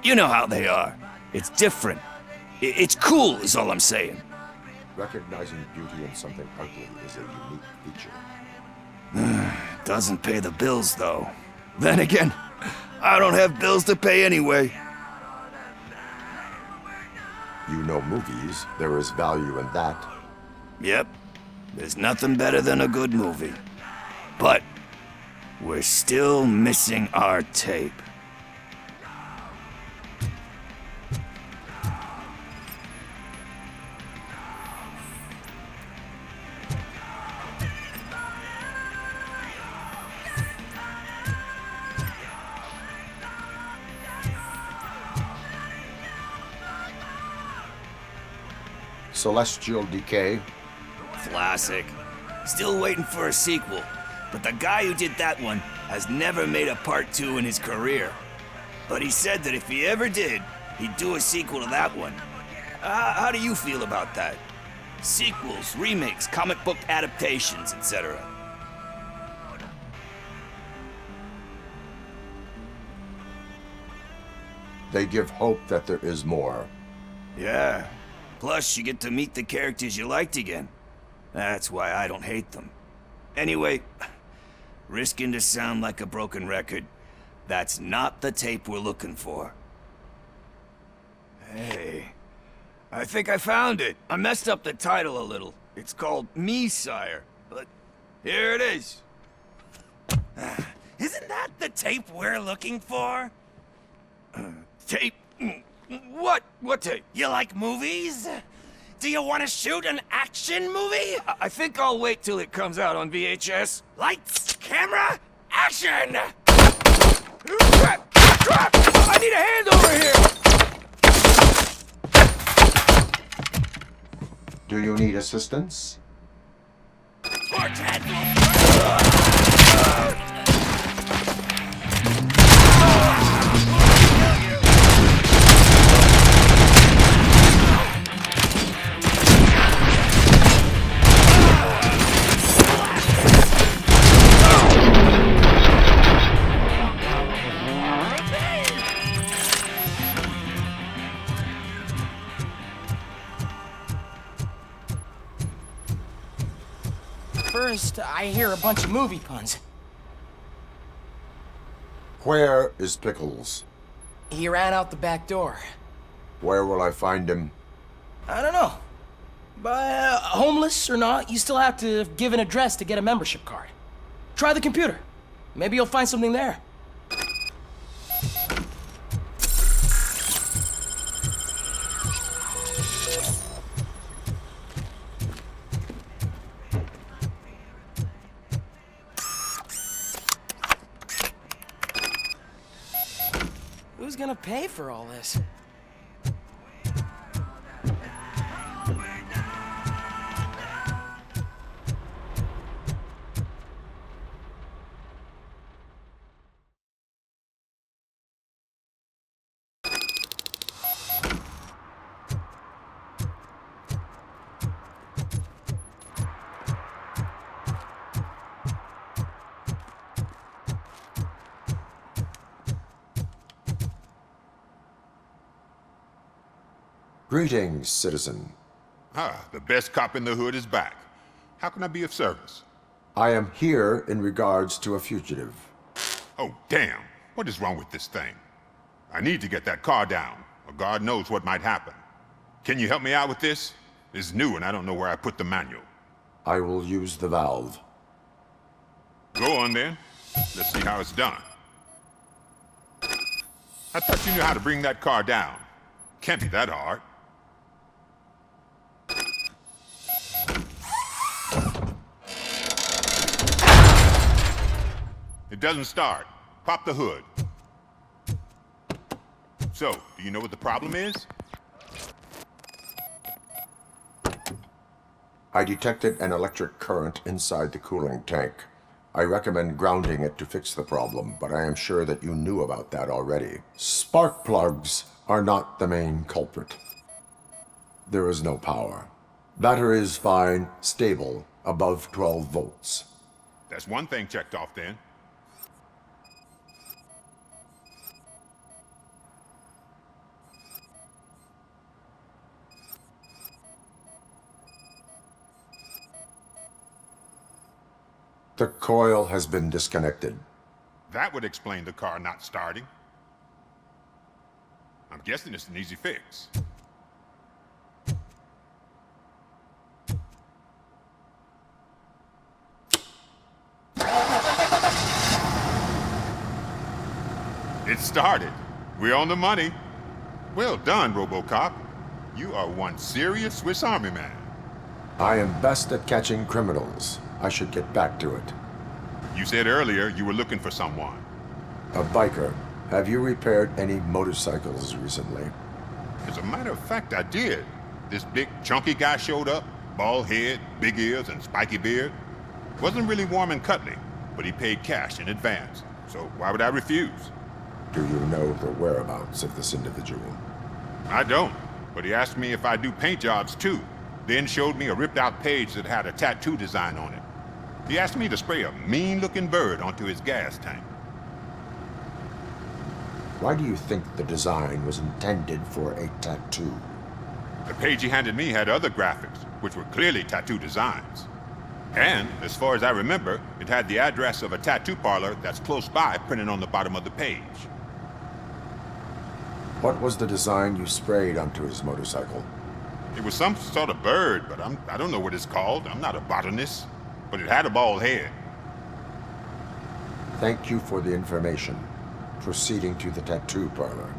You know how they are. It's different. It's cool, is all I'm saying. Recognizing beauty in something ugly is a unique feature. Doesn't pay the bills, though. Then again, I don't have bills to pay anyway. You know movies. There is value in that. Yep. There's nothing better than a good movie. But we're still missing our tape. Celestial Decay. Classic. Still waiting for a sequel. But the guy who did that one has never made a part 2 in his career. But he said that if he ever did, he'd do a sequel to that one. How do you feel about that? Sequels, remakes, comic book adaptations, etc. They give hope that there is more. Yeah. Plus, you get to meet the characters you liked again. That's why I don't hate them. Anyway, risking to sound like a broken record, that's not the tape we're looking for. Hey, I think I found it. I messed up the title a little. It's called Me, Sire, but here it is. Isn't that the tape we're looking for? Tape? What? What tape? You like movies? Do you want to shoot an action movie? I think I'll wait till it comes out on VHS. Lights, camera, action! Crap! Crap! I need a hand over here! Do you need assistance? First, I hear a bunch of movie puns. Where is Pickles? He ran out the back door. Where will I find him? I don't know. But homeless or not, you still have to give an address to get a membership card. Try the computer. Maybe you'll find something there. Who's gonna pay for all this? Greetings, citizen. Ah, the best cop in the hood is back. How can I be of service? I am here in regards to a fugitive. Oh, damn. What is wrong with this thing? I need to get that car down, or God knows what might happen. Can you help me out with this? It's new and I don't know where I put the manual. I will use the valve. Go on then. Let's see how it's done. I thought you knew how to bring that car down. Can't be that hard. It doesn't start. Pop the hood. So, do you know what the problem is? I detected an electric current inside the cooling tank. I recommend grounding it to fix the problem, but I am sure that you knew about that already. Spark plugs are not the main culprit. There is no power. Battery is fine, stable, above 12 volts. That's one thing checked off then. The coil has been disconnected. That would explain the car not starting. I'm guessing it's an easy fix. It started. We're on the money. Well done, RoboCop. You are one serious Swiss Army man. I am best at catching criminals. I should get back to it. You said earlier you were looking for someone. A biker. Have you repaired any motorcycles recently? As a matter of fact, I did. This big, chunky guy showed up. Bald head, big ears, and spiky beard. Wasn't really warm and cuddly, but he paid cash in advance. So why would I refuse? Do you know the whereabouts of this individual? I don't, but he asked me if I do paint jobs too. Then showed me a ripped-out page that had a tattoo design on it. He asked me to spray a mean-looking bird onto his gas tank. Why do you think the design was intended for a tattoo? The page he handed me had other graphics, which were clearly tattoo designs. And, as far as I remember, it had the address of a tattoo parlor that's close by printed on the bottom of the page. What was the design you sprayed onto his motorcycle? It was some sort of bird, but I don't know what it's called. I'm not a botanist. But it had a bald head. Thank you for the information. Proceeding to the tattoo parlor.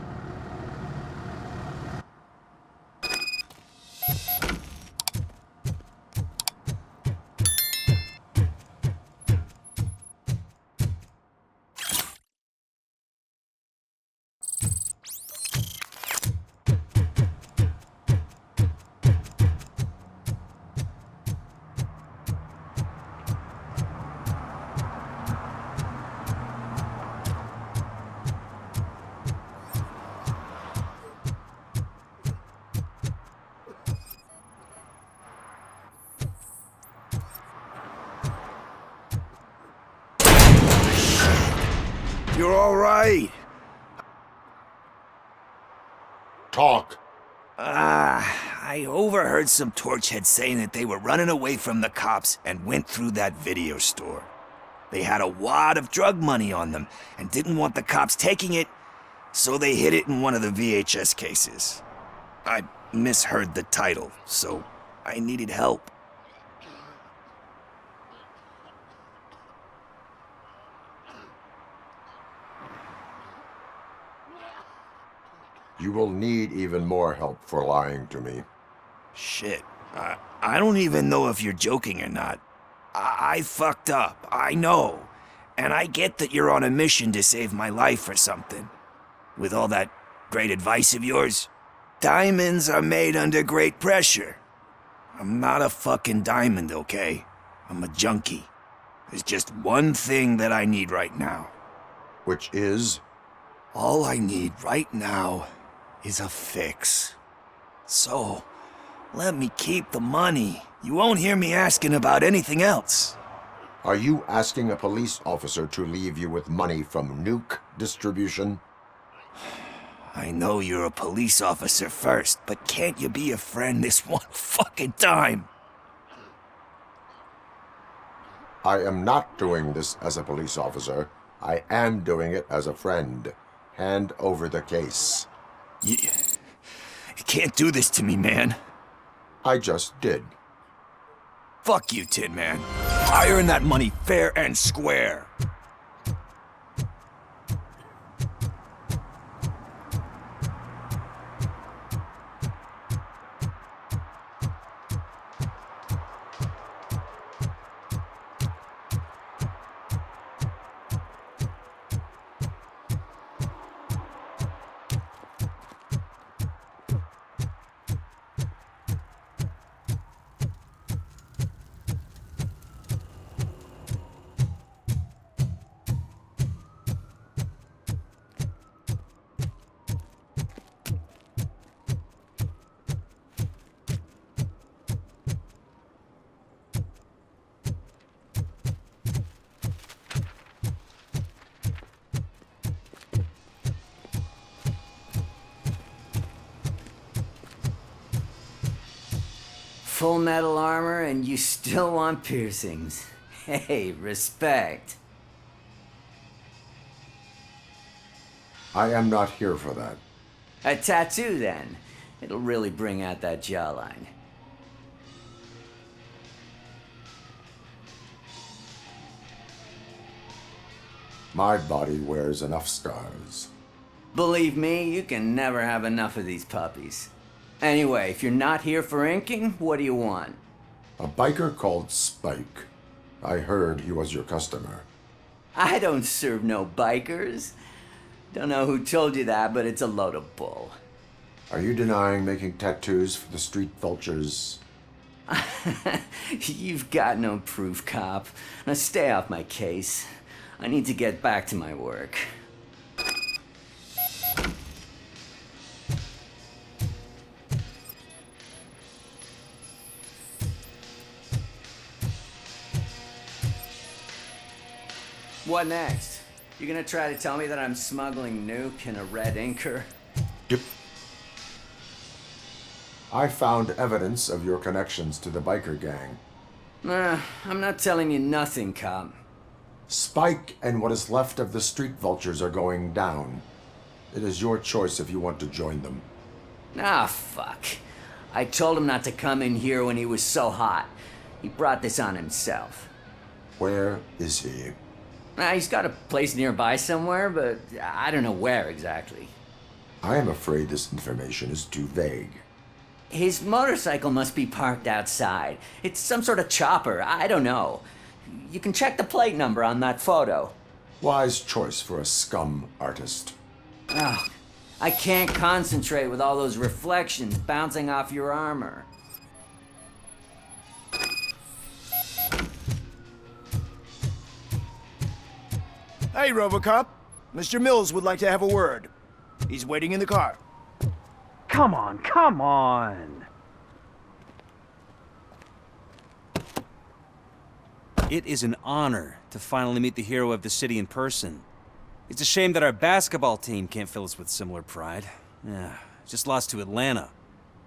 You're all right. Talk. I overheard some torchheads saying that they were running away from the cops and went through that video store. They had a wad of drug money on them and didn't want the cops taking it, so they hid it in one of the VHS cases. I misheard the title, so I needed help. You will need even more help for lying to me. Shit. I don't even know if you're joking or not. I fucked up, I know. And I get that you're on a mission to save my life or something. With all that great advice of yours, diamonds are made under great pressure. I'm not a fucking diamond, okay? I'm a junkie. There's just one thing that I need right now. Which is? All I need right now is a fix. So, let me keep the money. You won't hear me asking about anything else. Are you asking a police officer to leave you with money from nuke distribution? I know you're a police officer first, but can't you be a friend this one fucking time? I am not doing this as a police officer. I am doing it as a friend. Hand over the case. You can't do this to me, man. I just did. Fuck you, Tin Man. I earned that money fair and square. Full metal armor and you still want piercings. Hey, respect. I am not here for that. A tattoo, then. It'll really bring out that jawline. My body wears enough scars. Believe me, you can never have enough of these puppies. Anyway, if you're not here for inking, what do you want? A biker called Spike. I heard he was your customer. I don't serve no bikers. Don't know who told you that, but it's a load of bull. Are you denying making tattoos for the street vultures? You've got no proof, cop. Now stay off my case. I need to get back to my work. What next? You gonna try to tell me that I'm smuggling nuke in a red inker? Yep. I found evidence of your connections to the biker gang. I'm not telling you nothing, cop. Spike and what is left of the street vultures are going down. It is your choice if you want to join them. Ah, fuck. I told him not to come in here when he was so hot. He brought this on himself. Where is he? He's got a place nearby somewhere, but I don't know where exactly. I am afraid this information is too vague. His motorcycle must be parked outside. It's some sort of chopper. I don't know. You can check the plate number on that photo. Wise choice for a scum artist. Oh, I can't concentrate with all those reflections bouncing off your armor. Hey, RoboCop. Mr. Mills would like to have a word. He's waiting in the car. Come on, come on! It is an honor to finally meet the hero of the city in person. It's a shame that our basketball team can't fill us with similar pride. Yeah, just lost to Atlanta.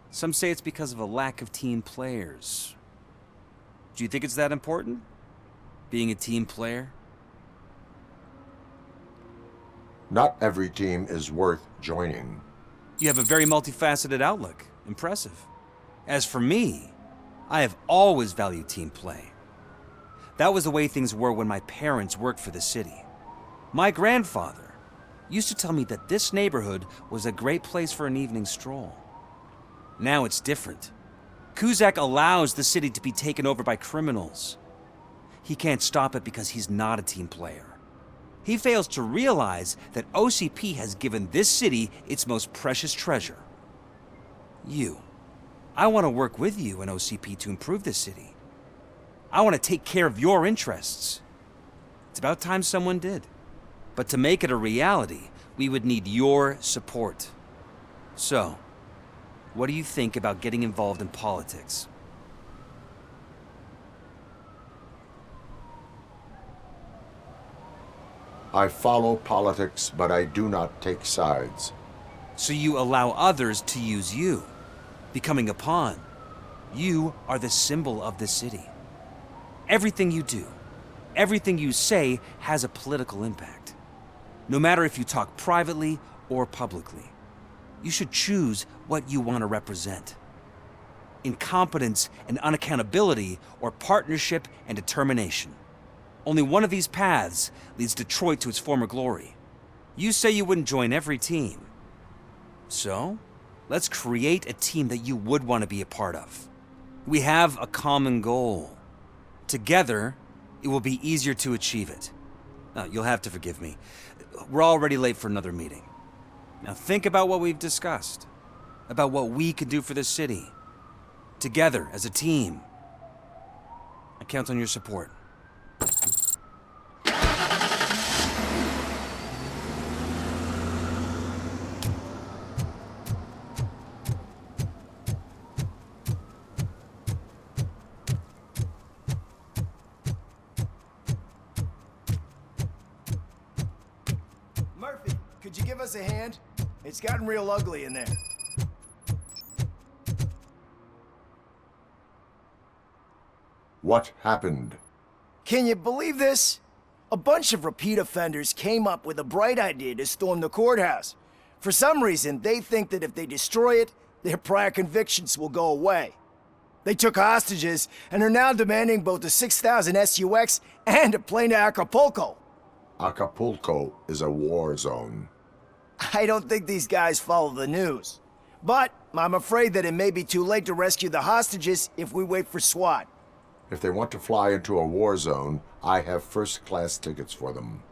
Some say it's because of a lack of team players. Do you think it's that important? Being a team player? Not every team is worth joining. You have a very multifaceted outlook. Impressive. As for me, I have always valued team play. That was the way things were when my parents worked for the city. My grandfather used to tell me that this neighborhood was a great place for an evening stroll. Now it's different. Kuzak allows the city to be taken over by criminals. He can't stop it because he's not a team player. He fails to realize that OCP has given this city its most precious treasure. You. I want to work with you and OCP to improve this city. I want to take care of your interests. It's about time someone did. But to make it a reality, we would need your support. So, what do you think about getting involved in politics? I follow politics, but I do not take sides. So you allow others to use you, becoming a pawn. You are the symbol of the city. Everything you do, everything you say has a political impact. No matter if you talk privately or publicly. You should choose what you want to represent. Incompetence and unaccountability, or partnership and determination. Only one of these paths leads Detroit to its former glory. You say you wouldn't join every team. So, let's create a team that you would want to be a part of. We have a common goal. Together, it will be easier to achieve it. You'll have to forgive me. We're already late for another meeting. Now think about what we've discussed. About what we can do for this city. Together, as a team. I count on your support. Murphy, could you give us a hand? It's gotten real ugly in there. What happened? Can you believe this? A bunch of repeat offenders came up with a bright idea to storm the courthouse. For some reason, they think that if they destroy it, their prior convictions will go away. They took hostages and are now demanding both a 6,000 SUX and a plane to Acapulco. Acapulco is a war zone. I don't think these guys follow the news. But I'm afraid that it may be too late to rescue the hostages if we wait for SWAT. If they want to fly into a war zone, I have first-class tickets for them.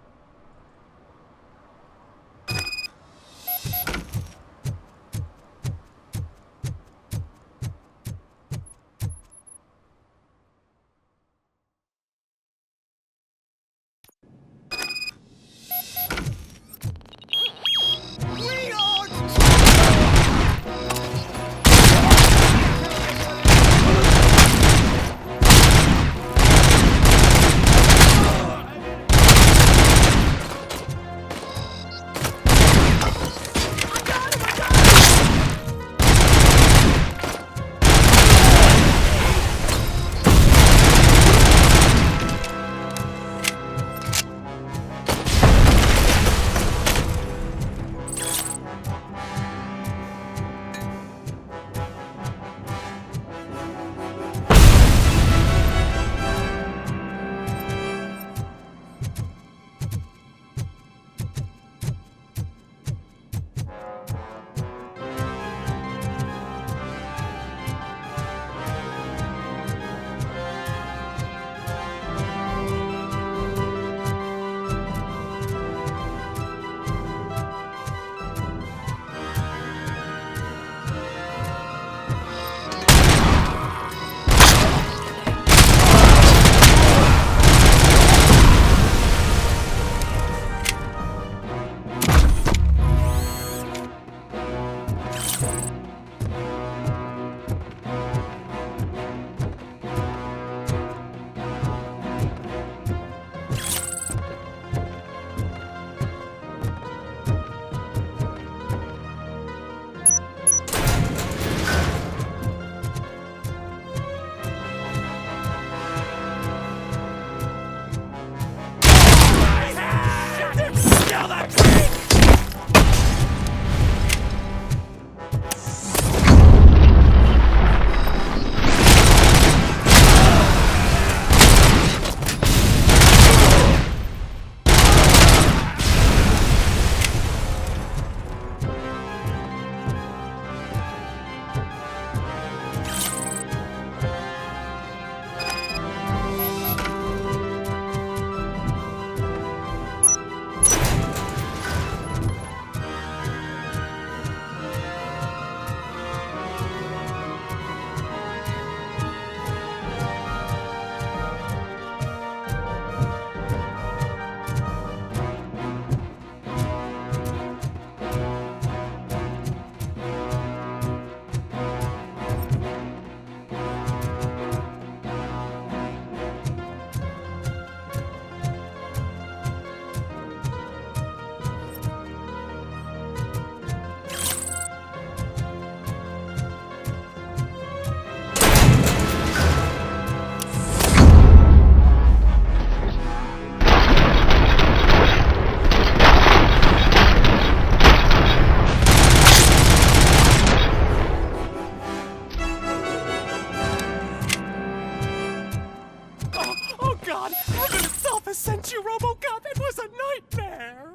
sent you, RoboCop. It was a nightmare.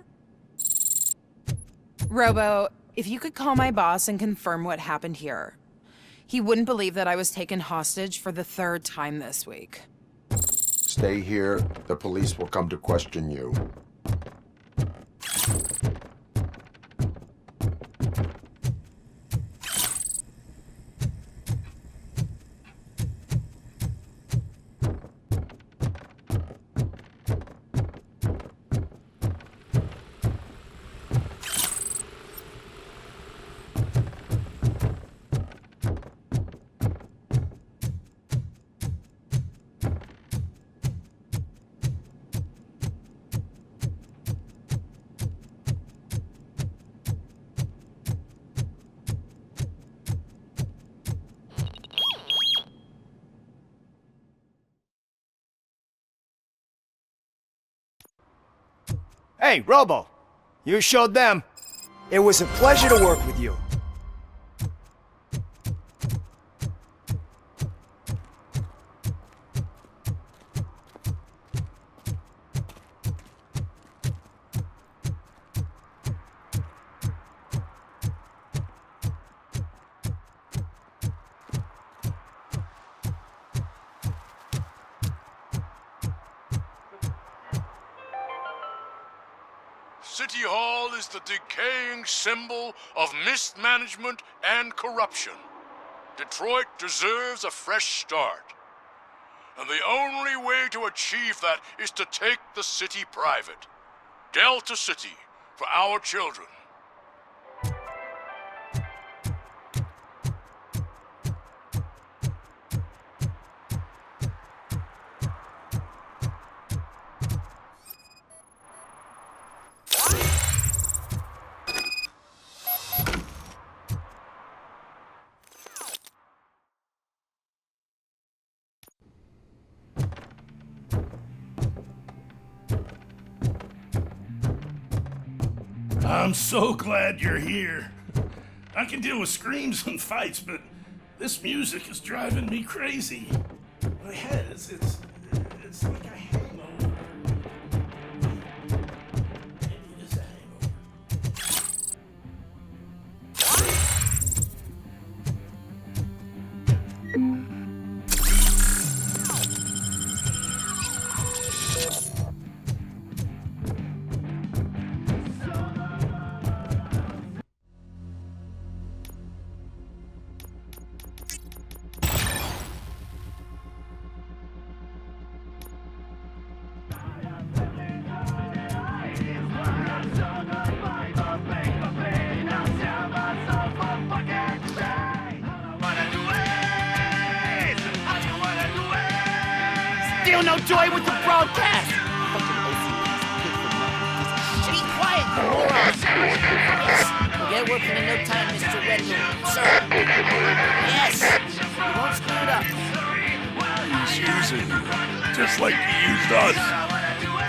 Robo, if you could call my boss and confirm what happened here. He wouldn't believe that I was taken hostage for the 3rd time this week. Stay here. The police will come to question you. Hey, Robo. You showed them. It was a pleasure to work with you. City Hall is the decaying symbol of mismanagement and corruption. Detroit deserves a fresh start. And the only way to achieve that is to take the city private. Delta City, for our children. I'm so glad you're here. I can deal with screams and fights, but this music is driving me crazy. My head, it's like a hangover. Maybe it is a hangover. Still no joy with the broadcast! Fucking OCP's Be quiet, you morons! Yes, we'll get working in no time, Mr. Red Room. Sir. Yes! We won't screw it up. He's using you, just like he used us.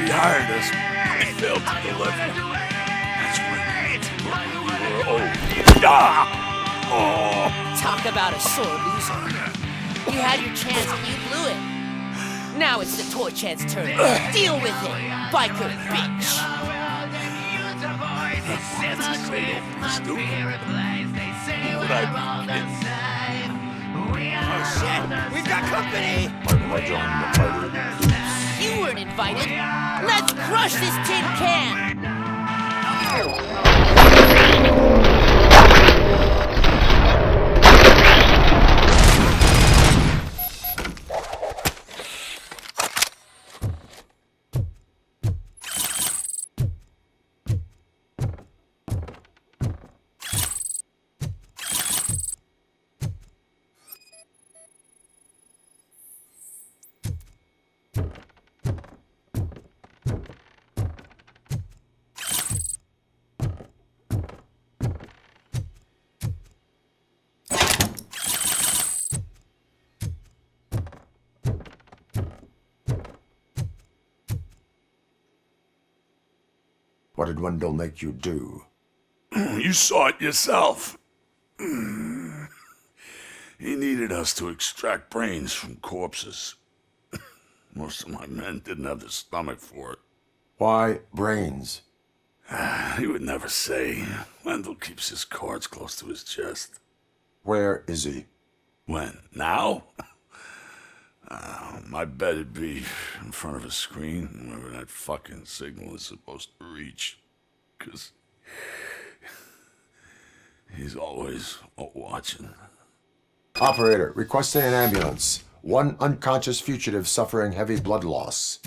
He hired us, but he failed to deliver. That's when we were old. Ah! Oh! Talk about a sore loser. You had your chance and you blew it. Now it's the toy chance turn. Deal with it, biker bitch. That's stupid. What Oh shit, we've got company. You weren't invited. Let's crush this tin can. What did Wendell make you do? You saw it yourself. He needed us to extract brains from corpses. Most of my men didn't have the stomach for it. Why brains? He would never say. Wendell keeps his cards close to his chest. Where is he? When? Now? My bet it'd be in front of a screen, wherever that fucking signal is supposed to reach. 'Cause he's always watching. Operator, requesting an ambulance. One unconscious fugitive suffering heavy blood loss.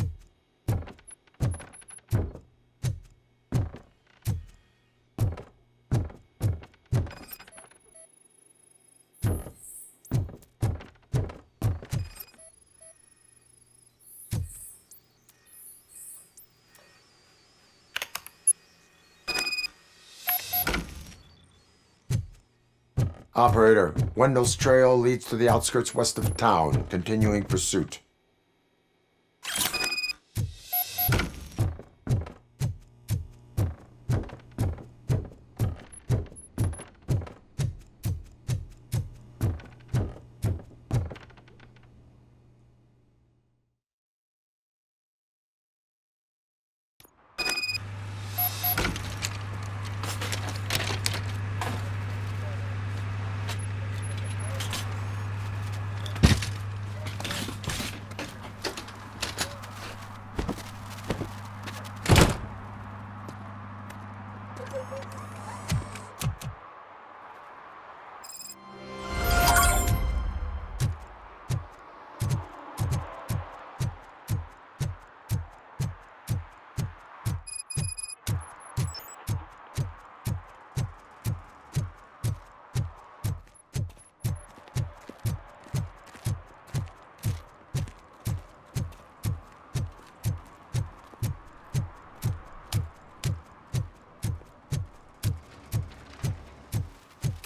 Operator, Wendell's trail leads to the outskirts west of town, continuing pursuit.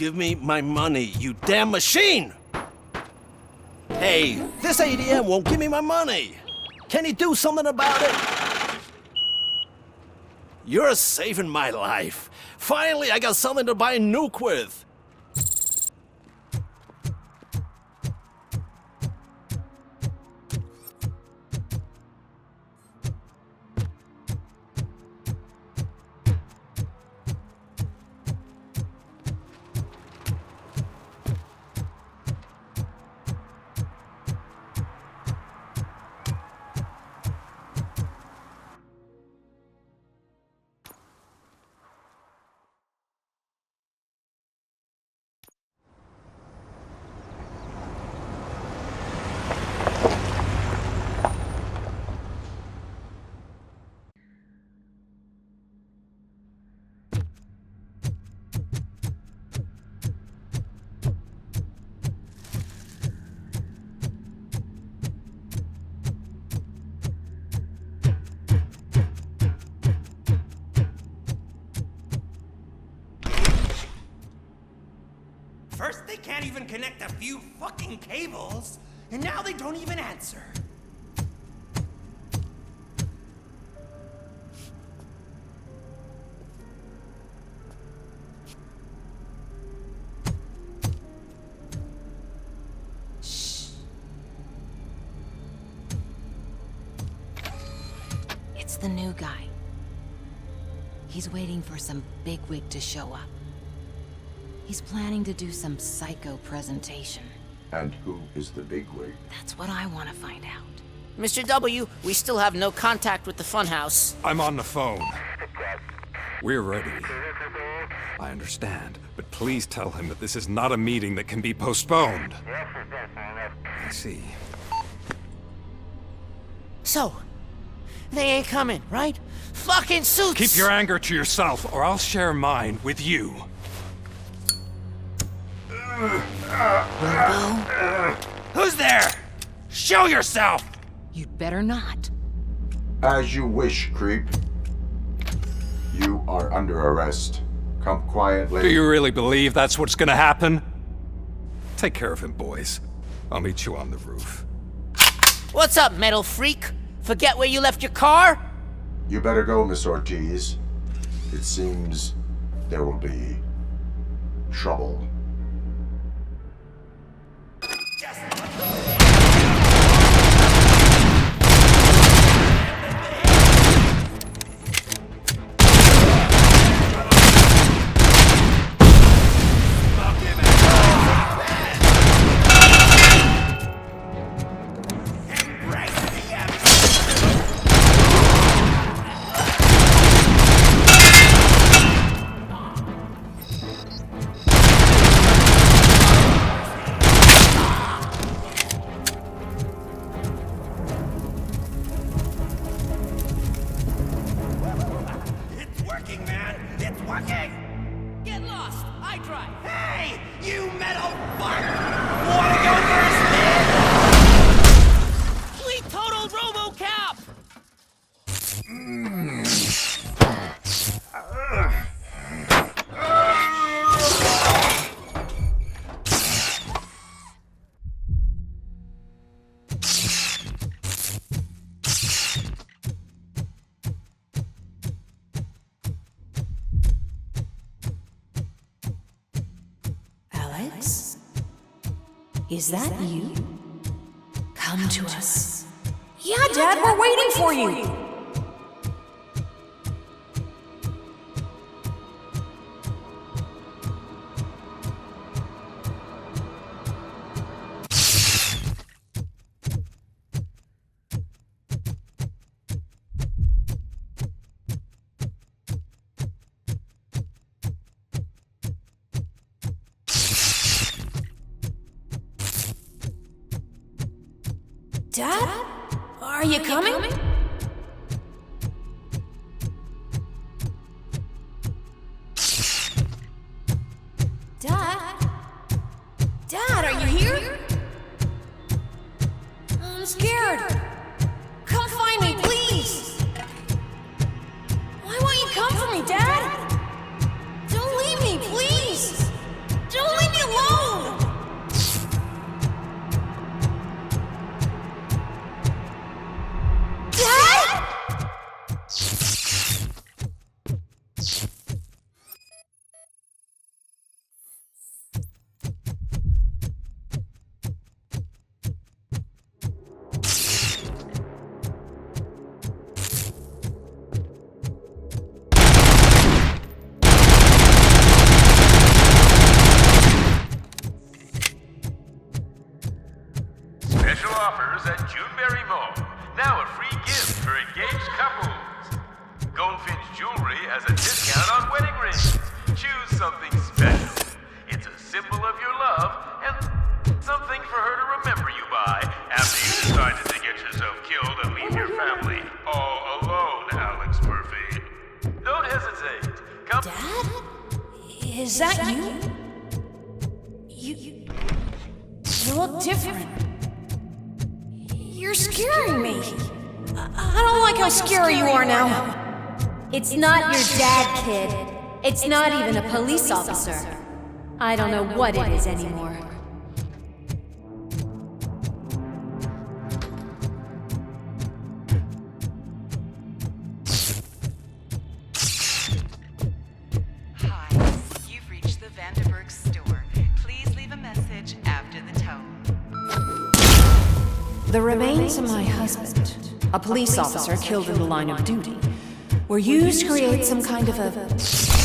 give me my money, you damn machine! Hey, this ATM won't give me my money! Can you do something about it? You're saving my life. Finally, I got something to buy a nuke with. First, they can't even connect a few fucking cables, and now they don't even answer. Shh. It's the new guy. He's waiting for some bigwig to show up. He's planning to do some psycho presentation. And who is the bigwig? That's what I want to find out. Mr. W, we still have no contact with the funhouse. I'm on the phone. We're ready. I understand, but please tell him that this is not a meeting that can be postponed. I see. So, they ain't coming, right? Fucking suits! Keep your anger to yourself, or I'll share mine with you. Who's there? Show yourself! You'd better not. As you wish, creep. You are under arrest. Come quietly. Do you really believe that's what's gonna happen? Take care of him, boys. I'll meet you on the roof. What's up, metal freak? Forget where you left your car? You better go, Miss Ortiz. It seems there will be trouble. Get lost! I drive! Hey, you metal fuck! Wanna go first, man? We totaled RoboCop! Alex? Is that you? Come to us. Yeah, Dad, we're waiting for you. Dad? Are you coming? Dad? Dad, are you here? I'm scared. Come find me, please. Why won't you come for me, Dad? Don't leave me, please. offers at Juneberry Mall. Now a free gift for engaged couples. Goldfinch Jewelry has a discount on wedding rings. Choose something special. It's a symbol of your love and something for her to remember you by after you decided to get yourself killed and leave your family all alone, Alex Murphy. Don't hesitate. Come. Dad? Is that you? You look different. You're scaring me. I don't like how scary you are now. It's not your dad, kid. It's not even a police officer. I don't know what it is anymore. The remains of my husband, a police officer killed in the line of duty, were used to create some kind of a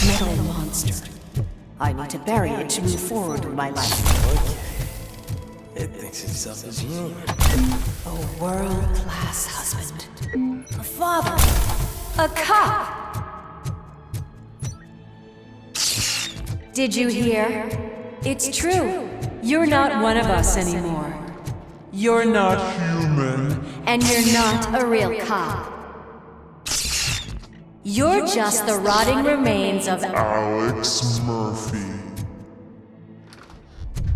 metal monster. I need to bury it to move forward with my life. Okay. It thinks itself as human. A world-class husband. A father. A cop. Did you hear? It's true. You're not one of us anymore. You're not human. And you're not a real cop. You're just the rotting remains of Alex Murphy.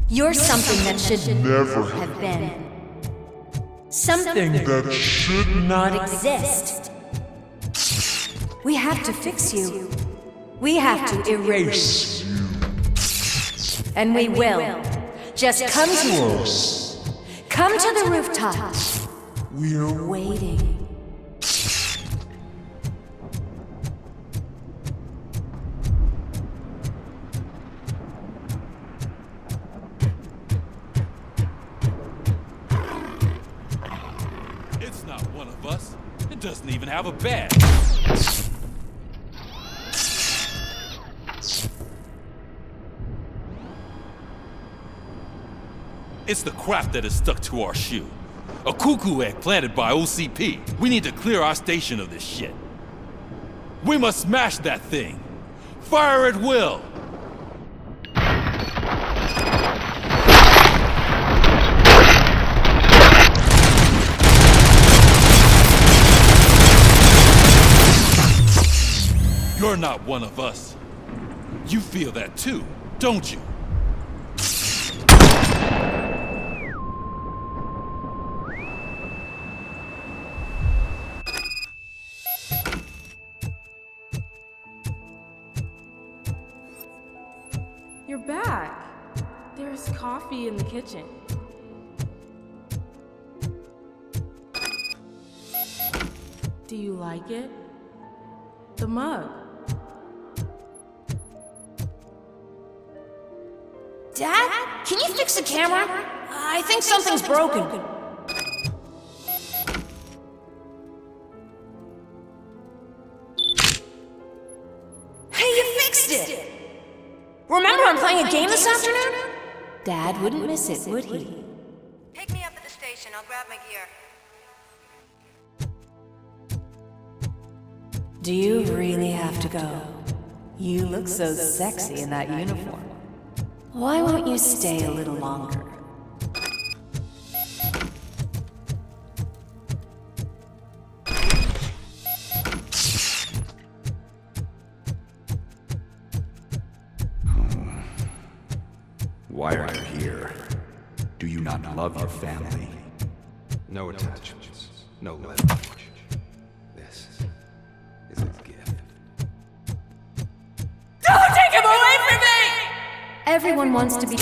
You're something that should never have been. Something that should not exist. We have to fix you. We have to erase you. And we will. Just come to us. Come to the rooftop. We're waiting. It's not one of us. It doesn't even have a badge. It's the crap that is stuck to our shoe. A cuckoo egg planted by OCP. We need to clear our station of this shit. We must smash that thing. Fire at will. You're not one of us. You feel that too, don't you? You're back. There's coffee in the kitchen. Do you like it? The mug. Dad, can you fix the camera? I think something's broken. Hey, you fixed it! Remember I'm playing a game this afternoon? Dad wouldn't miss it, would he? Pick me up at the station. I'll grab my gear. Do you really have to go? You look so sexy in that uniform. Why won't you stay a little longer? Why are you here? Do you not love your family? No attachments, no leverage. This is a gift. Don't take him away from me! Everyone wants to be.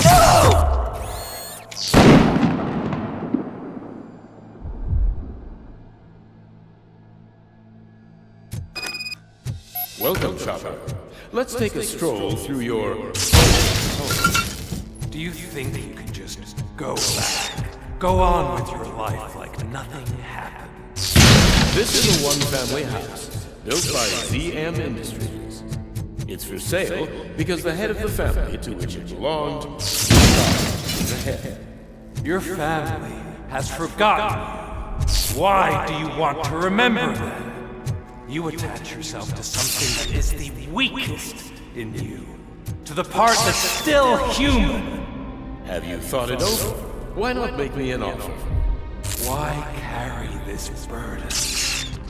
Welcome, shopper. Let's take a stroll through your... Do you think you can just go back? Go on with your life like nothing happened? This is a one-family house, built by ZM Industries. It's for sale because the head of the family to which it belonged is ahead. Your family has forgotten you. Why do you want to remember them? You attach yourself to something that is the weakest in you, to the part that's still human. Have you thought it over? Why not make me an offer? Why carry this burden?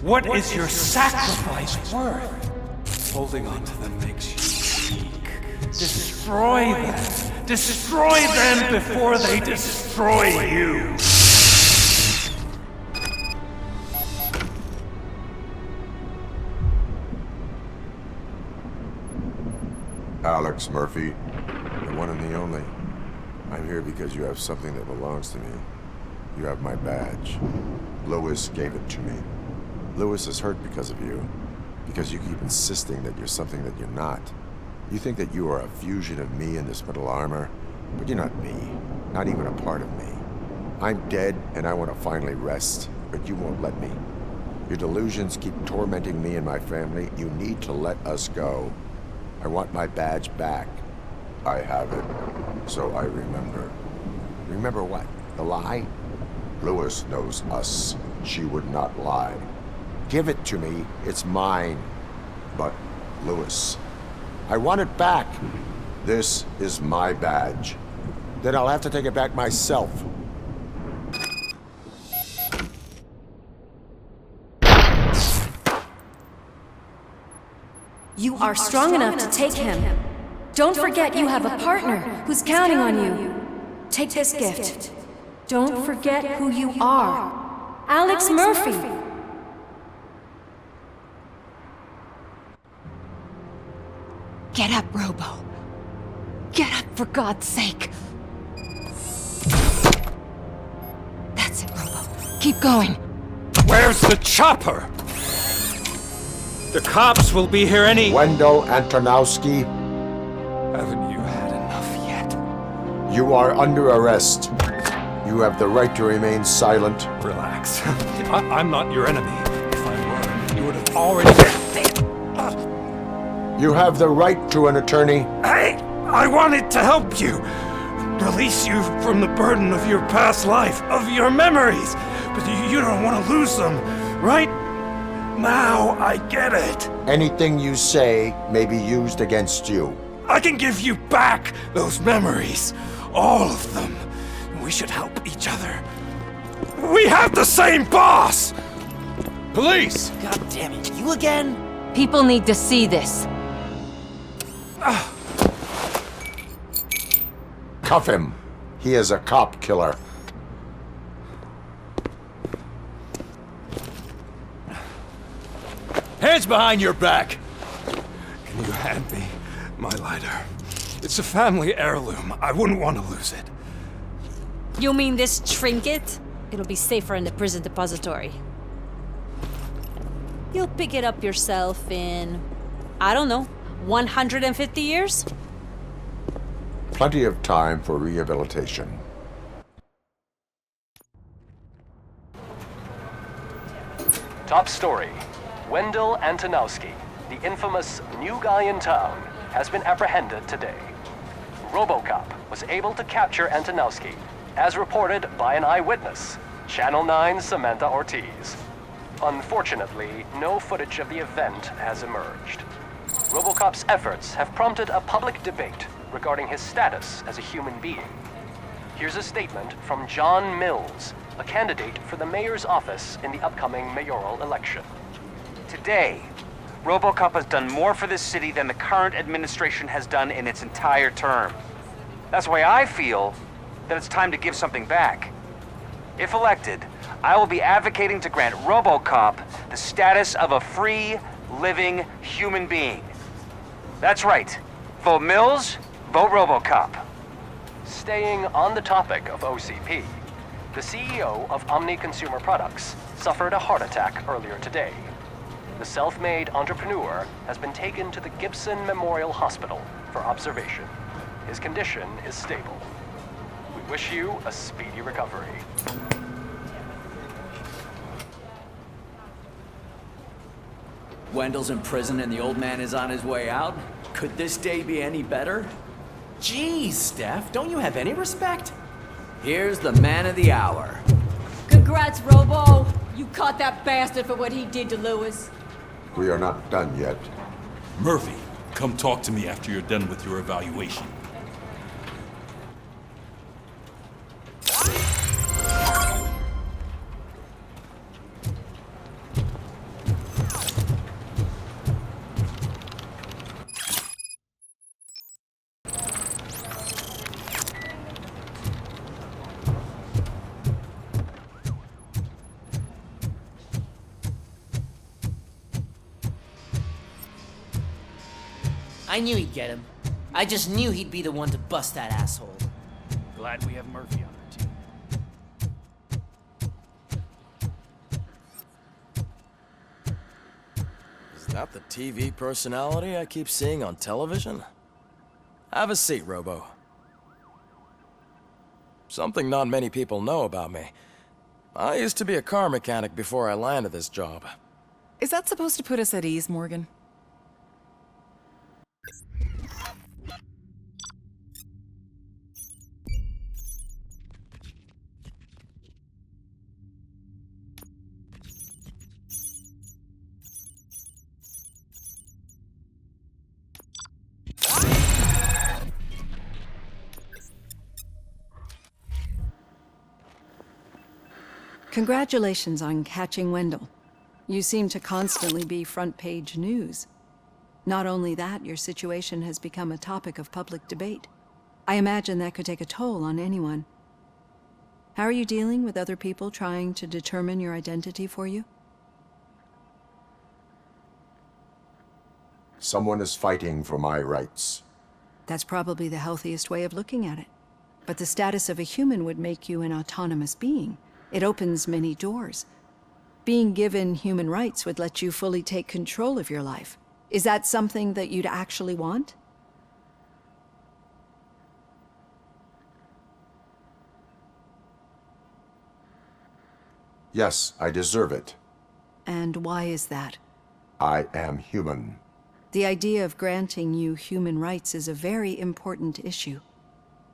What is your sacrifice worth? Holding on to them makes you weak. Destroy them. Destroy them before they destroy you. Alex Murphy, the one and the only. I'm here because you have something that belongs to me. You have my badge. Lewis gave it to me. Lewis is hurt because of you. Because you keep insisting that you're something that you're not. You think that you are a fusion of me in this metal armor, but you're not me. Not even a part of me. I'm dead and I want to finally rest, but you won't let me. Your delusions keep tormenting me and my family. You need to let us go. I want my badge back. I have it, so I remember. Remember what? The lie? Lewis knows us. She would not lie. Give it to me. It's mine. But, Lewis, I want it back. This is my badge. Then I'll have to take it back myself. You are strong enough to take him. Don't forget you have a partner who's counting on you. Take this gift. Don't forget who you are. Alex Murphy. Get up, Robo. Get up, for God's sake. That's it, Robo. Keep going. Where's the chopper? The cops will be here any... Wendell Antonowski. Haven't you had enough yet? You are under arrest. You have the right to remain silent. Relax. I'm not your enemy. If I were, you would have already... You have the right to an attorney. I wanted to help you. Release you from the burden of your past life, of your memories. But you don't want to lose them, right? Now I get it. Anything you say may be used against you. I can give you back those memories. All of them. We should help each other. We have the same boss! Police! God damn it, you again? People need to see this. Cuff him. He is a cop killer. Hands behind your back! Can you hand me my lighter? It's a family heirloom. I wouldn't want to lose it. You mean this trinket? It'll be safer in the prison depository. You'll pick it up yourself in, I don't know, 150 years? Plenty of time for rehabilitation. Top story. Wendell Antonowski, the infamous new guy in town, has been apprehended today. RoboCop was able to capture Antonowski, as reported by an eyewitness, Channel 9's Samantha Ortiz. Unfortunately, no footage of the event has emerged. RoboCop's efforts have prompted a public debate regarding his status as a human being. Here's a statement from John Mills, a candidate for the mayor's office in the upcoming mayoral election. Today, RoboCop has done more for this city than the current administration has done in its entire term. That's why I feel that it's time to give something back. If elected, I will be advocating to grant RoboCop the status of a free, living human being. That's right. Vote Mills, vote RoboCop. Staying on the topic of OCP, the CEO of Omni Consumer Products suffered a heart attack earlier today. The self-made entrepreneur has been taken to the Gibson Memorial Hospital for observation. His condition is stable. We wish you a speedy recovery. Wendell's in prison and the old man is on his way out? Could this day be any better? Jeez, Steph, don't you have any respect? Here's the man of the hour. Congrats, Robo! You caught that bastard for what he did to Lewis. We are not done yet. Murphy, come talk to me after you're done with your evaluation. I knew he'd get him. I just knew he'd be the one to bust that asshole. Glad we have Murphy on our team. Is that the TV personality I keep seeing on television? Have a seat, Robo. Something not many people know about me. I used to be a car mechanic before I landed this job. Is that supposed to put us at ease, Morgan? Congratulations on catching Wendell. You seem to constantly be front-page news. Not only that, your situation has become a topic of public debate. I imagine that could take a toll on anyone. How are you dealing with other people trying to determine your identity for you? Someone is fighting for my rights. That's probably the healthiest way of looking at it. But the status of a human would make you an autonomous being. It opens many doors. Being given human rights would let you fully take control of your life. Is that something that you'd actually want? Yes, I deserve it. And why is that? I am human. The idea of granting you human rights is a very important issue,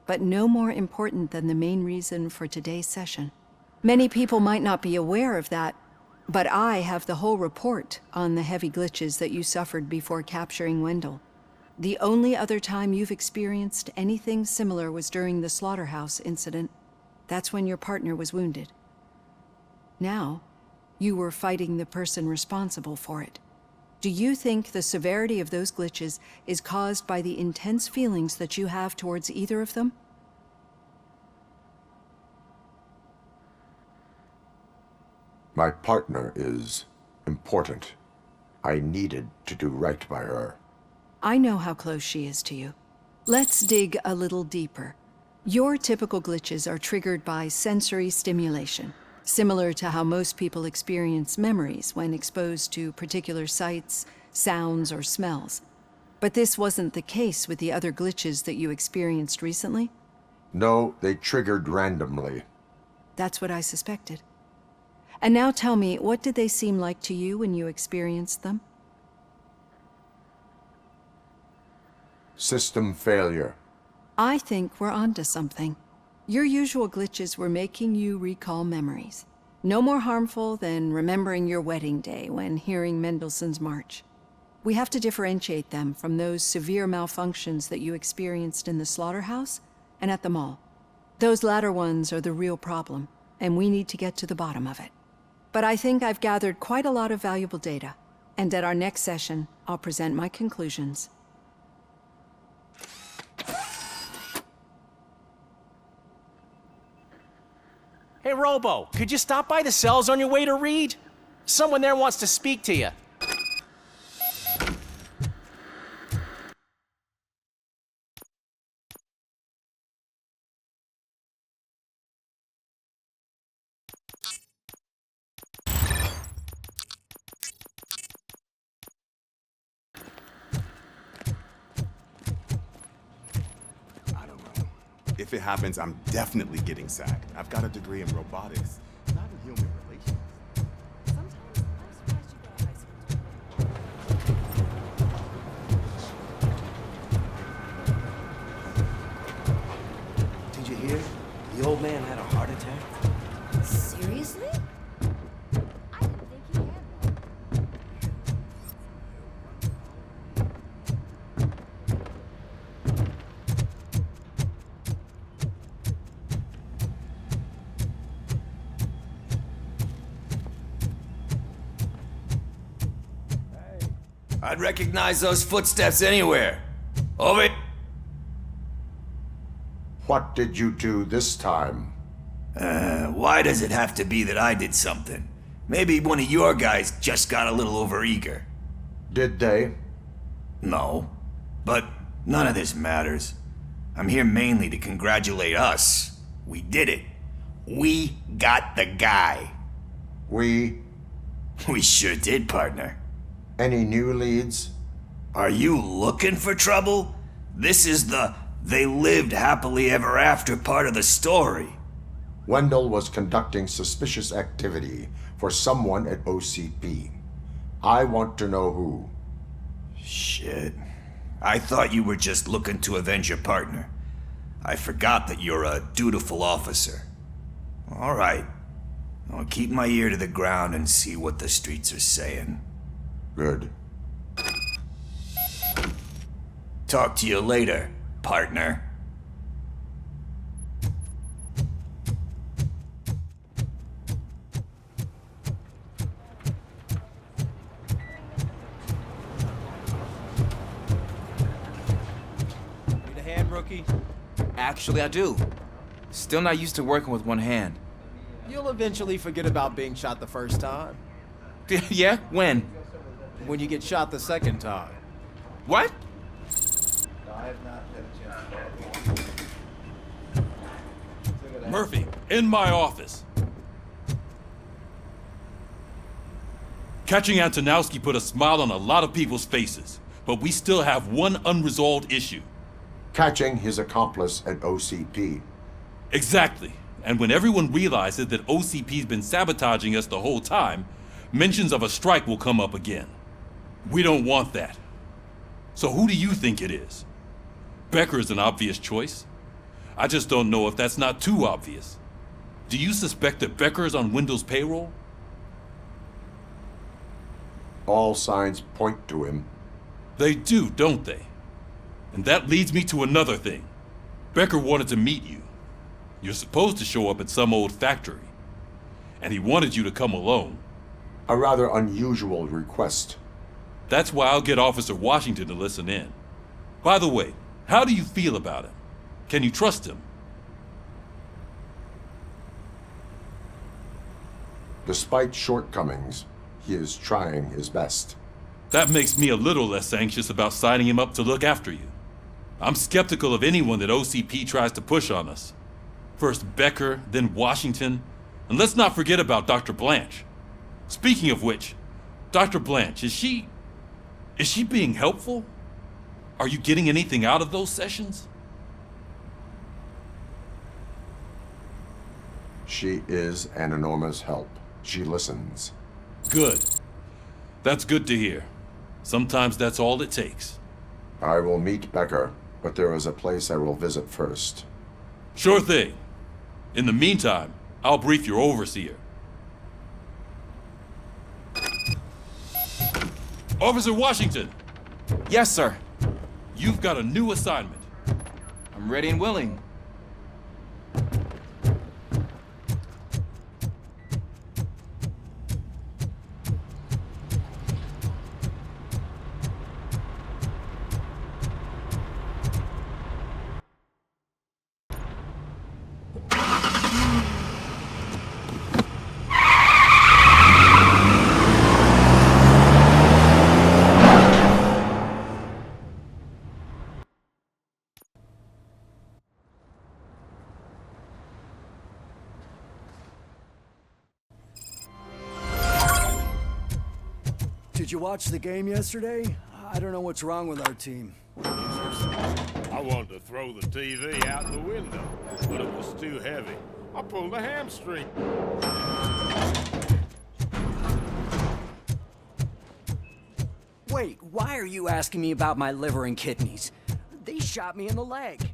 but no more important than the main reason for today's session. Many people might not be aware of that, but I have the whole report on the heavy glitches that you suffered before capturing Wendell. The only other time you've experienced anything similar was during the slaughterhouse incident. That's when your partner was wounded. Now, you were fighting the person responsible for it. Do you think the severity of those glitches is caused by the intense feelings that you have towards either of them? My partner is important. I needed to do right by her. I know how close she is to you. Let's dig a little deeper. Your typical glitches are triggered by sensory stimulation, similar to how most people experience memories when exposed to particular sights, sounds, or smells. But this wasn't the case with the other glitches that you experienced recently? No, they triggered randomly. That's what I suspected. And now tell me, what did they seem like to you when you experienced them? System failure. I think we're onto something. Your usual glitches were making you recall memories. No more harmful than remembering your wedding day when hearing Mendelssohn's March. We have to differentiate them from those severe malfunctions that you experienced in the slaughterhouse and at the mall. Those latter ones are the real problem, and we need to get to the bottom of it. But I think I've gathered quite a lot of valuable data, and at our next session, I'll present my conclusions. Hey, Robo, could you stop by the cells on your way to Reed? Someone there wants to speak to you. If it happens, I'm definitely getting sacked. I've got a degree in robotics, not in human relations. Did you hear? The old man had a heart attack. Seriously? I didn't think he had one. I'd recognize those footsteps anywhere. Over. What did you do this time? Why does it have to be that I did something? Maybe one of your guys just got a little overeager. Did they? No. But none of this matters. I'm here mainly to congratulate us. We did it. We got the guy. We sure did, partner. Any new leads? Are you looking for trouble? This is the "they lived happily ever after" part of the story. Wendell was conducting suspicious activity for someone at OCP. I want to know who. Shit. I thought you were just looking to avenge your partner. I forgot that you're a dutiful officer. All right. I'll keep my ear to the ground and see what the streets are saying. Good. Talk to you later, partner. Need a hand, rookie? Actually, I do. Still not used to working with one hand. You'll eventually forget about being shot the first time. Yeah? When? When you get shot the second time. What? Murphy, in my office. Catching Antonowski put a smile on a lot of people's faces, but we still have one unresolved issue. Catching his accomplice at OCP. Exactly. And when everyone realizes that OCP's been sabotaging us the whole time, mentions of a strike will come up again. We don't want that. So who do you think it is? Becker is an obvious choice. I just don't know if that's not too obvious. Do you suspect that Becker is on Wendell's payroll? All signs point to him. They do, don't they? And that leads me to another thing. Becker wanted to meet you. You're supposed to show up at some old factory. And he wanted you to come alone. A rather unusual request. That's why I'll get Officer Washington to listen in. By the way, how do you feel about him? Can you trust him? Despite shortcomings, he is trying his best. That makes me a little less anxious about signing him up to look after you. I'm skeptical of anyone that OCP tries to push on us. First Becker, then Washington, and let's not forget about Dr. Blanche. Speaking of which, Dr. Blanche, is she being helpful? Are you getting anything out of those sessions? She is an enormous help. She listens. Good. That's good to hear. Sometimes that's all it takes. I will meet Becker, but there is a place I will visit first. Sure thing. In the meantime, I'll brief your overseer. Officer Washington! Yes, sir. You've got a new assignment. I'm ready and willing. Did you watch the game yesterday? I don't know what's wrong with our team. I wanted to throw the TV out the window, but it was too heavy. I pulled a hamstring. Wait, why are you asking me about my liver and kidneys? They shot me in the leg.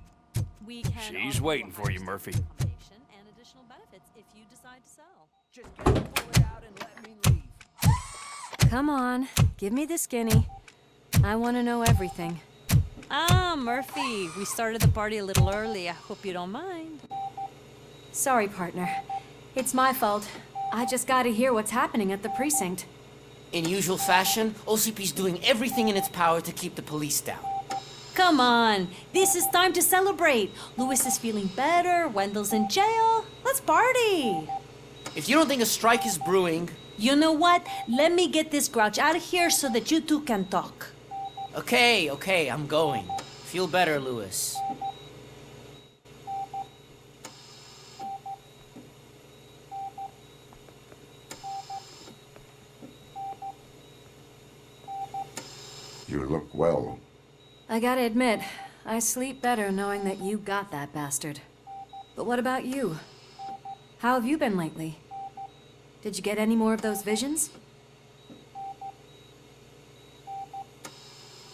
She's waiting for you, Murphy. And additional benefits. benefits if you decide to sell. Just get the bullet out and let me leave. Come on, give me the skinny. I want to know everything. Ah, Murphy, we started the party a little early. I hope you don't mind. Sorry, partner. It's my fault. I just gotta hear what's happening at the precinct. In usual fashion, OCP's doing everything in its power to keep the police down. Come on, this is time to celebrate. Louis is feeling better, Wendell's in jail. Let's party. If you don't think a strike is brewing... You know what? Let me get this grouch out of here so that you two can talk. Okay, I'm going. Feel better, Louis. You look well. I gotta admit, I sleep better knowing that you got that bastard. But what about you? How have you been lately? Did you get any more of those visions?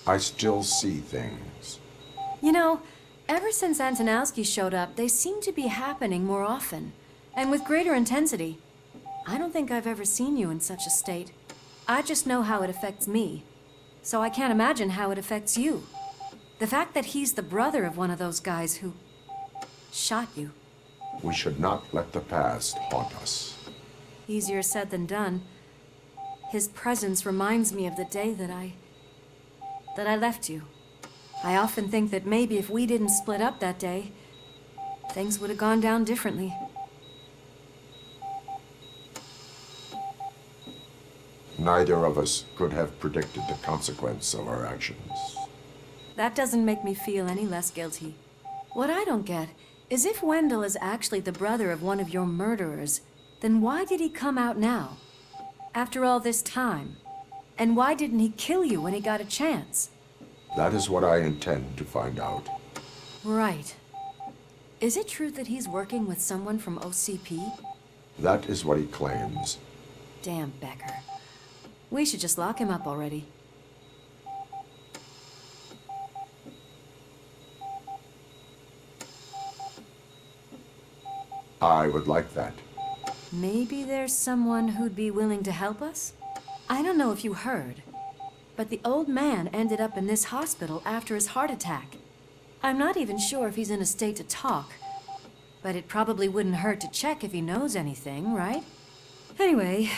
I still see things. You know, ever since Antonowski showed up, they seem to be happening more often, and with greater intensity. I don't think I've ever seen you in such a state. I just know how it affects me, so I can't imagine how it affects you. The fact that he's the brother of one of those guys who shot you. We should not let the past haunt us. Easier said than done. His presence reminds me of the day that I left you. I often think that maybe if we didn't split up that day, things would have gone down differently. Neither of us could have predicted the consequence of our actions. That doesn't make me feel any less guilty. What I don't get is if Wendell is actually the brother of one of your murderers, then why did he come out now? After all this time? And why didn't he kill you when he got a chance? That is what I intend to find out. Right. Is it true that he's working with someone from OCP? That is what he claims. Damn Becker. We should just lock him up already. I would like that. Maybe there's someone who'd be willing to help us? I don't know if you heard, but the old man ended up in this hospital after his heart attack. I'm not even sure if he's in a state to talk, but it probably wouldn't hurt to check if he knows anything, right? Anyway,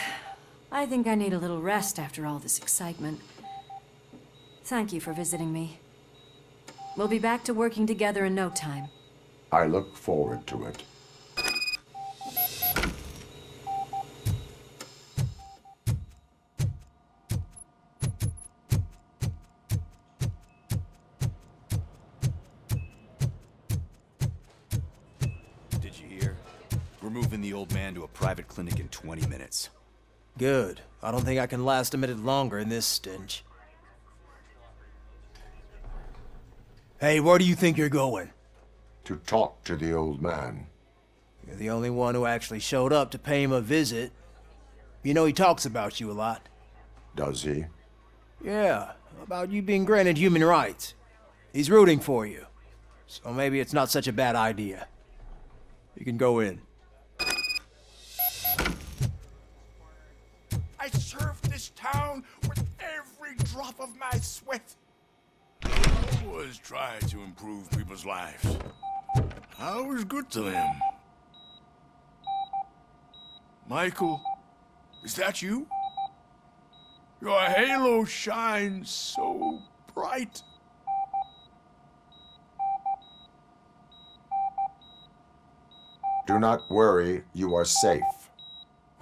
I think I need a little rest after all this excitement. Thank you for visiting me. We'll be back to working together in no time. I look forward to it. We're moving the old man to a private clinic in 20 minutes. Good. I don't think I can last a minute longer in this stench. Hey, where do you think you're going? To talk to the old man. You're the only one who actually showed up to pay him a visit. You know he talks about you a lot. Does he? Yeah, about you being granted human rights. He's rooting for you. So maybe it's not such a bad idea. You can go in. I served this town with every drop of my sweat. I was trying to improve people's lives. I was good to them. Michael, is that you? Your halo shines so bright. Do not worry, you are safe.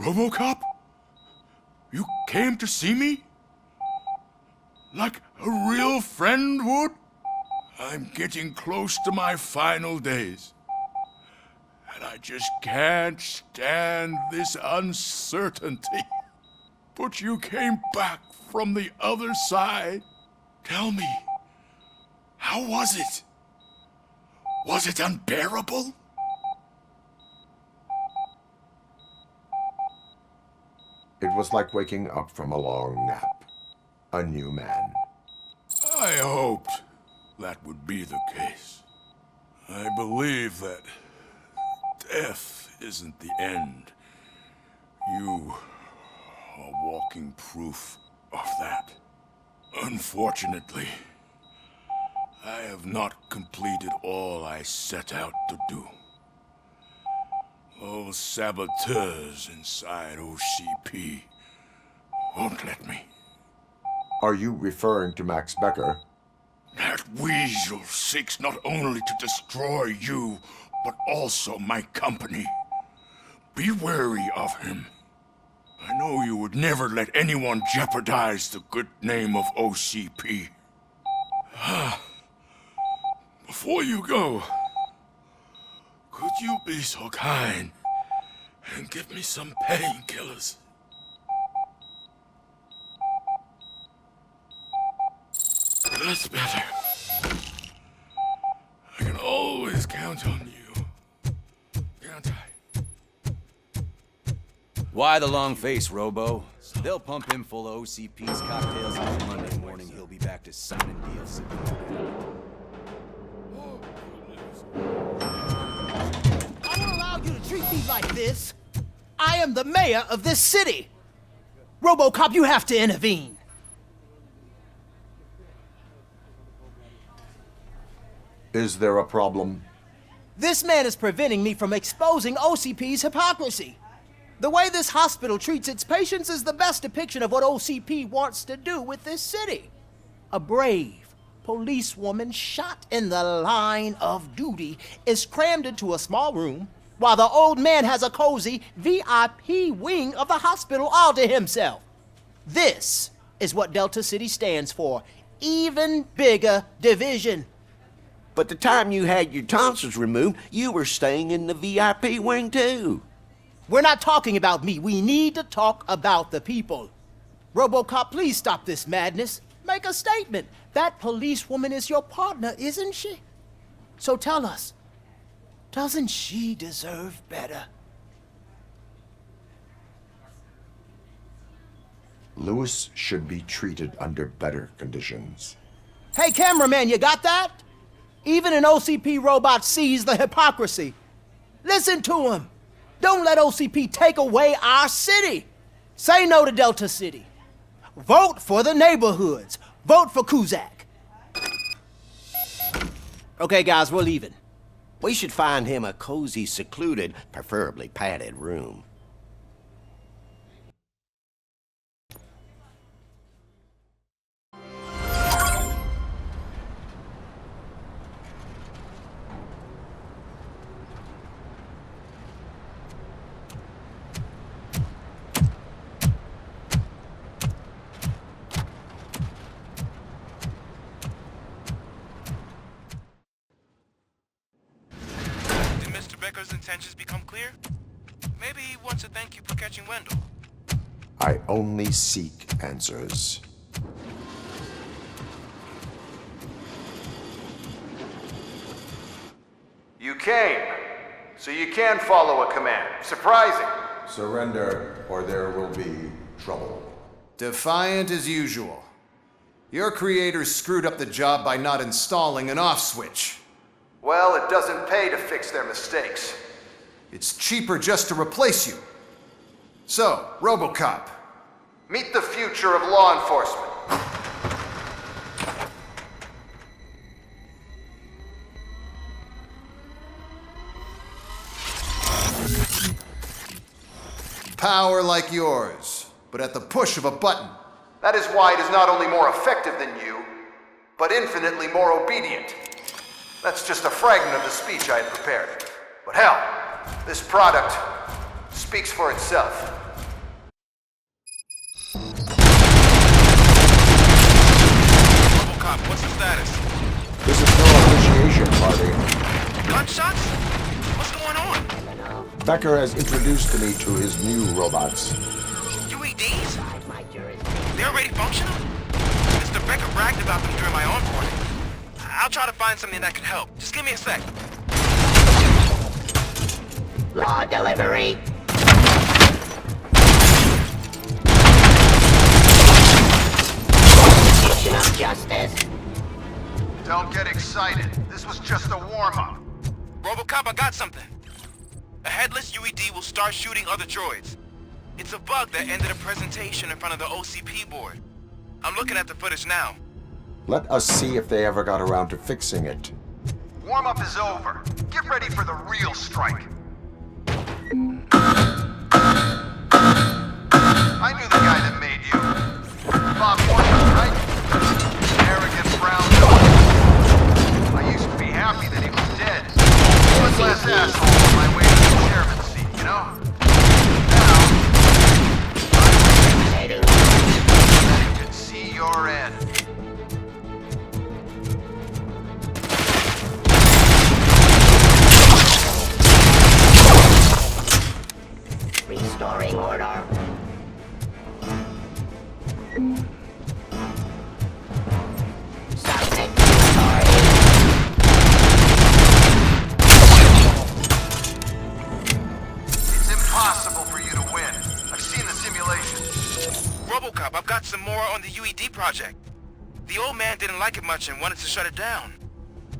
RoboCop? You came to see me? Like a real friend would? I'm getting close to my final days. And I just can't stand this uncertainty. But you came back from the other side. Tell me, how was it? Was it unbearable? It was like waking up from a long nap. A new man. I hoped that would be the case. I believe that Death isn't the end. You are walking proof of that. Unfortunately, I have not completed all I set out to do. Those saboteurs inside OCP won't let me. Are you referring to Max Becker? That weasel seeks not only to destroy you, but also my company. Be wary of him. I know you would never let anyone jeopardize the good name of OCP. Before you go, could you be so kind and give me some painkillers? That's better. I can always count on you. Can't I? Why the long face, Robo? They'll pump him full of OCP's cocktails, and Monday morning he'll be back to signing deals. I won't allow you to treat me like this. I am the mayor of this city. RoboCop, you have to intervene. Is there a problem? This man is preventing me from exposing OCP's hypocrisy. The way this hospital treats its patients is the best depiction of what OCP wants to do with this city. A brave policewoman shot in the line of duty is crammed into a small room, while the old man has a cozy VIP wing of the hospital all to himself. This is what Delta City stands for. Even bigger division. But the time you had your tonsils removed, you were staying in the VIP wing too. We're not talking about me. We need to talk about the people. RoboCop, please stop this madness. Make a statement. That policewoman is your partner, isn't she? So tell us, doesn't she deserve better? Lewis should be treated under better conditions. Hey, cameraman, you got that? Even an OCP robot sees the hypocrisy. Listen to him. Don't let OCP take away our city. Say no to Delta City. Vote for the neighborhoods. Vote for Kuzak. Okay, guys, we're leaving. We should find him a cozy, secluded, preferably padded room. Becker's intentions become clear? Maybe he wants to thank you for catching Wendell. I only seek answers. You came, so you can follow a command. Surprising. Surrender, or there will be trouble. Defiant as usual. Your creators screwed up the job by not installing an off switch. Well, it doesn't pay to fix their mistakes. It's cheaper just to replace you. So, RoboCop, meet the future of law enforcement. Power like yours, but at the push of a button. That is why it is not only more effective than you, but infinitely more obedient. That's just a fragment of the speech I had prepared. But hell, this product speaks for itself. RoboCop, what's the status? This is no appreciation party. Gunshots? What's going on? Becker has introduced me to his new robots. UEDs? They're already functional? Mr. Becker bragged about them during my onboarding. I'll try to find something that could help. Just give me a sec. Law delivery. Execution of justice. Don't get excited. This was just a warm-up. RoboCop, I got something. A headless UED will start shooting other droids. It's a bug that ended a presentation in front of the OCP board. I'm looking at the footage now. Let us see if they ever got around to fixing it. Warm-up is over. Get ready for the real strike. I knew the guy that made you. Bob Morton, right? Arrogant brown dog. I used to be happy that he was dead. One less asshole on my way to the chairman's seat, you know? Now, I'm ready that it could see your end. Restoring order. Subject to authority. It's impossible for you to win. I've seen the simulations. RoboCop, I've got some more on the UED project. The old man didn't like it much and wanted to shut it down.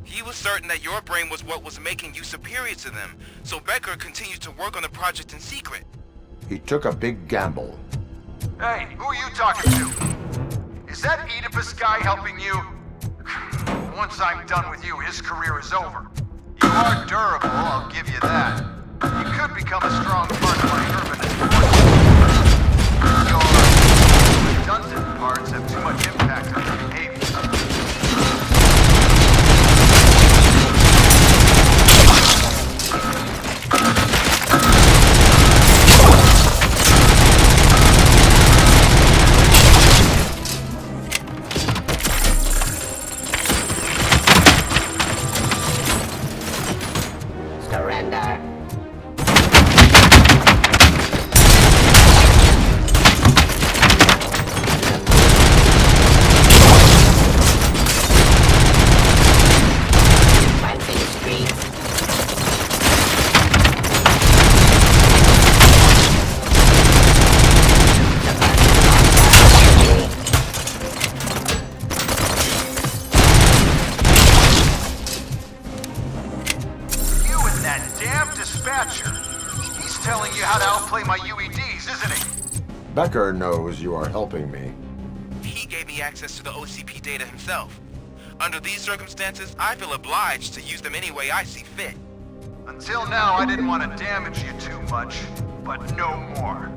He was certain that your brain was what was making you superior to them, so Becker continued to work on the project in secret. He took a big gamble. Hey, who are you talking to? Is that Oedipus guy helping you? Once I'm done with you, his career is over. You are durable, I'll give you that. You could become a strong part of my urban enforcement. Your redundant parts have too much impact on your behavior. Surrender. He's telling you how to outplay my UEDs, isn't he? Becker knows you are helping me. He gave me access to the OCP data himself. Under these circumstances, I feel obliged to use them any way I see fit. Until now, I didn't want to damage you too much, but no more.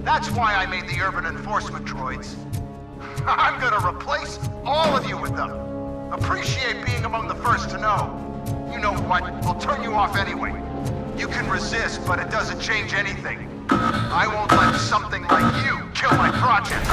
That's why I made the urban enforcement droids. I'm gonna replace all of you with them. Appreciate being among the first to know. You know what? I'll turn you off anyway. You can resist, but it doesn't change anything. I won't let something like you kill my project.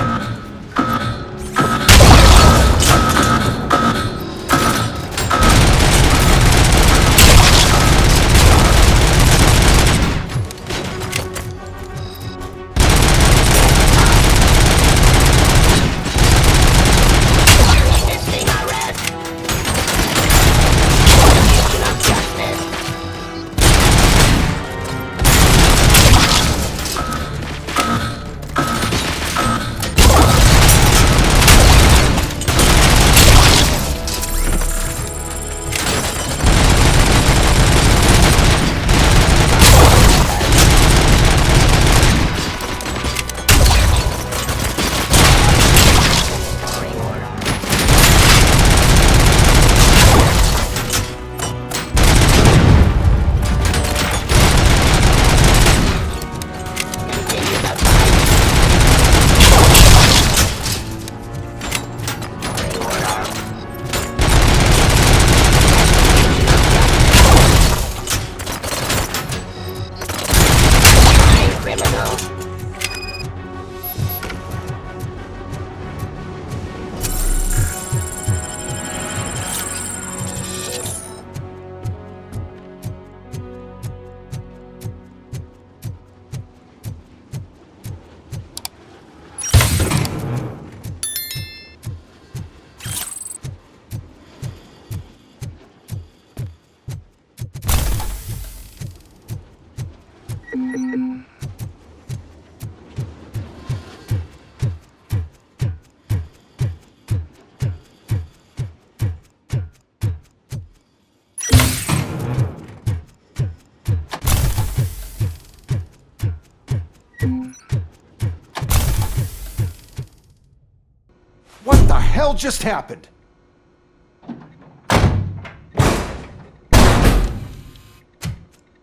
hell just happened?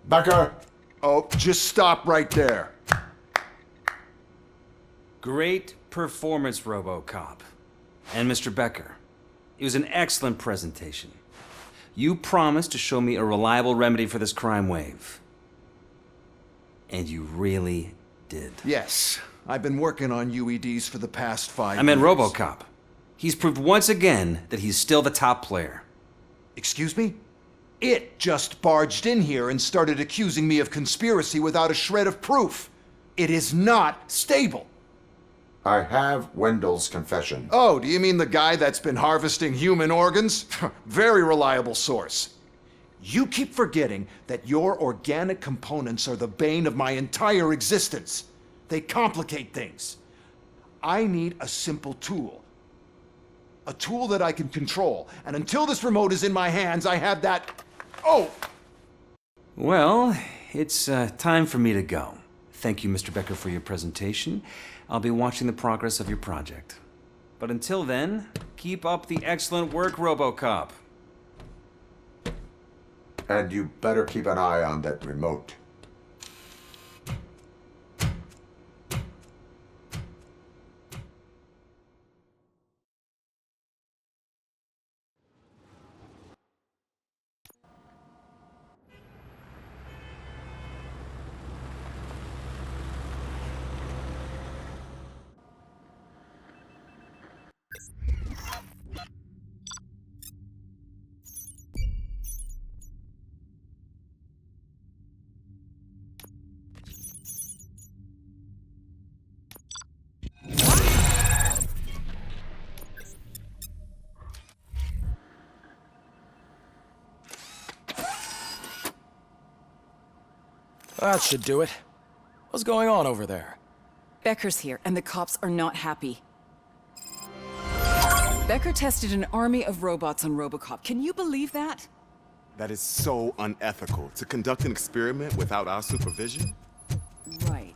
Becker! Oh, just stop right there. Great performance, RoboCop. And Mr. Becker, it was an excellent presentation. You promised to show me a reliable remedy for this crime wave. And you really did. Yes, I've been working on UEDs for the past 5 years. I meant RoboCop. He's proved once again that he's still the top player. Excuse me? It just barged in here and started accusing me of conspiracy without a shred of proof. It is not stable. I have Wendell's confession. Oh, do you mean the guy that's been harvesting human organs? Very reliable source. You keep forgetting that your organic components are the bane of my entire existence. They complicate things. I need a simple tool. A tool that I can control. And until this remote is in my hands, I have that... Oh! Well, it's time for me to go. Thank you, Mr. Becker, for your presentation. I'll be watching the progress of your project. But until then, keep up the excellent work, RoboCop. And you better keep an eye on that remote. That should do it. What's going on over there? Becker's here, and the cops are not happy. Becker tested an army of robots on RoboCop. Can you believe that? That is so unethical. To conduct an experiment without our supervision? Right.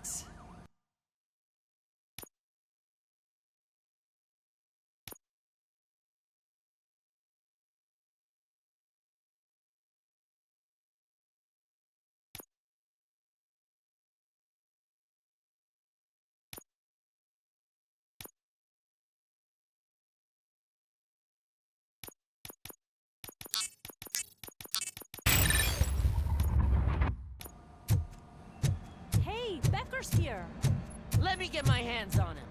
Hey, Becker's here. Let me get my hands on him.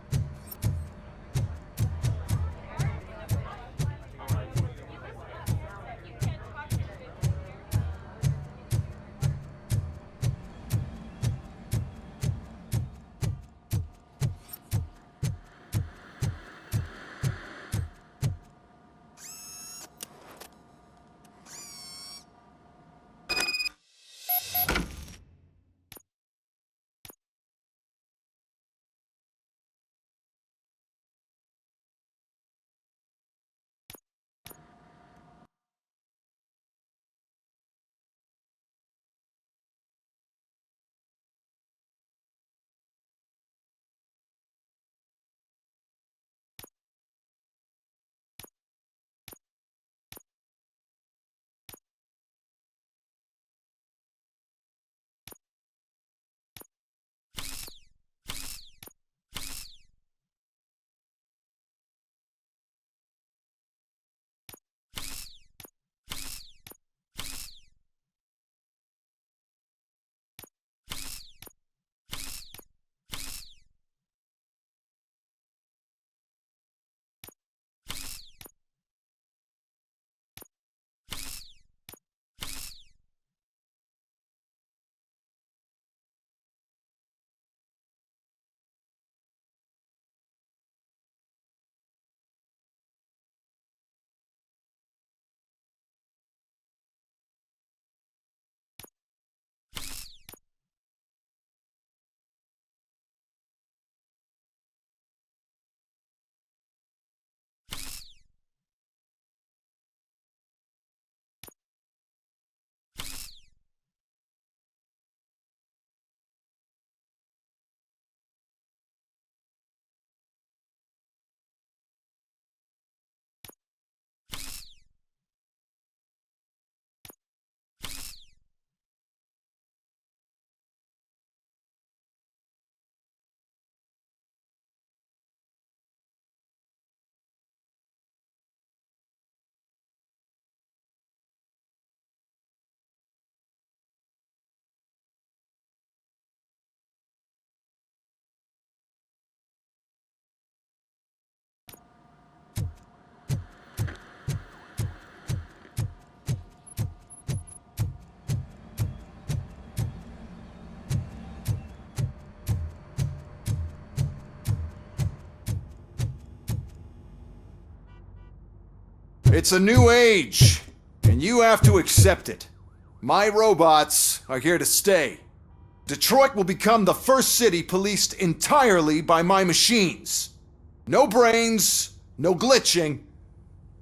It's a new age, and you have to accept it. My robots are here to stay. Detroit will become the first city policed entirely by my machines. No brains, no glitching,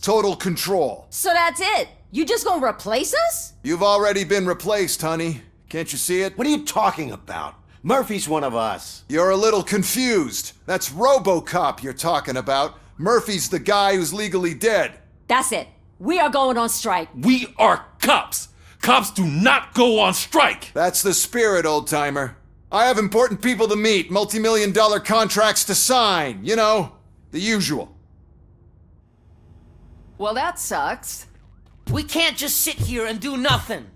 total control. So that's it? You just gonna replace us? You've already been replaced, honey. Can't you see it? What are you talking about? Murphy's one of us. You're a little confused. That's RoboCop you're talking about. Murphy's the guy who's legally dead. That's it. We are going on strike. We are cops. Cops do not go on strike. That's the spirit, old-timer. I have important people to meet, multi-million-dollar contracts to sign. You know, the usual. Well, that sucks. We can't just sit here and do nothing.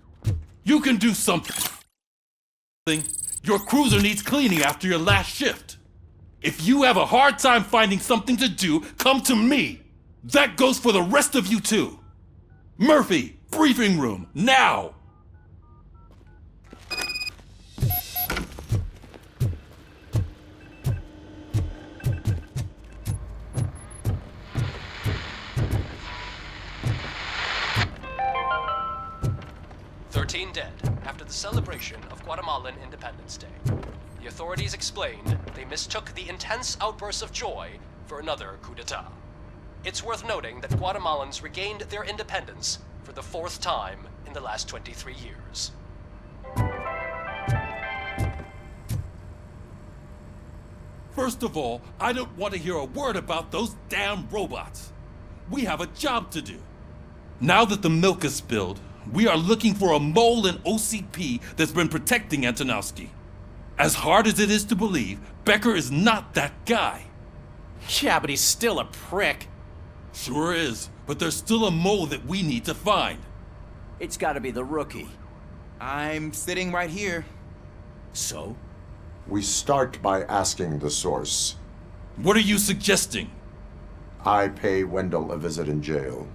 You can do something. Your cruiser needs cleaning after your last shift. If you have a hard time finding something to do, come to me. That goes for the rest of you too. Murphy, briefing room, now! Dead after the celebration of Guatemalan Independence Day. The authorities explained they mistook the intense outbursts of joy for another coup d'etat. It's worth noting that Guatemalans regained their independence for the 4th time in the last 23 years. First of all, I don't want to hear a word about those damn robots. We have a job to do. Now that the milk is spilled, we are looking for a mole in OCP that's been protecting Antonowski. As hard as it is to believe, Becker is not that guy. Yeah, but he's still a prick. Sure is, but there's still a mole that we need to find. It's gotta be the rookie. I'm sitting right here. So? We start by asking the source. What are you suggesting? I pay Wendell a visit in jail.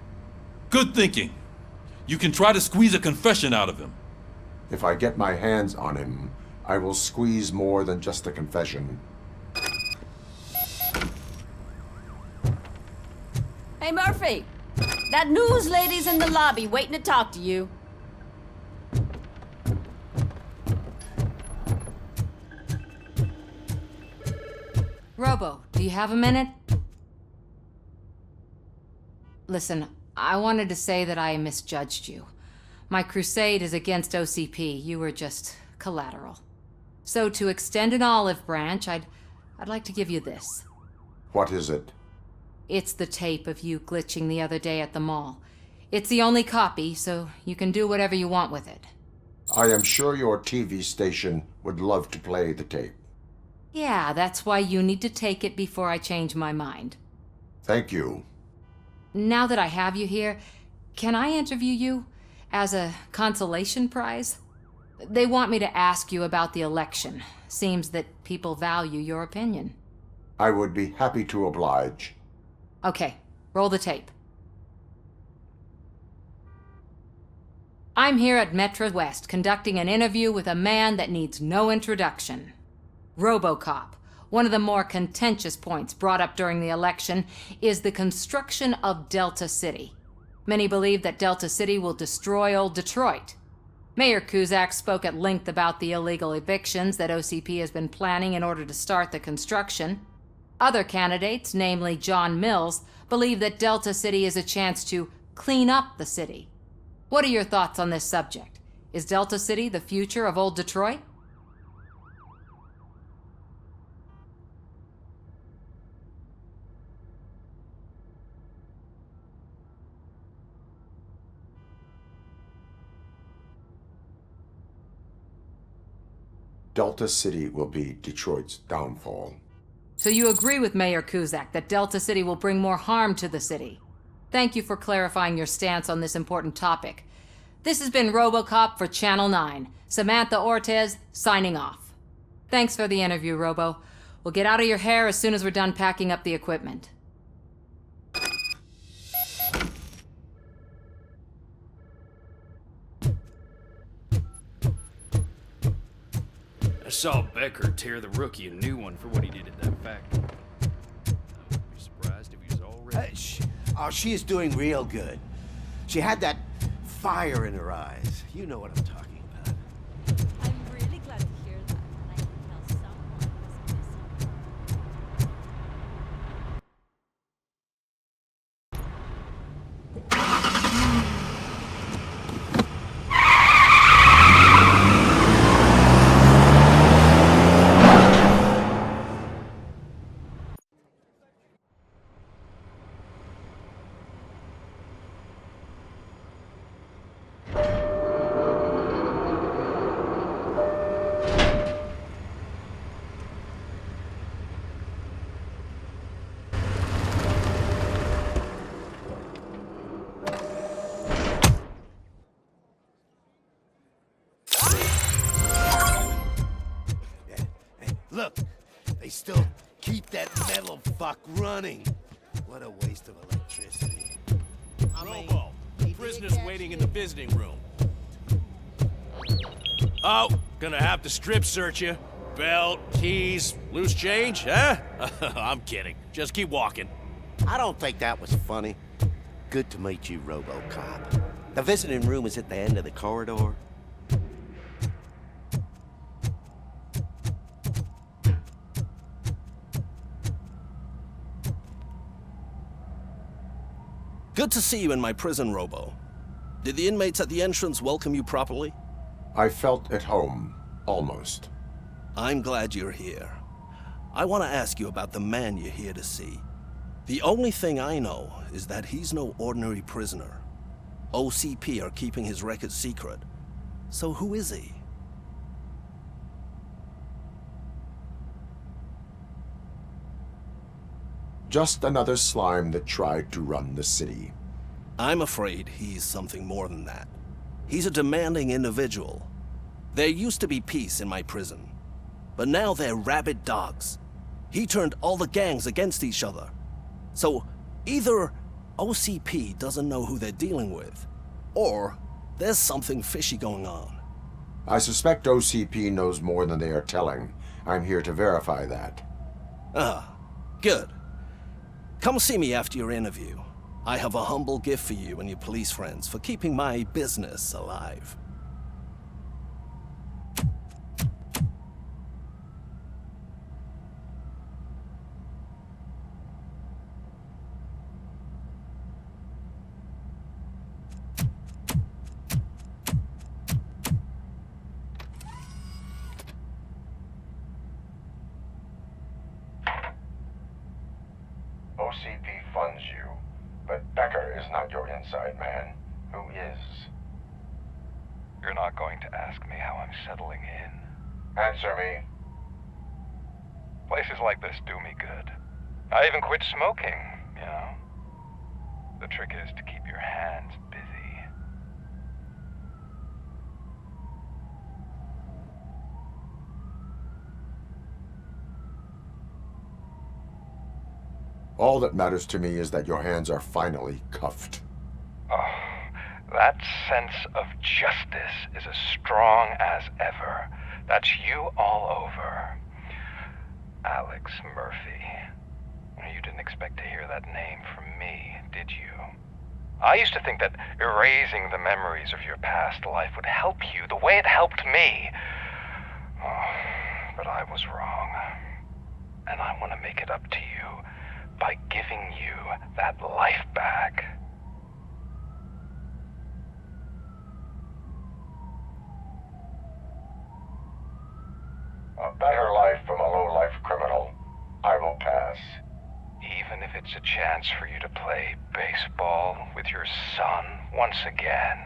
Good thinking. You can try to squeeze a confession out of him. If I get my hands on him, I will squeeze more than just a confession. Hey, Murphy. That news lady's in the lobby waiting to talk to you. Robo, do you have a minute? Listen, I wanted to say that I misjudged you. My crusade is against OCP. You were just collateral. So to extend an olive branch, I'd like to give you this. What is it? It's the tape of you glitching the other day at the mall. It's the only copy, so you can do whatever you want with it. I am sure your TV station would love to play the tape. Yeah, that's why you need to take it before I change my mind. Thank you. Now that I have you here, can I interview you as a consolation prize? They want me to ask you about the election. Seems that people value your opinion. I would be happy to oblige. Okay, roll the tape. I'm here at Metro West conducting an interview with a man that needs no introduction. RoboCop. One of the more contentious points brought up during the election is the construction of Delta City. Many believe that Delta City will destroy old Detroit. Mayor Cusack spoke at length about the illegal evictions that OCP has been planning in order to start the construction. Other candidates, namely John Mills, believe that Delta City is a chance to clean up the city. What are your thoughts on this subject? Is Delta City the future of old Detroit? Delta City will be Detroit's downfall. So you agree with Mayor Cusack that Delta City will bring more harm to the city? Thank you for clarifying your stance on this important topic. This has been RoboCop for Channel 9. Samantha Ortez, signing off. Thanks for the interview, Robo. We'll get out of your hair as soon as we're done packing up the equipment. I saw Becker tear the rookie a new one for what he did at that factory. I wouldn't be surprised if he was already... Oh, she is doing real good. She had that fire in her eyes. You know what I'm talking about. I'm really glad to hear that. And I can tell someone was missing. Look, they still keep that metal fuck running. What a waste of electricity. Robo, prisoners waiting in the visiting room. Oh, gonna have to strip search you. Belt, keys, loose change, huh? I'm kidding. Just keep walking. I don't think that was funny. Good to meet you, RoboCop. The visiting room is at the end of the corridor. Good to see you in my prison, Robo. Did the inmates at the entrance welcome you properly? I felt at home, almost. I'm glad you're here. I want to ask you about the man you're here to see. The only thing I know is that he's no ordinary prisoner. OCP are keeping his record secret. So who is he? Just another slime that tried to run the city. I'm afraid he's something more than that. He's a demanding individual. There used to be peace in my prison, but now they're rabid dogs. He turned all the gangs against each other. So either OCP doesn't know who they're dealing with, or there's something fishy going on. I suspect OCP knows more than they are telling. I'm here to verify that. Ah, good. Come see me after your interview. I have a humble gift for you and your police friends for keeping my business alive. OCP funds you, but Becker is not your inside man. Who is? You're not going to ask me how I'm settling in. Answer me. Places like this do me good. I even quit smoking, you know. The trick is to keep your hands busy. All that matters to me is that your hands are finally cuffed. Oh, that sense of justice is as strong as ever. That's you all over. Alex Murphy. You didn't expect to hear that name from me, did you? I used to think that erasing the memories of your past life would help you the way it helped me. Oh, but I was wrong. And I want to make it up to you by giving you that life back. A better life from a low-life criminal. I will pass. Even if it's a chance for you to play baseball with your son once again.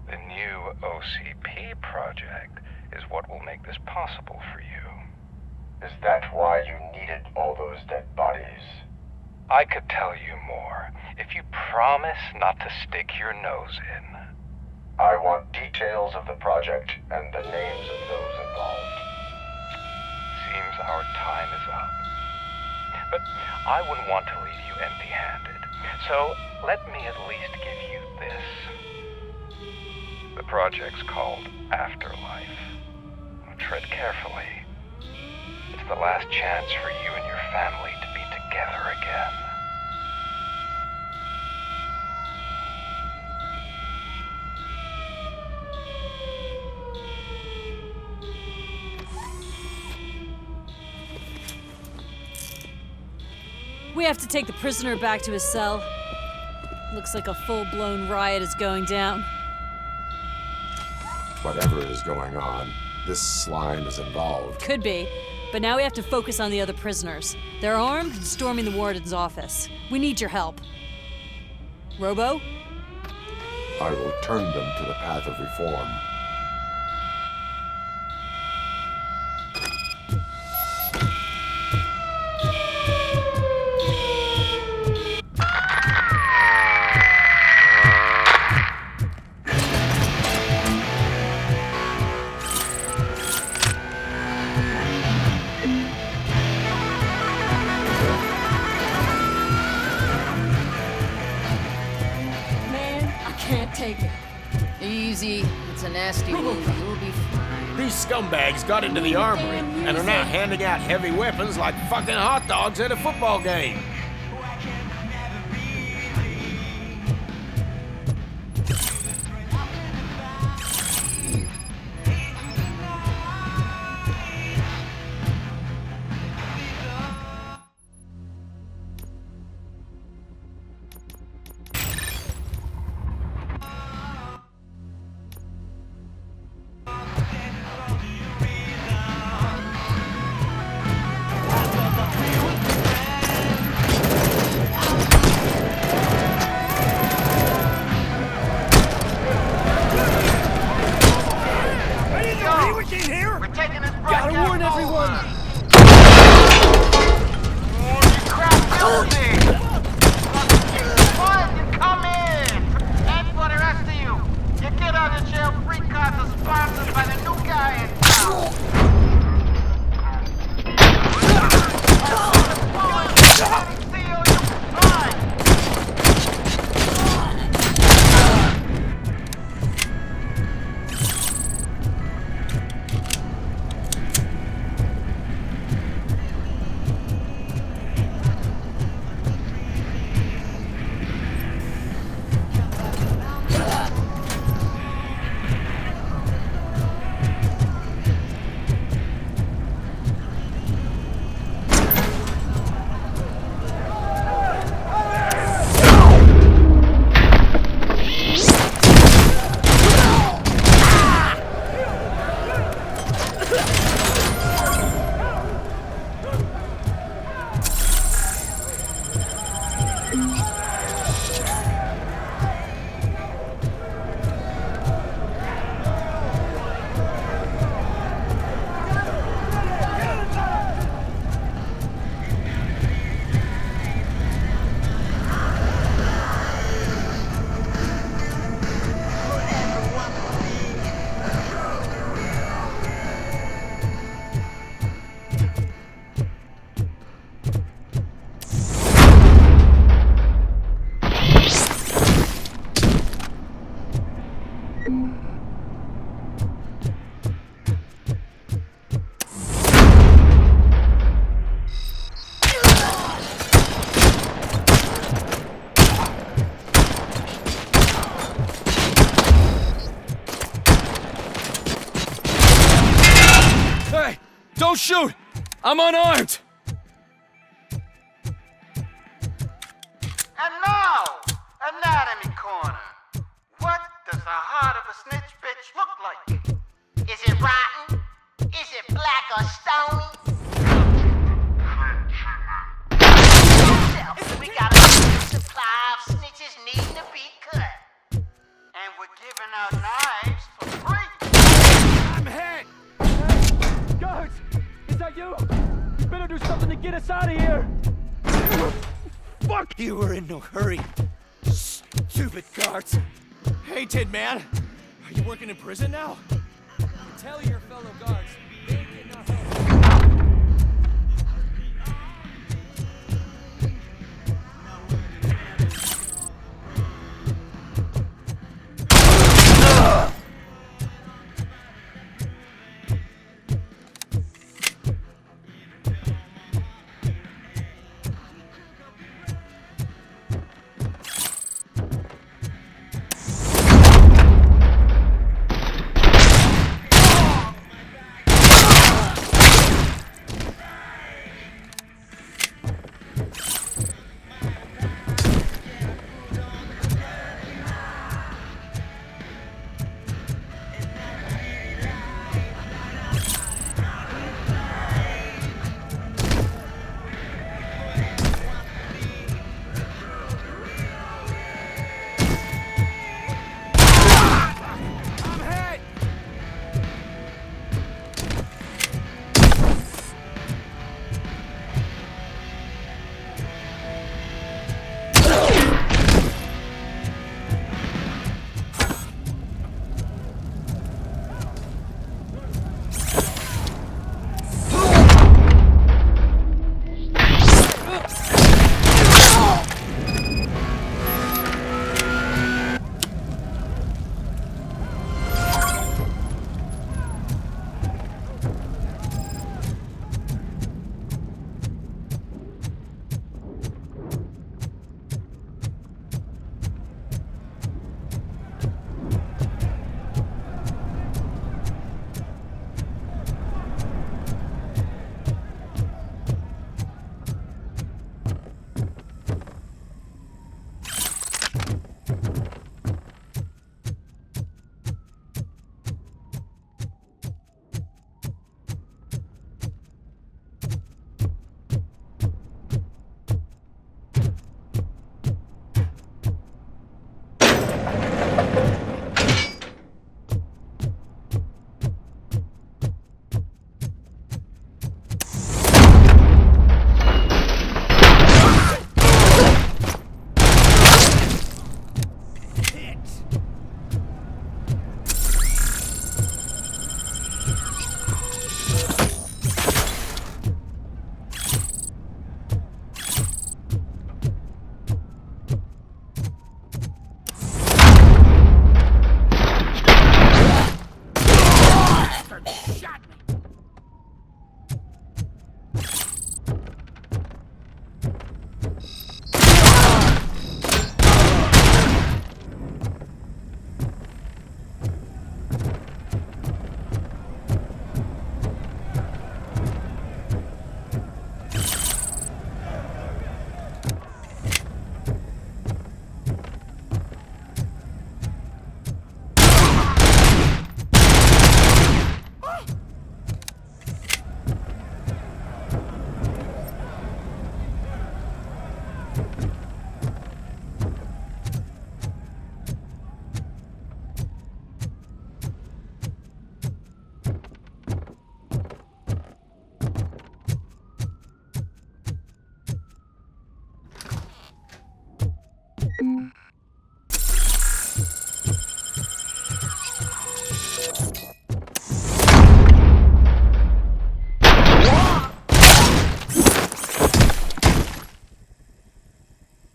The new OCP project is what will make this possible for you. Is that why you needed all those dead bodies? I could tell you more if you promise not to stick your nose in. I want details of the project and the names of those involved. Seems our time is up. But I wouldn't want to leave you empty-handed, so let me at least give you this. The project's called Afterlife. Tread carefully. It's the last chance for you and your family to be together again. We have to take the prisoner back to his cell. Looks like a full-blown riot is going down. Whatever is going on, this slime is involved. Could be, but now we have to focus on the other prisoners. They're armed and storming the warden's office. We need your help. Robo? I will turn them to the path of reform. Take it. Easy. It's a nasty wound. You'll be fine. These scumbags got into the armory and are now handing out heavy weapons like fucking hot dogs at a football game. Don't shoot! I'm unarmed! And now, Anatomy Corner. What does the heart of a snitch bitch look like? Is it rotten? Is it black or stony? We got a supply of snitches needing to be cut. And we're giving out knives for free. I'm hit! Guards! Is that you? You better do something to get us out of here! Fuck! You were in no hurry. Stupid guards. Hey, Tin Man. Are you working in prison now? Tell your fellow guards. They ain't getting our help.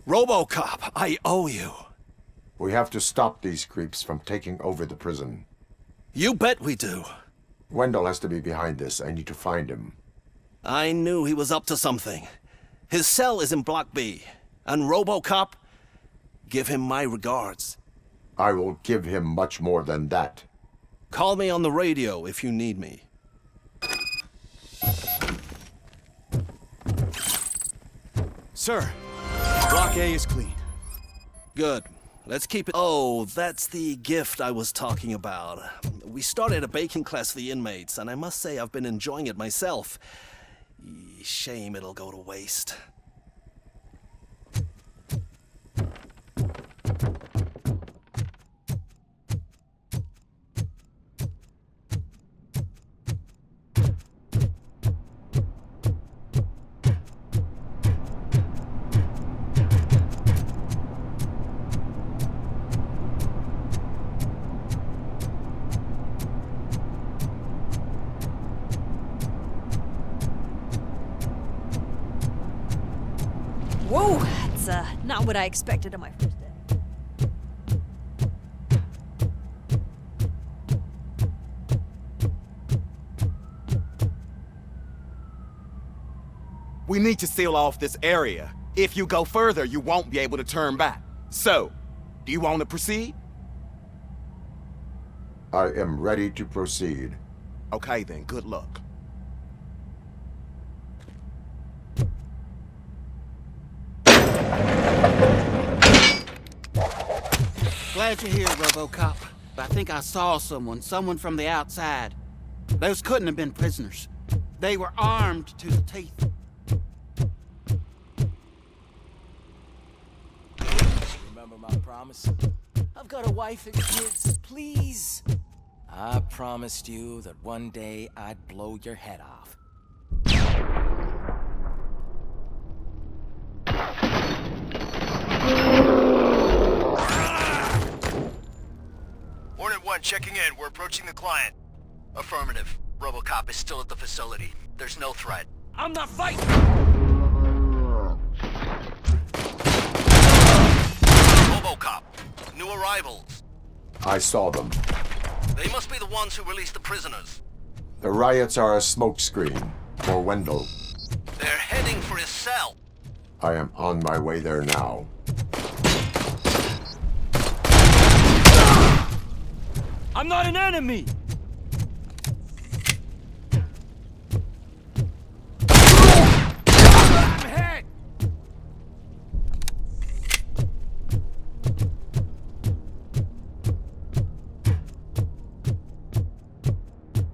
RoboCop, I owe you. We have to stop these creeps from taking over the prison. You bet we do. Wendell has to be behind this. I need to find him. I knew he was up to something. His cell is in Block B. And RoboCop, give him my regards. I will give him much more than that. Call me on the radio if you need me. Sir, Block A is clean. Good. Let's keep it. Oh, that's the gift I was talking about. We started a baking class for the inmates, and I must say I've been enjoying it myself. Shame it'll go to waste. Whoa, that's not what I expected on my first day. We need to seal off this area. If you go further, you won't be able to turn back. So, do you want to proceed? I am ready to proceed. Okay then, good luck. Glad you're here, RoboCop. I think I saw someone from the outside. Those couldn't have been prisoners. They were armed to the teeth. Remember my promise? I've got a wife and kids, please. I promised you that one day I'd blow your head off. Hornet 1 checking in. We're approaching the client. Affirmative. RoboCop is still at the facility. There's no threat. I'm not fighting! RoboCop. New arrivals. I saw them. They must be the ones who released the prisoners. The riots are a smokescreen for Wendell. They're heading for his cell. I am on my way there now. I'm not an enemy! Head!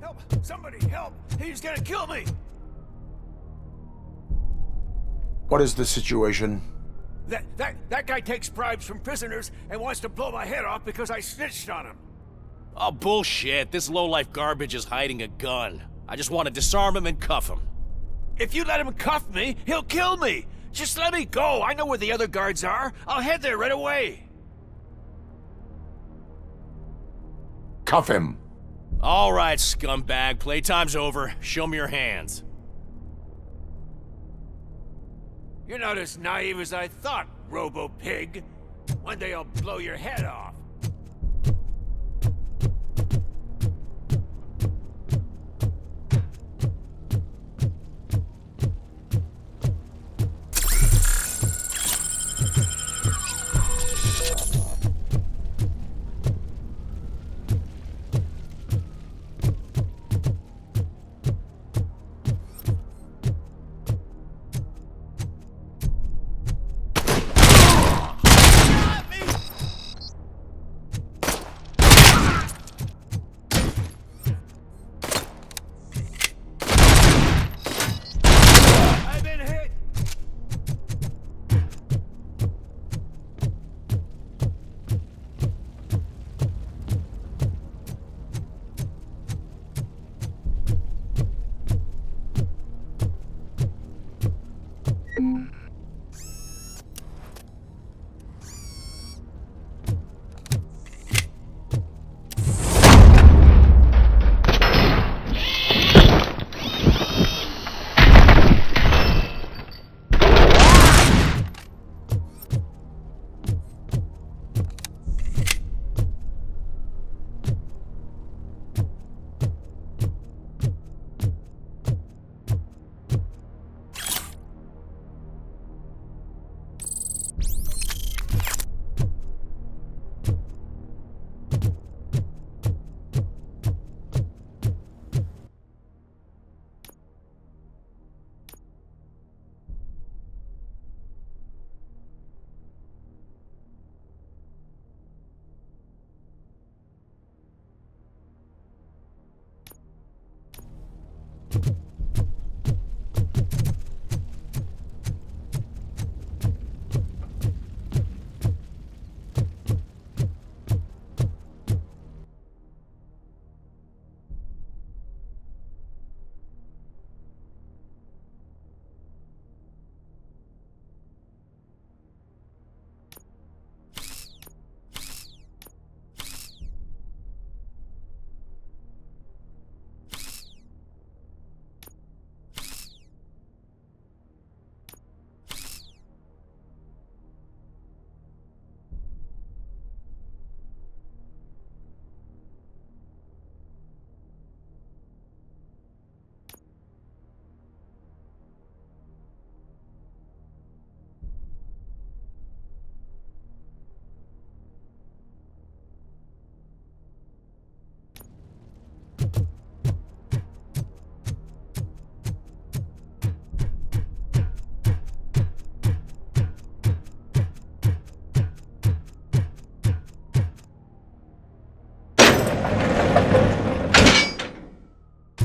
Help! Somebody help! He's gonna kill me! What is the situation? That guy takes bribes from prisoners and wants to blow my head off because I snitched on him. Oh, bullshit. This lowlife garbage is hiding a gun. I just want to disarm him and cuff him. If you let him cuff me, he'll kill me. Just let me go. I know where the other guards are. I'll head there right away. Cuff him. All right, scumbag. Playtime's over. Show me your hands. You're not as naive as I thought, Robo-Pig. One day I'll blow your head off.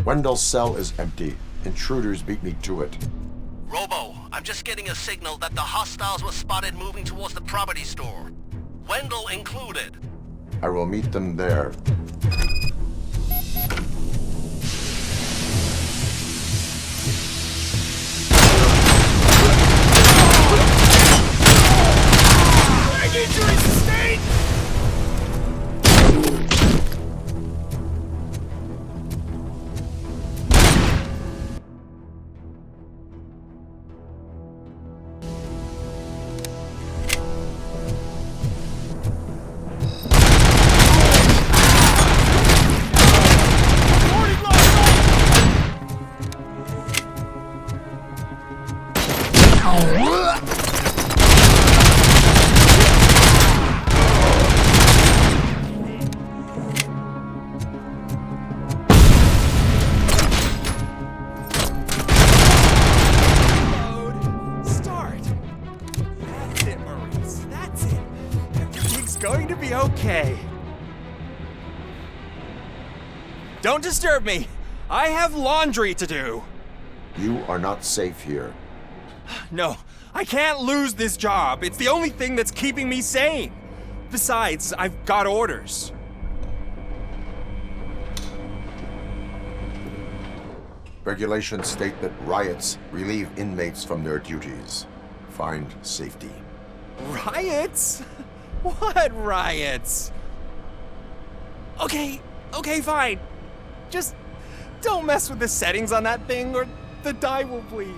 Wendell's cell is empty. Intruders beat me to it. Robo, I'm just getting a signal that the hostiles were spotted moving towards the property store. Wendell included. I will meet them there. Injury sustained! Going to be okay. Don't disturb me. I have laundry to do. You are not safe here. No, I can't lose this job. It's the only thing that's keeping me sane. Besides, I've got orders. Regulations state that riots relieve inmates from their duties. Find safety. Riots? What riots? Okay, fine. Just don't mess with the settings on that thing or the dye will bleed.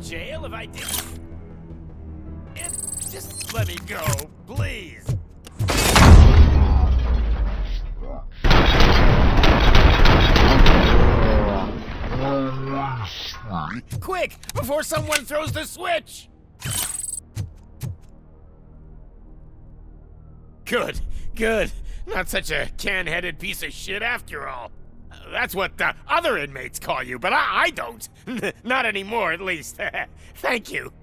Jail if I did. Just let me go, please. down! Quick, before someone throws the switch! Good, good. Not such a can-headed piece of shit after all. That's what the other inmates call you, but I don't. Not anymore, at least. Thank you.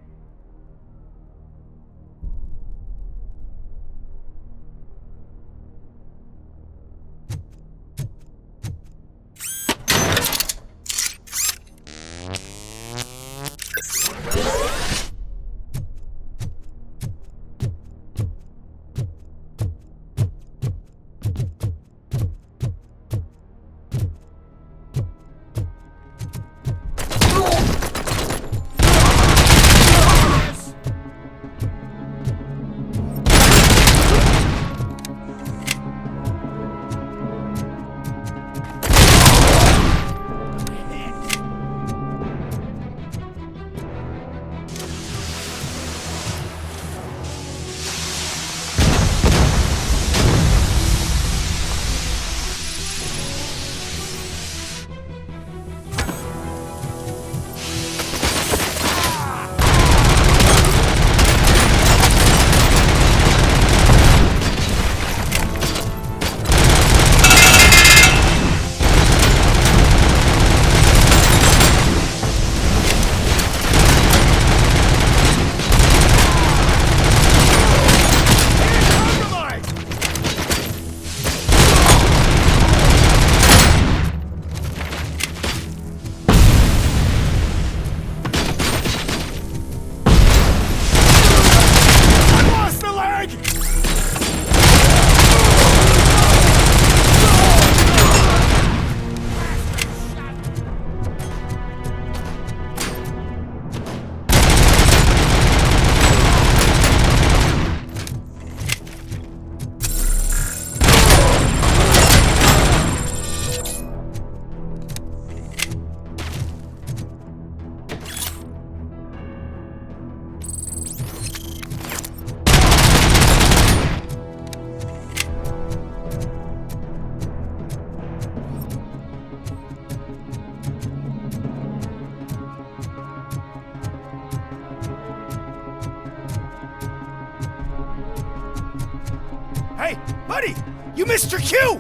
Hey, buddy! You missed your cue!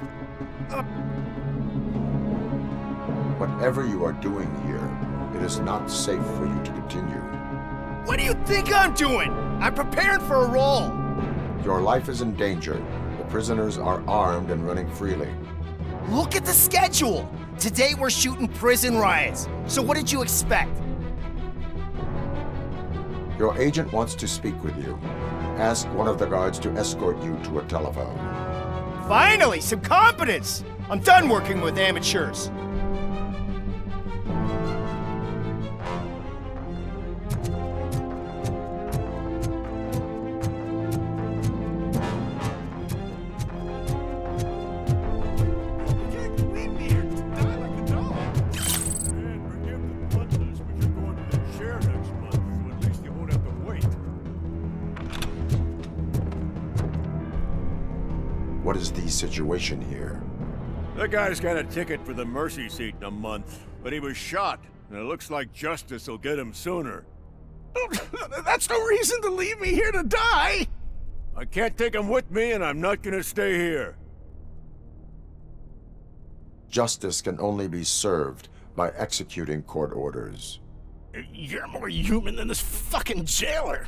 Whatever you are doing here, it is not safe for you to continue. What do you think I'm doing? I'm preparing for a role. Your life is in danger. The prisoners are armed and running freely. Look at the schedule! Today we're shooting prison riots. So what did you expect? Your agent wants to speak with you. Ask one of the guards to escort you to a telephone. Finally, some competence! I'm done working with amateurs. What is the situation here? That guy's got a ticket for the mercy seat in a month, but he was shot, and it looks like justice will get him sooner. That's no reason to leave me here to die! I can't take him with me, and I'm not gonna stay here. Justice can only be served by executing court orders. You're more human than this fucking jailer!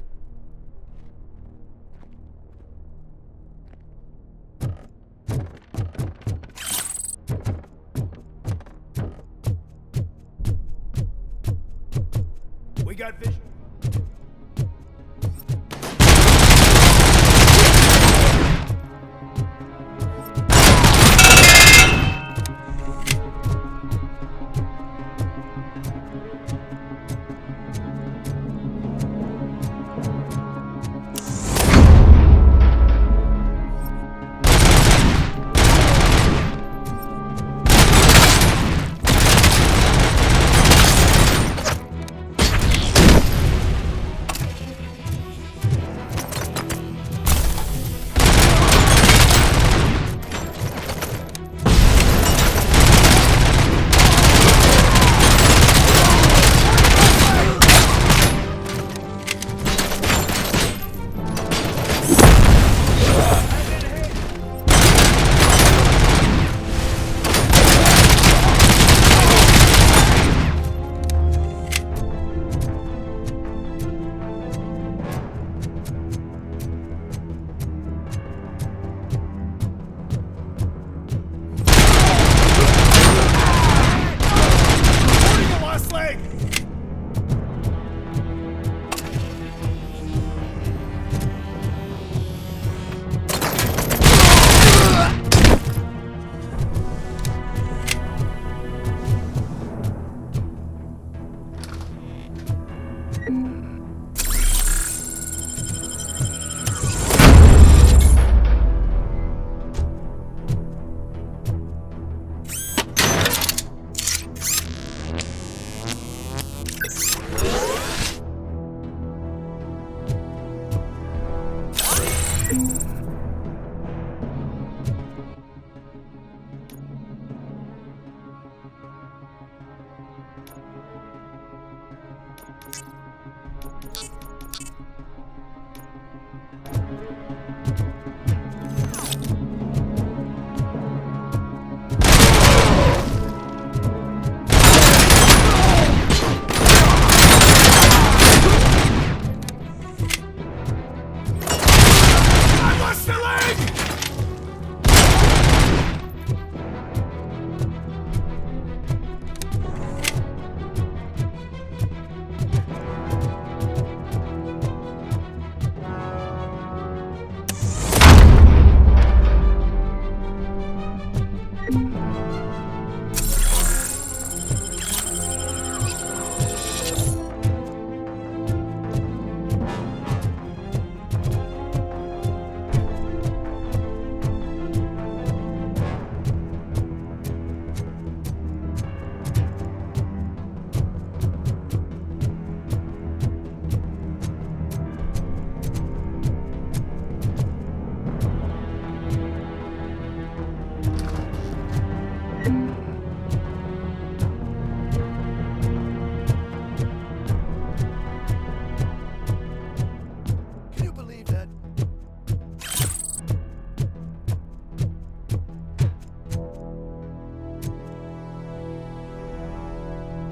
We got vision.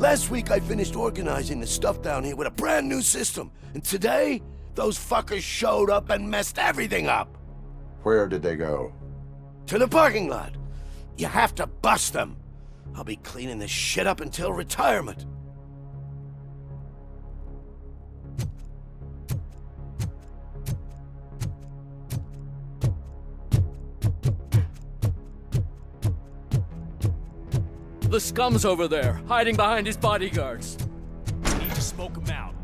Last week I finished organizing the stuff down here with a brand new system. And today, those fuckers showed up and messed everything up. Where did they go? To the parking lot. You have to bust them. I'll be cleaning this shit up until retirement. The scum's over there, hiding behind his bodyguards. We need to smoke him out.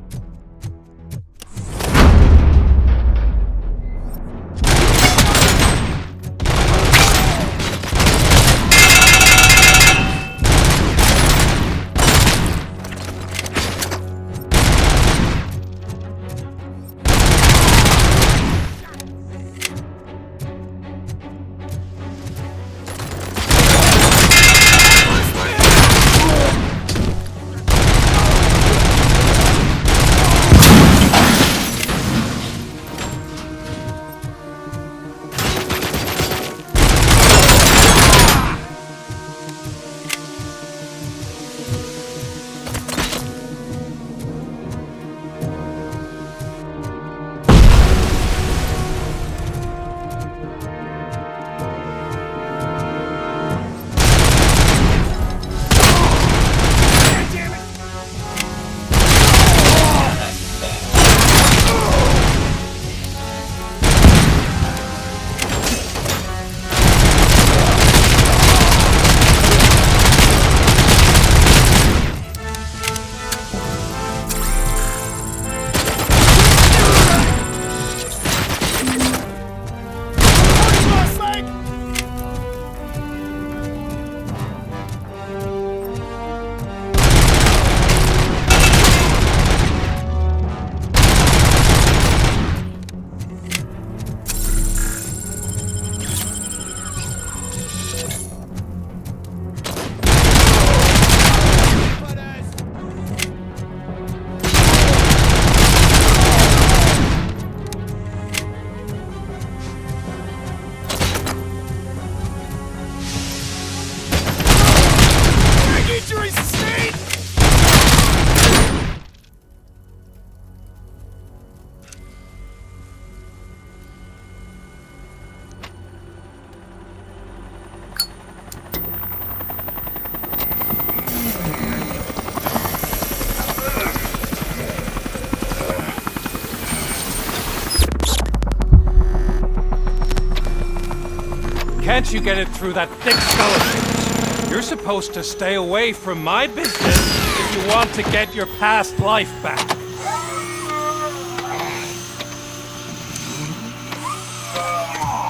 Can't you get it through that thick skeleton? You're supposed to stay away from my business if you want to get your past life back.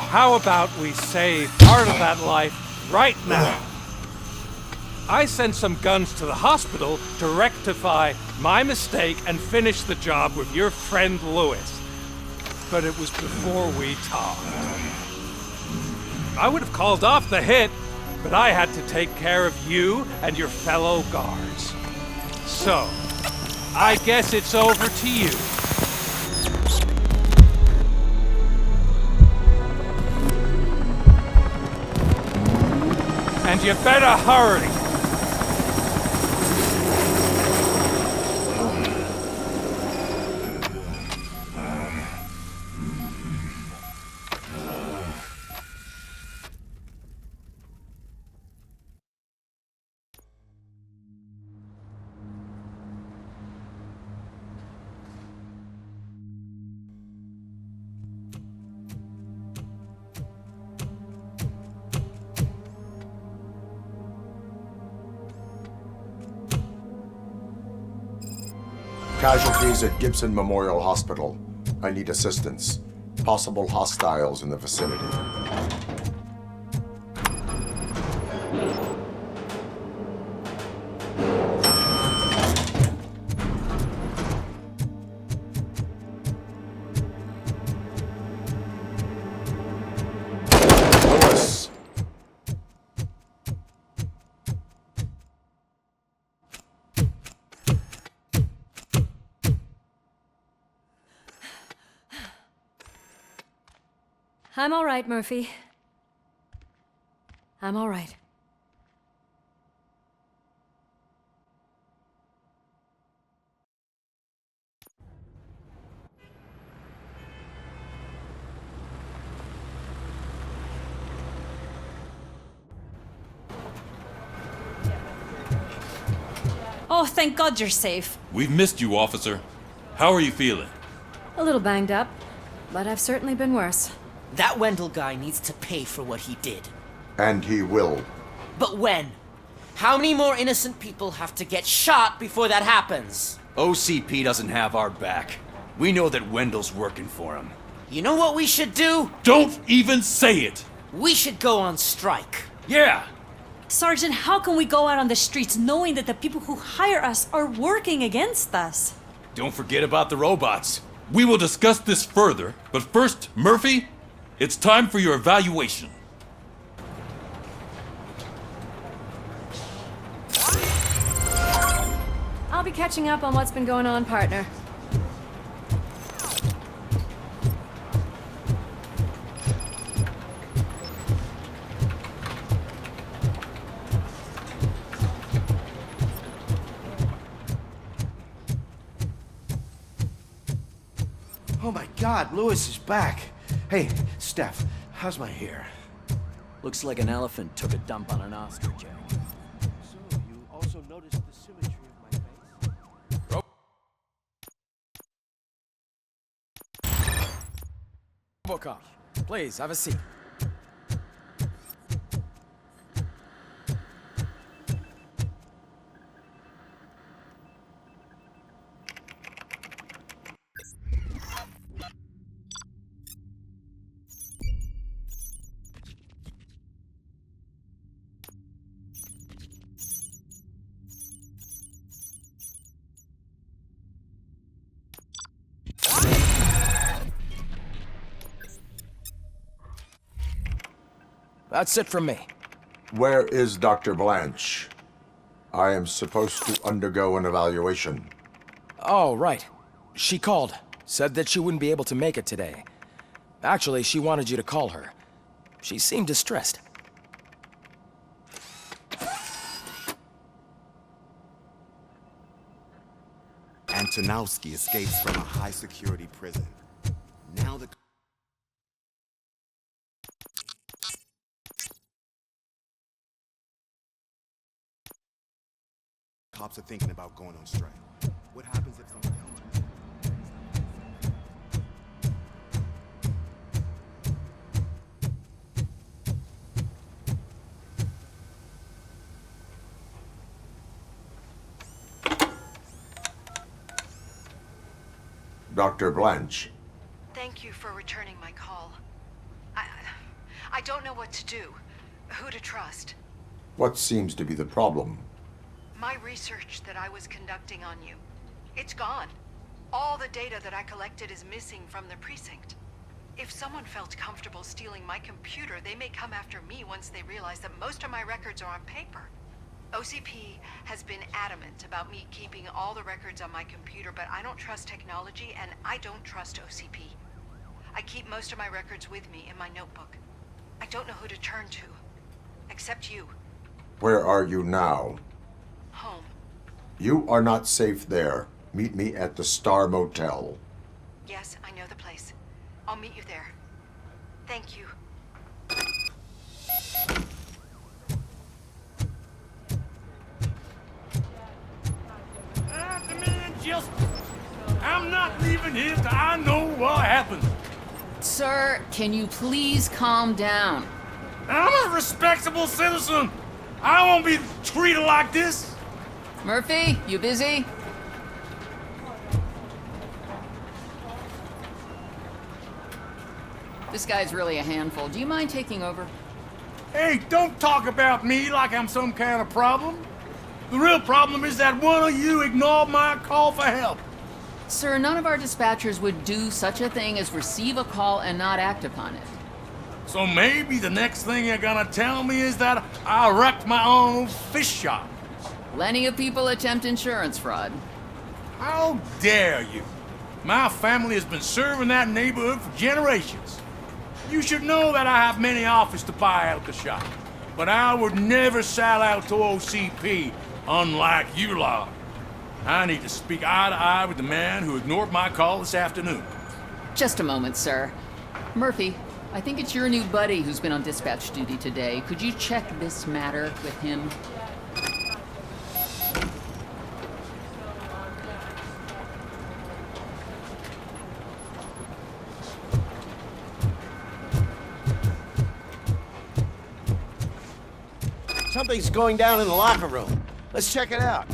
How about we save part of that life right now? I sent some guns to the hospital to rectify my mistake and finish the job with your friend Lewis. But it was before we talked. I would have called off the hit, but I had to take care of you and your fellow guards. So, I guess it's over to you. And you better hurry. Casualties at Gibson Memorial Hospital. I need assistance. Possible hostiles in the vicinity. Lewis! I'm all right, Murphy. I'm all right. Oh, thank God you're safe. We've missed you, officer. How are you feeling? A little banged up, but I've certainly been worse. That Wendell guy needs to pay for what he did. And he will. But when? How many more innocent people have to get shot before that happens? OCP doesn't have our back. We know that Wendell's working for him. You know what we should do? Don't even say it! We should go on strike. Yeah! Sergeant, how can we go out on the streets knowing that the people who hire us are working against us? Don't forget about the robots. We will discuss this further, but first, Murphy, it's time for your evaluation. I'll be catching up on what's been going on, partner. Oh my God, Lewis is back. Hey, Steph, how's my hair? Looks like an elephant took a dump on an ostrich. So, you also noticed the symmetry of my face? RoboCop, please, have a seat. That's it from me. Where is Dr. Blanche? I am supposed to undergo an evaluation. Oh, right. She called. Said that she wouldn't be able to make it today. Actually, she wanted you to call her. She seemed distressed. Antonowski escapes from a high-security prison. Now the cops are thinking about going on strike. What happens if somebody else... Dr. Blanche. Thank you for returning my call. I don't know what to do, who to trust. What seems to be the problem? My research that I was conducting on you, it's gone. All the data that I collected is missing from the precinct. If someone felt comfortable stealing my computer, they may come after me once they realize that most of my records are on paper. OCP has been adamant about me keeping all the records on my computer, but I don't trust technology and I don't trust OCP. I keep most of my records with me in my notebook. I don't know who to turn to, except you. Where are you now? Home. You are not safe there. Meet me at the Star Motel. Yes, I know the place. I'll meet you there. Thank you. I'm not leaving here till I know what happened. Sir, can you please calm down? I'm a respectable citizen. I won't be treated like this. Murphy, you busy? This guy's really a handful. Do you mind taking over? Hey, don't talk about me like I'm some kind of problem. The real problem is that one of you ignored my call for help. Sir, none of our dispatchers would do such a thing as receive a call and not act upon it. So maybe the next thing you're gonna tell me is that I wrecked my own fish shop. Plenty of people attempt insurance fraud. How dare you? My family has been serving that neighborhood for generations. You should know that I have many offers to buy out the shop. But I would never sell out to OCP, unlike you lot. I need to speak eye to eye with the man who ignored my call this afternoon. Just a moment, sir. Murphy, I think it's your new buddy who's been on dispatch duty today. Could you check this matter with him? Something's going down in the locker room. Let's check it out.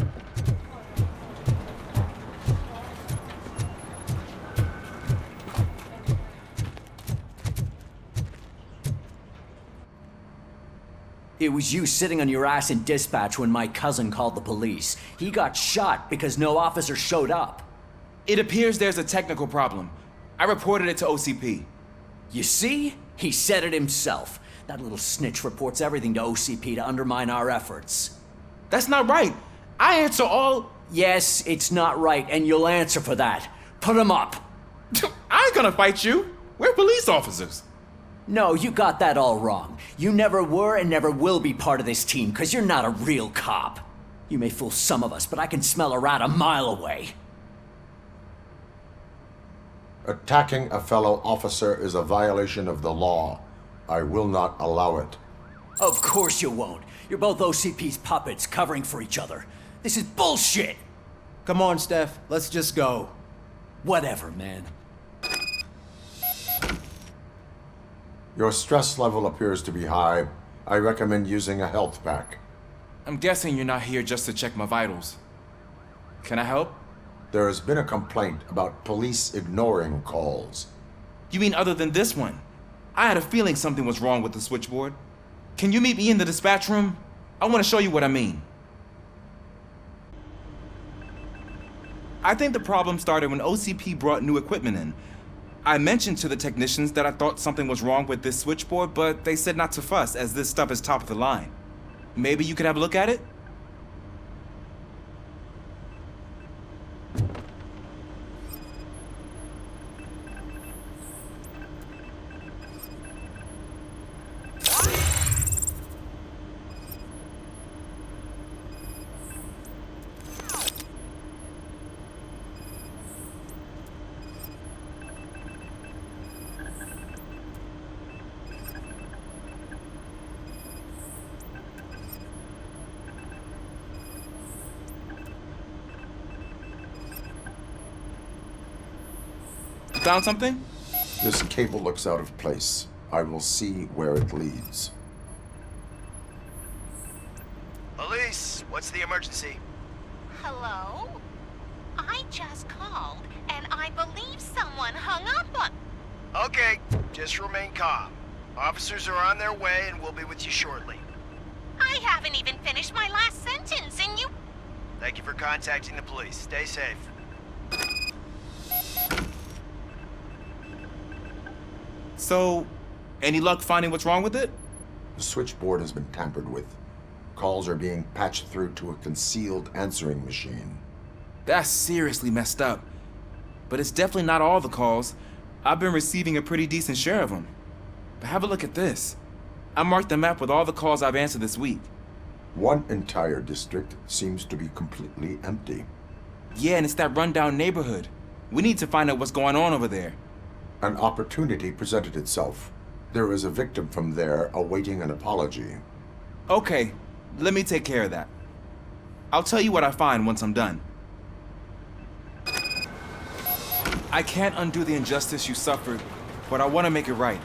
It was you sitting on your ass in dispatch when my cousin called the police. He got shot because no officer showed up. It appears there's a technical problem. I reported it to OCP. You see? He said it himself. That little snitch reports everything to OCP to undermine our efforts. That's not right. I answer all... Yes, it's not right, and you'll answer for that. Put him up. I ain't gonna fight you. We're police officers. No, you got that all wrong. You never were and never will be part of this team, because you're not a real cop. You may fool some of us, but I can smell a rat a mile away. Attacking a fellow officer is a violation of the law. I will not allow it. Of course you won't. You're both OCP's puppets covering for each other. This is bullshit! Come on, Steph. Let's just go. Whatever, man. Your stress level appears to be high. I recommend using a health pack. I'm guessing you're not here just to check my vitals. Can I help? There has been a complaint about police ignoring calls. You mean other than this one? I had a feeling something was wrong with the switchboard. Can you meet me in the dispatch room? I want to show you what I mean. I think the problem started when OCP brought new equipment in. I mentioned to the technicians that I thought something was wrong with this switchboard, but they said not to fuss, as this stuff is top of the line. Maybe you could have a look at it? Found something? This cable looks out of place. I will see where it leads. Police, what's the emergency? Hello? I just called, and I believe someone hung up on... Okay, just remain calm. Officers are on their way and we'll be with you shortly. I haven't even finished my last sentence, and you... Thank you for contacting the police. Stay safe. So, any luck finding what's wrong with it? The switchboard has been tampered with. Calls are being patched through to a concealed answering machine. That's seriously messed up. But it's definitely not all the calls. I've been receiving a pretty decent share of them. But have a look at this. I marked the map with all the calls I've answered this week. One entire district seems to be completely empty. Yeah, and it's that rundown neighborhood. We need to find out what's going on over there. An opportunity presented itself. There is a victim from there awaiting an apology. Okay, let me take care of that. I'll tell you what I find once I'm done. I can't undo the injustice you suffered, but I want to make it right.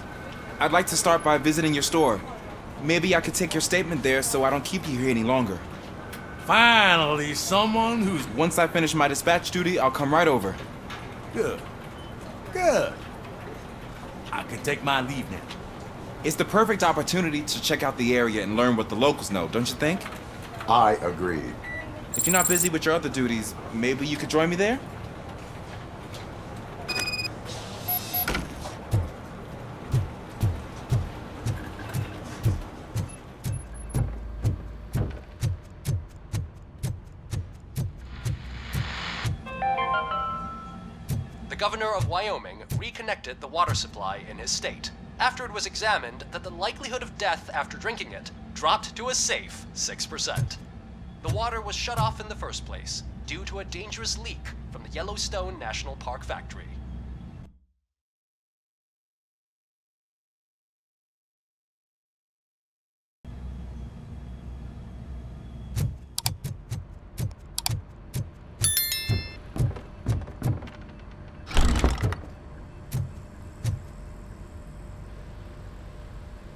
I'd like to start by visiting your store. Maybe I could take your statement there so I don't keep you here any longer. Finally, someone who's... Once I finish my dispatch duty, I'll come right over. Good. Good. I can take my leave now. It's the perfect opportunity to check out the area and learn what the locals know, don't you think? I agree. If you're not busy with your other duties, maybe you could join me there? The governor of Wyoming reconnected the water supply in his state after it was examined that the likelihood of death after drinking it dropped to a safe 6%. The water was shut off in the first place due to a dangerous leak from the Yellowstone National Park factory.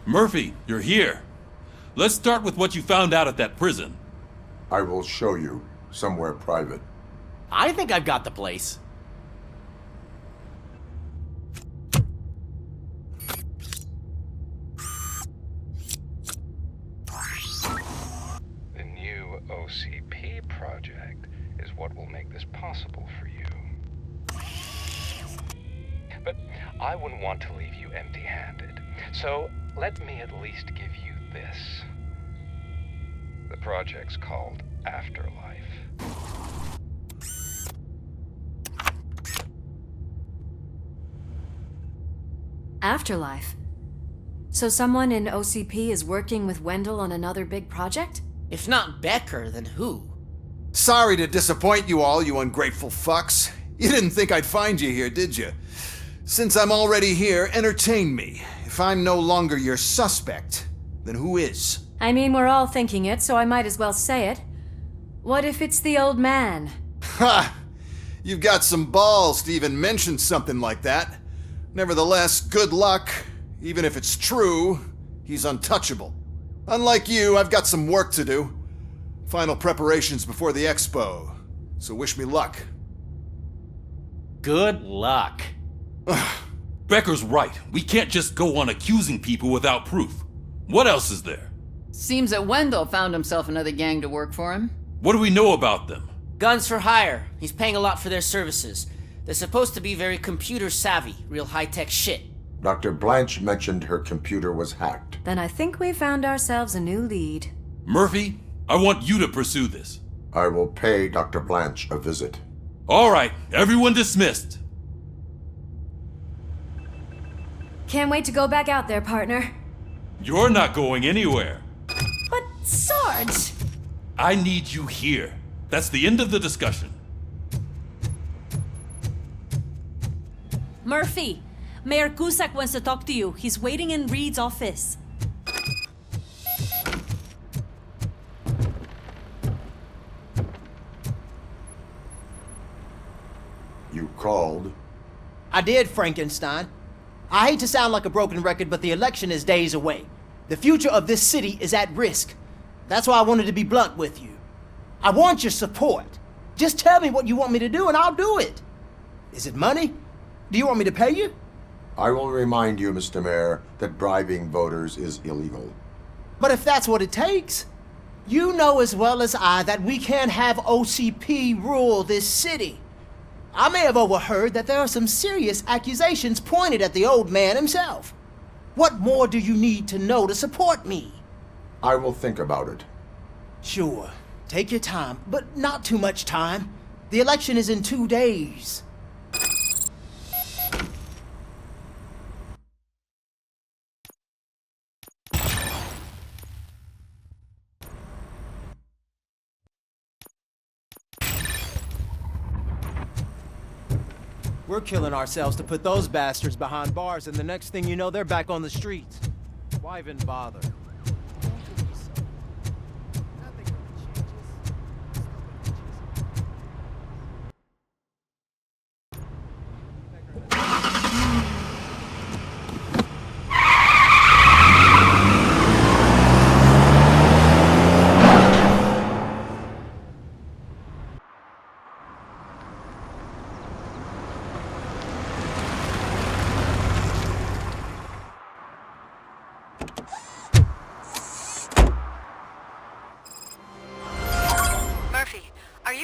Murphy, you're here. Let's start with what you found out at that prison. I will show you somewhere private. I think I've got the place. The new OCP project is what will make this possible for you. But I wouldn't want to leave you empty-handed, so let me at least give you this. The project's called Afterlife. Afterlife? So someone in OCP is working with Wendell on another big project? If not Becker, then who? Sorry to disappoint you all, you ungrateful fucks. You didn't think I'd find you here, did you? Since I'm already here, entertain me. If I'm no longer your suspect, then who is? I mean, we're all thinking it, so I might as well say it. What if it's the old man? Ha! You've got some balls to even mention something like that. Nevertheless, good luck. Even if it's true, he's untouchable. Unlike you, I've got some work to do. Final preparations before the expo. So wish me luck. Good luck. Becker's right. We can't just go on accusing people without proof. What else is there? Seems that Wendell found himself another gang to work for him. What do we know about them? Guns for hire. He's paying a lot for their services. They're supposed to be very computer savvy, real high-tech shit. Dr. Blanche mentioned her computer was hacked. Then I think we found ourselves a new lead. Murphy, I want you to pursue this. I will pay Dr. Blanche a visit. All right, everyone dismissed. Can't wait to go back out there, partner. You're not going anywhere. But, Sarge! I need you here. That's the end of the discussion. Murphy, Mayor Cusack wants to talk to you. He's waiting in Reed's office. You called? I did, Frankenstein. I hate to sound like a broken record, but the election is days away. The future of this city is at risk. That's why I wanted to be blunt with you. I want your support. Just tell me what you want me to do and I'll do it. Is it money? Do you want me to pay you? I will remind you, Mr. Mayor, that bribing voters is illegal. But if that's what it takes, you know as well as I that we can't have OCP rule this city. I may have overheard that there are some serious accusations pointed at the old man himself. What more do you need to know to support me? I will think about it. Sure. Take your time, but not too much time. The election is in 2 days. We're killing ourselves to put those bastards behind bars, and the next thing you know, they're back on the streets. Why even bother?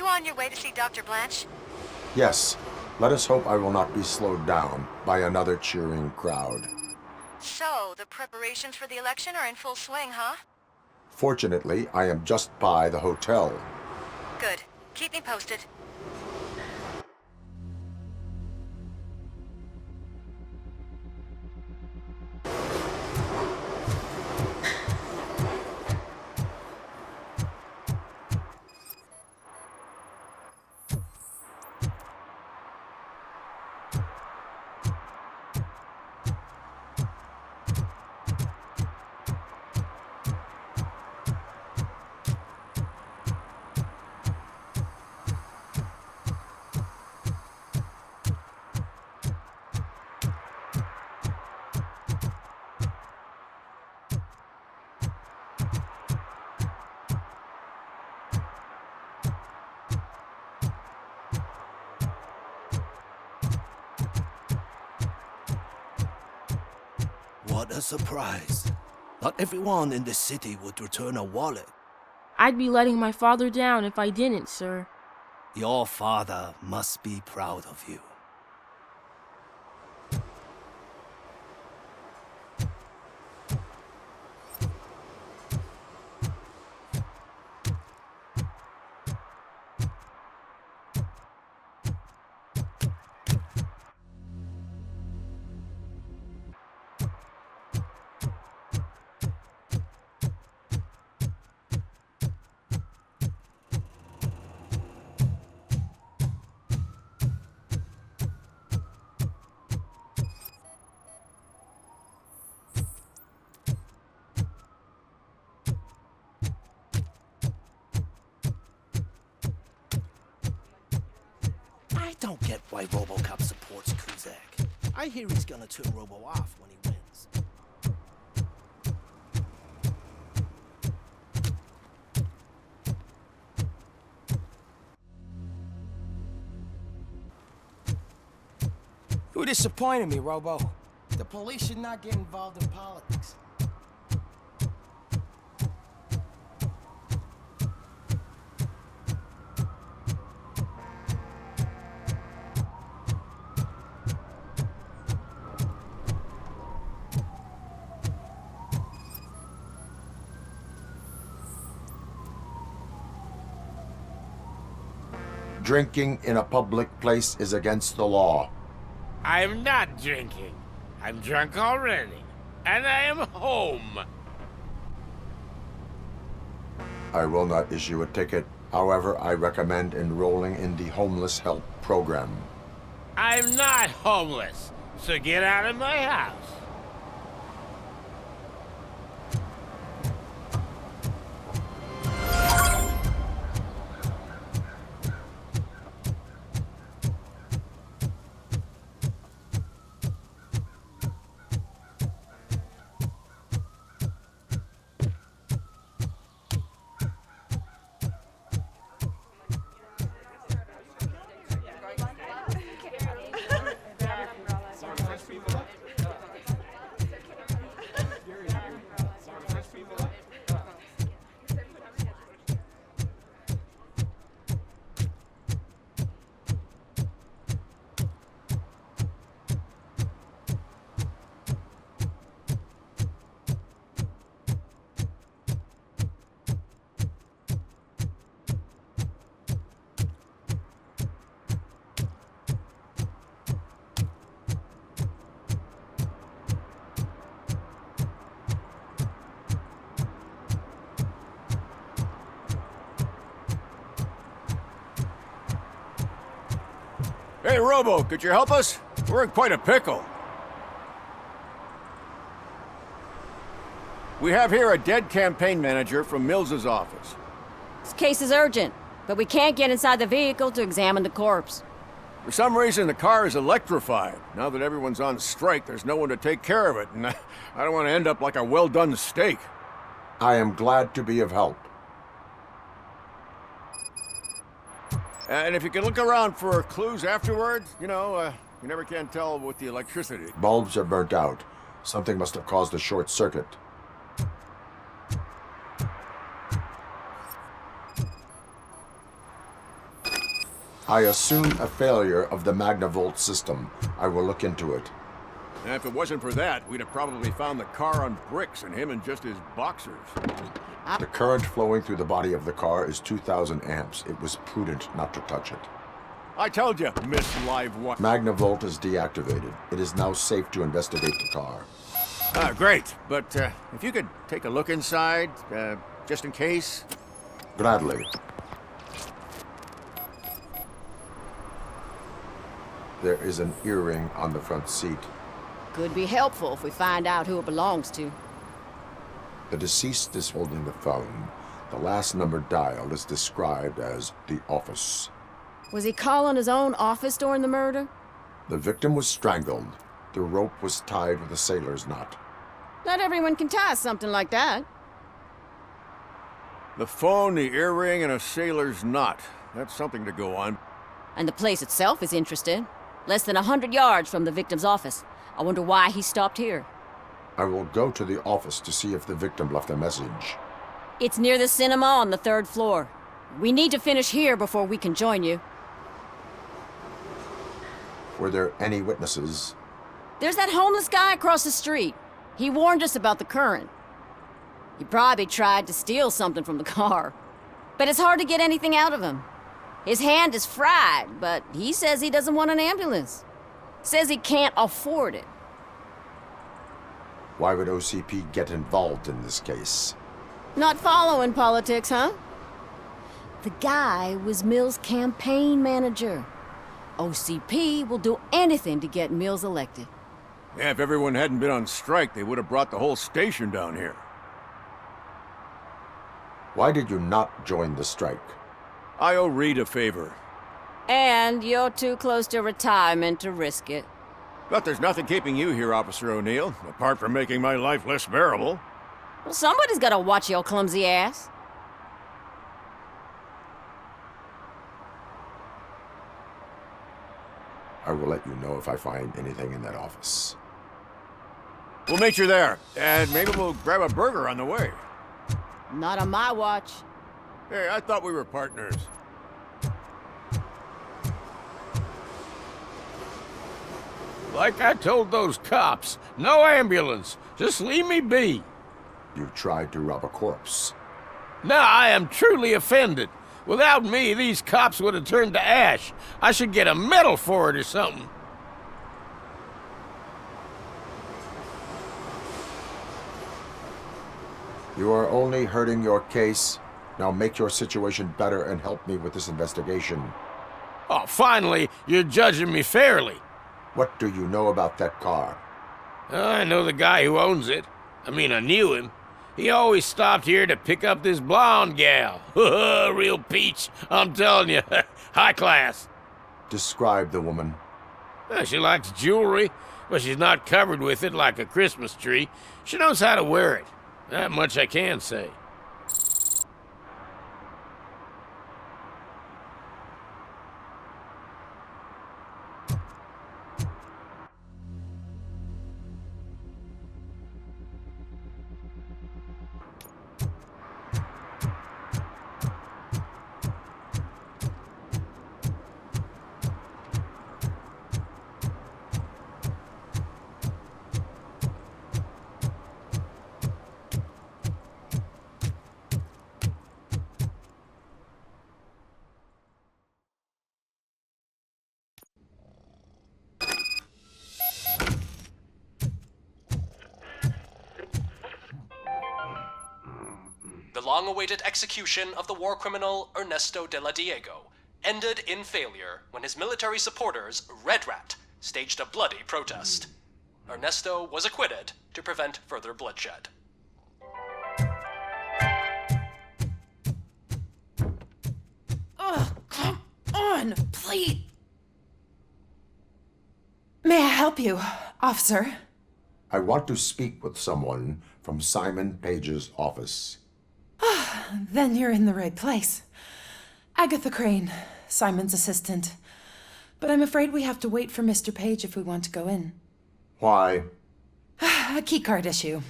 On your way to see Dr. Blanche? Yes. Let us hope I will not be slowed down by another cheering crowd. So, the preparations for the election are in full swing, huh? Fortunately, I am just by the hotel. Good. Keep me posted. surprised. Not everyone in the city would return a wallet. I'd be letting my father down if I didn't, sir. Your father must be proud of you. I don't get why RoboCop supports Kuzak. I hear he's gonna turn Robo off when he wins. You disappointed me, Robo. The police should not get involved in politics. Drinking in a public place is against the law. I'm not drinking. I'm drunk already. And I am home. I will not issue a ticket. However, I recommend enrolling in the homeless help program. I'm not homeless, so get out of my house. Hey, Robo, could you help us? We're in quite a pickle. We have here a dead campaign manager from Mills's office. This case is urgent, but we can't get inside the vehicle to examine the corpse. For some reason, the car is electrified. Now that everyone's on strike, there's no one to take care of it, and I don't want to end up like a well-done steak. I am glad to be of help. And if you can look around for clues afterwards, you never can tell with the electricity. Bulbs are burnt out. Something must have caused a short circuit. I assume a failure of the Magnavolt system. I will look into it. And if it wasn't for that, we'd have probably found the car on bricks and him in just his boxers. The current flowing through the body of the car is 2,000 amps. It was prudent not to touch it. I told you, Miss Live One. Magnavolt is deactivated. It is now safe to investigate the car. Great. But if you could take a look inside, just in case. Gladly. There is an earring on the front seat. Could be helpful if we find out who it belongs to. The deceased is holding the phone. The last number dialed is described as the office. Was he calling his own office during the murder? The victim was strangled. The rope was tied with a sailor's knot. Not everyone can tie something like that. The phone, the earring, and a sailor's knot. That's something to go on. And the place itself is interesting. Less than 100 yards from the victim's office. I wonder why he stopped here. I will go to the office to see if the victim left a message. It's near the cinema on the 3rd floor. We need to finish here before we can join you. Were there any witnesses? There's that homeless guy across the street. He warned us about the current. He probably tried to steal something from the car. But it's hard to get anything out of him. His hand is fried, but he says he doesn't want an ambulance. Says he can't afford it. Why would OCP get involved in this case? Not following politics, huh? The guy was Mills' campaign manager. OCP will do anything to get Mills elected. Yeah, if everyone hadn't been on strike, they would have brought the whole station down here. Why did you not join the strike? I owe Reed a favor. And you're too close to retirement to risk it. But there's nothing keeping you here, Officer O'Neill, apart from making my life less bearable. Well, somebody's gotta watch your clumsy ass. I will let you know if I find anything in that office. We'll meet you there, and maybe we'll grab a burger on the way. Not on my watch. Hey, I thought we were partners. Like I told those cops, no ambulance. Just leave me be. You tried to rob a corpse. Now I am truly offended. Without me, these cops would have turned to ash. I should get a medal for it or something. You are only hurting your case. Now make your situation better and help me with this investigation. Oh, finally, you're judging me fairly. What do you know about that car? I know the guy who owns it. I mean, I knew him. He always stopped here to pick up this blonde gal. Real peach, I'm telling you. High class. Describe the woman. She likes jewelry, but she's not covered with it like a Christmas tree. She knows how to wear it. That much I can say. The long-awaited execution of the war criminal Ernesto de la Diego ended in failure when his military supporters, Red Rat, staged a bloody protest. Ernesto was acquitted to prevent further bloodshed. Ugh, come on, please. May I help you, officer? I want to speak with someone from Simon Page's office. Then you're in the right place. Agatha Crane, Simon's assistant. But I'm afraid we have to wait for Mr. Page if we want to go in. Why? A keycard issue.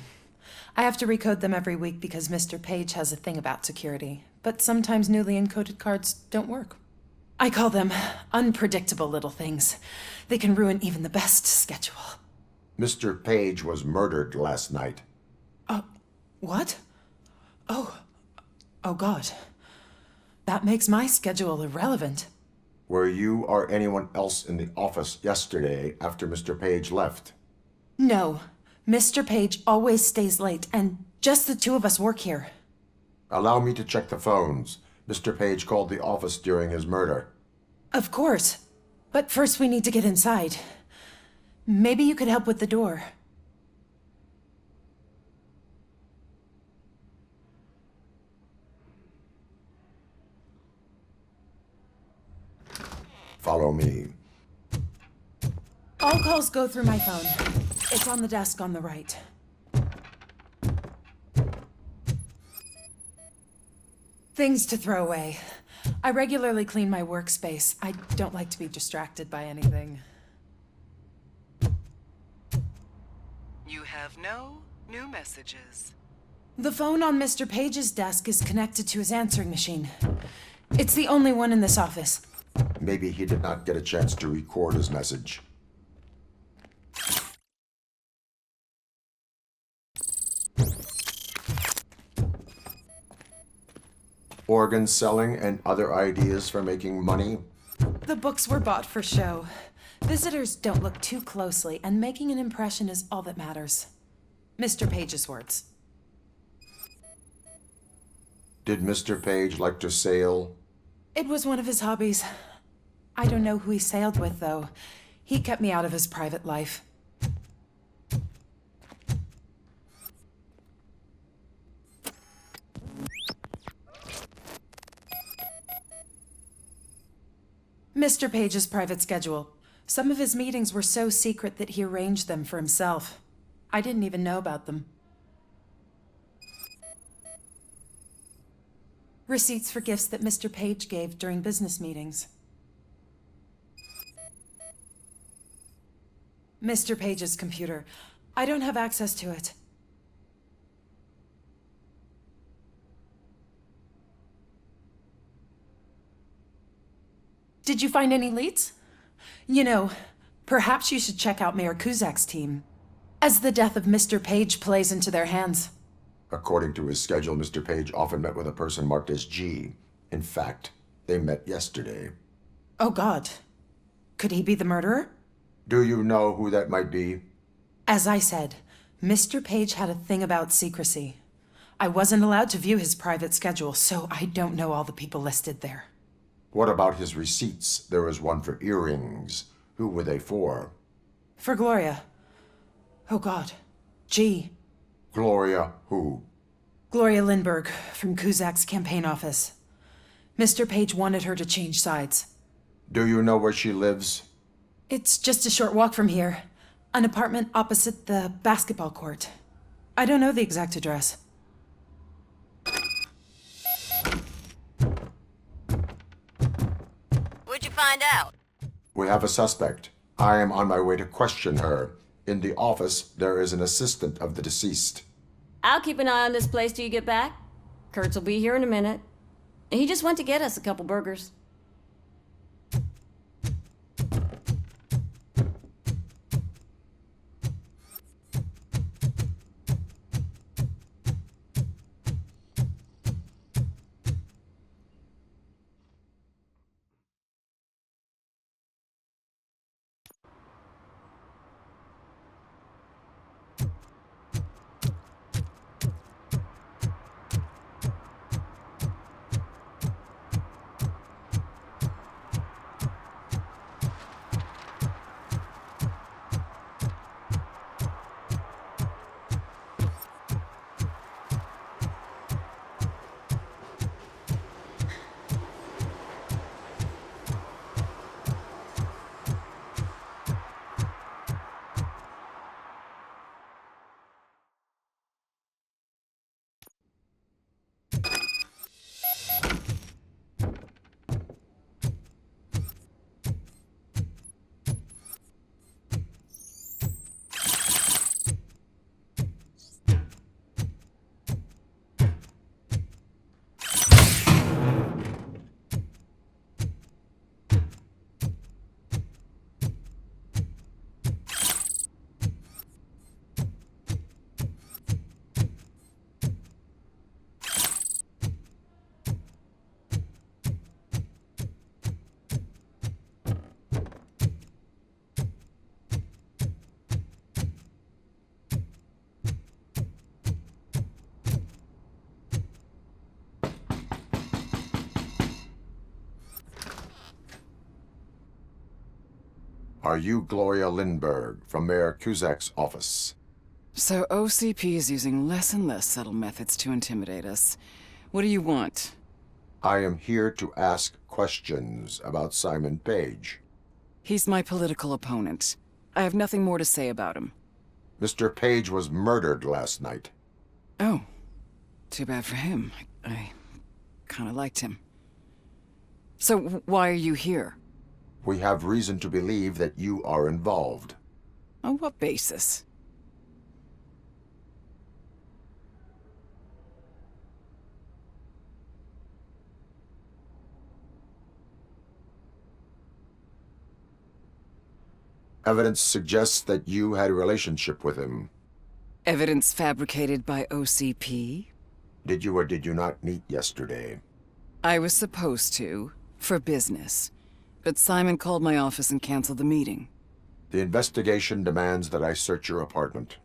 I have to recode them every week because Mr. Page has a thing about security. But sometimes newly encoded cards don't work. I call them unpredictable little things. They can ruin even the best schedule. Mr. Page was murdered last night. What? Oh God. That makes my schedule irrelevant. Were you or anyone else in the office yesterday after Mr. Page left? No. Mr. Page always stays late, and just the two of us work here. Allow me to check the phones. Mr. Page called the office during his murder. Of course. But first we need to get inside. Maybe you could help with the door. Follow me. All calls go through my phone. It's on the desk on the right. Things to throw away. I regularly clean my workspace. I don't like to be distracted by anything. You have No new messages. The phone on Mr. Page's desk is connected to his answering machine. It's the only one in this office. Maybe he did not get a chance to record his message. Organ selling and other ideas for making money? The books were bought for show. Visitors don't look too closely, and making an impression is all that matters. Mr. Page's words. Did Mr. Page like to sail? It was one of his hobbies. I don't know who he sailed with, though. He kept me out of his private life. Mr. Page's private schedule. Some of his meetings were so secret that he arranged them for himself. I didn't even know about them. Receipts for gifts that Mr. Page gave during business meetings. Mr. Page's computer. I don't have access to it. Did you find any leads? You know, perhaps you should check out Mayor Kuzak's team, as the death of Mr. Page plays into their hands. According to his schedule, Mr. Page often met with a person marked as G. In fact, they met yesterday. Oh, God. Could he be the murderer? Do you know who that might be? As I said, Mr. Page had a thing about secrecy. I wasn't allowed to view his private schedule, so I don't know all the people listed there. What about his receipts? There was one for earrings. Who were they for? For Gloria. Oh, God. G. Gloria who? Gloria Lindbergh, from Kuzak's campaign office. Mr. Page wanted her to change sides. Do you know where she lives? It's just a short walk from here. An apartment opposite the basketball court. I don't know the exact address. What'd you find out? We have a suspect. I am on my way to question her. In the office, there is an assistant of the deceased. I'll keep an eye on this place till you get back. Kurtz will be here in a minute. He just went to get us a couple burgers. Are you Gloria Lindbergh from Mayor Kuzak's office? So OCP is using less and less subtle methods to intimidate us. What do you want? I am here to ask questions about Simon Page. He's my political opponent. I have nothing more to say about him. Mr. Page was murdered last night. Oh. Too bad for him. I kinda liked him. So why are you here? We have reason to believe that you are involved. On what basis? Evidence suggests that you had a relationship with him. Evidence fabricated by OCP? Did you or did you not meet yesterday? I was supposed to, for business. But Simon called my office and canceled the meeting. The investigation demands that I search your apartment.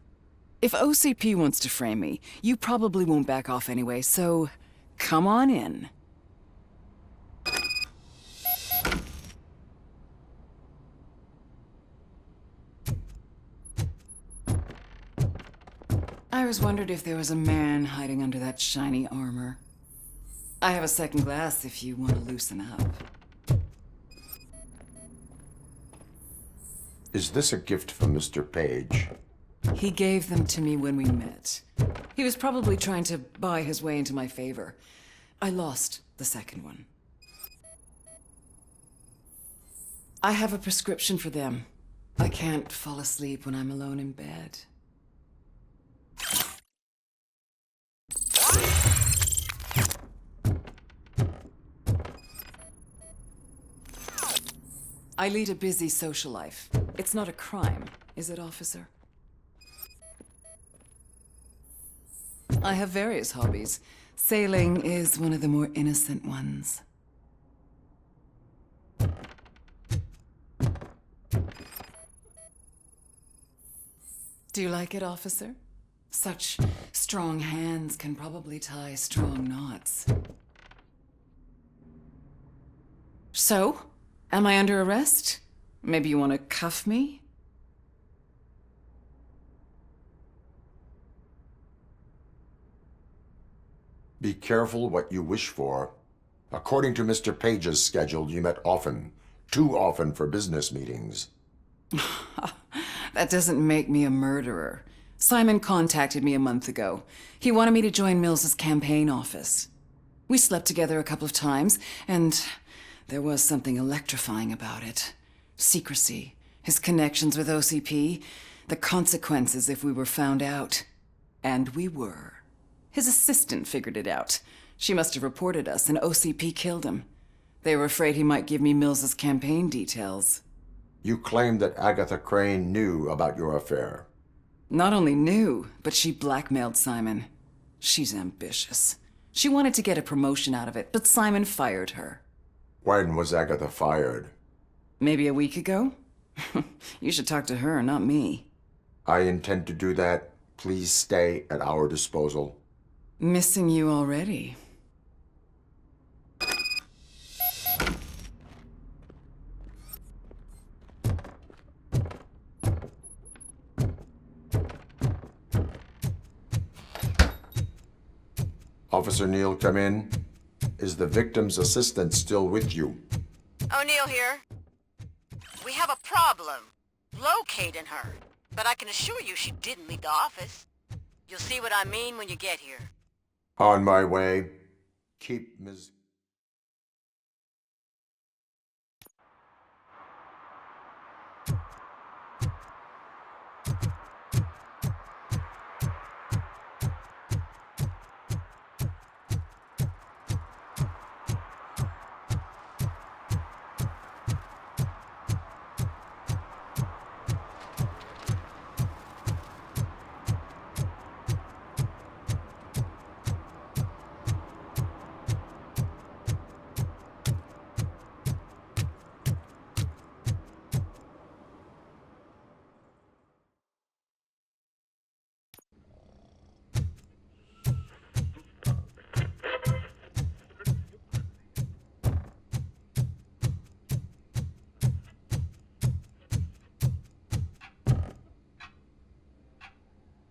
If OCP wants to frame me, you probably won't back off anyway, so come on in. I was wondering if there was a man hiding under that shiny armor. I have a second glass if you want to loosen up. Is this a gift from Mr. Page? He gave them to me when we met. He was probably trying to buy his way into my favor. I lost the second one. I have a prescription for them. I can't fall asleep when I'm alone in bed. I lead a busy social life. It's not a crime, is it, officer? I have various hobbies. Sailing is one of the more innocent ones. Do you like it, officer? Such strong hands can probably tie strong knots. So, am I under arrest? Maybe you want to cuff me? Be careful what you wish for. According to Mr. Page's schedule, you met often. Too often for business meetings. That doesn't make me a murderer. Simon contacted me a month ago. He wanted me to join Mills's campaign office. We slept together a couple of times, and there was something electrifying about it. Secrecy, his connections with OCP, the consequences if we were found out. And we were. His assistant figured it out. She must have reported us, and OCP killed him. They were afraid he might give me Mills's campaign details. You claimed that Agatha Crane knew about your affair. Not only knew, but she blackmailed Simon. She's ambitious. She wanted to get a promotion out of it, but Simon fired her. When was Agatha fired? Maybe a week ago? You should talk to her, not me. I intend to do that. Please stay at our disposal. Missing you already. Officer Neal, come in. Is the victim's assistant still with you? O'Neill here. We have a problem locating her, but I can assure you she didn't leave the office. You'll see what I mean when you get here. On my way. Keep Ms.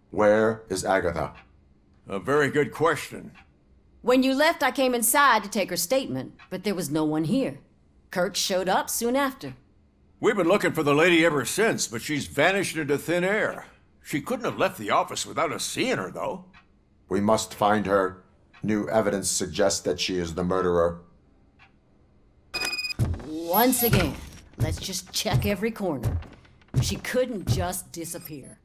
Where is Agatha? A very good question. When you left, I came inside to take her statement, but there was no one here. Kirk showed up soon after. We've been looking for the lady ever since, but she's vanished into thin air. She couldn't have left the office without us seeing her, though. We must find her. New evidence suggests that she is the murderer. Once again, let's just check every corner. She couldn't just disappear.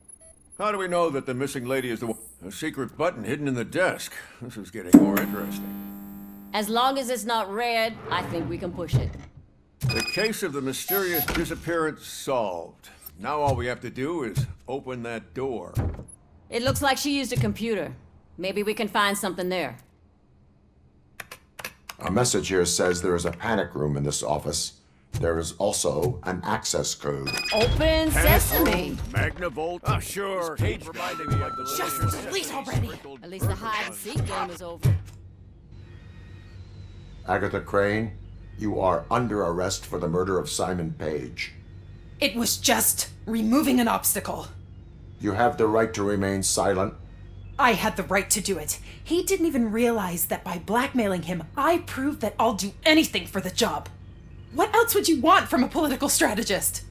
How do we know that the missing lady is the one? A secret button hidden in the desk. This is getting more interesting. As long as it's not red, I think we can push it. The case of the mysterious disappearance solved. Now all we have to do is open that door. It looks like she used a computer. Maybe we can find something there. A message here says there is a panic room in this office. There is also an access code. Open sesame! Magnavolt? Oh, sure. Page reminded me of the Just release already! At least the hide-and-seek game is over. Agatha Crane, you are under arrest for the murder of Simon Page. It was just removing an obstacle. You have the right to remain silent. I had the right to do it. He didn't even realize that by blackmailing him, I proved that I'll do anything for the job. What else would you want from a political strategist?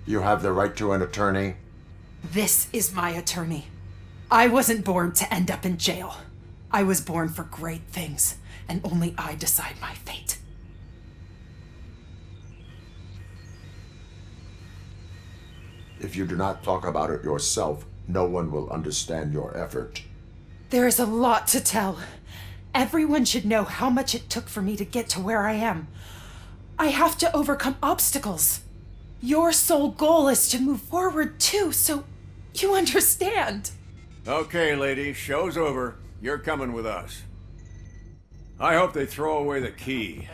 You have the right to an attorney. This is my attorney. I wasn't born to end up in jail. I was born for great things, and only I decide my fate. If you do not talk about it yourself, no one will understand your effort. There is a lot to tell. Everyone should know how much it took for me to get to where I am. I have to overcome obstacles. Your sole goal is to move forward too, so you understand. Okay, lady, show's over. You're coming with us. I hope they throw away the key.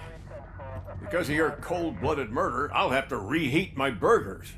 Because of your cold-blooded murder, I'll have to reheat my burgers.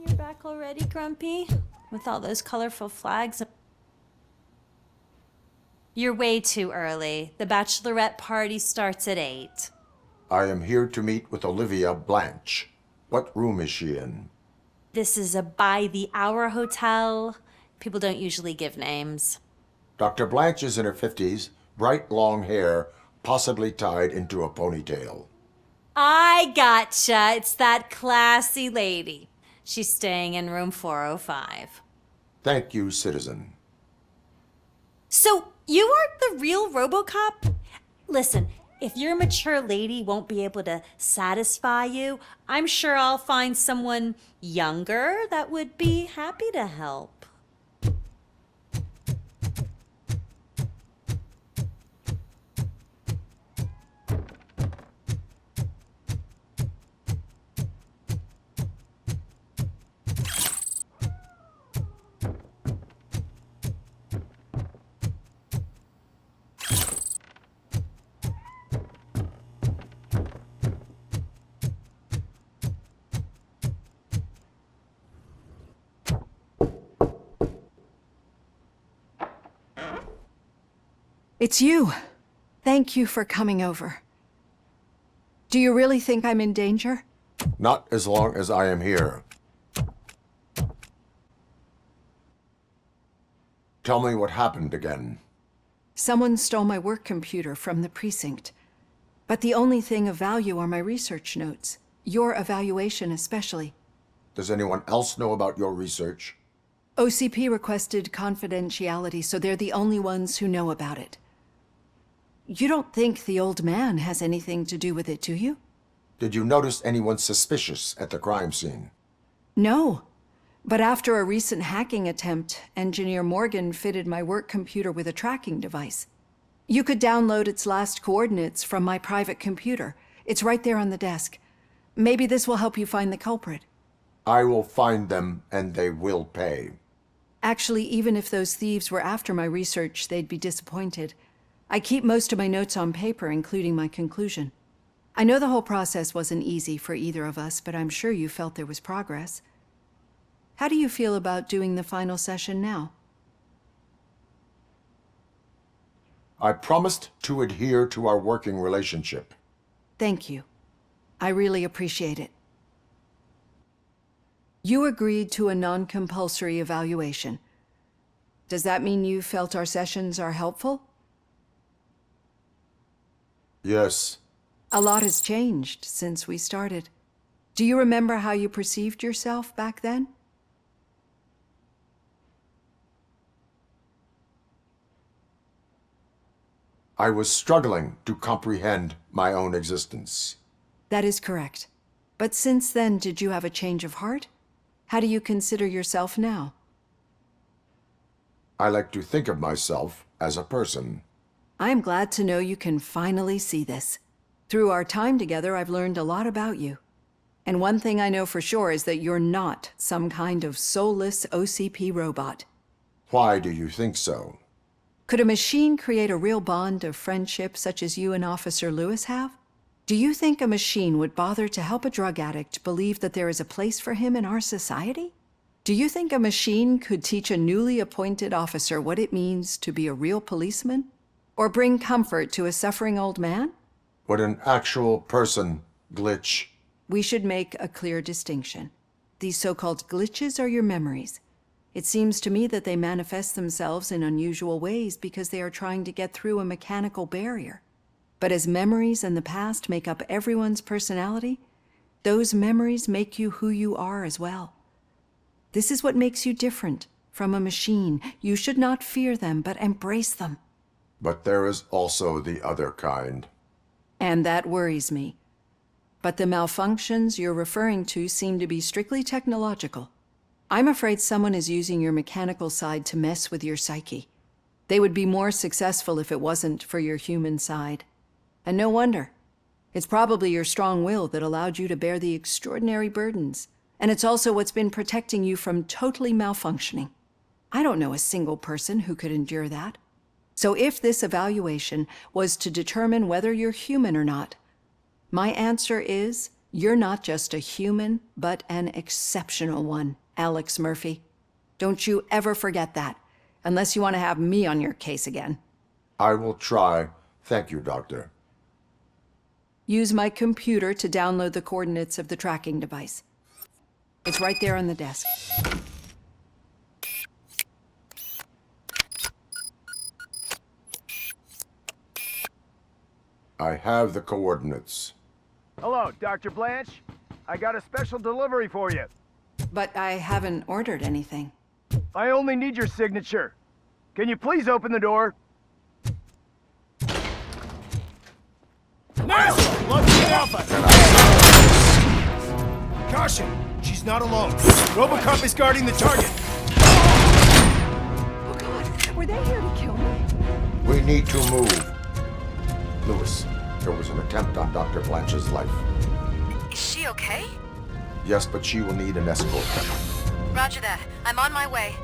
You're back already, Grumpy? With all those colorful flags? You're way too early. The bachelorette party starts at 8. I am here to meet with Olivia Blanche. What room is she in? This is a by-the-hour hotel. People don't usually give names. Dr. Blanche is in her 50s, bright long hair, possibly tied into a ponytail. I gotcha. It's that classy lady. She's staying in room 405. Thank you, citizen. So, you aren't the real RoboCop? Listen, if your mature lady won't be able to satisfy you, I'm sure I'll find someone younger that would be happy to help. It's you. Thank you for coming over. Do you really think I'm in danger? Not as long as I am here. Tell me what happened again. Someone stole my work computer from the precinct. But the only thing of value are my research notes. Your evaluation especially. Does anyone else know about your research? OCP requested confidentiality, so they're the only ones who know about it. You don't think the old man has anything to do with it, do you? Did you notice anyone suspicious at the crime scene? No. But after a recent hacking attempt, Engineer Morgan fitted my work computer with a tracking device. You could download its last coordinates from my private computer. It's right there on the desk. Maybe this will help you find the culprit. I will find them, and they will pay. Actually, even if those thieves were after my research, they'd be disappointed. I keep most of my notes on paper, including my conclusion. I know the whole process wasn't easy for either of us, but I'm sure you felt there was progress. How do you feel about doing the final session now? I promised to adhere to our working relationship. Thank you. I really appreciate it. You agreed to a non-compulsory evaluation. Does that mean you felt our sessions are helpful? Yes. A lot has changed since we started. Do you remember how you perceived yourself back then? I was struggling to comprehend my own existence. That is correct. But since then, did you have a change of heart? How do you consider yourself now? I like to think of myself as a person. I am glad to know you can finally see this. Through our time together, I've learned a lot about you. And one thing I know for sure is that you're not some kind of soulless OCP robot. Why do you think so? Could a machine create a real bond of friendship such as you and Officer Lewis have? Do you think a machine would bother to help a drug addict believe that there is a place for him in our society? Do you think a machine could teach a newly appointed officer what it means to be a real policeman? Or bring comfort to a suffering old man? Would an actual person glitch? We should make a clear distinction. These so-called glitches are your memories. It seems to me that they manifest themselves in unusual ways because they are trying to get through a mechanical barrier. But as memories and the past make up everyone's personality, those memories make you who you are as well. This is what makes you different from a machine. You should not fear them, but embrace them. But there is also the other kind. And that worries me. But the malfunctions you're referring to seem to be strictly technological. I'm afraid someone is using your mechanical side to mess with your psyche. They would be more successful if it wasn't for your human side. And no wonder. It's probably your strong will that allowed you to bear the extraordinary burdens. And it's also what's been protecting you from totally malfunctioning. I don't know a single person who could endure that. So if this evaluation was to determine whether you're human or not, my answer is you're not just a human, but an exceptional one, Alex Murphy. Don't you ever forget that, unless you want to have me on your case again. I will try. Thank you, Doctor. Use my computer to download the coordinates of the tracking device. It's right there on the desk. I have the coordinates. Hello, Dr. Blanche. I got a special delivery for you. But I haven't ordered anything. I only need your signature. Can you please open the door? Nurse! Lucky Alpha! Caution! She's not alone. RoboCop is guarding the target. Oh God, were they here to kill me? We need to move. Lewis, there was an attempt on Dr. Blanche's life. Is she okay? Yes, but she will need an escort. Roger that. I'm on my way.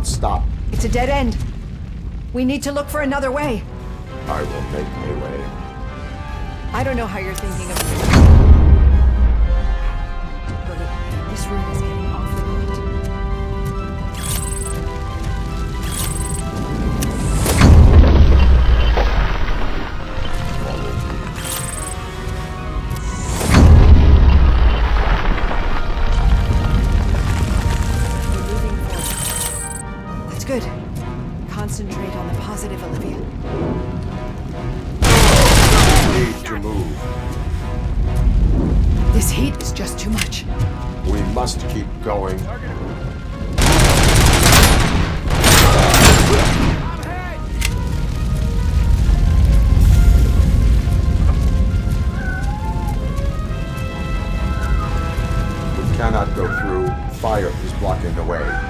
Stop. It's a dead end. We need to look for another way. I will make a way. I don't know how you're thinking of it. But this room is getting awfully Good. Concentrate on the positive, Olivia. Need to move. This heat is just too much. We must keep going. We cannot go through. Fire is blocking the way.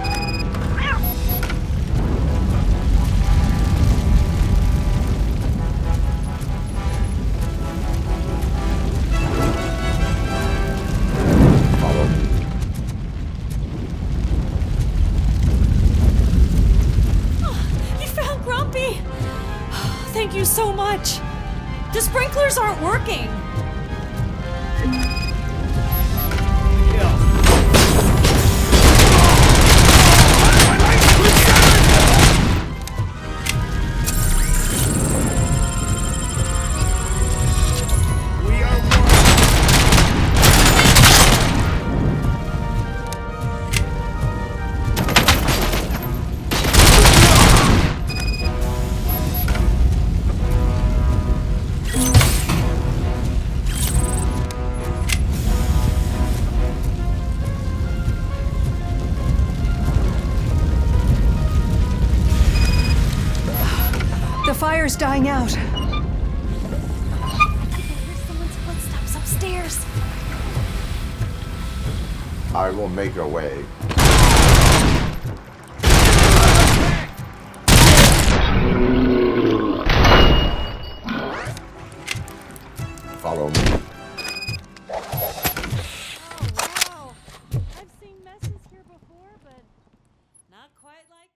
Thank you so much. The sprinklers aren't working. The fire's dying out. There's someone's footsteps upstairs. I will make a way. Follow me. I've seen messes here before, but not quite like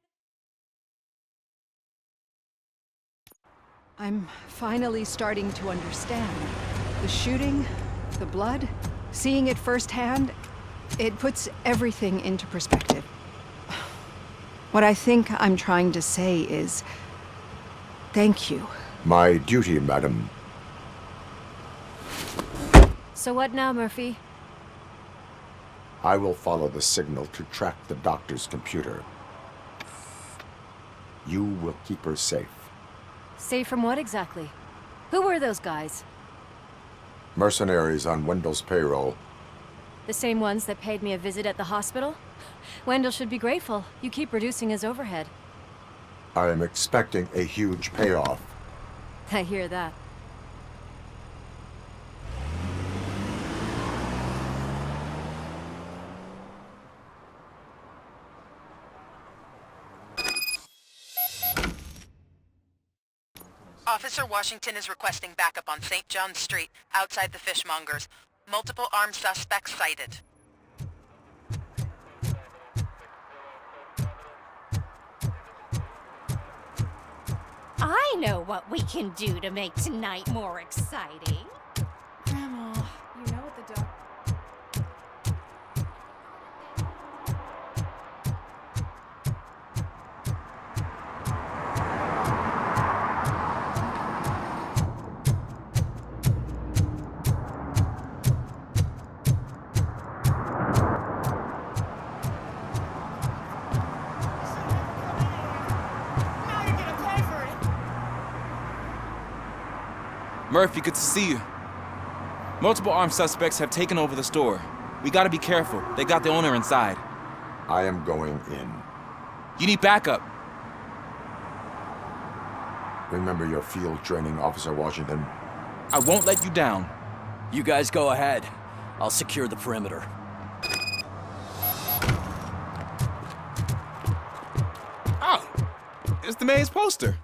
I'm finally starting to understand. The shooting, the blood, seeing it firsthand, it puts everything into perspective. What I think I'm trying to say is, thank you. My duty, madam. So what now, Murphy? I will follow the signal to track the doctor's computer. You will keep her safe. Safe from what exactly? Who were those guys? Mercenaries on Wendell's payroll. The same ones that paid me a visit at the hospital? Wendell should be grateful. You keep reducing his overhead. I am expecting a huge payoff. I hear that. Officer Washington is requesting backup on St. John's Street, outside the fishmongers. Multiple armed suspects sighted. I know what we can do to make tonight more exciting. Grandma, you know what the doc... Murphy, good to see you. Multiple armed suspects have taken over the store. We gotta be careful. They got the owner inside. I am going in. You need backup. Remember your field training, Officer Washington. I won't let you down. You guys go ahead. I'll secure the perimeter. Oh, it's the mayor's poster.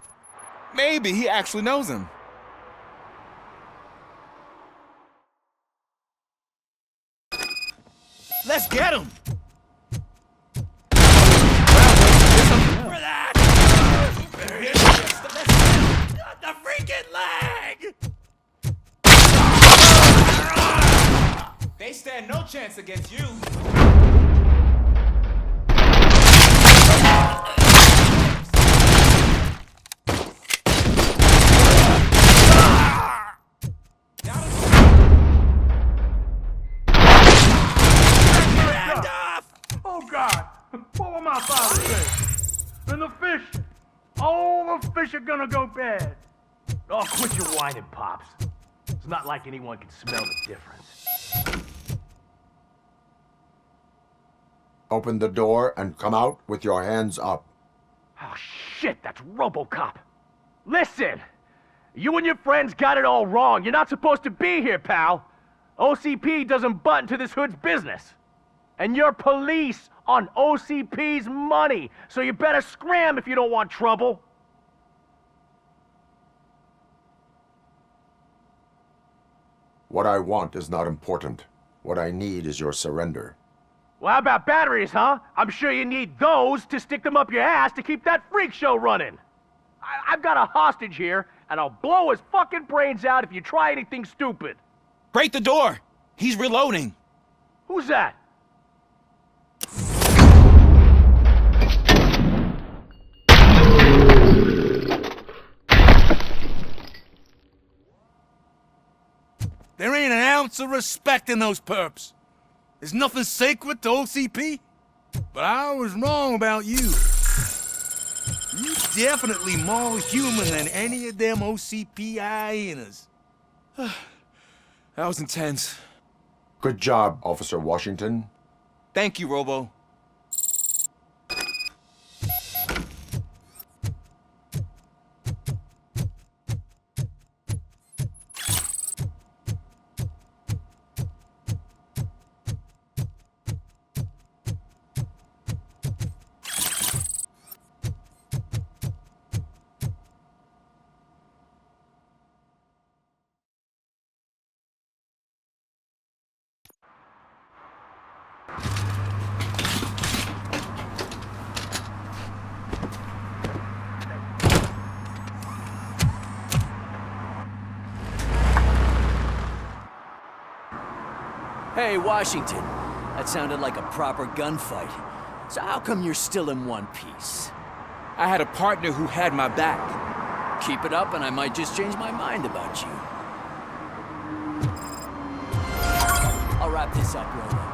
Maybe he actually knows him. Let's get him! The freaking leg! They stand no chance against you. Oh God! What will my father say? And the fish, all the fish are gonna go bad. Oh, quit your whining, Pops. It's not like anyone can smell the difference. Open the door and come out with your hands up. Oh, shit, that's RoboCop. Listen, you and your friends got it all wrong. You're not supposed to be here, pal. OCP doesn't butt into this hood's business. And you're police on OCP's money, so you better scram if you don't want trouble. What I want is not important. What I need is your surrender. Well, how about batteries, huh? I'm sure you need those to stick them up your ass to keep that freak show running. I've got a hostage here, and I'll blow his fucking brains out if you try anything stupid. Break the door! He's reloading. Who's that? There ain't an ounce of respect in those perps. There's nothing sacred to OCP. But I was wrong about you. You're definitely more human than any of them OCP hyenas. That was intense. Good job, Officer Washington. Thank you, Robo. Hey, Washington. That sounded like a proper gunfight. So how come you're still in one piece? I had a partner who had my back. Keep it up and I might just change my mind about you. I'll wrap this up, Robo.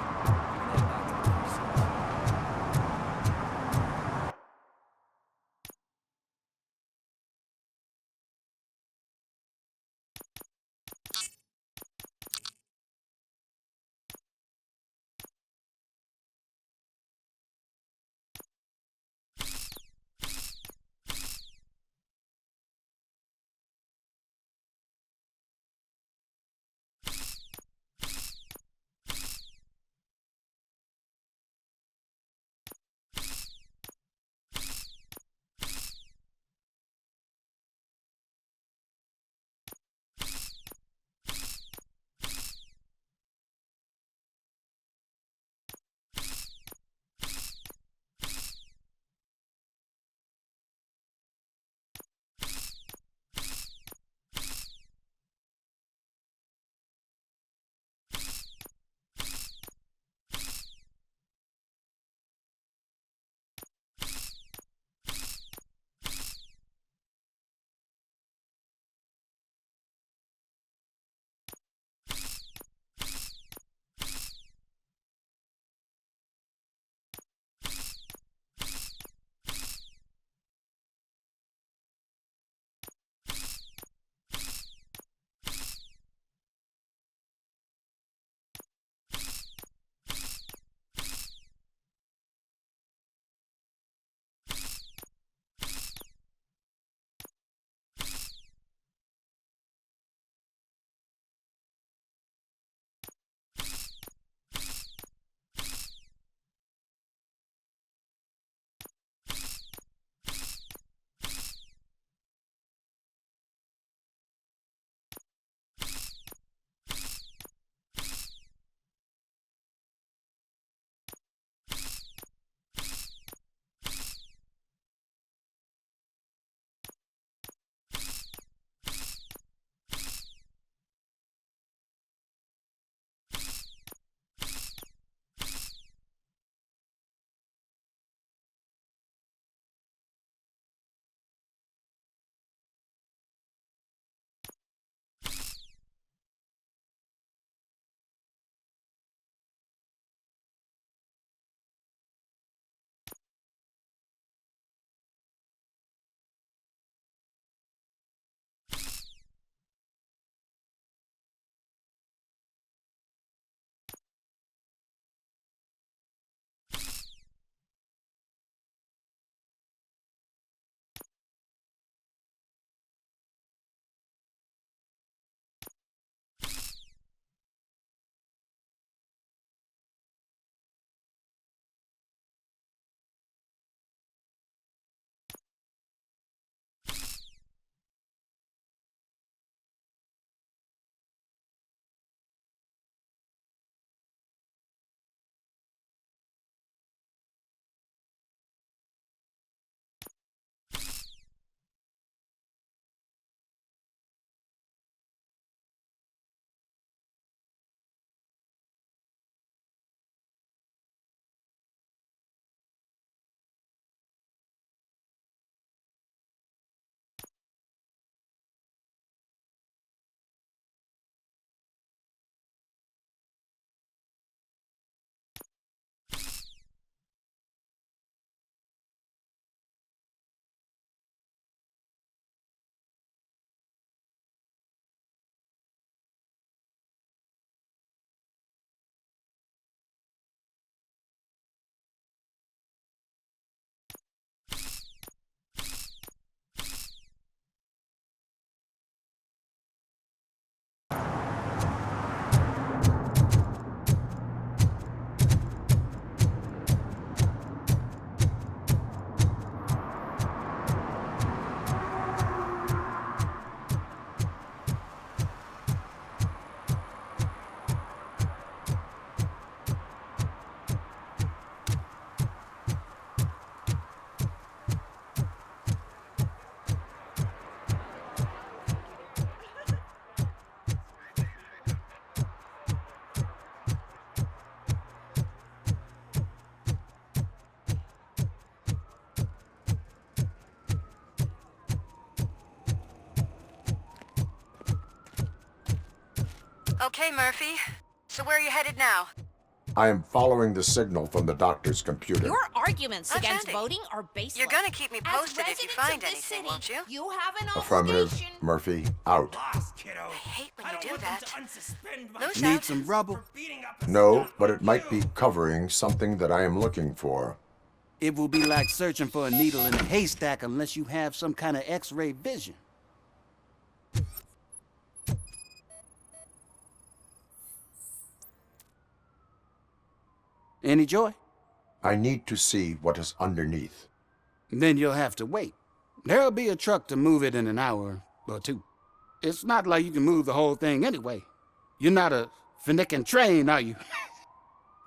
Okay, Murphy. So where are you headed now? I am following the signal from the doctor's computer. Your arguments That's against handy. voting are baseless. You're gonna keep me posted As if you residents find of this anything, city, won't you? You have an Affirmative. obligation. Murphy, out. I hate when you do that. Loose Need out. some rubble? No, but it might be covering something that I am looking for. It will be like searching for a needle in a haystack unless you have some kind of X-ray vision. Any joy? I need to see what is underneath. Then you'll have to wait. There'll be a truck to move it in an hour or two. It's not like you can move the whole thing anyway. You're not a finicking train, are you?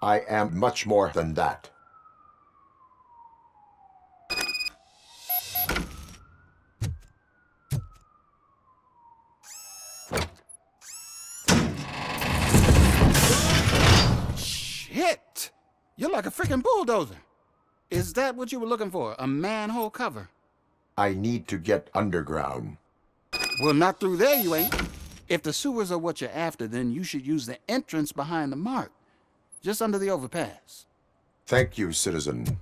I am much more than that. Shit! You're like a freaking bulldozer. Is that what you were looking for? A manhole cover? I need to get underground. Well, not through there, you ain't. If the sewers are what you're after, then you should use the entrance behind the mark, just under the overpass. Thank you, citizen.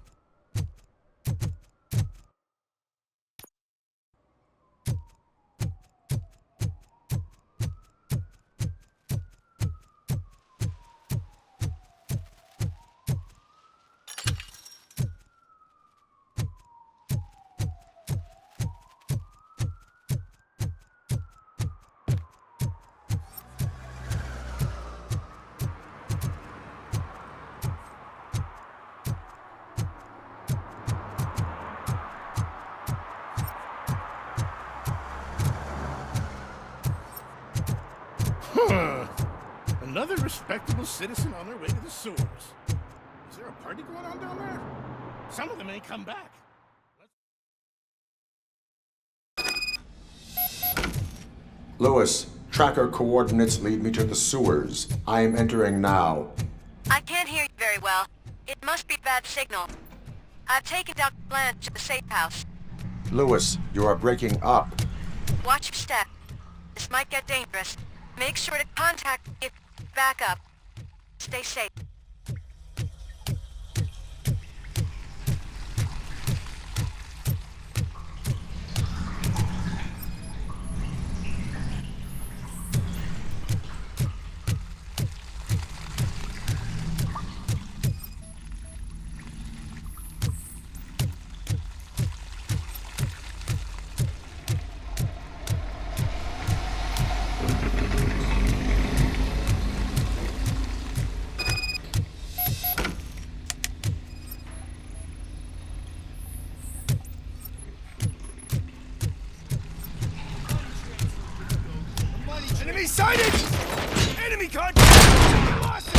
Another respectable citizen on their way to the sewers. Is there a party going on down there? Some of them ain't come back. Lewis, tracker coordinates lead me to the sewers. I am entering now. I can't hear you very well. It must be bad signal. I've taken Dr. Blanche to the safe house. Lewis, you are breaking up. Watch your step. This might get dangerous. Make sure to contact me if you back up. Stay safe. Enemy sighted! Enemy contact! Lost it!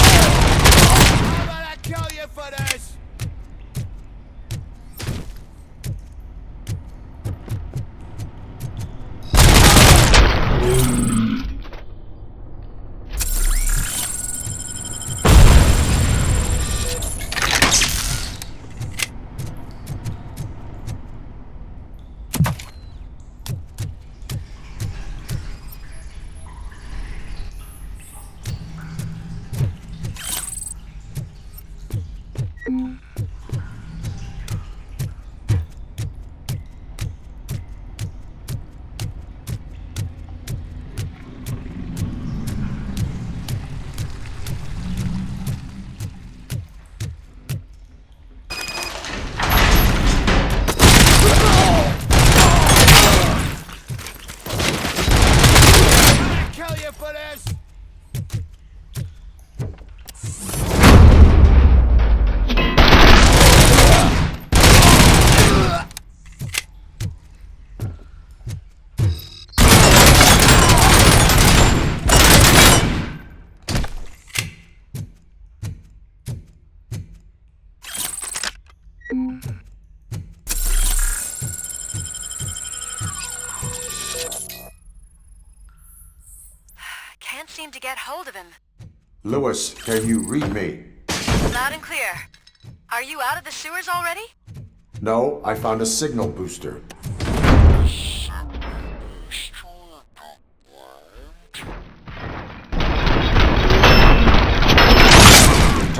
How about I kill you for this? Kill you for this! Can't seem to get hold of him. Lewis, can you read me? Loud and clear. Are you out of the sewers already? No, I found a signal booster.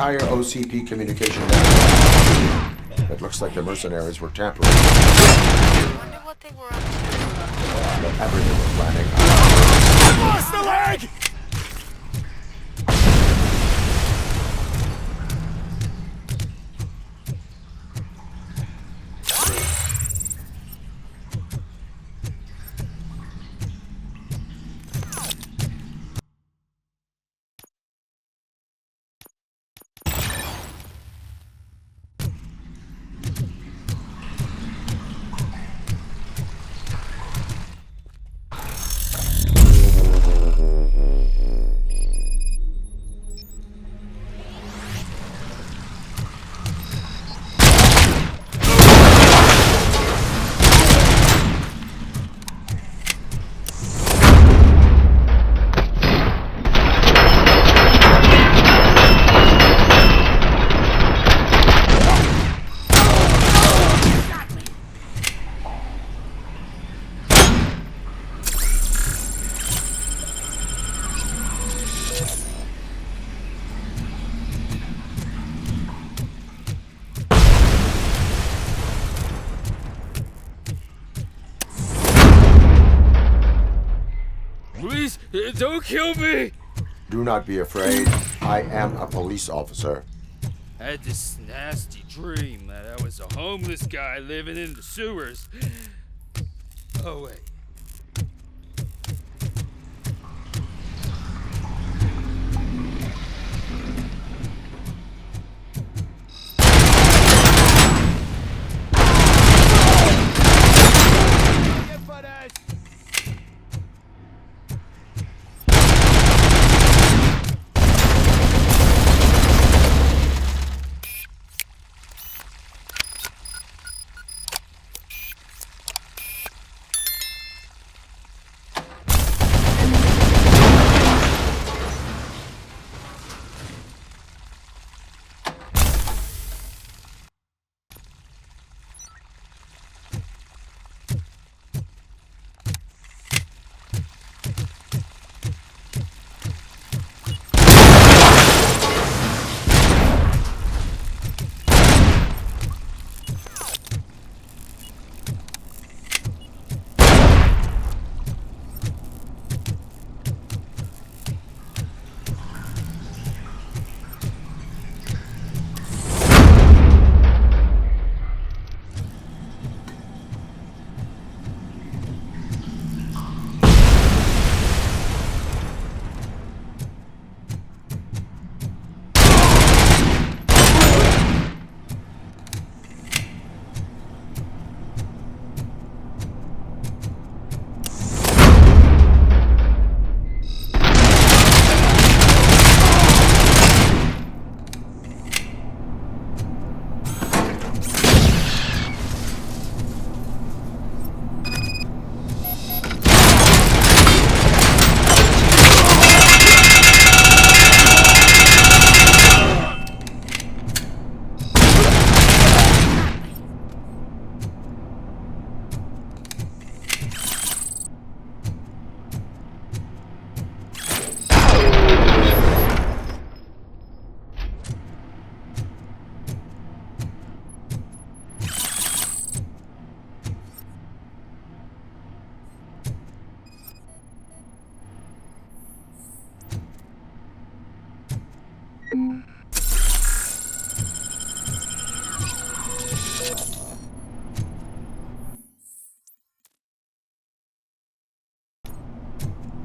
entire OCP communication network. It looks like the mercenaries were tampering. Wonder what they were up to. Whatever they were planning. Lost the leg! Please, don't kill me! Do not be afraid. I am a police officer. I had this nasty dream that I was a homeless guy living in the sewers. Oh, wait.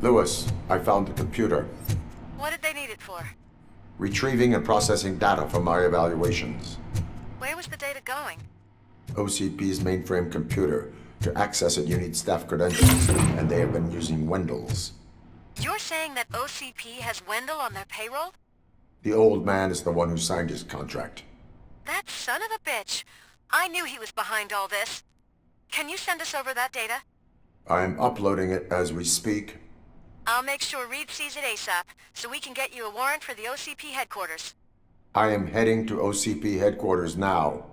Lewis, I found the computer. What did they need it for? Retrieving and processing data from my evaluations. Where was the data going? OCP's mainframe computer. To access it, you need staff credentials, and they have been using Wendell's. You're saying that OCP has Wendell on their payroll? The old man is the one who signed his contract. That son of a bitch. I knew he was behind all this. Can you send us over that data? I'm uploading it as we speak. I'll make sure Reed sees it ASAP, so we can get you a warrant for the OCP headquarters. I am heading to OCP headquarters now.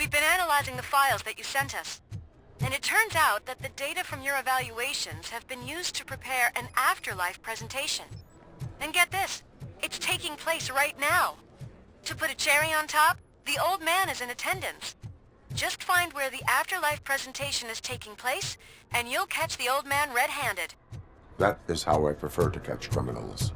We've been analyzing the files that you sent us. And it turns out that the data from your evaluations have been used to prepare an afterlife presentation. And get this, it's taking place right now. To put a cherry on top, the old man is in attendance. Just find where the afterlife presentation is taking place, and you'll catch the old man red-handed. That is how I prefer to catch criminals.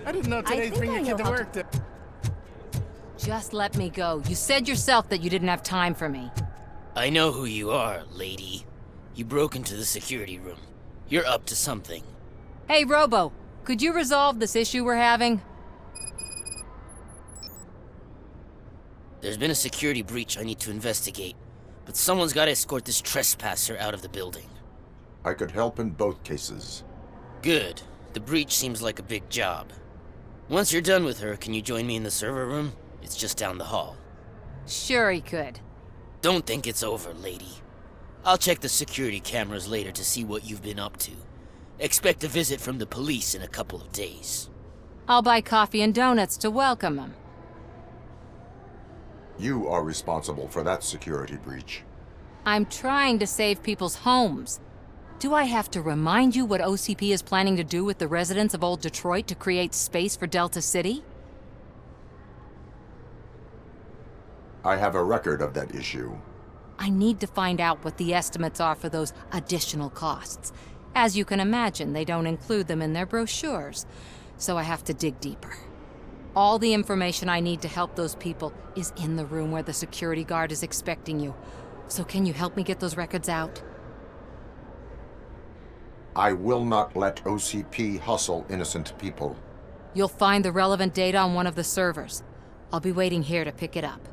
I didn't know today'd bring your kid to work. Just let me go. You said yourself that you didn't have time for me. I know who you are, lady. You broke into the security room. You're up to something. Hey, Robo, could you resolve this issue we're having? There's been a security breach I need to investigate, but someone's got to escort this trespasser out of the building. I could help in both cases. Good. The breach seems like a big job. Once you're done with her, can you join me in the server room? It's just down the hall. Sure he could. Don't think it's over, lady. I'll check the security cameras later to see what you've been up to. Expect a visit from the police in a couple of days. I'll buy coffee and donuts to welcome him. You are responsible for that security breach. I'm trying to save people's homes. Do I have to remind you what OCP is planning to do with the residents of Old Detroit to create space for Delta City? I have a record of that issue. I need to find out what the estimates are for those additional costs. As you can imagine, they don't include them in their brochures, so I have to dig deeper. All the information I need to help those people is in the room where the security guard is expecting you. So can you help me get those records out? I will not let OCP hustle innocent people. You'll find the relevant data on one of the servers. I'll be waiting here to pick it up.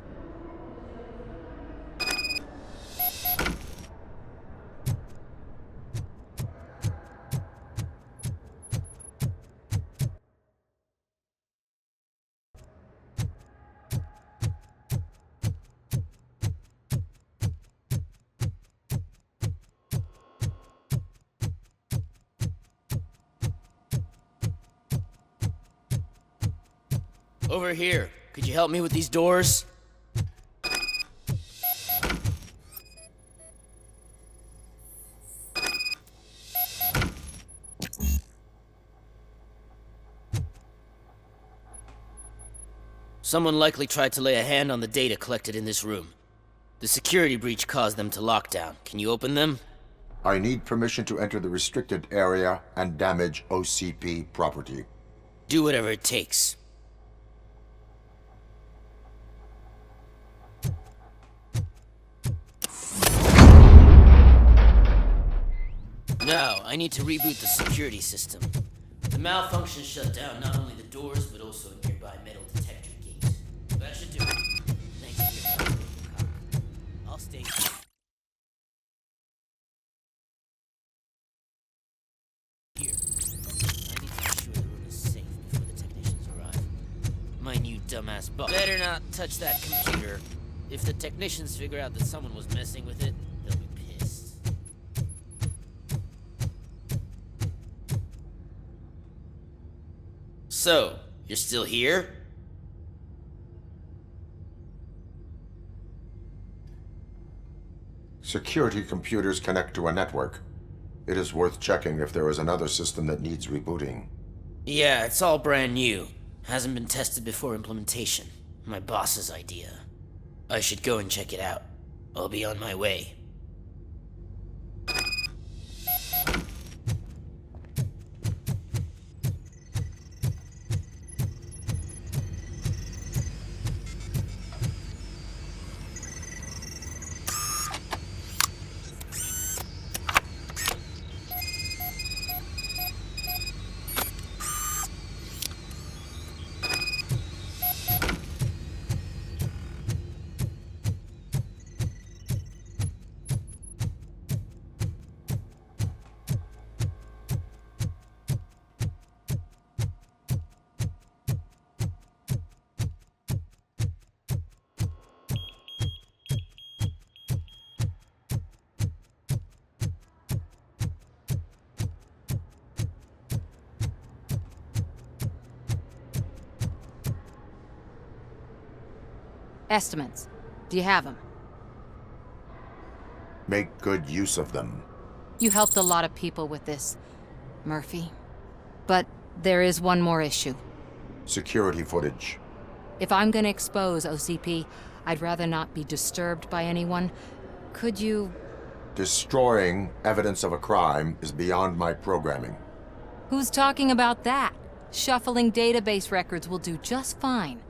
Over here. Could you help me with these doors? Someone likely tried to lay a hand on the data collected in this room. The security breach caused them to lock down. Can you open them? I need permission to enter the restricted area and damage OCP property. Do whatever it takes. Now, I need to reboot the security system. The malfunction shut down not only the doors, but also a nearby metal detector gate. That should do it. Thanks for your help, RoboCop. I'll stay here. I need to ensure the room is safe before the technicians arrive. My new dumbass boss. Better not touch that computer. If the technicians figure out that someone was messing with it, they'll be pissed. So, you're still here? Security computers connect to a network. It is worth checking if there is another system that needs rebooting. Yeah, it's all brand new. Hasn't been tested before implementation. My boss's idea. I should go and check it out. I'll be on my way. Estimates. Do you have them? Make good use of them. You helped a lot of people with this, Murphy. But there is one more issue. Security footage. If I'm gonna expose OCP, I'd rather not be disturbed by anyone. Could you... Destroying evidence of a crime is beyond my programming. Who's talking about that? Shuffling database records will do just fine.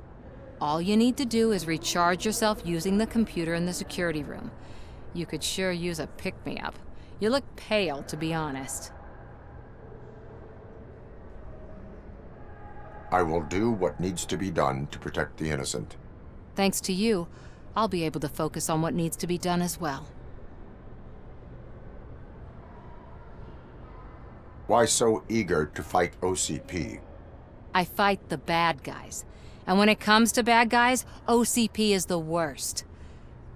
All you need to do is recharge yourself using the computer in the security room. You could sure use a pick-me-up. You look pale, to be honest. I will do what needs to be done to protect the innocent. Thanks to you, I'll be able to focus on what needs to be done as well. Why so eager to fight OCP? I fight the bad guys. And when it comes to bad guys, OCP is the worst.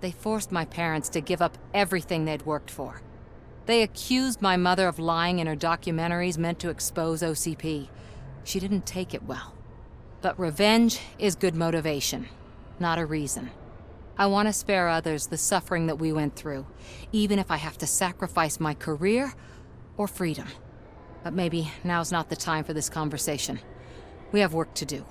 They forced my parents to give up everything they'd worked for. They accused my mother of lying in her documentaries meant to expose OCP. She didn't take it well. But revenge is good motivation, not a reason. I want to spare others the suffering that we went through, even if I have to sacrifice my career or freedom. But maybe now's not the time for this conversation. We have work to do.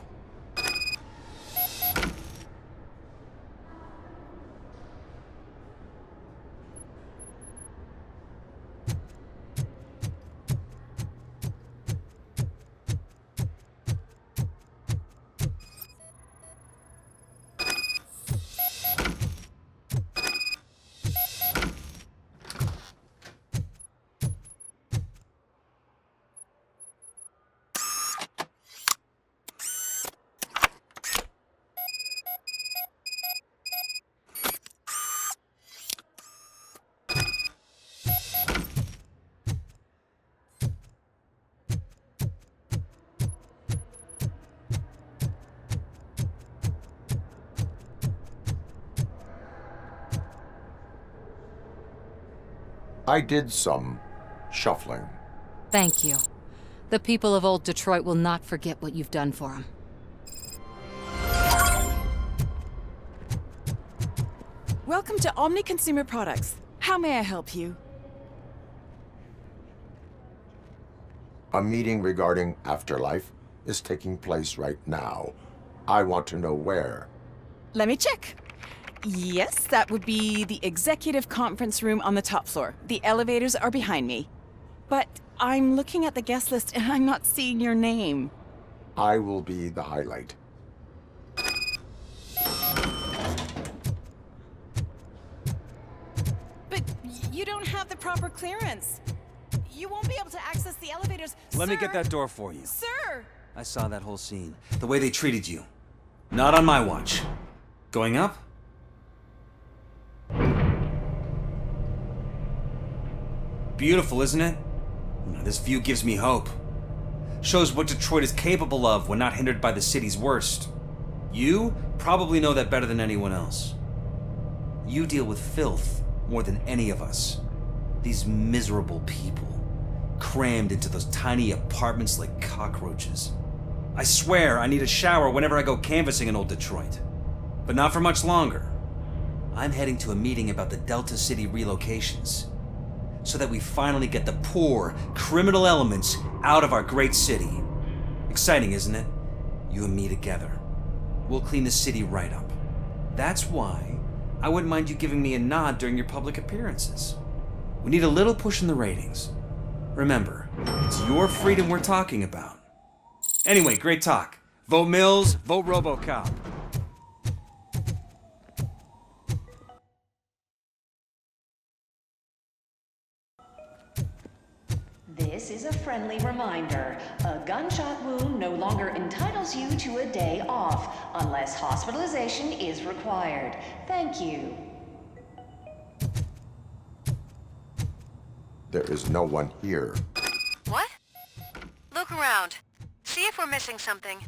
I did some shuffling. Thank you. The people of old Detroit will not forget what you've done for them. Welcome to Omni Consumer Products. How may I help you? A meeting regarding afterlife is taking place right now. I want to know where. Let me check. Yes, that would be the executive conference room on the top floor. The elevators are behind me. But I'm looking at the guest list and I'm not seeing your name. I will be the highlight. But you don't have the proper clearance. You won't be able to access the elevators. Let me Sir! get that door for you. Sir! I saw that whole scene. The way they treated you. Not on my watch. Going up? Beautiful, isn't it? This view gives me hope. Shows what Detroit is capable of when not hindered by the city's worst. You probably know that better than anyone else. You deal with filth more than any of us. These miserable people, crammed into those tiny apartments like cockroaches. I swear I need a shower whenever I go canvassing in old Detroit. But not for much longer. I'm heading to a meeting about the Delta City relocations, so that we finally get the poor, criminal elements out of our great city. Exciting, isn't it? You and me together. We'll clean the city right up. That's why I wouldn't mind you giving me a nod during your public appearances. We need a little push in the ratings. Remember, it's your freedom we're talking about. Anyway, great talk. Vote Mills, vote RoboCop. This is a friendly reminder. A gunshot wound no longer entitles you to a day off, unless hospitalization is required. Thank you. There is no one here. What? Look around. See if we're missing something.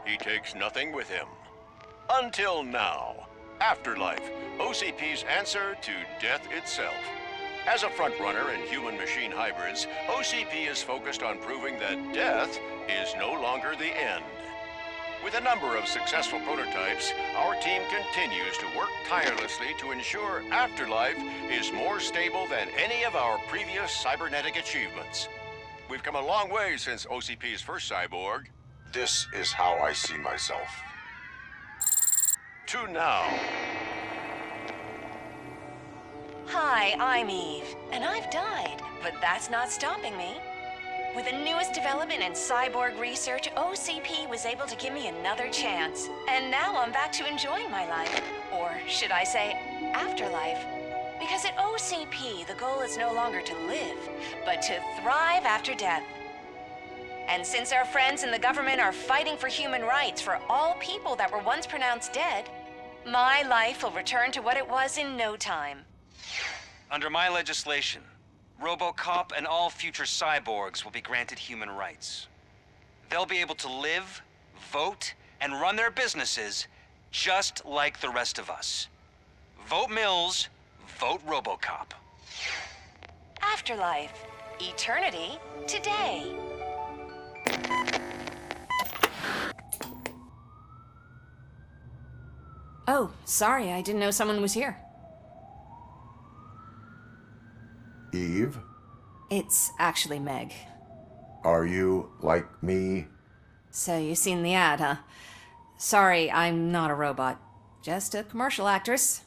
he takes nothing with him. Until now. Afterlife, OCP's answer to death itself. As a frontrunner in human-machine hybrids, OCP is focused on proving that death is no longer the end. With a number of successful prototypes, our team continues to work tirelessly to ensure Afterlife is more stable than any of our previous cybernetic achievements. We've come a long way since OCP's first cyborg. This is how I see myself. To now. Hi, I'm Eve, and I've died, but that's not stopping me. With the newest development in cyborg research, OCP was able to give me another chance. And now I'm back to enjoying my life. Or should I say, afterlife? Because at OCP, the goal is no longer to live, but to thrive after death. And since our friends in the government are fighting for human rights for all people that were once pronounced dead, my life will return to what it was in no time. Under my legislation, RoboCop and all future cyborgs will be granted human rights. They'll be able to live, vote, and run their businesses just like the rest of us. Vote Mills, vote RoboCop. Afterlife. Eternity. Today. Oh, sorry, I didn't know someone was here. Eve, It's actually Meg. are you like me? So you've seen the ad, huh? Sorry, I'm not a robot. Just a commercial actress.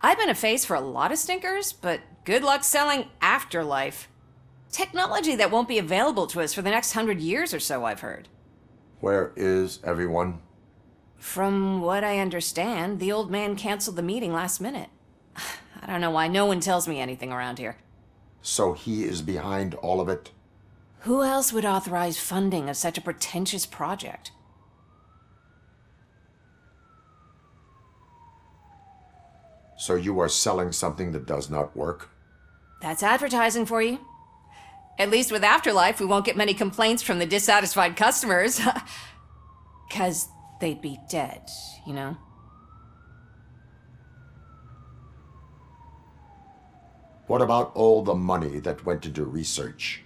I've been a face for a lot of stinkers, but good luck selling Afterlife. Technology that won't be available to us for the next 100 years or so, I've heard. Where is everyone? From what I understand, the old man canceled the meeting last minute. I don't know why no one tells me anything around here. So he is behind all of it? Who else would authorize funding of such a pretentious project? So you are selling something that does not work? That's advertising for you. At least with Afterlife, we won't get many complaints from the dissatisfied customers. 'Cause they'd be dead, you know? What about all the money that went into research?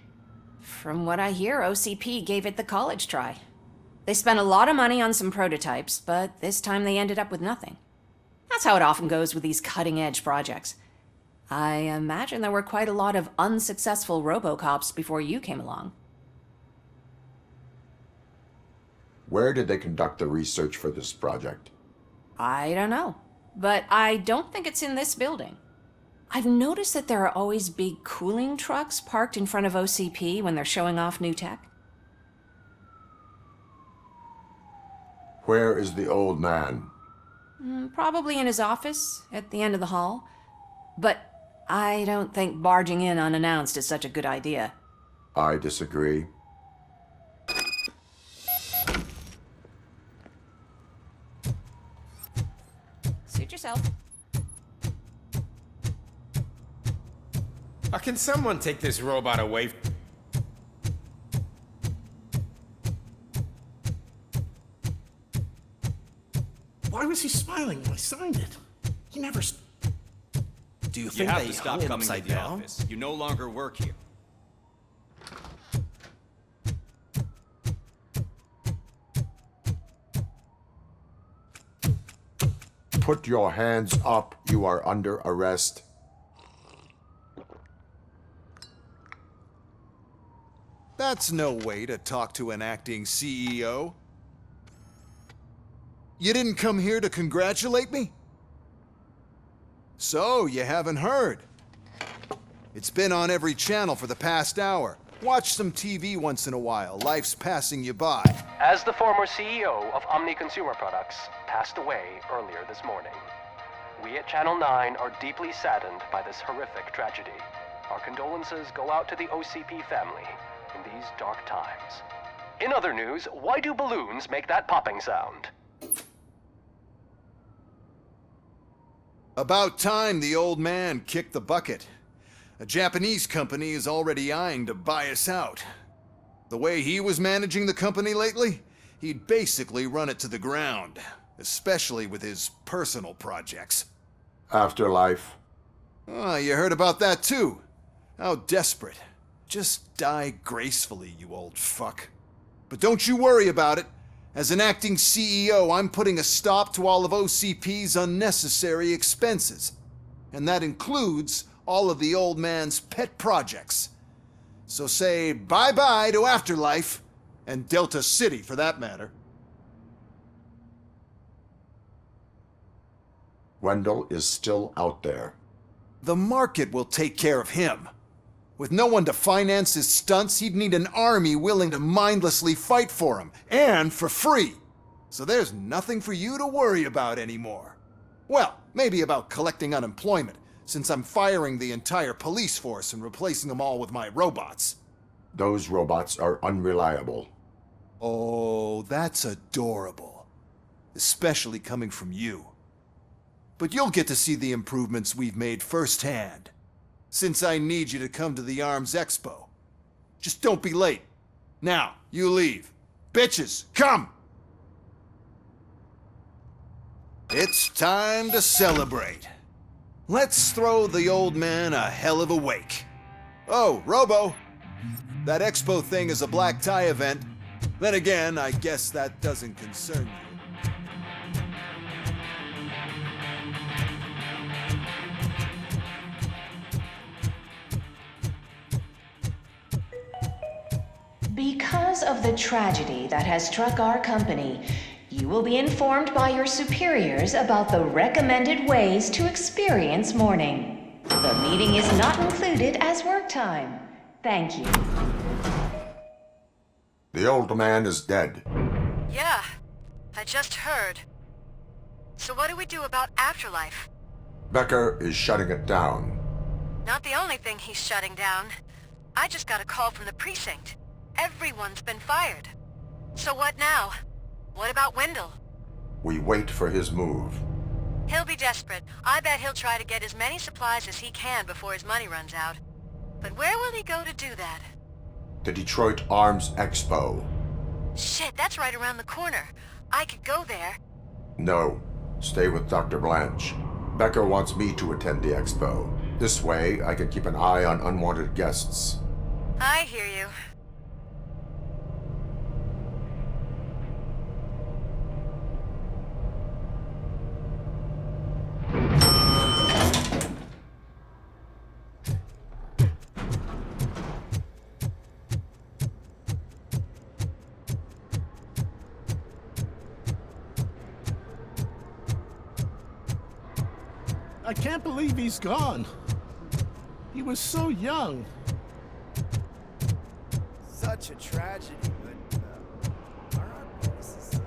From what I hear, OCP gave it the college try. They spent a lot of money on some prototypes, but this time they ended up with nothing. That's how it often goes with these cutting-edge projects. I imagine there were quite a lot of unsuccessful RoboCops before you came along. Where did they conduct the research for this project? I don't know, but I don't think it's in this building. I've noticed that there are always big cooling trucks parked in front of OCP when they're showing off new tech. Where is the old man? Probably in his office, at the end of the hall. But I don't think barging in unannounced is such a good idea. I disagree. Suit yourself. Can someone take this robot away? Why was he smiling when I signed it? He never. Do you think have they to stop hung coming to upside the down? office? You no longer work here. Put your hands up. You are under arrest. That's no way to talk to an acting CEO. You didn't come here to congratulate me? So, you haven't heard. It's been on every channel for the past hour. Watch some TV once in a while. Life's passing you by. As the former CEO of Omni Consumer Products passed away earlier this morning, we at Channel 9 are deeply saddened by this horrific tragedy. Our condolences go out to the OCP family in these dark times. In other news, why do balloons make that popping sound? About time the old man kicked the bucket. A Japanese company is already eyeing to buy us out. The way he was managing the company lately, he'd basically run it to the ground, especially with his personal projects. Afterlife. Oh, you heard about that too. How desperate. Just die gracefully, you old fuck. But don't you worry about it. As an acting CEO, I'm putting a stop to all of OCP's unnecessary expenses. And that includes all of the old man's pet projects. So say bye-bye to Afterlife, and Delta City for that matter. Wendell is still out there. The market will take care of him. With no one to finance his stunts, he'd need an army willing to mindlessly fight for him, and for free. So there's nothing for you to worry about anymore. Well, maybe about collecting unemployment, since I'm firing the entire police force and replacing them all with my robots. Those robots are unreliable. Oh, that's adorable. Especially coming from you. But you'll get to see the improvements we've made firsthand. Since I need you to come to the Arms Expo. Just don't be late. Now, you leave. Bitches, come! It's time to celebrate. Let's throw the old man a hell of a wake. Oh, Robo! That expo thing is a black tie event. Then again, I guess that doesn't concern you. Because of the tragedy that has struck our company, you will be informed by your superiors about the recommended ways to experience mourning. The meeting is not included as work time. Thank you. The old man is dead. Yeah, I just heard. So what do we do about Afterlife? Becker is shutting it down. Not the only thing he's shutting down. I just got a call from the precinct. Everyone's been fired. So what now? What about Wendell? We wait for his move. He'll be desperate. I bet he'll try to get as many supplies as he can before his money runs out. But where will he go to do that? The Detroit Arms Expo. Shit, that's right around the corner. I could go there. No. Stay with Dr. Blanche. Becker wants me to attend the expo. This way, I can keep an eye on unwanted guests. I hear you. I can't believe he's gone. He was so young. Such a tragedy, but are our bonuses safe?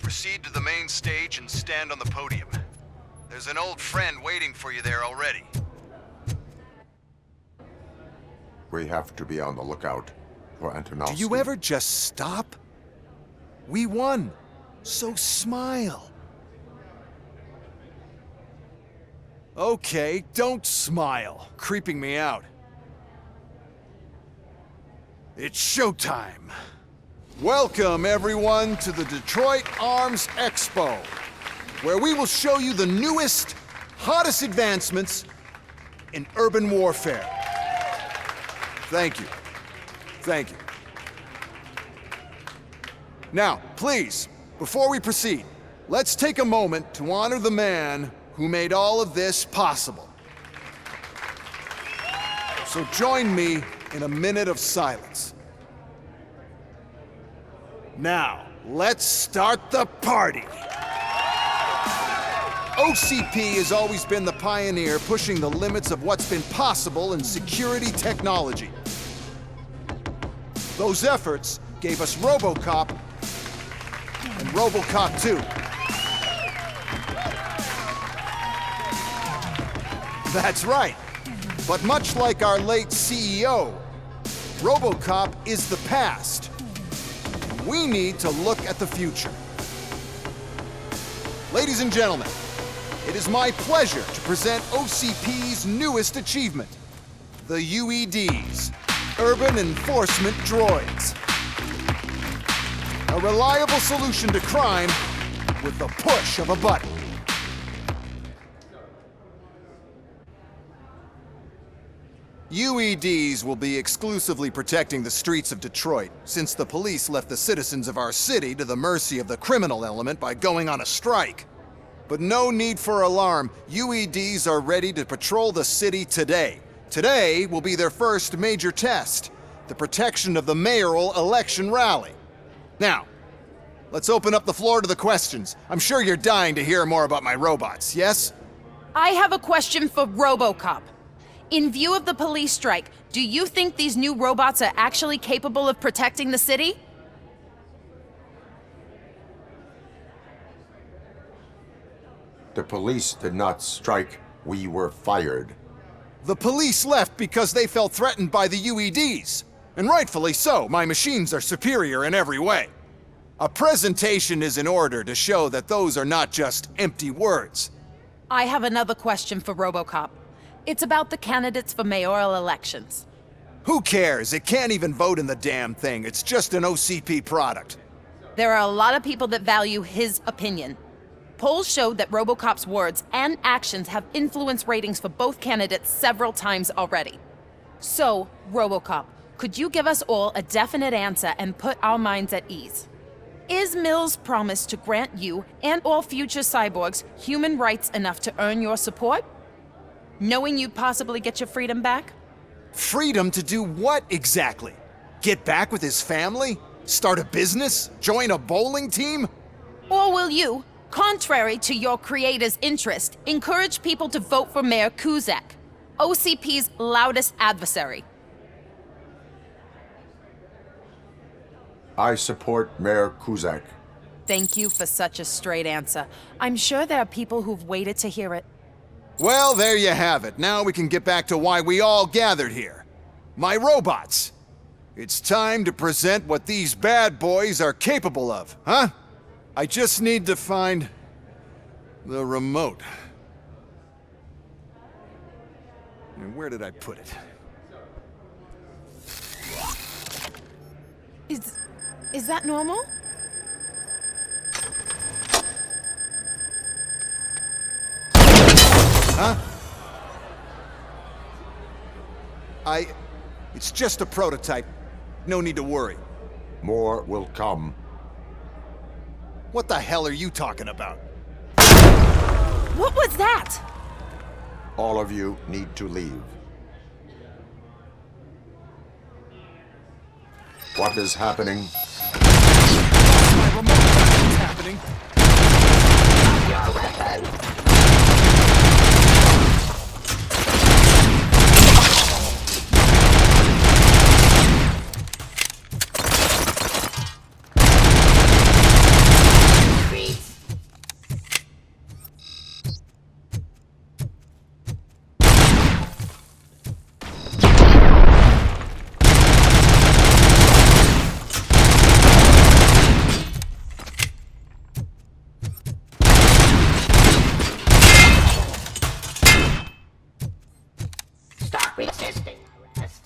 Proceed to the main stage and stand on the podium. There's an old friend waiting for you there already. We have to be on the lookout for Antonovsky. Do you ever just stop? We won, so smile. Okay, don't smile, creeping me out. It's showtime. Welcome, everyone, to the Detroit Arms Expo, where we will show you the newest, hottest advancements in urban warfare. Thank you. Thank you. Now, please, before we proceed, let's take a moment to honor the man who made all of this possible. So join me in a minute of silence. Now, let's start the party! OCP has always been the pioneer pushing the limits of what's been possible in security technology. Those efforts gave us RoboCop and RoboCop 2. That's right. But much like our late CEO, RoboCop is the past. We need to look at the future. Ladies and gentlemen, it is my pleasure to present OCP's newest achievement, the UEDs, Urban Enforcement Droids. A reliable solution to crime with the push of a button. UEDs will be exclusively protecting the streets of Detroit, since the police left the citizens of our city to the mercy of the criminal element by going on a strike. But no need for alarm. UEDs are ready to patrol the city today. Today will be their first major test, the protection of the mayoral election rally. Now, let's open up the floor to the questions. I'm sure you're dying to hear more about my robots, yes? I have a question for RoboCop. In view of the police strike, do you think these new robots are actually capable of protecting the city? The police did not strike. We were fired. The police left because they felt threatened by the UEDs. And rightfully so. My machines are superior in every way. A presentation is in order to show that those are not just empty words. I have another question for RoboCop. It's about the candidates for mayoral elections. Who cares? It can't even vote in the damn thing. It's just an OCP product. There are a lot of people that value his opinion. Polls showed that RoboCop's words and actions have influenced ratings for both candidates several times already. So, RoboCop, could you give us all a definite answer and put our minds at ease? Is Mills' promise to grant you and all future cyborgs human rights enough to earn your support? Knowing you'd possibly get your freedom back? Freedom to do what exactly? Get back with his family? Start a business? Join a bowling team? Or will you, contrary to your creator's interest, encourage people to vote for Mayor Kuzak, OCP's loudest adversary? I support Mayor Kuzak. Thank you for such a straight answer. I'm sure there are people who've waited to hear it. Well, there you have it. Now we can get back to why we all gathered here. My robots. It's time to present what these bad boys are capable of, huh? I just need to find the remote. And where did I put it? Is that normal? Huh? It's just a prototype. No need to worry. More will come. What the hell are you talking about? What was that? All of you need to leave. What is happening? My remote is happening. Your weapon. Resisting arrest.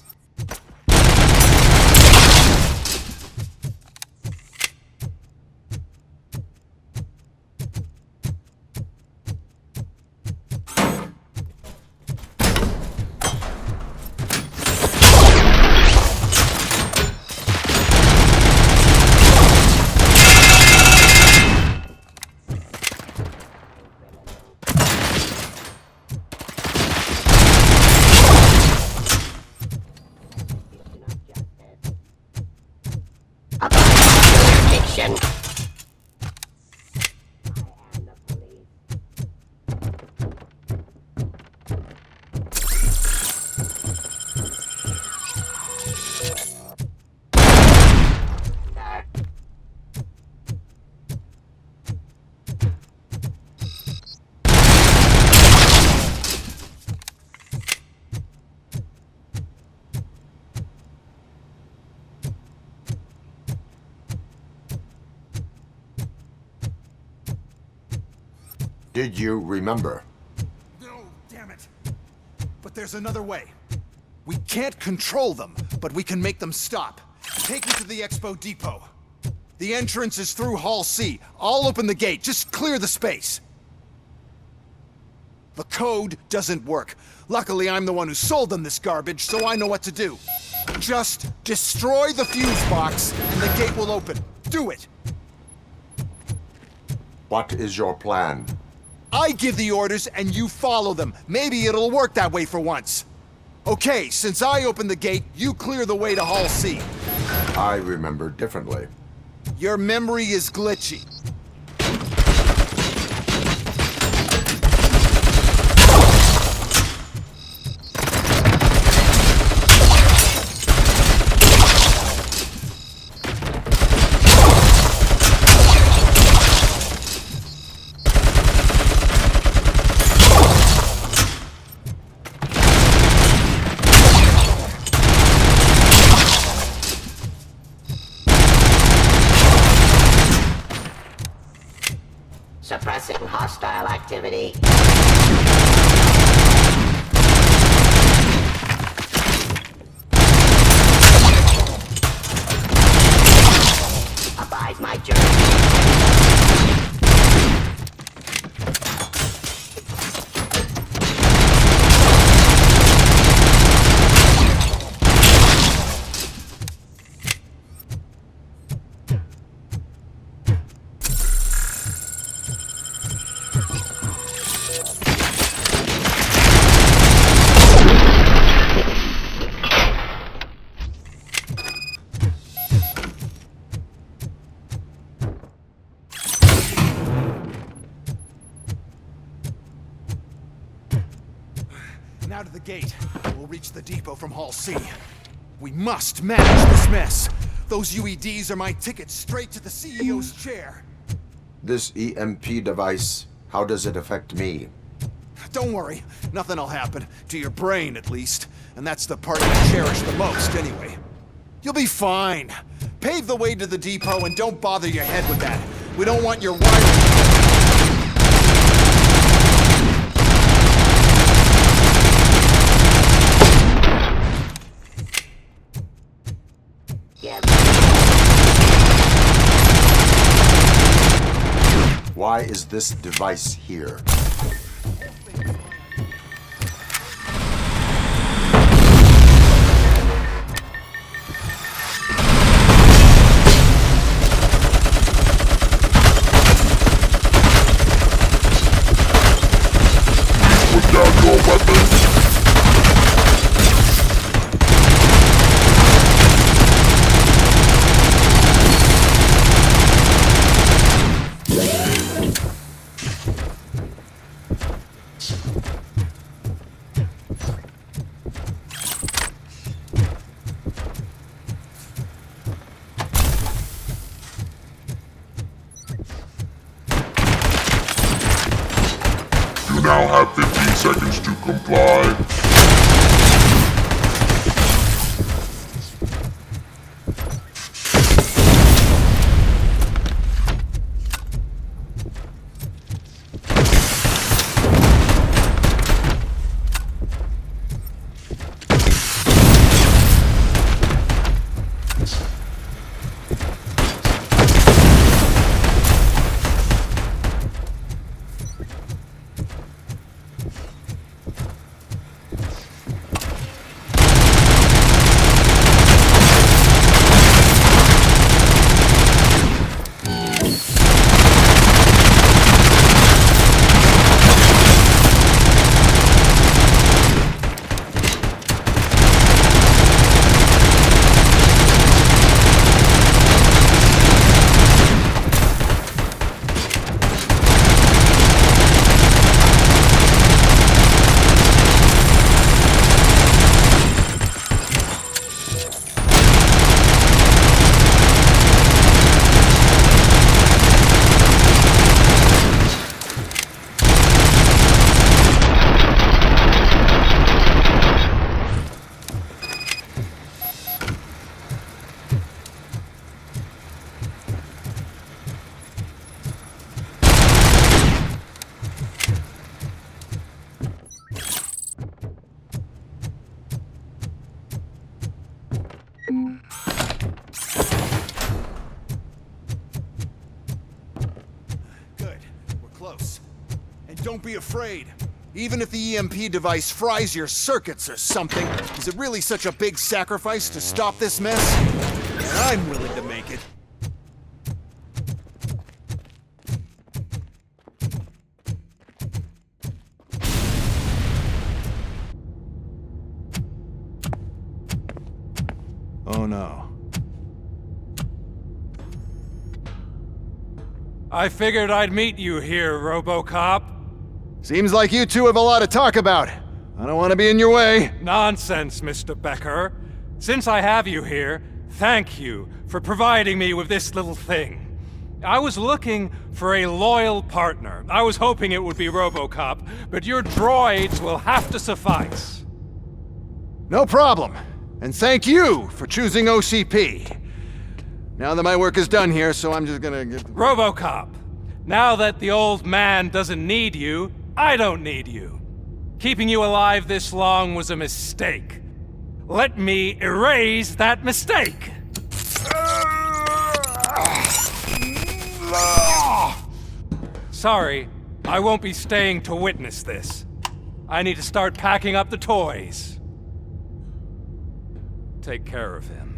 Did you remember? No, damn it. But there's another way. We can't control them, but we can make them stop. Take me to the Expo Depot. The entrance is through Hall C. I'll open the gate. Just clear the space. The code doesn't work. Luckily, I'm the one who sold them this garbage, so I know what to do. Just destroy the fuse box, and the gate will open. Do it! What is your plan? I give the orders, and you follow them. Maybe it'll work that way for once. Okay, since I opened the gate, you clear the way to Hall C. I remember differently. Your memory is glitchy. Suppressing hostile activity. Abide my journey. Now to the gate. We'll reach the depot from Hall C. We must manage this mess. Those UEDs are my ticket straight to the CEO's chair. This EMP device, how does it affect me? Don't worry, nothing'll happen. To your brain, at least. And that's the part you cherish the most, anyway. You'll be fine. Pave the way to the depot and don't bother your head with that. We don't want your wiring. Why is this device here? Put down your weapons. You now have 15 seconds to comply. Don't be afraid. Even if the EMP device fries your circuits or something, is it really such a big sacrifice to stop this mess? And I'm willing to make it. Oh no. I figured I'd meet you here, RoboCop. Seems like you two have a lot to talk about. I don't want to be in your way. Nonsense, Mr. Becker. Since I have you here, thank you for providing me with this little thing. I was looking for a loyal partner. I was hoping it would be RoboCop, but your droids will have to suffice. No problem. And thank you for choosing OCP. Now that my work is done here, so I'm just gonna get... RoboCop, now that the old man doesn't need you, I don't need you. Keeping you alive this long was a mistake. Let me erase that mistake! Sorry, I won't be staying to witness this. I need to start packing up the toys. Take care of him.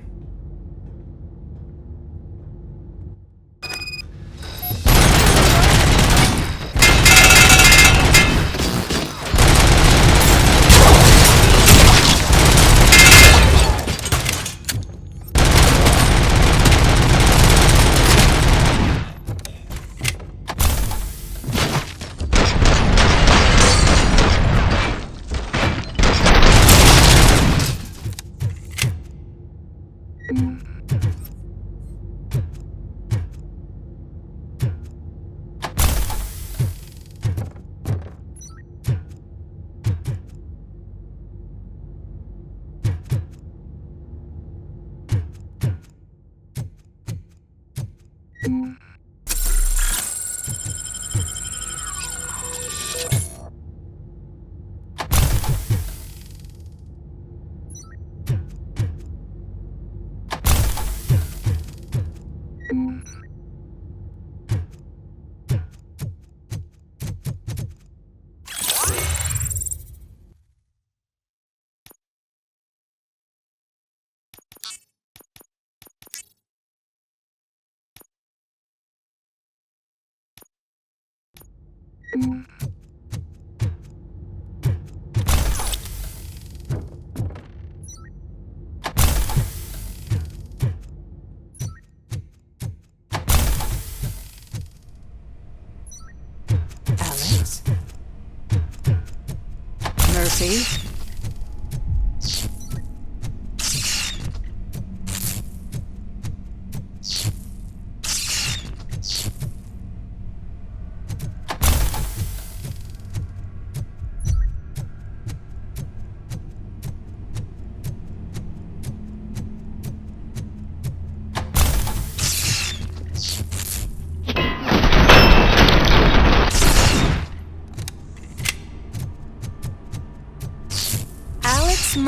Alex? Murphy?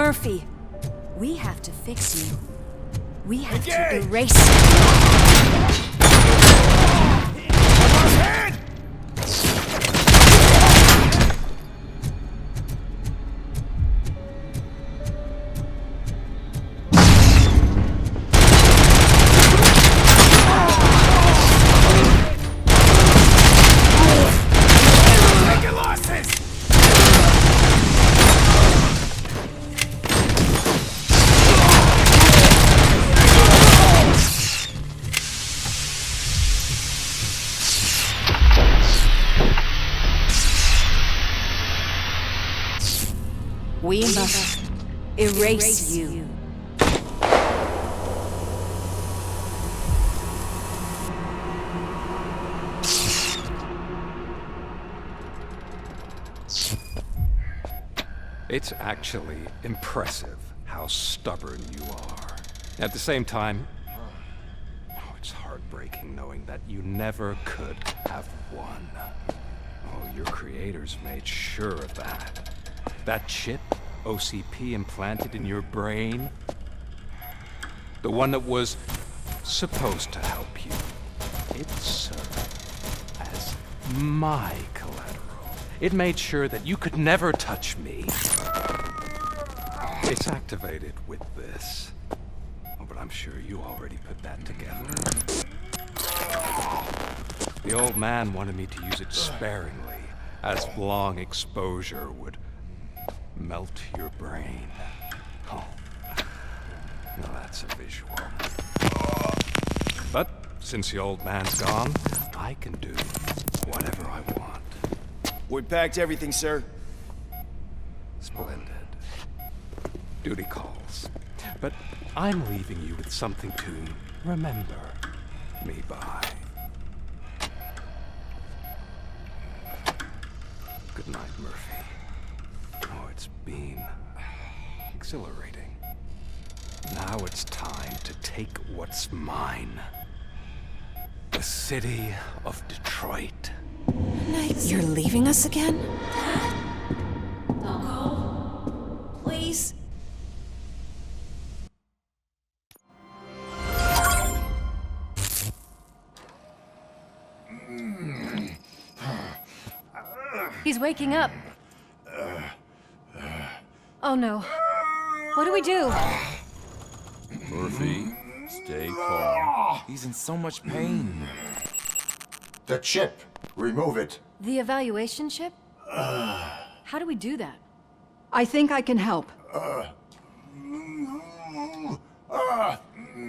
Murphy, we have to fix you. We have to erase We must erase you. It's actually impressive how stubborn you are. At the same time, it's heartbreaking knowing that you never could have won. Oh, your creators made sure of that. That chip OCP implanted in your brain, the one that was supposed to help you, it served as my collateral. It made sure that you could never touch me. It's activated with this. Oh, but I'm sure you already put that together. The old man wanted me to use it sparingly, as long exposure would melt your brain. Oh, now that's a visual. But since the old man's gone, I can do whatever I want. We packed everything, sir. Splendid. Duty calls. But I'm leaving you with something to remember me by. Good night, Murphy. Oh, it's been exhilarating. Now it's time to take what's mine. The city of Detroit. You're leaving us again? Don't go. Please. He's waking up. Oh no. What do we do? Murphy, stay calm. He's in so much pain. The chip. Remove it. The evaluation chip? How do we do that? I think I can help.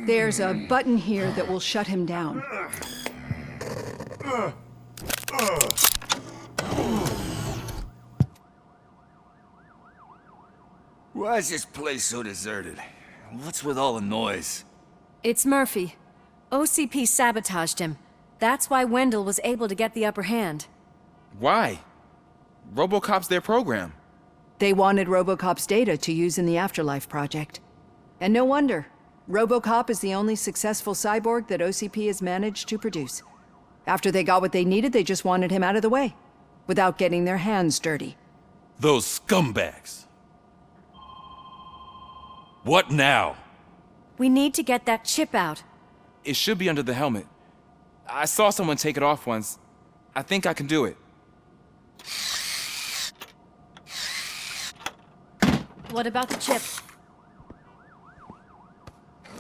There's a button here that will shut him down. Why is this place so deserted? What's with all the noise? It's Murphy. OCP sabotaged him. That's why Wendell was able to get the upper hand. Why? RoboCop's their program. They wanted RoboCop's data to use in the Afterlife project. And no wonder. RoboCop is the only successful cyborg that OCP has managed to produce. After they got what they needed, they just wanted him out of the way, without getting their hands dirty. Those scumbags. What now? We need to get that chip out. It should be under the helmet. I saw someone take it off once. I think I can do it. What about the chip?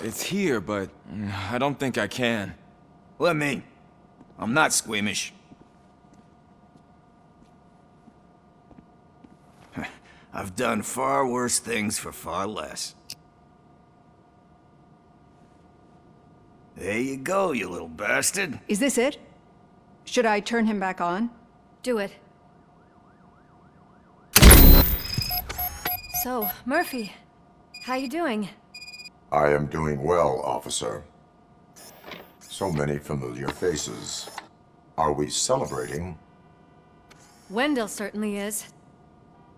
It's here, but I don't think I can. Let me. I'm not squeamish. I've done far worse things for far less. There you go, you little bastard. Is this it? Should I turn him back on? Do it. So, Murphy, how you doing? I am doing well, officer. So many familiar faces. Are we celebrating? Wendell certainly is.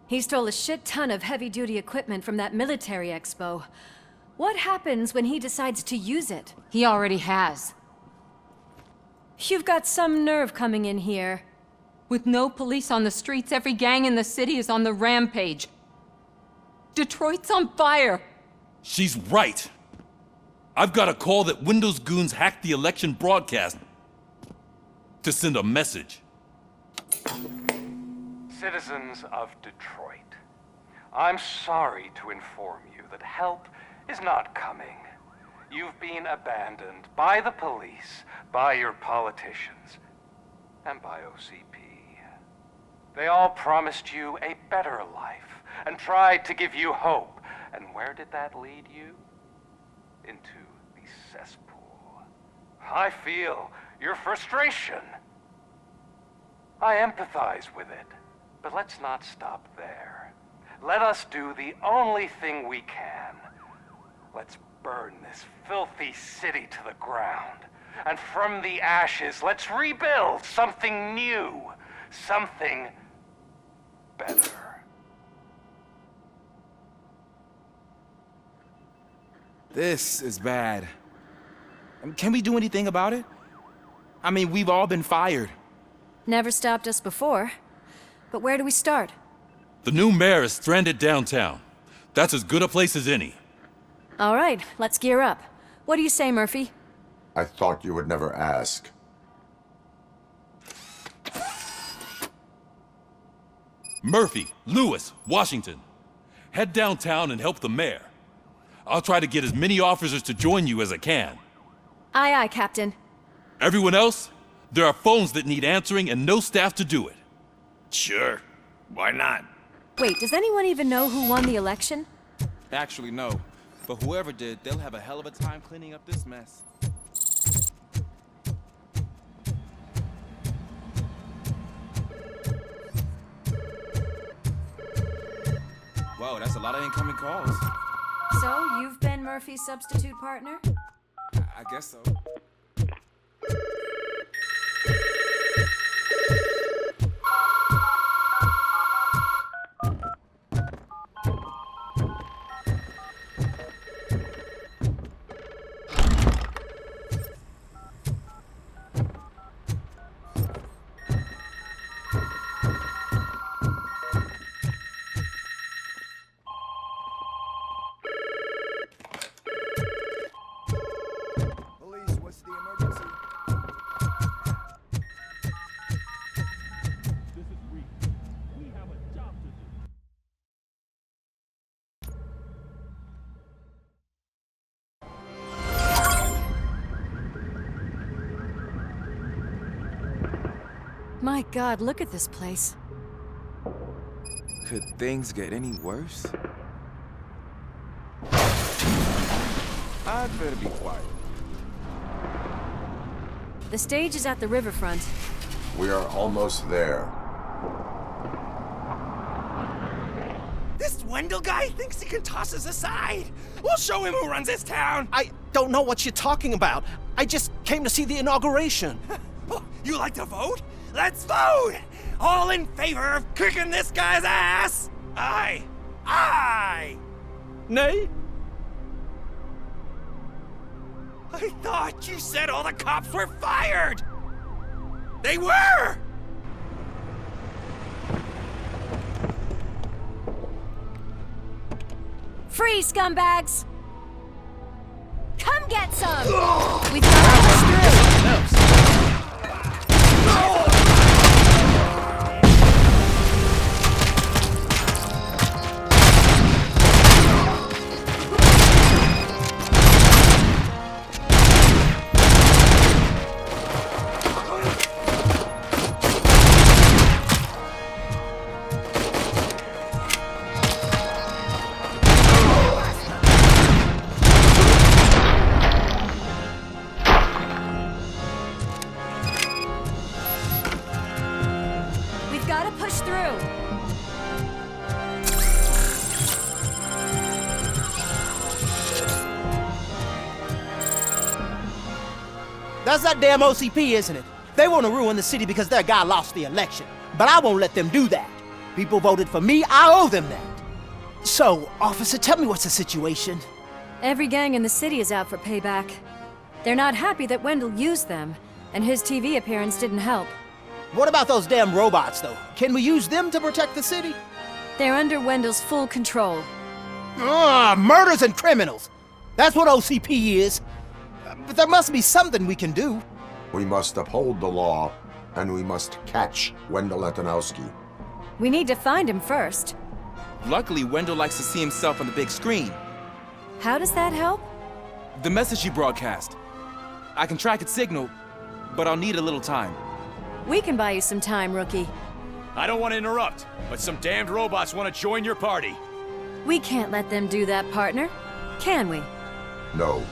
He stole a shit ton of heavy-duty equipment from that military expo. What happens when he decides to use it? He already has. You've got some nerve coming in here. With no police on the streets, every gang in the city is on the rampage. Detroit's on fire! She's right. I've got a call that Windows goons hacked the election broadcast to send a message. Citizens of Detroit, I'm sorry to inform you that help is not coming. You've been abandoned by the police, by your politicians, and by OCP. They all promised you a better life and tried to give you hope. And where did that lead you? Into the cesspool. I feel your frustration. I empathize with it, but let's not stop there. Let us do the only thing we can. Let's burn this filthy city to the ground. And from the ashes, let's rebuild something new. Something better. This is bad. Can we do anything about it? I mean, we've all been fired. Never stopped us before. But where do we start? The new mayor is stranded downtown. That's as good a place as any. All right, let's gear up. What do you say, Murphy? I thought you would never ask. Murphy, Lewis, Washington. Head downtown and help the mayor. I'll try to get as many officers to join you as I can. Aye, aye, Captain. Everyone else? There are phones that need answering and no staff to do it. Sure. Why not? Wait, does anyone even know who won the election? Actually, no. But whoever did, they'll have a hell of a time cleaning up this mess. Whoa, that's a lot of incoming calls. So, you've been Murphy's substitute partner? I guess so. Police, what's the emergency? This is Reed. We have a job to do. My God, look at this place. Could things get any worse? I'd better be quiet. The stage is at the riverfront. We are almost there. This Wendell guy thinks he can toss us aside. We'll show him who runs this town. I don't know what you're talking about. I just came to see the inauguration. You like to vote? Let's vote! All in favor of kicking this guy's ass? Aye. Aye! Nay? I thought you said all the cops were fired! They were! Free, scumbags! Come get some! We've got to push through! That's that damn OCP, isn't it? They want to ruin the city because their guy lost the election. But I won't let them do that. People voted for me, I owe them that. So, officer, tell me what's the situation. Every gang in the city is out for payback. They're not happy that Wendell used them, and his TV appearance didn't help. What about those damn robots, though? Can we use them to protect the city? They're under Wendell's full control. Murders and criminals. That's what OCP is. But there must be something we can do. We must uphold the law, and we must catch Wendell Antonowski. We need to find him first. Luckily, Wendell likes to see himself on the big screen. How does that help? The message you broadcast. I can track its signal, but I'll need a little time. We can buy you some time, rookie. I don't want to interrupt, but some damned robots want to join your party. We can't let them do that, partner. Can we? No.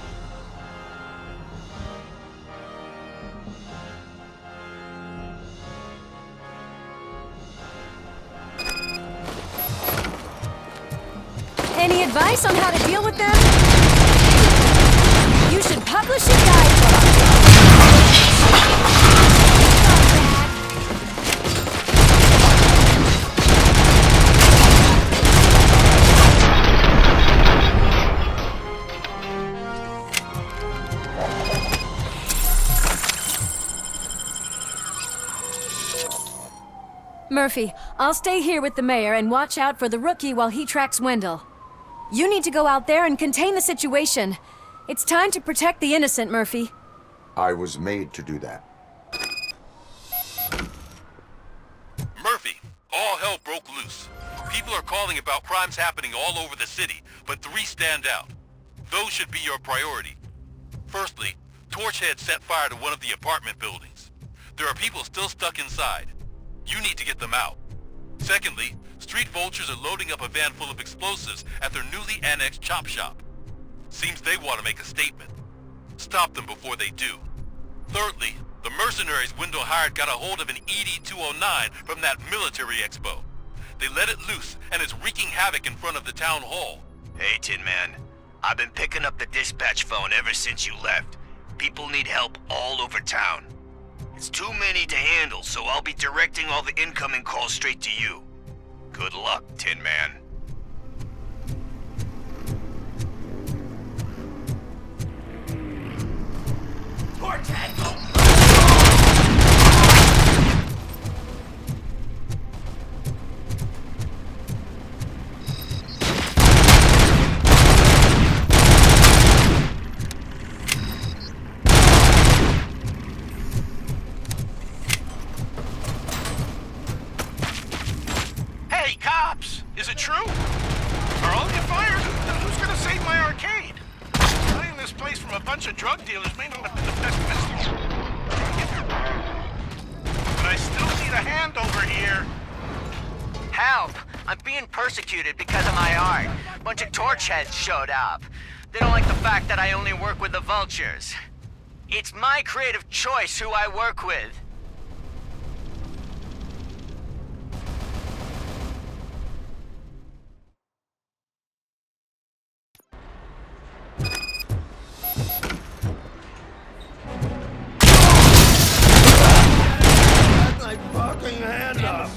Any advice on how to deal with them? You should publish a guidebook. Murphy, I'll stay here with the mayor and watch out for the rookie while he tracks Wendell. You need to go out there and contain the situation. It's time to protect the innocent, Murphy. I was made to do that. Murphy, All hell broke loose. People are calling about crimes happening all over the city, but 3 stand out. Those should be your priority. Firstly, Torchhead set fire to one of the apartment buildings. There are people still stuck inside. You need to get them out. Secondly, street vultures are loading up a van full of explosives at their newly annexed chop shop. Seems they want to make a statement. Stop them before they do. Thirdly, the mercenaries Wendell hired got a hold of an ED-209 from that military expo. They let it loose, and it's wreaking havoc in front of the town hall. Hey, Tin Man. I've been picking up the dispatch phone ever since you left. People need help all over town. It's too many to handle, so I'll be directing all the incoming calls straight to you. Good luck, Tin Man. Hey, cops! Is it true? Are all you fired? Who's gonna save my arcade? Buying this place from a bunch of drug dealers may not have been the best business. But I still need a hand over here. Help! I'm being persecuted because of my art. A bunch of torchheads showed up. They don't like the fact that I only work with the vultures. It's my creative choice who I work with. My fucking hand up!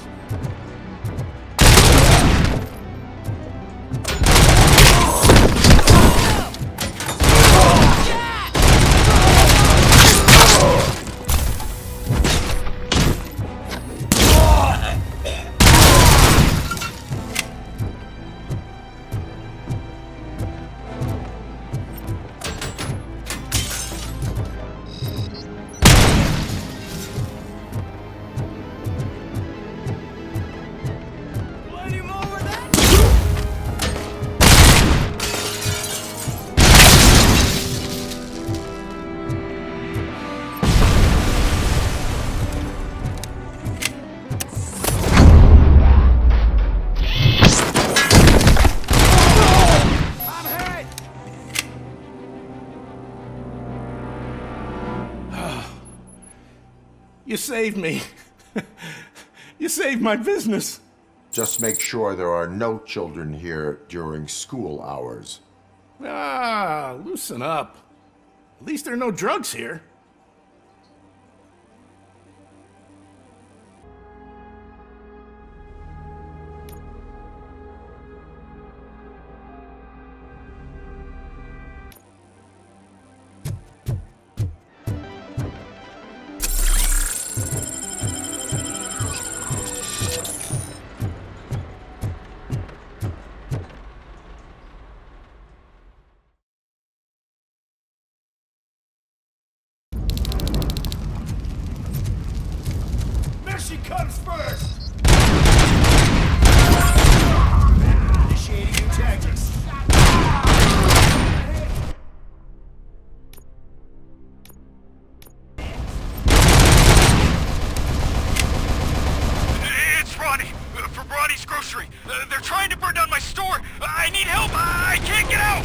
You saved me. You saved my business. Just make sure there are no children here during school hours. Ah, loosen up. At least there are no drugs here. She comes first! Initiating new tactics. It's Ronnie, from Ronnie's Grocery. They're trying to burn down my store. I need help. I can't get out.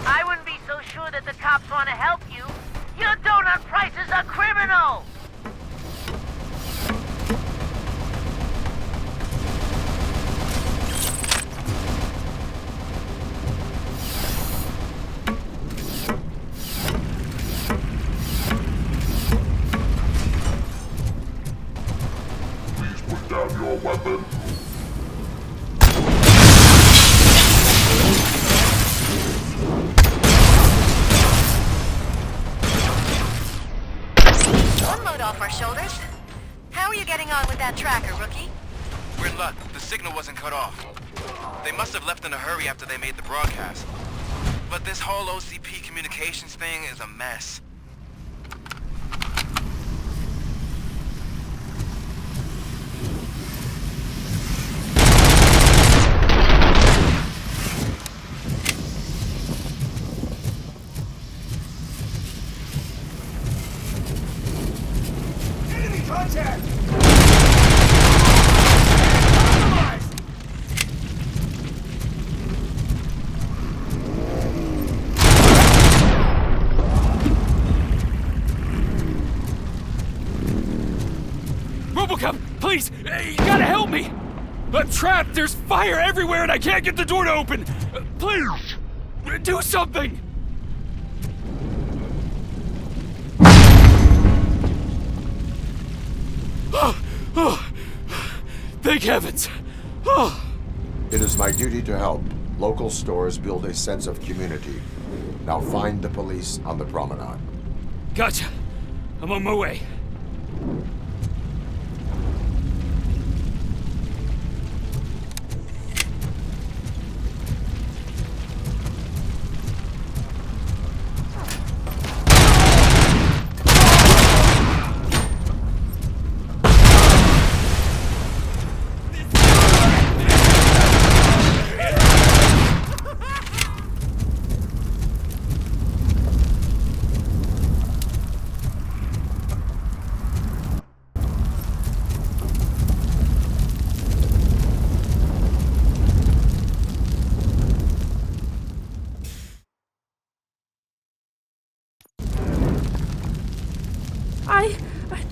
I wouldn't be so sure that the cops want to help you. Your donut prices are criminal! Put down your weapon. One load off our shoulders. How are you getting on with that tracker, rookie? We're in luck. The signal wasn't cut off. They must have left in a hurry after they made the broadcast. But this whole OCP communications thing is a mess. You gotta help me! I'm trapped! There's fire everywhere and I can't get the door to open! Please! Do something! Oh, thank heavens! Oh. It is my duty to help. Local stores build a sense of community. Now find the police on the promenade. Gotcha. I'm on my way.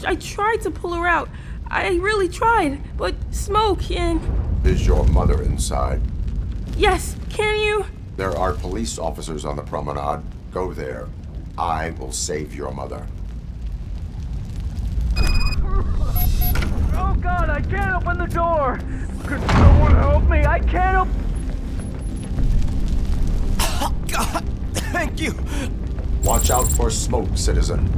I tried to pull her out. I really tried, but smoke and... Is your mother inside? Yes, can you? There are police officers on the promenade. Go there. I will save your mother. Oh God, I can't open the door! Could someone help me? I can't open... Oh God, thank you! Watch out for smoke, citizen.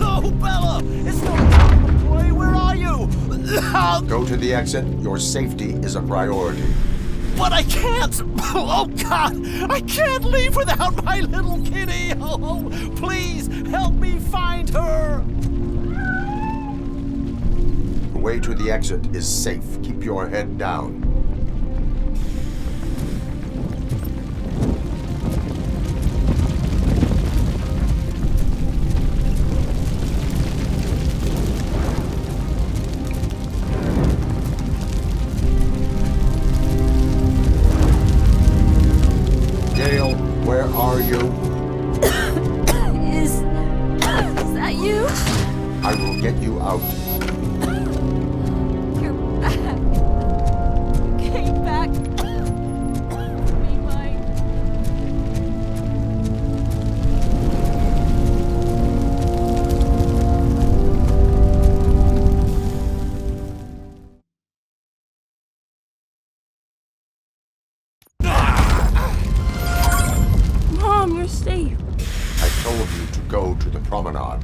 Oh, Bella! It's no time to play! Where are you? Go to the exit. Your safety is a priority. But I can't! Oh, God! I can't leave without my little kitty! Oh, please, help me find her! The way to the exit is safe. Keep your head down. Where are you? Is that you? I will get you out. You're back. You came back. To be mine. Mom, you're safe. I told you to go to the promenade.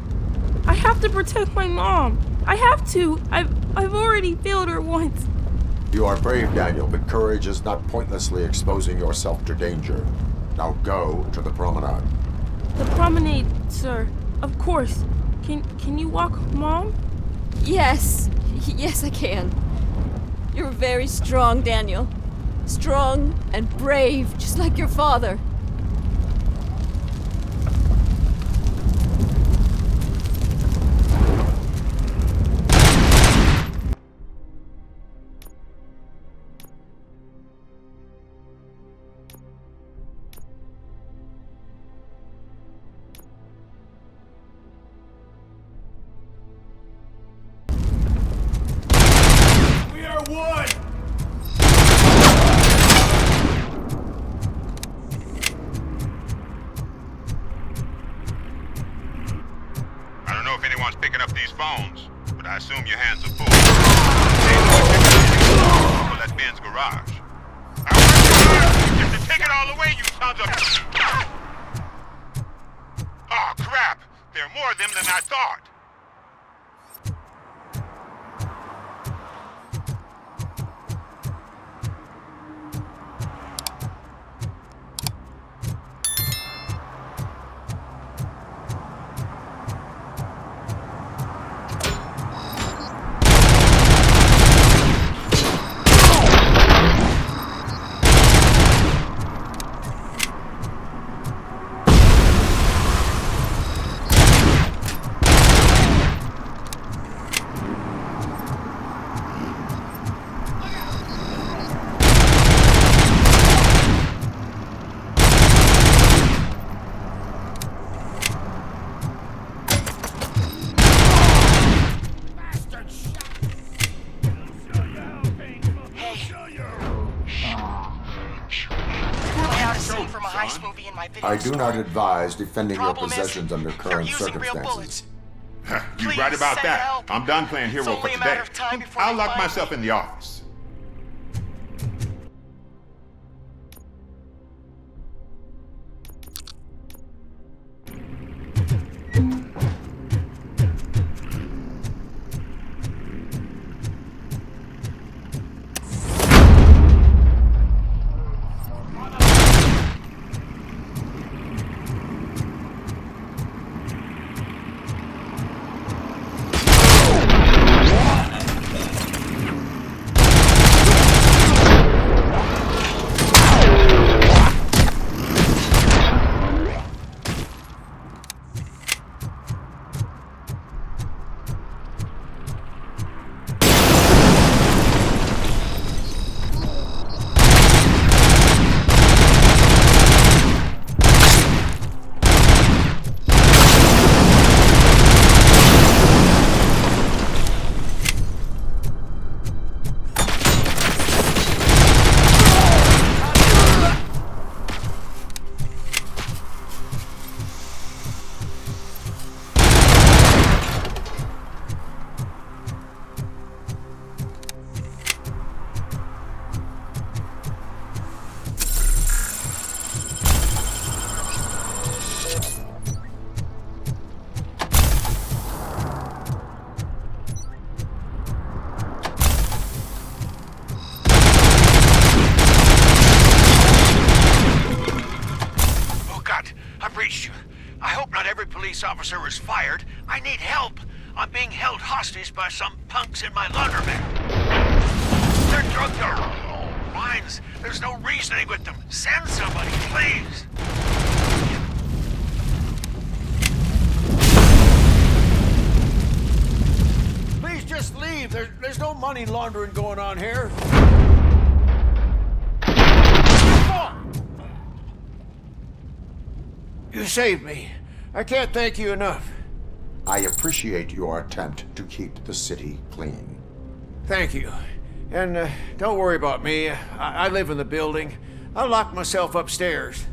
I have to protect my mom. I have to. I've already failed her once. You are brave, Daniel, but courage is not pointlessly exposing yourself to danger. Now go to the promenade. The promenade, sir. Of course. Can you walk, Mom? Yes. Yes, I can. You're very strong, Daniel. Strong and brave, just like your father. I assume your hands are full. So that's Ben's garage. I want you to take it all away, you sons of... Oh, crap! There are more of them than I thought. I do not advise defending your possessions under current circumstances. You're right about that. I'm done playing hero for today. I'll lock myself in the office. Officer is fired. I need help. I'm being held hostage by some punks in my laundromat. They're drug lines. There's no reasoning with them. Send somebody, please. Please just leave. There's no money laundering going on here. You saved me. I can't thank you enough. I appreciate your attempt to keep the city clean. Thank you. And don't worry about me. I live in the building. I'll lock myself upstairs.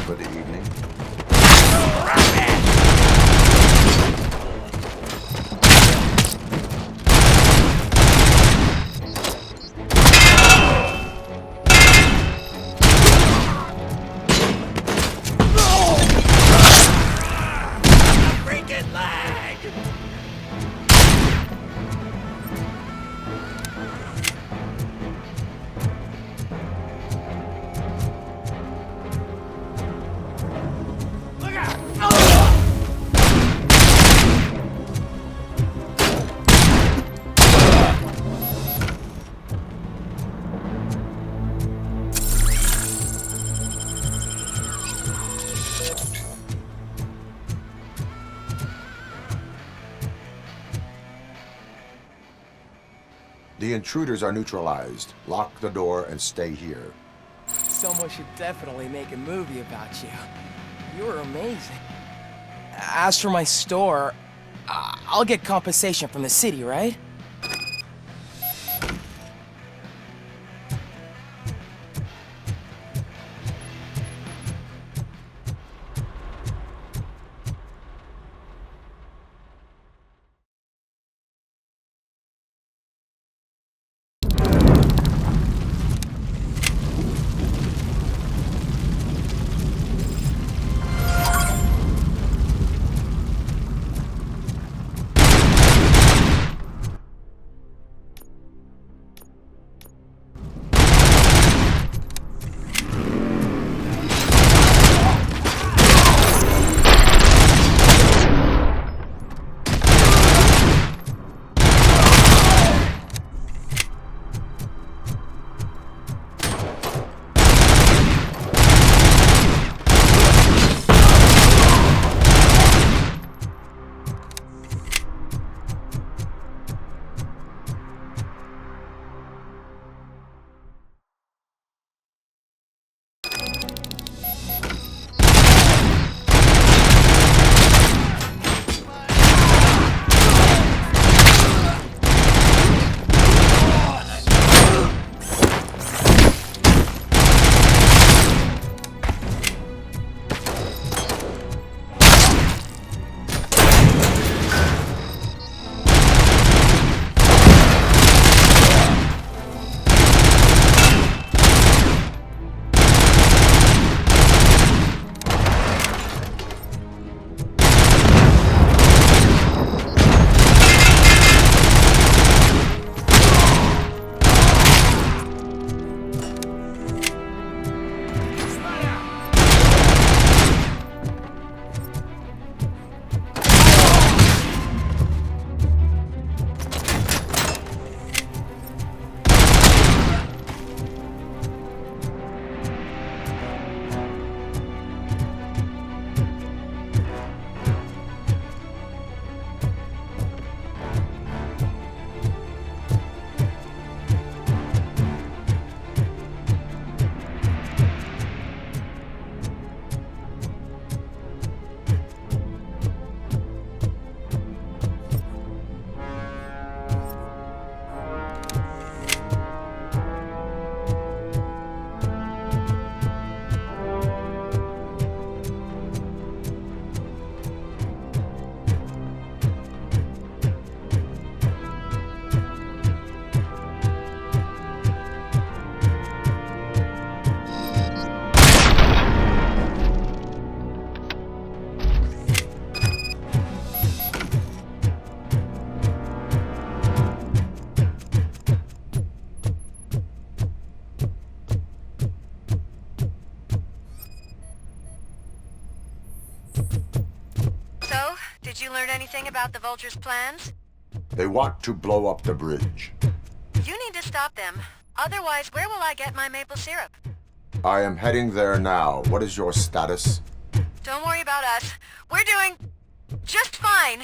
For the evening. Freaking leg! The intruders are neutralized. Lock the door and stay here. Someone should definitely make a movie about you. You were amazing. As for my store, I'll get compensation from the city, right? Did you learn anything about the Vulture's plans? They want to blow up the bridge. You need to stop them. Otherwise, where will I get my maple syrup? I am heading there now. What is your status? Don't worry about us. We're doing just fine.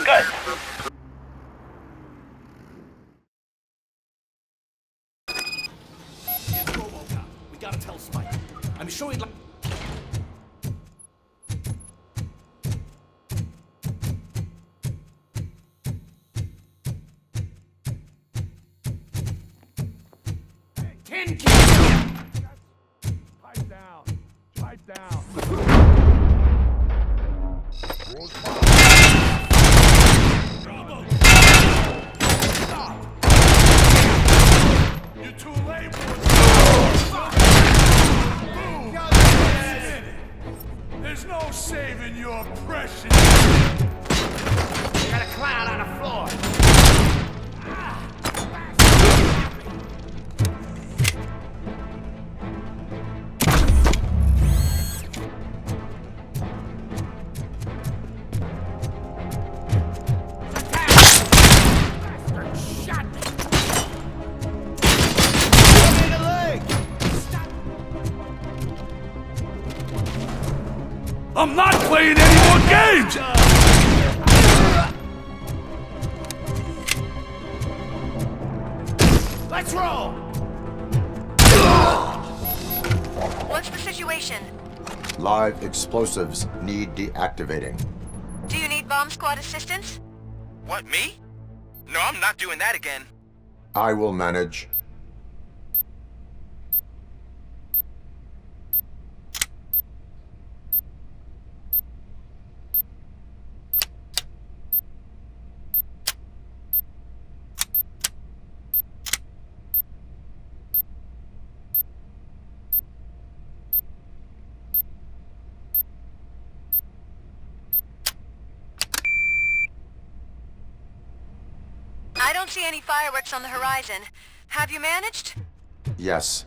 Good. It's RoboCop. We gotta tell Spike. I'm sure he'd like... Pipe down. Pipe down. You're too late. There's no saving your precious. Got a clown on the floor. I'm not playing any more games! Let's roll! What's the situation? Live explosives need deactivating. Do you need bomb squad assistance? What, me? No, I'm not doing that again. I will manage. I don't see any fireworks on the horizon. Have you managed? Yes.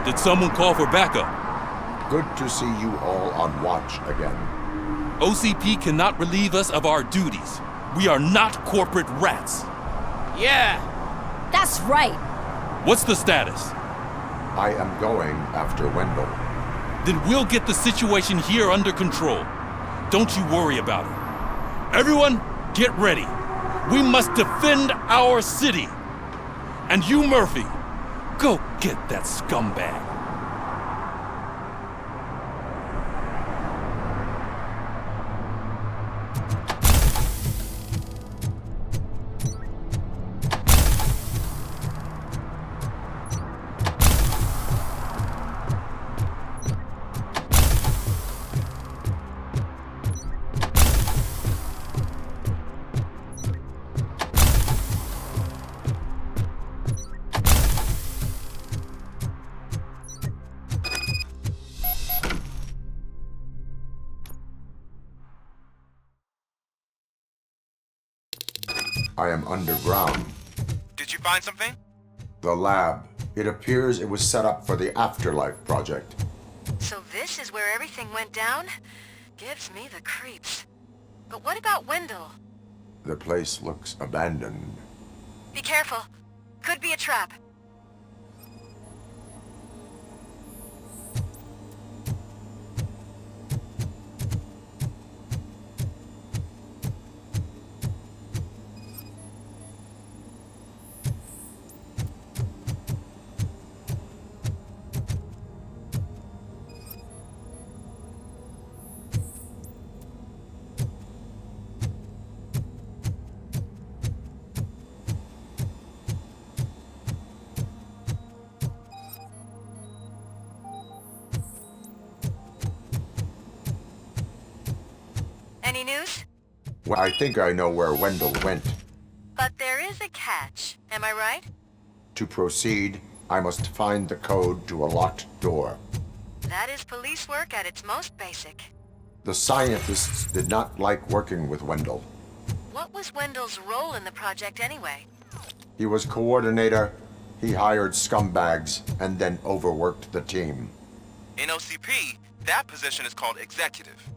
Did someone call for backup? Good to see you all on watch again. OCP cannot relieve us of our duties. We are not corporate rats. Yeah. That's right. What's the status? I am going after Wendell. Then we'll get the situation here under control. Don't you worry about it. Everyone, get ready. We must defend our city. And you, Murphy, go get that scumbag. I am underground. Did you find something? The lab. It appears it was set up for the Afterlife project. So this is where everything went down? Gives me the creeps. But what about Wendell? The place looks abandoned. Be careful. Could be a trap. Any news? Well, I think I know where Wendell went. But there is a catch, am I right? To proceed, I must find the code to a locked door. That is police work at its most basic. The scientists did not like working with Wendell. What was Wendell's role in the project anyway? He was coordinator, he hired scumbags, and then overworked the team. In OCP, that position is called executive.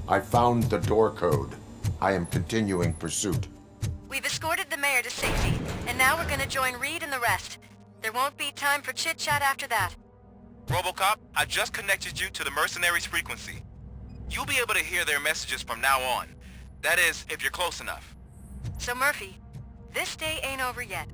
I found the door code. I am continuing pursuit. We've escorted the mayor to safety, and now we're gonna join Reed and the rest. There won't be time for chit-chat after that. RoboCop, I just connected you to the mercenaries' frequency. You'll be able to hear their messages from now on. That is, if you're close enough. So Murphy, this day ain't over yet.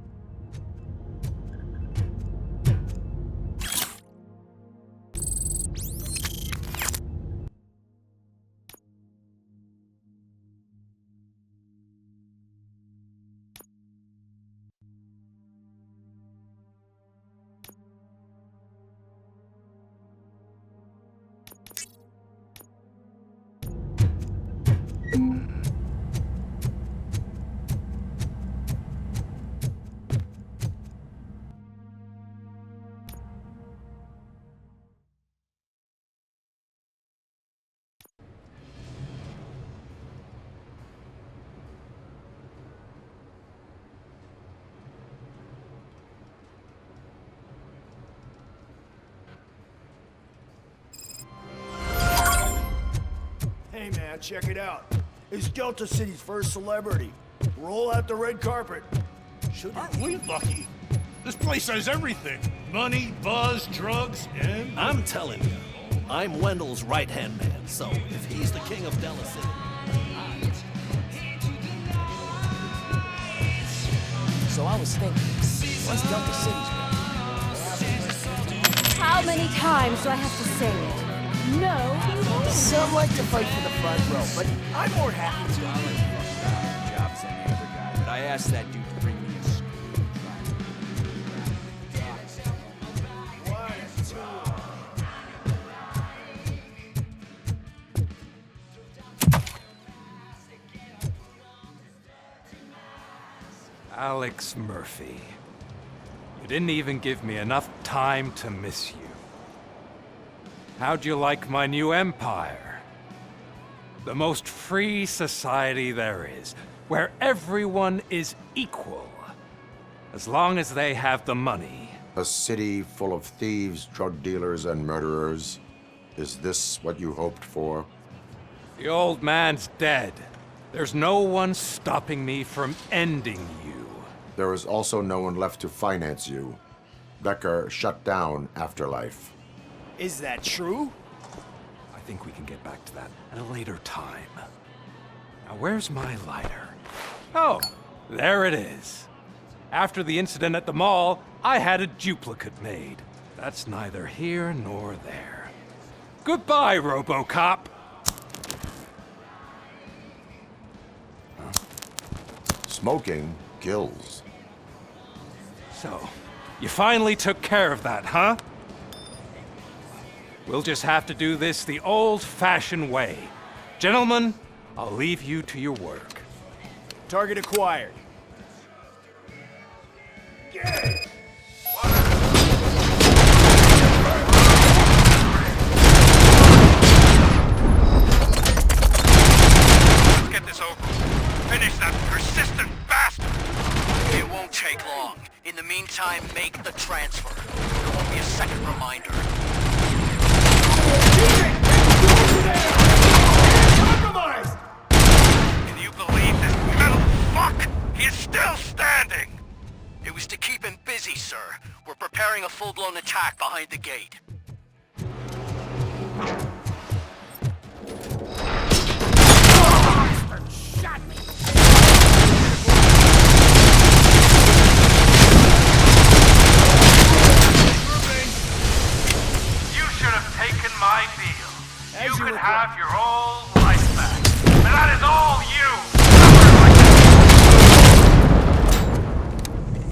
Hey man, check it out. It's Delta City's first celebrity. Roll out the red carpet. Aren't we lucky? This place has everything. Money, buzz, drugs, and... I'm telling you, I'm Wendell's right-hand man, so if he's the king of Delta City... So I was thinking, what's Delta City's record? How many times do I have to say it? No. Some like to fight for the front row, but I'm more happy to jobs than the other guy. But I asked that dude to bring me a Alex Murphy. You didn't even give me enough time to miss you. How'd you like my new empire? The most free society there is, where everyone is equal, as long as they have the money. A city full of thieves, drug dealers, and murderers. Is this what you hoped for? The old man's dead. There's no one stopping me from ending you. There is also no one left to finance you. Becker shut down Afterlife. Is that true? I think we can get back to that at a later time. Now, where's my lighter? Oh, there it is. After the incident at the mall, I had a duplicate made. That's neither here nor there. Goodbye, RoboCop! Smoking kills. So, you finally took care of that, huh? We'll just have to do this the old-fashioned way. Gentlemen, I'll leave you to your work. Target acquired. Let's get this over. Finish that persistent bastard! It won't take long. In the meantime, make the transfer. There won't be a second reminder. Can you believe this metal fuck? He is still standing! It was to keep him busy, sir. We're preparing a full-blown attack behind the gate. You should have taken my deal. You could have your old life back. And that is all you!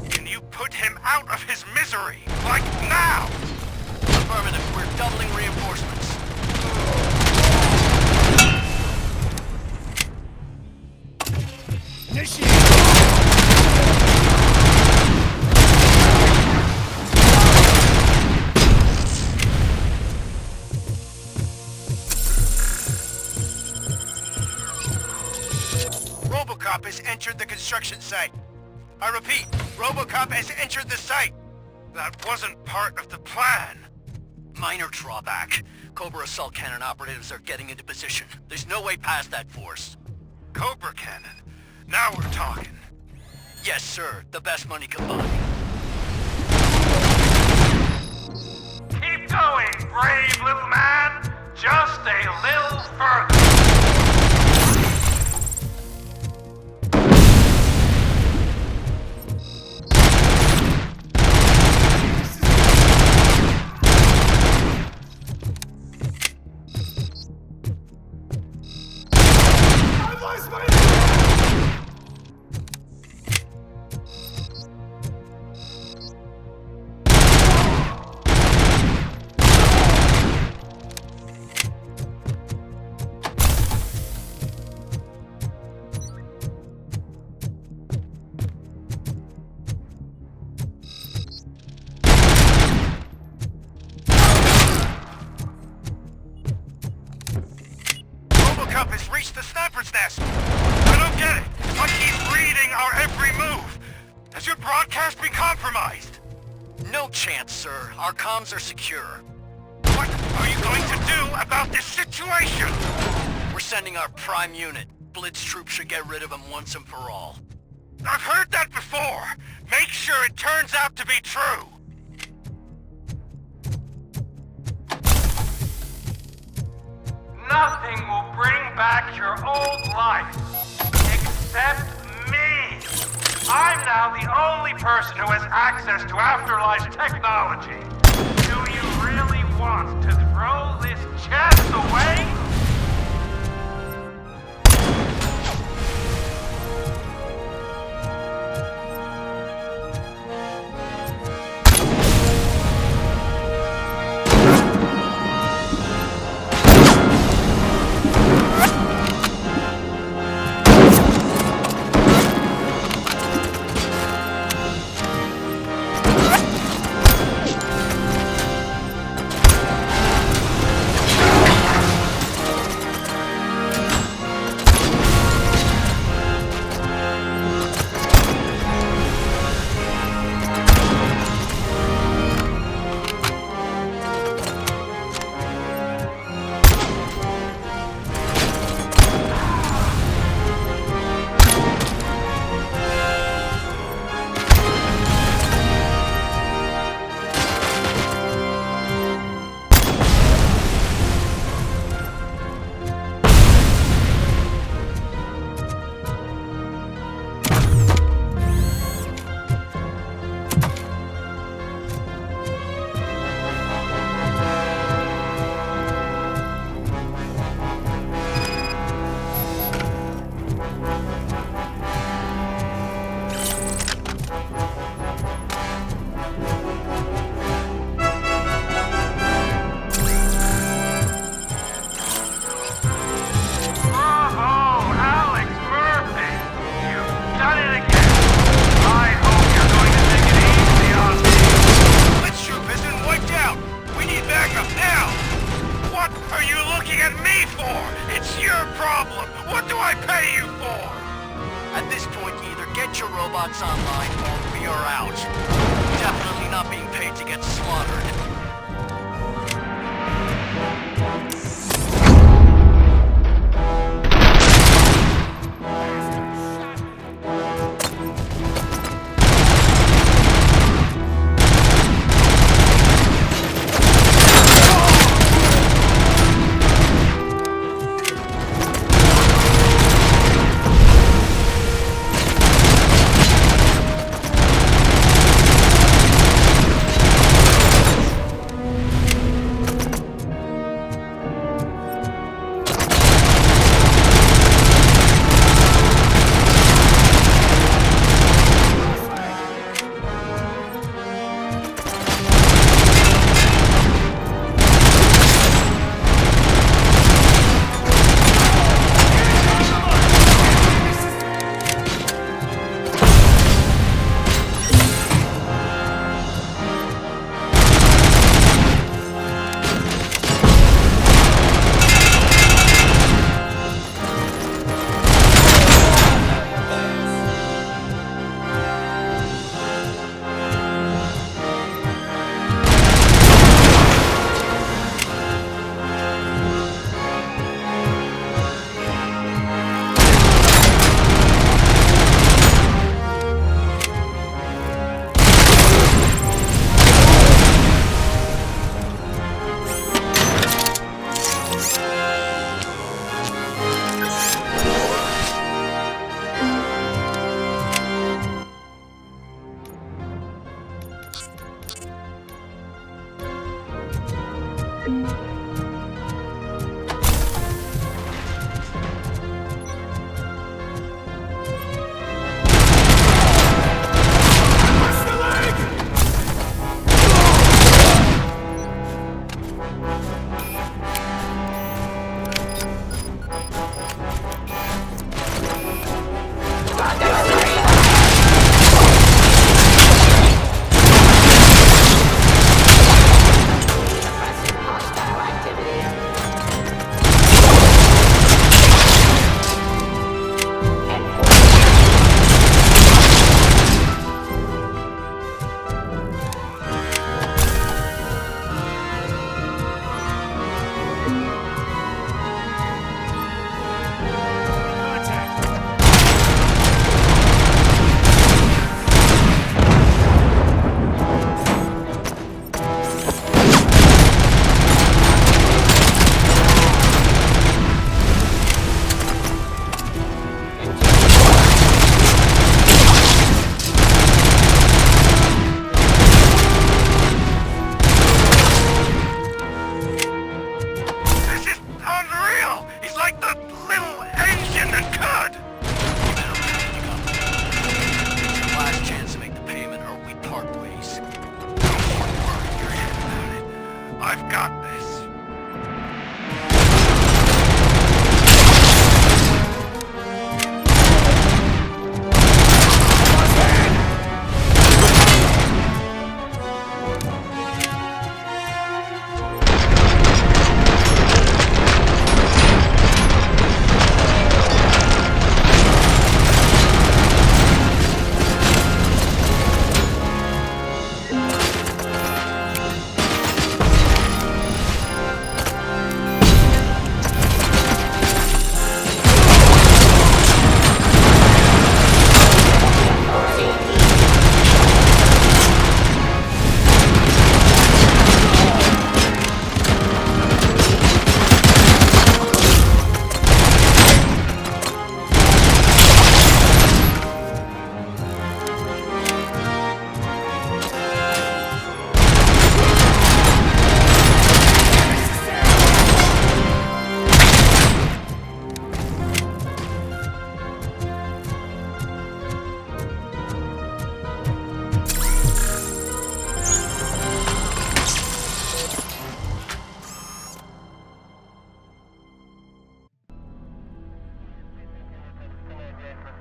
Can Like, now! Affirmative. We're doubling reinforcements. Initiate! RoboCop has entered the construction site. I repeat, RoboCop has entered the site. That wasn't part of the plan. Minor drawback. Cobra assault cannon operatives are getting into position. There's no way past that force. Cobra cannon? Now we're talking. Yes, sir. The best money combined. Keep going, brave little man. Just a little further. RoboCop has reached the sniper's nest. I don't get it. It's like he's reading our every move. Has your broadcast been compromised? No chance, sir. Our comms are secure. What are you going to do about this situation? We're sending our prime unit. Blitz troops should get rid of him once and for all. I've heard that before. Make sure it turns out to be true. Nothing will bring back your old life. Except me. I'm now the only person who has access to afterlife technology. Do you really want to throw this chest away?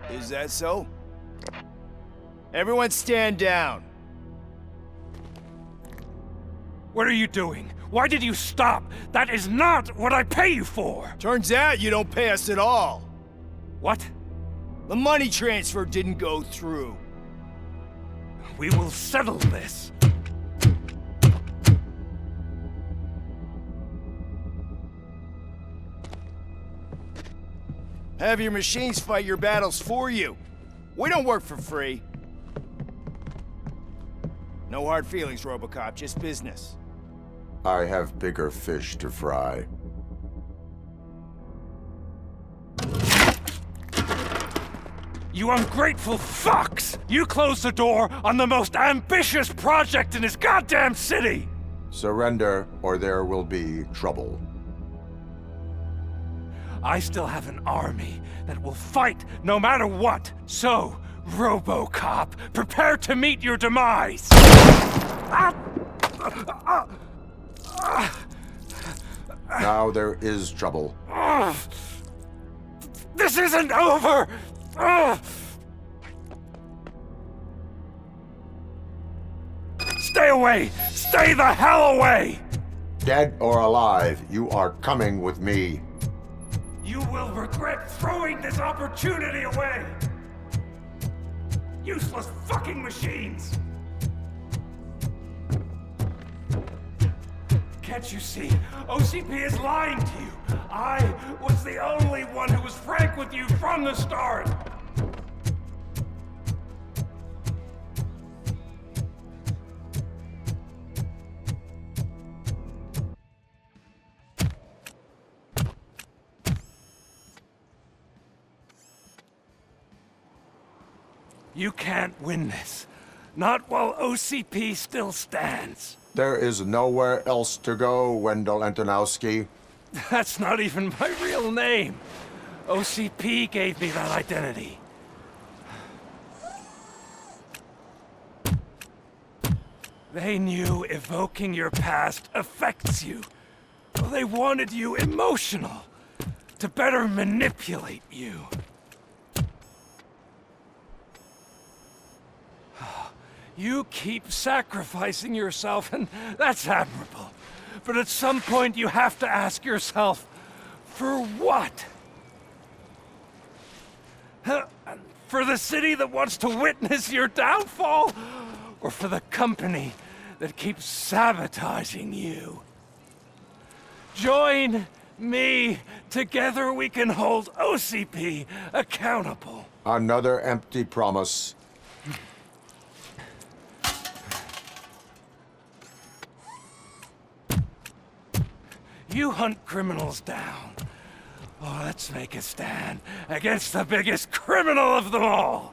Is that so? Everyone stand down. What are you doing? Why did you stop? That is not what I pay you for! Turns out you don't pay us at all. What? The money transfer didn't go through. We will settle this. Have your machines fight your battles for you. We don't work for free. No hard feelings, RoboCop, just business. I have bigger fish to fry. You ungrateful fucks! You closed the door on the most ambitious project in this goddamn city! Surrender, or there will be trouble. I still have an army that will fight no matter what. So, RoboCop, prepare to meet your demise! Now there is trouble. This isn't over! Stay away! Stay the hell away! Dead or alive, you are coming with me. You will regret throwing this opportunity away! Useless fucking machines! Can't you see? OCP is lying to you! I was the only one who was frank with you from the start! You can't win this. Not while OCP still stands. There is nowhere else to go, Wendell Antonowski. That's not even my real name. OCP gave me that identity. They knew evoking your past affects you. Well, they wanted you emotional, to better manipulate you. You keep sacrificing yourself, and that's admirable. But at some point you have to ask yourself, for what? For the city that wants to witness your downfall? Or for the company that keeps sabotaging you? Join me. Together we can hold OCP accountable. Another empty promise. You hunt criminals down. Oh, let's make a stand against the biggest criminal of them all.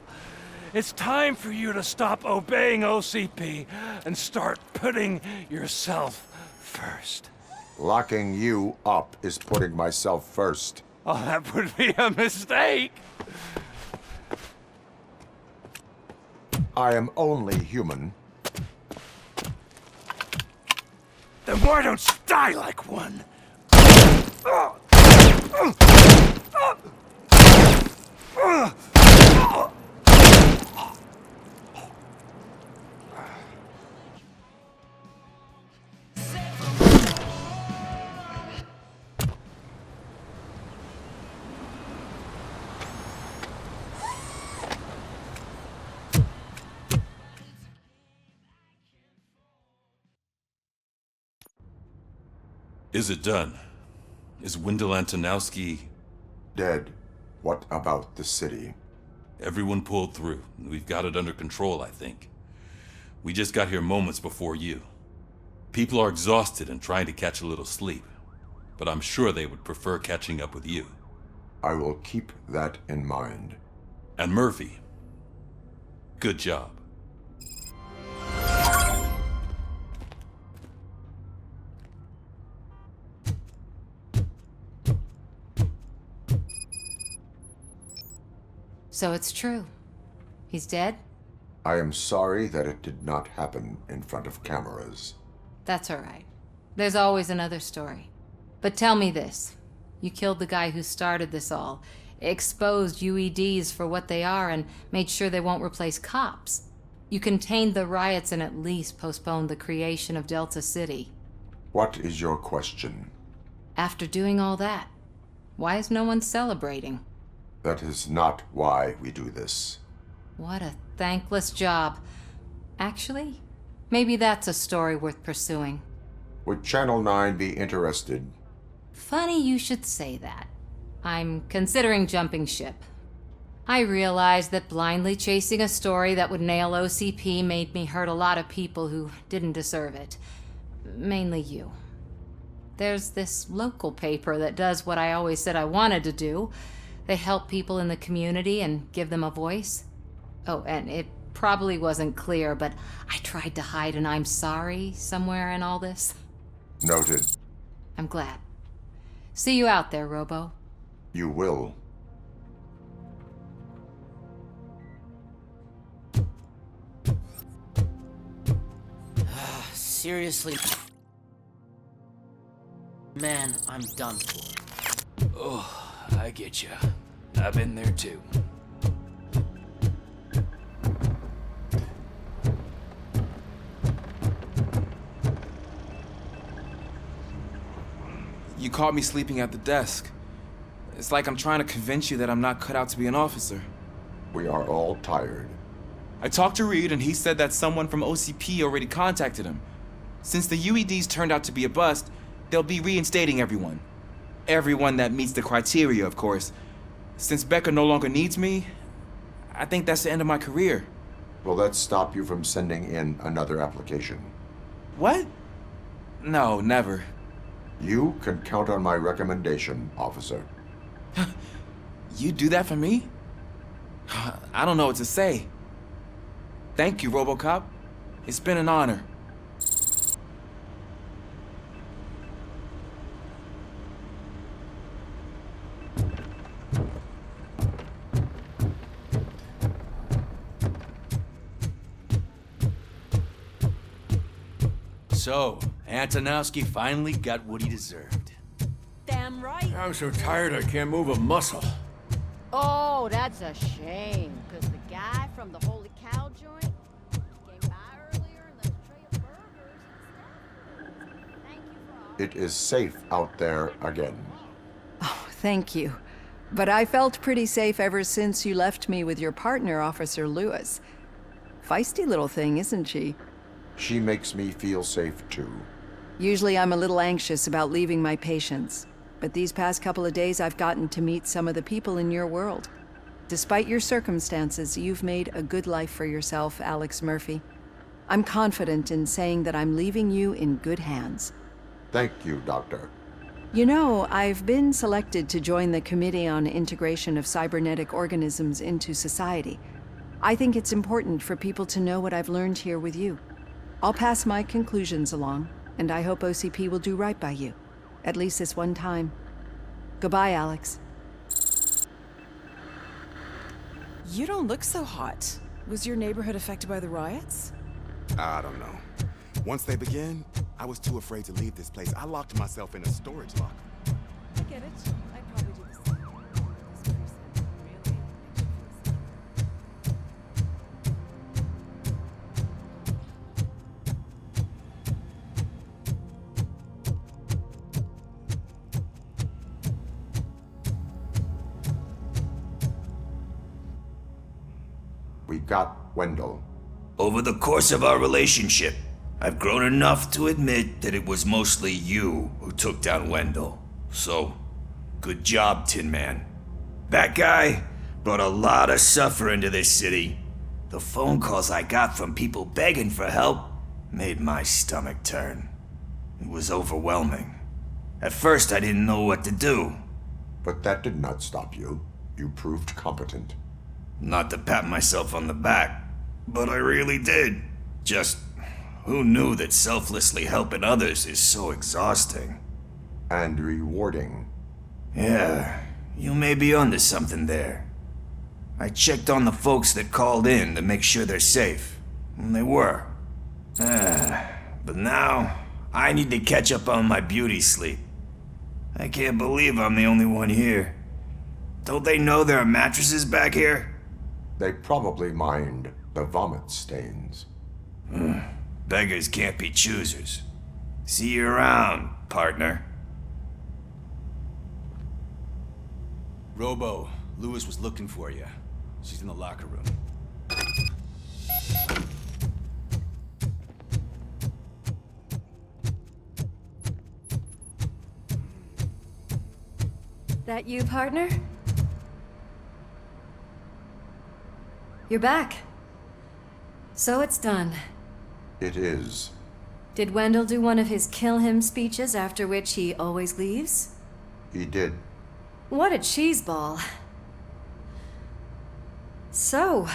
It's time for you to stop obeying OCP and start putting yourself first. Locking you up is putting myself first. Oh, that would be a mistake. I am only human. Then why don't you die like one? Is it done? Is Wendell Antonowski dead? What about the city? Everyone pulled through. We've got it under control, I think. We just got here moments before you. People are exhausted and trying to catch a little sleep, but I'm sure they would prefer catching up with you. I will keep that in mind. And Murphy, good job. So it's true. He's dead? I am sorry that it did not happen in front of cameras. That's all right. There's always another story. But tell me this. You killed the guy who started this all, exposed UEDs for what they are, and made sure they won't replace cops. You contained the riots and at least postponed the creation of Delta City. What is your question? After doing all that, why is no one celebrating? That is not why we do this. What a thankless job. Actually, maybe that's a story worth pursuing. Would Channel 9 be interested? Funny you should say that. I'm considering jumping ship. I realized that blindly chasing a story that would nail OCP made me hurt a lot of people who didn't deserve it. Mainly you. There's this local paper that does what I always said I wanted to do. They help people in the community and give them a voice. Oh, and it probably wasn't clear, but I tried to hide an I'm sorry somewhere in all this. Noted. I'm glad. See you out there, Robo. You will. Seriously. Man, I'm done for. Oh, I get you. I've been there too. You caught me sleeping at the desk. It's like I'm trying to convince you that I'm not cut out to be an officer. We are all tired. I talked to Reed and he said that someone from OCP already contacted him. Since the UEDs turned out to be a bust, they'll be reinstating everyone. Everyone that meets the criteria, of course. Since Becca no longer needs me, I think that's the end of my career. Will that stop you from sending in another application? What? No, never. You can count on my recommendation, officer. You do that for me? I don't know what to say. Thank you, RoboCop. It's been an honor. So, Antonowski finally got what he deserved. Damn right. I'm so tired I can't move a muscle. Oh, that's a shame, because the guy from the Holy Cow joint came by earlier and left a tray of burgers and stuff. Thank you for all. It is safe out there again. Oh, thank you. But I felt pretty safe ever since you left me with your partner, Officer Lewis. Feisty little thing, isn't she? She makes me feel safe too. Usually I'm a little anxious about leaving my patients, but these past couple of days I've gotten to meet some of the people in your world. Despite your circumstances, you've made a good life for yourself, Alex Murphy. I'm confident in saying that I'm leaving you in good hands. Thank you, Doctor. You know, I've been selected to join the Committee on Integration of Cybernetic Organisms into Society. I think it's important for people to know what I've learned here with you. I'll pass my conclusions along, and I hope OCP will do right by you. At least this one time. Goodbye, Alex. You don't look so hot. Was your neighborhood affected by the riots? I don't know. Once they began, I was too afraid to leave this place. I locked myself in a storage locker. I get it. I'd probably do the same. This person really makes you feel safe. We got Wendell. Over the course of our relationship, I've grown enough to admit that it was mostly you who took down Wendell. So, good job, Tin Man. That guy brought a lot of suffering to this city. The phone calls I got from people begging for help made my stomach turn. It was overwhelming. At first, I didn't know what to do. But that did not stop you. You proved competent. Not to pat myself on the back, but I really did. Just, who knew that selflessly helping others is so exhausting? And rewarding. Yeah, you may be onto something there. I checked on the folks that called in to make sure they're safe, and they were. But now, I need to catch up on my beauty sleep. I can't believe I'm the only one here. Don't they know there are mattresses back here? They probably mind the vomit stains. Beggars can't be choosers. See you around, partner. Robo, Lewis was looking for you. She's in the locker room. That you, partner? You're back. So it's done. It is. Did Wendell do one of his kill him speeches after which he always leaves? He did. What a cheeseball. So,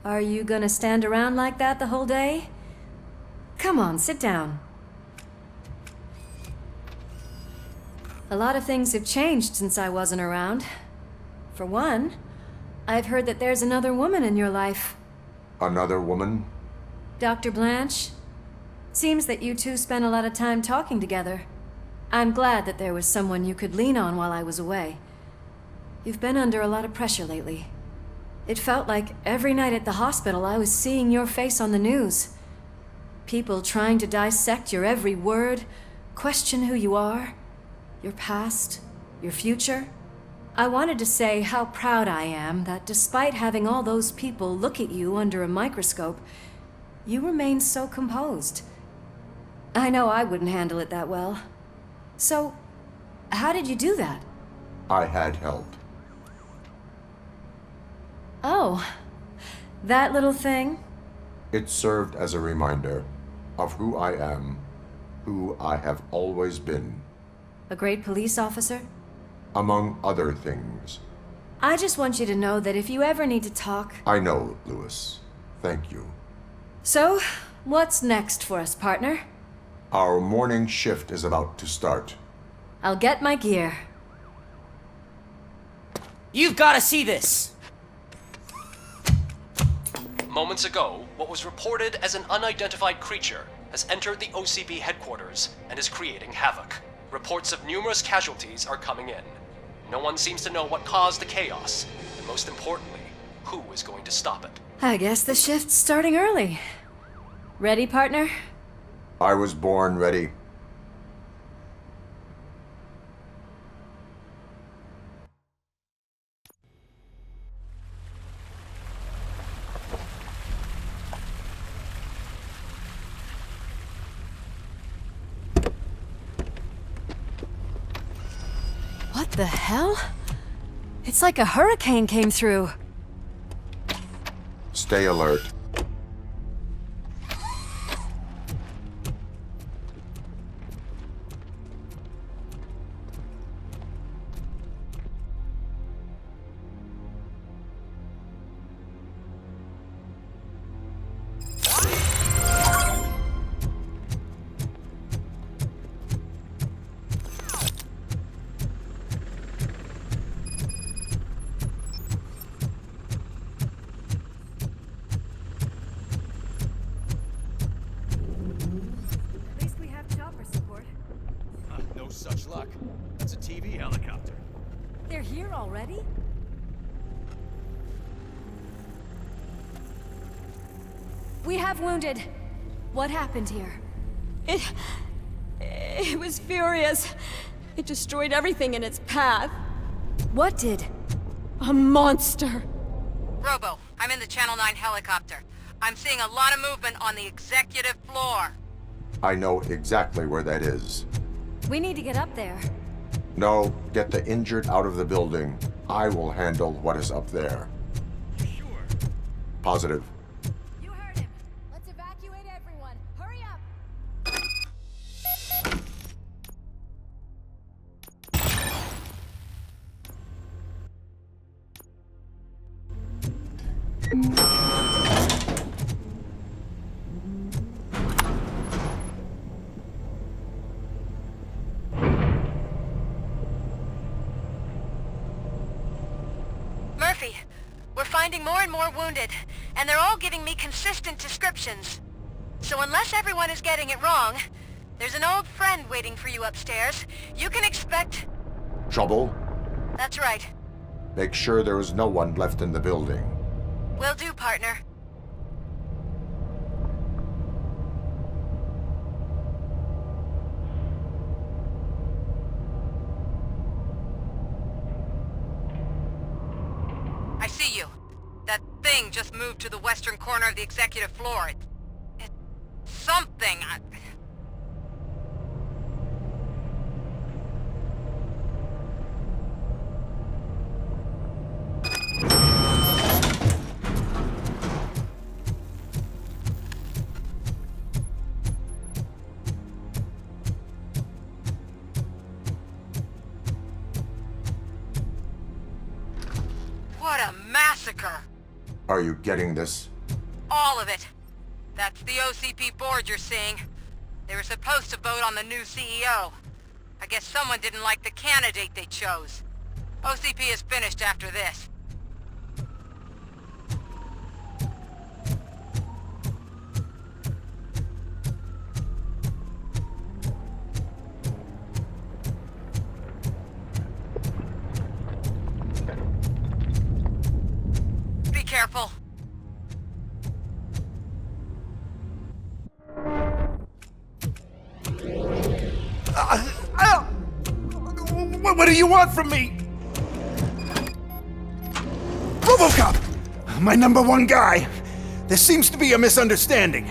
are you gonna stand around like that the whole day? Come on, sit down. A lot of things have changed since I wasn't around. For one, I've heard that there's another woman in your life. Another woman? Dr. Blanche? Seems that you two spent a lot of time talking together. I'm glad that there was someone you could lean on while I was away. You've been under a lot of pressure lately. It felt like every night at the hospital I was seeing your face on the news. People trying to dissect your every word, question who you are, your past, your future. I wanted to say how proud I am that despite having all those people look at you under a microscope, you remained so composed. I know I wouldn't handle it that well. So, how did you do that? I had help. Oh, that little thing? It served as a reminder of who I am, who I have always been. A great police officer? Among other things. I just want you to know that if you ever need to talk... I know, Lewis. Thank you. So, what's next for us, partner? Our morning shift is about to start. I'll get my gear. You've got to see this! Moments ago, what was reported as an unidentified creature has entered the OCP headquarters and is creating havoc. Reports of numerous casualties are coming in. No one seems to know what caused the chaos, and most importantly, who is going to stop it. I guess the shift's starting early. Ready, partner? I was born ready. What the hell? It's like a hurricane came through. Stay alert. No such luck. It's a TV helicopter. They're here already? We have wounded. What happened here? It was furious. It destroyed everything in its path. What did? A monster. Robo, I'm in the Channel 9 helicopter. I'm seeing a lot of movement on the executive floor. I know exactly where that is. We need to get up there. No, get the injured out of the building. I will handle what is up there. Sure. Positive. You heard him. Let's evacuate everyone. Hurry up. Murphy, we're finding more and more wounded, and they're all giving me consistent descriptions. So unless everyone is getting it wrong, there's an old friend waiting for you upstairs. You can expect... Trouble? That's right. Make sure there is no one left in the building. Will do, partner. I see you. That thing just moved to the western corner of the executive floor. It's something. What a massacre! Are you getting this? All of it. That's the OCP board you're seeing. They were supposed to vote on the new CEO. I guess someone didn't like the candidate they chose. OCP is finished after this. Be careful. What do you want from me? RoboCop! My #1 guy. There seems to be a misunderstanding.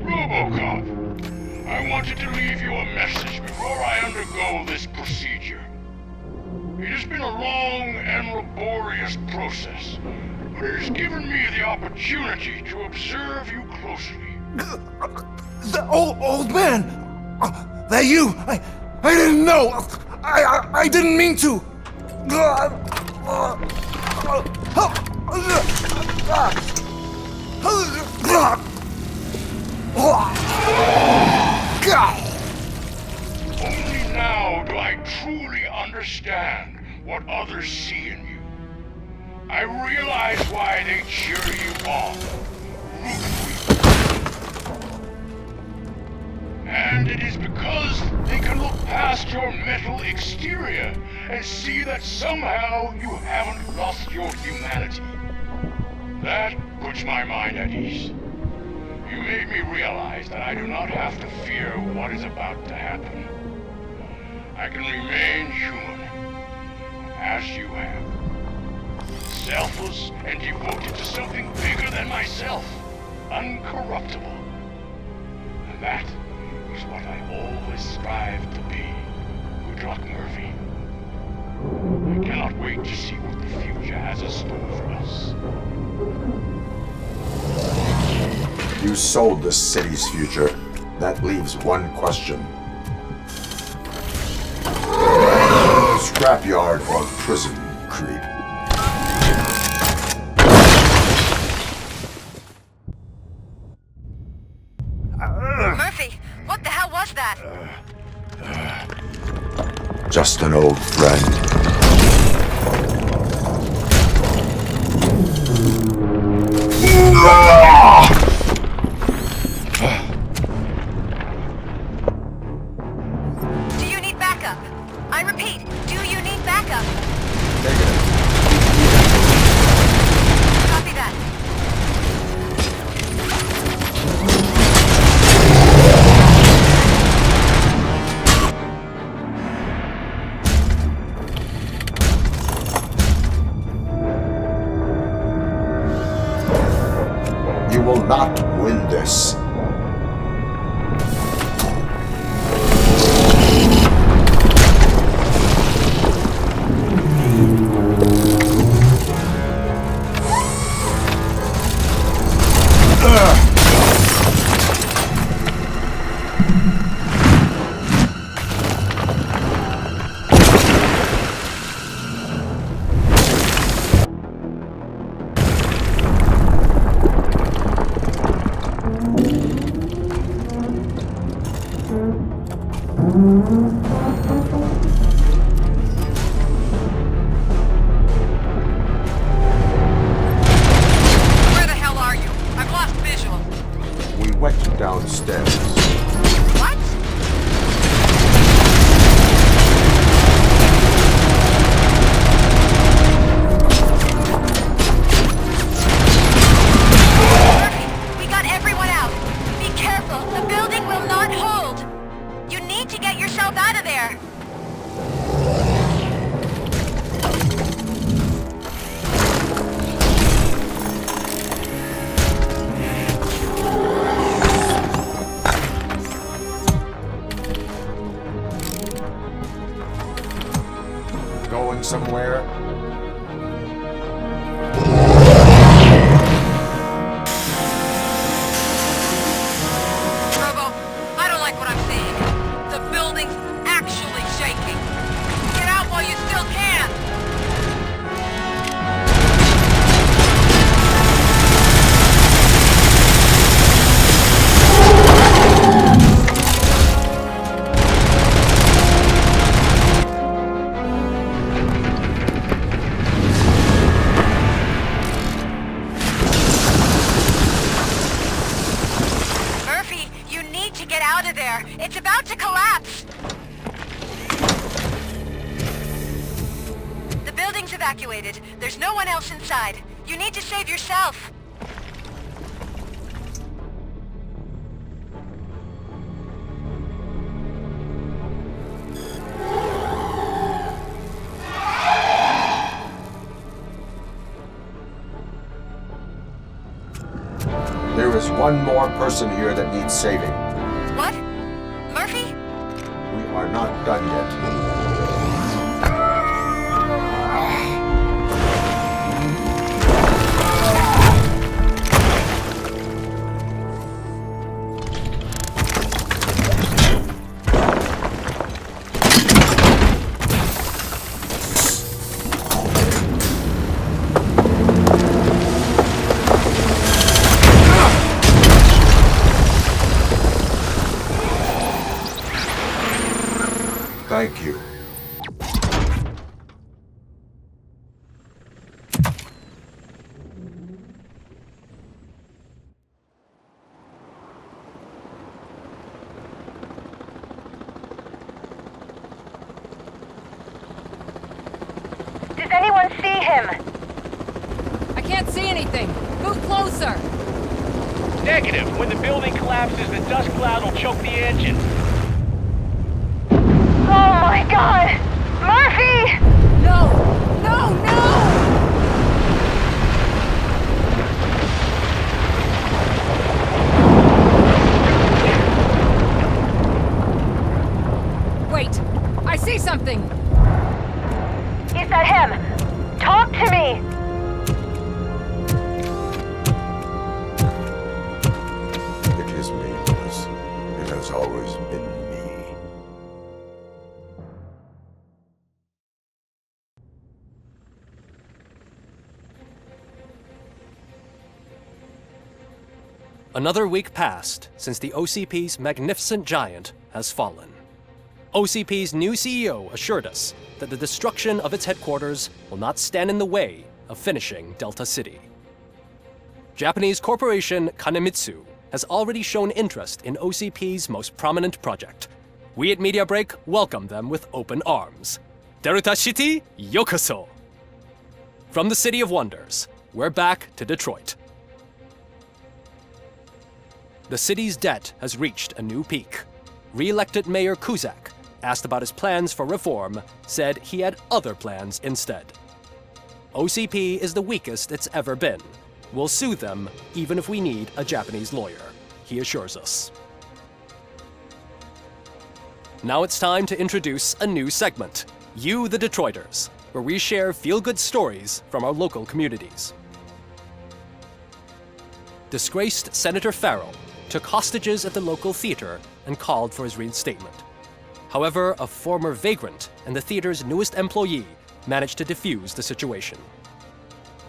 RoboCop, I wanted to leave you a message before I undergo this procedure. It has been a long and laborious process, but it has given me the opportunity to observe you closely. The old man! That you! I didn't know! I didn't mean to! Only now do I truly understand what others see in you. I realize is because they can look past your metal exterior and see that somehow you haven't lost your humanity. That puts my mind at ease. You made me realize that I do not have to fear what is about to happen. I can remain human, as you have. Selfless and devoted to something bigger than myself. Uncorruptible. And that is what I always strive to be. Good luck, Murphy. I cannot wait to see what the future has in store for us. You sold the city's future. That leaves one question. Scrapyard or prison, Creed? Murphy, what the hell was that? Just an old friend. Do you need backup? I repeat, do you need backup? Copy that. You will not win this. Where the hell are you? I've lost visual. We went downstairs. What? Murphy, we got everyone out. Be careful, the building will not hold. You need to get yourself out of there. Going somewhere? Robo, I don't like what I'm seeing. The building's actually shaking. Get out while you still can. Murphy, you need to get out of there. It's about to collapse. The building's evacuated. There's no one else inside. You need to save yourself. There is one more person here that needs saving. What? Murphy? We are not done yet. Thank you. him! I can't see anything. Move closer. Negative. When the building collapses, the dust cloud will choke the engine. Oh my god! Murphy! No! No, no! Wait! I see something! Is that him? Talk to me! It is me, Lewis. It has always been me. Another week passed since the OCP's magnificent giant has fallen. OCP's new CEO assured us that the destruction of its headquarters will not stand in the way of finishing Delta City. Japanese corporation Kanemitsu has already shown interest in OCP's most prominent project. We at Media Break welcome them with open arms. Delta City, yokoso! From the City of Wonders, we're back to Detroit. The city's debt has reached a new peak. Re-elected Mayor Cusack, asked about his plans for reform, said he had other plans instead. OCP is the weakest it's ever been. We'll sue them even if we need a Japanese lawyer, he assures us. Now it's time to introduce a new segment, You the Detroiters, where we share feel-good stories from our local communities. Disgraced Senator Farrell took hostages at the local theater and called for his reinstatement. However, a former vagrant and the theater's newest employee managed to defuse the situation.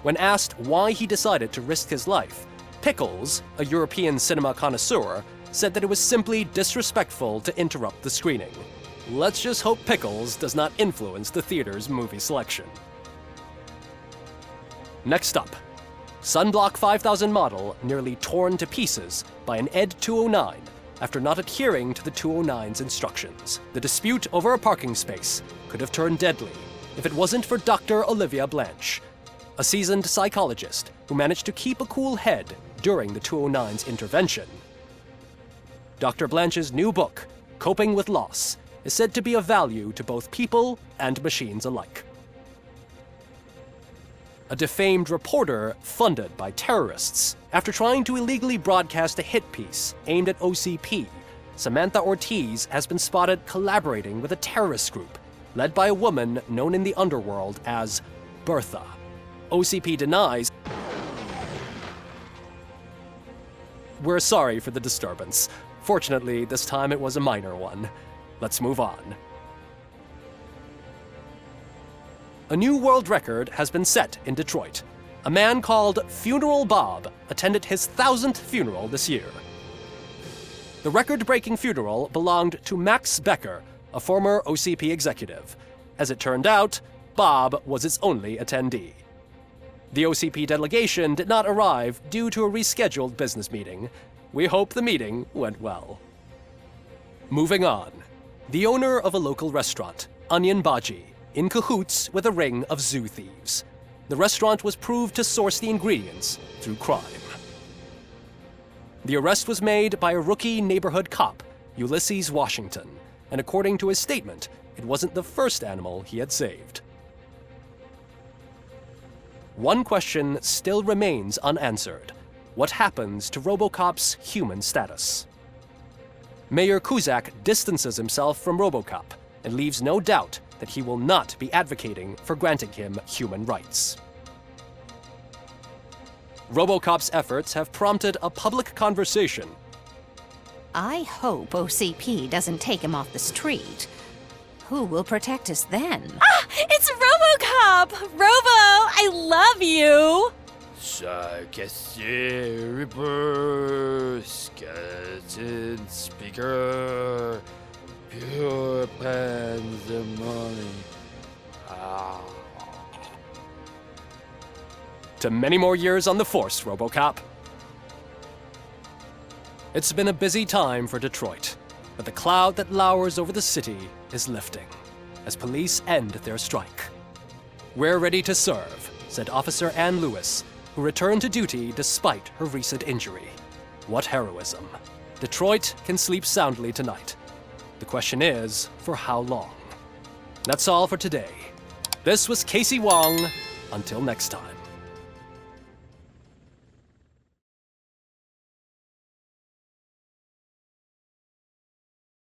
When asked why he decided to risk his life, Pickles, a European cinema connoisseur, said that it was simply disrespectful to interrupt the screening. Let's just hope Pickles does not influence the theater's movie selection. Next up, Sunblock 5000 model nearly torn to pieces by an ED 209 after not adhering to the 209's instructions. The dispute over a parking space could have turned deadly if it wasn't for Dr. Olivia Blanche, a seasoned psychologist who managed to keep a cool head during the 209's intervention. Dr. Blanche's new book, Coping with Loss, is said to be of value to both people and machines alike. A defamed reporter funded by terrorists. After trying to illegally broadcast a hit piece aimed at OCP, Samantha Ortiz has been spotted collaborating with a terrorist group led by a woman known in the underworld as Bertha. OCP denies. We're sorry for the disturbance. Fortunately, this time it was a minor one. Let's move on. A new world record has been set in Detroit. A man called Funeral Bob attended his 1000th funeral this year. The record-breaking funeral belonged to Max Becker, a former OCP executive. As it turned out, Bob was its only attendee. The OCP delegation did not arrive due to a rescheduled business meeting. We hope the meeting went well. Moving on. The owner of a local restaurant, Onion Baji, in cahoots with a ring of zoo thieves. The restaurant was proved to source the ingredients through crime. The arrest was made by a rookie neighborhood cop, Ulysses Washington, and according to his statement, it wasn't the first animal he had saved. One question still remains unanswered. What happens to RoboCop's human status? Mayor Cusack distances himself from RoboCop and leaves no doubt that he will not be advocating for granting him human rights. RoboCop's efforts have prompted a public conversation. I hope OCP doesn't take him off the street. Who will protect us then? Ah! It's RoboCop! Robo, I love you! Reaper, skeleton speaker, pure pandemonium. To many more years on the force, RoboCop. It's been a busy time for Detroit, but the cloud that lowers over the city is lifting as police end their strike. "We're ready to serve," said Officer Ann Lewis, who returned to duty despite her recent injury. What heroism. Detroit can sleep soundly tonight. The question is, for how long? That's all for today. This was Casey Wong. Until next time.